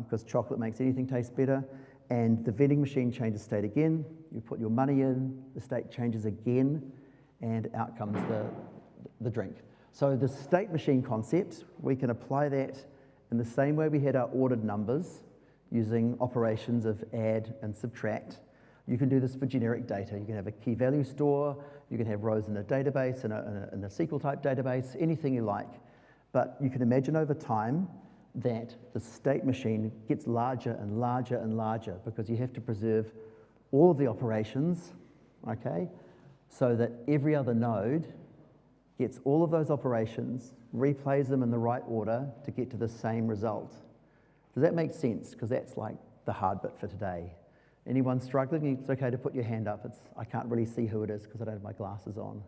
because chocolate makes anything taste better, and the vending machine changes state again. You put your money in, the state changes again, and out comes the drink. So the state machine concept, we can apply that in the same way we had our ordered numbers using operations of add and subtract. You can do this for generic data. You can have a key value store, you can have rows in a database, in a SQL type database, anything you like. But you can imagine over time that the state machine gets larger and larger and larger because you have to preserve all of the operations, okay, so that every other node gets all of those operations, replays them in the right order to get to the same result. Does that make sense? Because that's like the hard bit for today. Anyone struggling? It's okay to put your hand up. I can't really see who it is because I don't have my glasses on.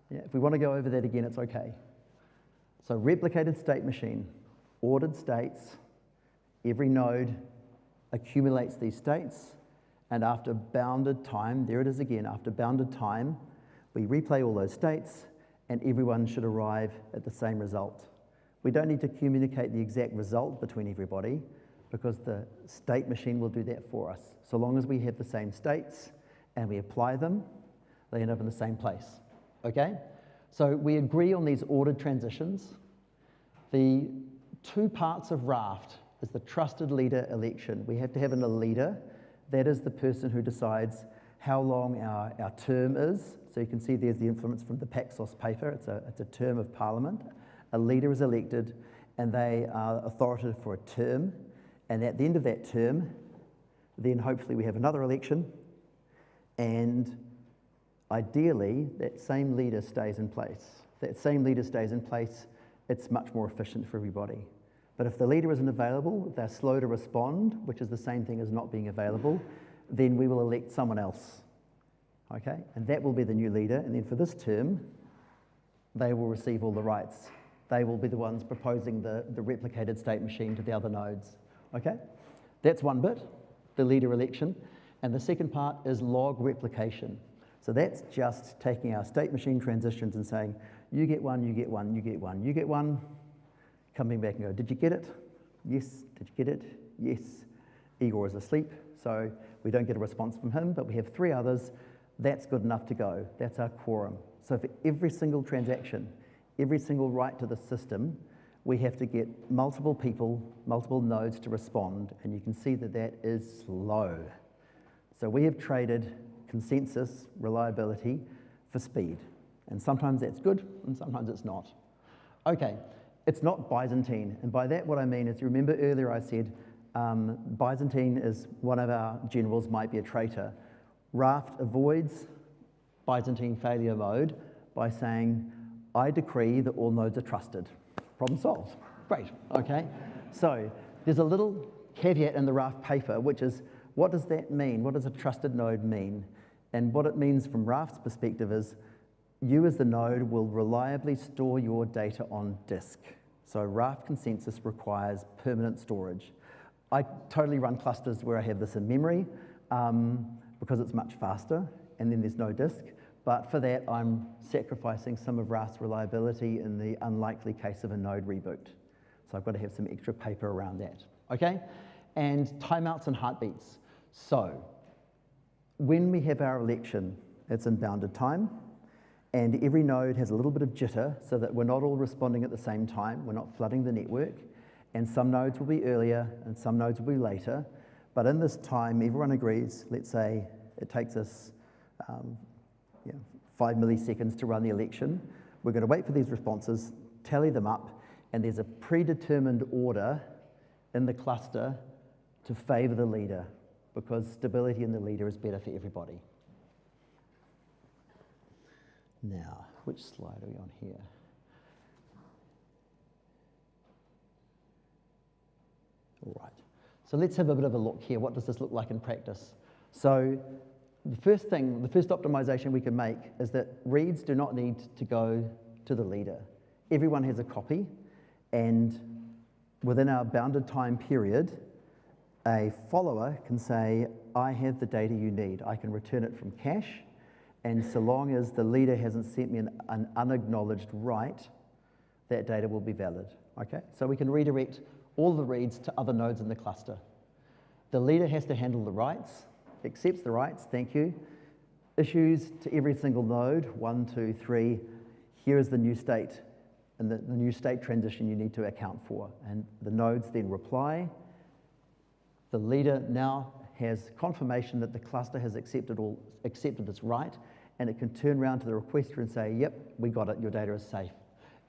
Yeah, if we want to go over that again, it's okay. So replicated state machine, ordered states, every node accumulates these states, and after bounded time, there it is again, after bounded time, we replay all those states, and everyone should arrive at the same result. We don't need to communicate the exact result between everybody because the state machine will do that for us. So long as we have the same states and we apply them, they end up in the same place, okay? So we agree on these ordered transitions. The two parts of Raft is the trusted leader election. We have to have a leader. That is the person who decides how long our term is. So you can see there's the influence from the Paxos paper. It's a term of parliament. A leader is elected, and they are authoritative for a term. And at the end of that term, then hopefully we have another election, and ideally that same leader stays in place. If that same leader stays in place, it's much more efficient for everybody. But if the leader isn't available, if they're slow to respond, which is the same thing as not being available, then we will elect someone else, okay? And that will be the new leader, and then for this term, they will receive all the rights. They will be the ones proposing the replicated state machine to the other nodes, okay? That's one bit, the leader election. And the second part is log replication. So that's just taking our state machine transitions and saying, you get one, you get one, you get one, you get one, coming back and go, did you get it? Yes. Did you get it? Yes. Igor is asleep, so we don't get a response from him, but we have 3 others. That's good enough to go. That's our quorum. So for every single transaction, every single write to the system, we have to get multiple people, multiple nodes to respond, and you can see that that is slow. So we have traded consensus, reliability, for speed. And sometimes that's good, and sometimes it's not. Okay, it's not Byzantine, and by that what I mean is, you remember earlier I said Byzantine is one of our generals might be a traitor. Raft avoids Byzantine failure mode by saying, I decree that all nodes are trusted. Problem solved. Great, okay? So there's a little caveat in the Raft paper, which is, what does that mean? What does a trusted node mean? And what it means from Raft's perspective is, you as the node will reliably store your data on disk. So Raft consensus requires permanent storage. I totally run clusters where I have this in memory because it's much faster, and then there's no disk. But for that, I'm sacrificing some of RAS reliability in the unlikely case of a node reboot. So I've got to have some extra paper around that, okay? And timeouts and heartbeats. So when we have our election, it's in bounded time, and every node has a little bit of jitter so that we're not all responding at the same time, we're not flooding the network, and some nodes will be earlier and some nodes will be later. But in this time, everyone agrees, let's say it takes us 5 milliseconds to run the election. We're going to wait for these responses, tally them up, and there's a predetermined order in the cluster to favor the leader, because stability in the leader is better for everybody. Now, which slide are we on here? All right, so let's have a bit of a look here. What does this look like in practice? So the first optimization we can make is that reads do not need to go to the leader. Everyone has a copy, and within our bounded time period, a follower can say, I have the data you need. I can return it from cache, and so long as the leader hasn't sent me an unacknowledged write, that data will be valid, okay? So we can redirect all the reads to other nodes in the cluster. The leader has to handle the writes, accepts the writes, thank you, issues to every single node, 1, 2, 3, here is the new state, and the new state transition you need to account for. And the nodes then reply. The leader now has confirmation that the cluster has accepted its write, and it can turn around to the requester and say, yep, we got it, your data is safe.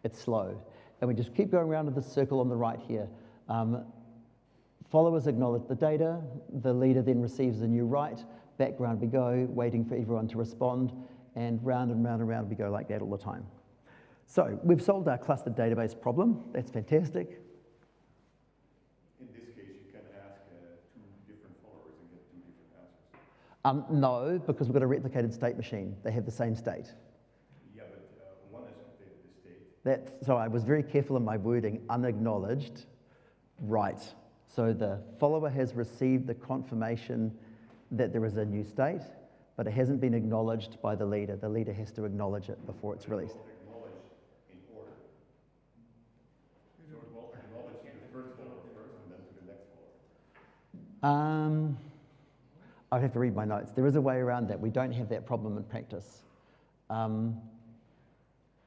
It's slow. And we just keep going around in this circle on the right here. Followers acknowledge the data, the leader then receives a new write, background we go, waiting for everyone to respond, and round and round and round we go like that all the time. So we've solved our clustered database problem. That's fantastic. In this case, you can ask 2 different followers and get 2 different answers. No, because we've got a replicated state machine. They have the same state. Yeah, but one has updated the state. So I was very careful in my wording, unacknowledged, right. So the follower has received the confirmation that there is a new state, but it hasn't been acknowledged by the leader. The leader has to acknowledge it before it's released. Acknowledged in order. So it will acknowledge to the first follower first and then to the next follower. I'd have to read my notes. There is a way around that. We don't have that problem in practice.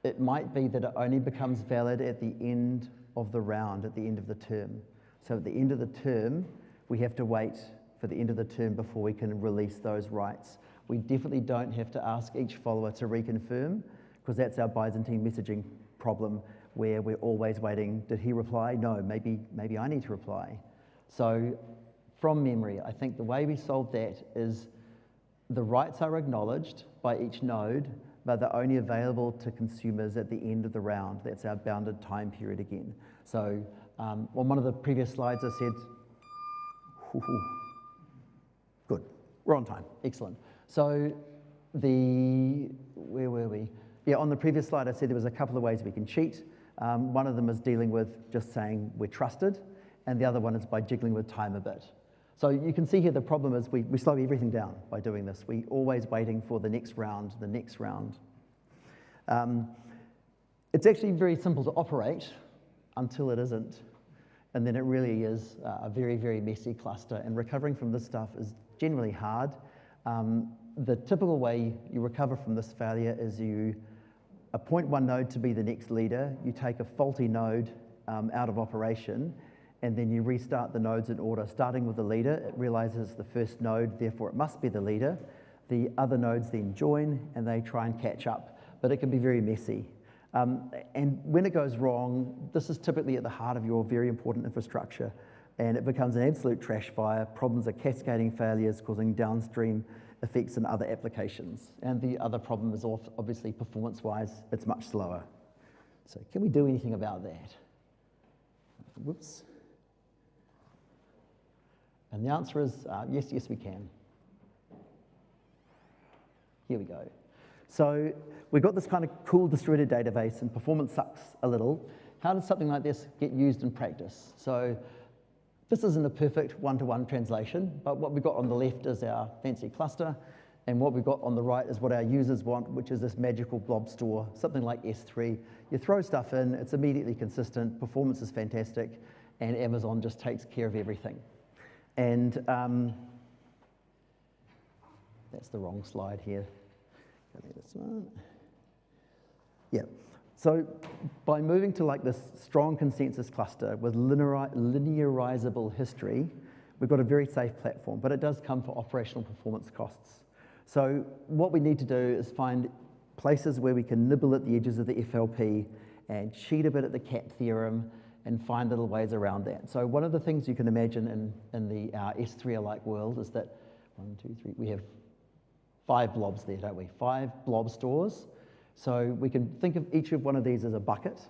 It might be that it only becomes valid at the end of the round, at the end of the term. So at the end of the term, we have to wait for the end of the term before we can release those writes. We definitely don't have to ask each follower to reconfirm, because that's our Byzantine messaging problem, where we're always waiting. Did he reply? No, maybe I need to reply. So from memory, I think the way we solve that is the writes are acknowledged by each node, but they're only available to consumers at the end of the round. That's our bounded time period again. So on one of the previous slides I said, good, we're on time, excellent. So where were we? Yeah, on the previous slide I said there was a couple of ways we can cheat. One of them is dealing with just saying we're trusted, and the other one is by jiggling with time a bit. So you can see here the problem is we slow everything down by doing this. We're always waiting for the next round, the next round. It's actually very simple to operate until it isn't. And then it really is a very, very messy cluster. And recovering from this stuff is generally hard. The typical way you recover from this failure is you appoint one node to be the next leader, you take a faulty node out of operation, and then you restart the nodes in order. Starting with the leader, it realizes the first node, therefore it must be the leader. The other nodes then join, and they try and catch up. But it can be very messy. And when it goes wrong, this is typically at the heart of your very important infrastructure, and it becomes an absolute trash fire. Problems are cascading failures, causing downstream effects in other applications. And the other problem is obviously performance-wise, it's much slower. So can we do anything about that? Whoops. And the answer is yes, we can. Here we go. So we've got this kind of cool distributed database, and performance sucks a little. How does something like this get used in practice? So this isn't a perfect one-to-one translation, but what we've got on the left is our fancy cluster, And what we've got on the right is what our users want, which is this magical blob store, something like S3. You throw stuff in, it's immediately consistent, performance is fantastic, and Amazon just takes care of everything. And that's the wrong slide here. Go to this one. Yeah. So by moving to like this strong consensus cluster with linearizable history, we've got a very safe platform, but it does come for operational performance costs. So what we need to do is find places where we can nibble at the edges of the FLP and cheat a bit at the CAP theorem and find little ways around that. So one of the things you can imagine in the S3-alike world is that, 1, 2, 3, we have 5 blobs there, don't we? 5 blob stores. So we can think of each of one of these as a bucket.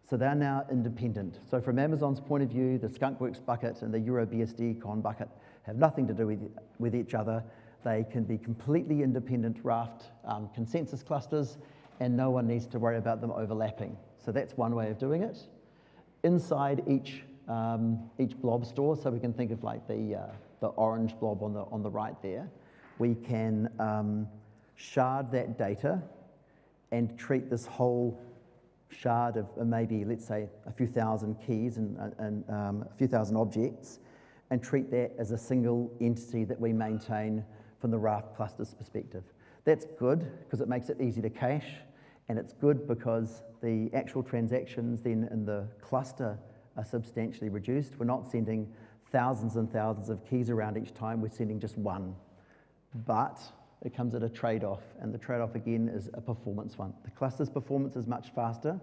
So they're now independent. So from Amazon's point of view, the Skunkworks bucket and the EuroBSDCon bucket have nothing to do with each other. They can be completely independent Raft consensus clusters, and no one needs to worry about them overlapping. So that's one way of doing it. Inside each blob store, so we can think of like the orange blob on the right there, we can shard that data and treat this whole shard of maybe, let's say, a few thousand keys and a few thousand objects, and treat that as a single entity that we maintain from the Raft cluster's perspective. That's good because it makes it easy to cache, and it's good because the actual transactions then in the cluster are substantially reduced. We're not sending thousands and thousands of keys around each time, we're sending just one. But it comes at a trade-off, and the trade-off again is a performance one. The cluster's performance is much faster.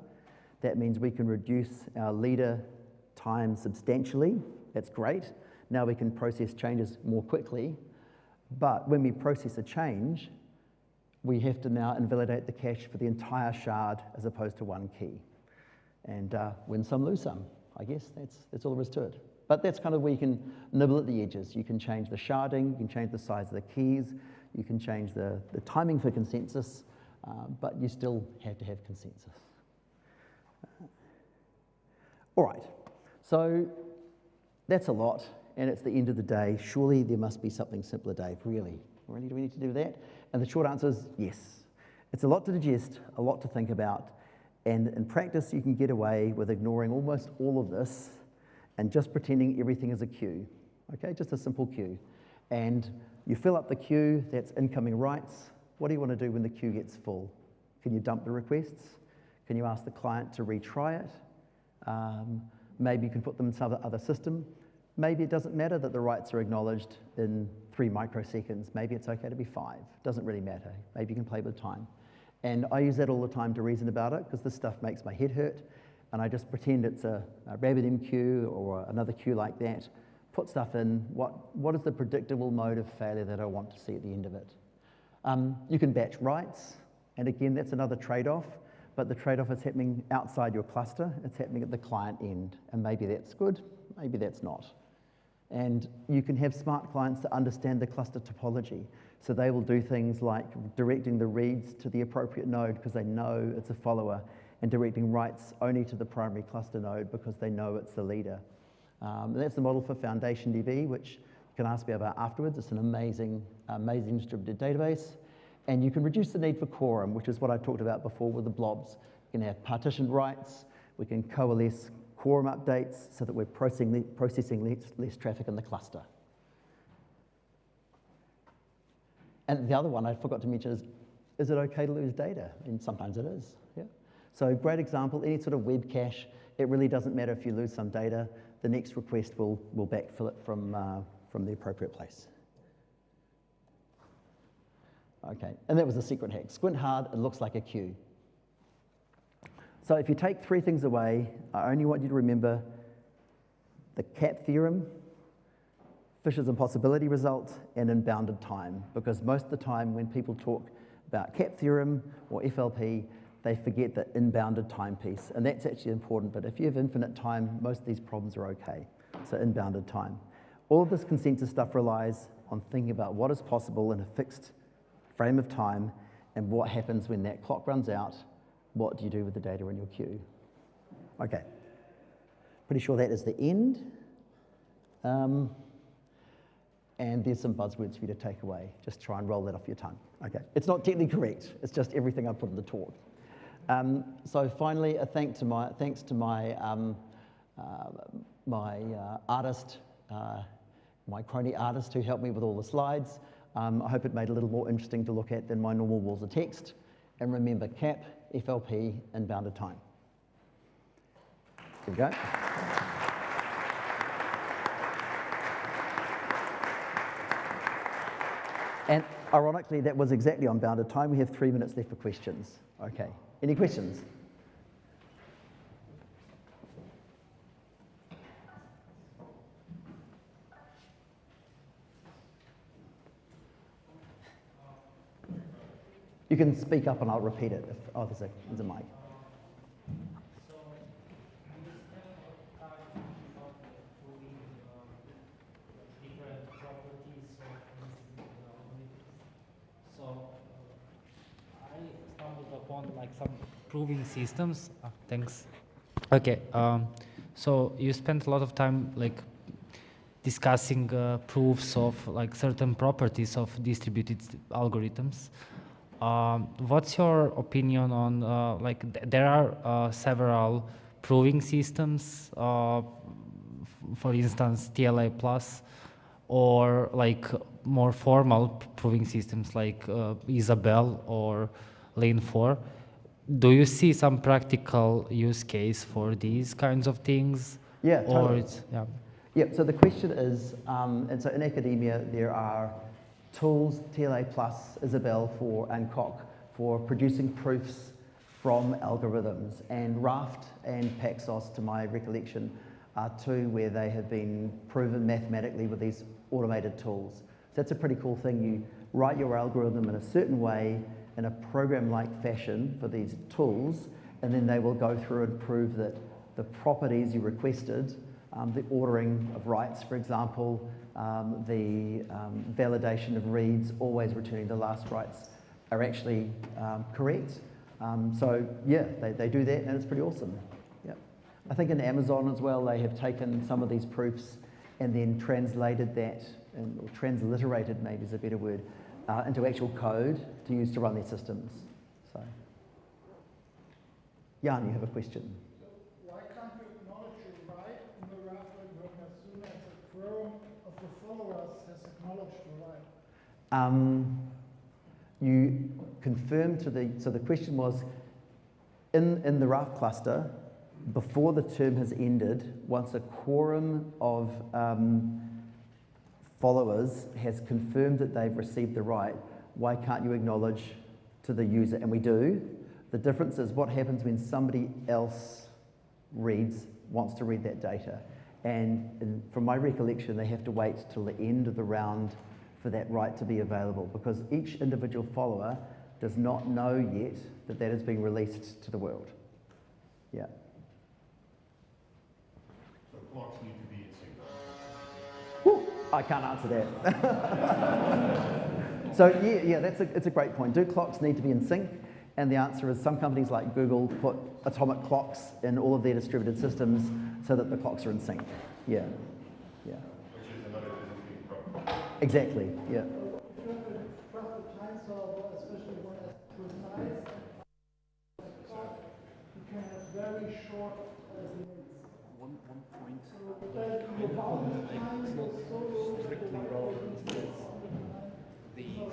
That means we can reduce our leader time substantially. That's great. Now we can process changes more quickly. But when we process a change, we have to now invalidate the cache for the entire shard as opposed to one key. And win some, lose some. I guess that's all there is to it. But that's kind of where you can nibble at the edges. You can change the sharding, you can change the size of the keys, you can change the timing for consensus, but you still have to have consensus. All right, so that's a lot, and it's the end of the day. Surely there must be something simpler, Dave, really? Really, do we need to do that? And the short answer is yes. It's a lot to digest, a lot to think about, and in practice you can get away with ignoring almost all of this and just pretending everything is a queue, okay? Just a simple queue. And you fill up the queue, that's incoming writes. What do you want to do when the queue gets full? Can you dump the requests? Can you ask the client to retry it? Maybe you can put them in some other system. Maybe it doesn't matter that the writes are acknowledged in 3 microseconds. Maybe it's okay to be 5. Doesn't really matter. Maybe you can play with time. And I use that all the time to reason about it because this stuff makes my head hurt. And I just pretend it's a RabbitMQ or another queue like that. Put stuff in. What is the predictable mode of failure that I want to see at the end of it? You can batch writes. And again, that's another trade-off. But the trade-off is happening outside your cluster. It's happening at the client end. And maybe that's good. Maybe that's not. And you can have smart clients that understand the cluster topology. So they will do things like directing the reads to the appropriate node because they know it's a follower, and directing writes only to the primary cluster node because they know it's the leader. And that's the model for Foundation DB, which you can ask me about afterwards. It's an amazing, amazing distributed database. And you can reduce the need for quorum, which is what I talked about before with the blobs. You can have partitioned writes. We can coalesce quorum updates so that we're processing less traffic in the cluster. And the other one I forgot to mention is it okay to lose data? And sometimes it is, yeah. So great example, any sort of web cache, it really doesn't matter if you lose some data. The next request will backfill it from the appropriate place. Okay, and that was a secret hack. Squint hard, it looks like a queue. So if you take 3 things away, I only want you to remember the CAP theorem, Fisher's impossibility result, and inbounded time. Because most of the time when people talk about CAP theorem or FLP, they forget the inbounded time piece. And that's actually important, but if you have infinite time, most of these problems are okay. So inbounded time. All of this consensus stuff relies on thinking about what is possible in a fixed frame of time and what happens when that clock runs out. What do you do with the data in your queue? Okay, pretty sure that is the end. And there's some buzzwords for you to take away. Just try and roll that off your tongue. Okay. It's not technically correct. It's just everything I put in the talk. So finally, thanks to my artist, my crony artist who helped me with all the slides. I hope it made it a little more interesting to look at than my normal walls of text. And remember CAP, FLP, and bounded time. There we go. And ironically, that was exactly on bounded time. We have 3 minutes left for questions. Okay, any questions? You can speak up and I'll repeat it. There's a mic. Upon like some proving systems. Thanks. Okay. So you spent a lot of time like discussing proofs of like certain properties of distributed algorithms. What's your opinion on like there are several proving systems, for instance TLA plus, or like more formal proving systems like Isabelle or Lane 4. Do you see some practical use case for these kinds of things? Yeah, totally. Or it's, yeah. Yep, so the question is, and so in academia there are tools, TLA plus, Isabelle and Coq for producing proofs from algorithms, and Raft and Paxos, to my recollection, are 2 where they have been proven mathematically with these automated tools. So that's a pretty cool thing. You write your algorithm in a certain way in a program-like fashion for these tools, and then they will go through and prove that the properties you requested, the ordering of writes, for example, the validation of reads, always returning the last writes, are actually correct. So yeah, they do that, and it's pretty awesome. Yeah. I think in Amazon as well, they have taken some of these proofs and then translated that, or transliterated maybe is a better word, into actual code to use to run their systems. So, Jan, you have a question. Why can't you acknowledge your right in the Raft algorithm as soon as a quorum of the followers has acknowledged the right? You confirm so the question was, in the Raft cluster, before the term has ended, once a quorum of followers has confirmed that they've received the write, why can't you acknowledge to the user? And we do. The difference is what happens when somebody else wants to read that data. And from my recollection, they have to wait till the end of the round for that write to be available, because each individual follower does not know yet that that is being released to the world. Yeah. So clocks need to be in sync. Whew, I can't answer that. So yeah, it's a great point. Do clocks need to be in sync? And the answer is some companies like Google put atomic clocks in all of their distributed systems so that the clocks are in sync. Yeah, yeah. Which is another physics problem. Exactly, yeah. If you have a trusted time solver, especially one as precise, you can have very short delays. One point. So the bounded time is so strictly relevant with these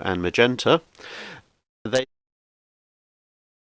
and magenta.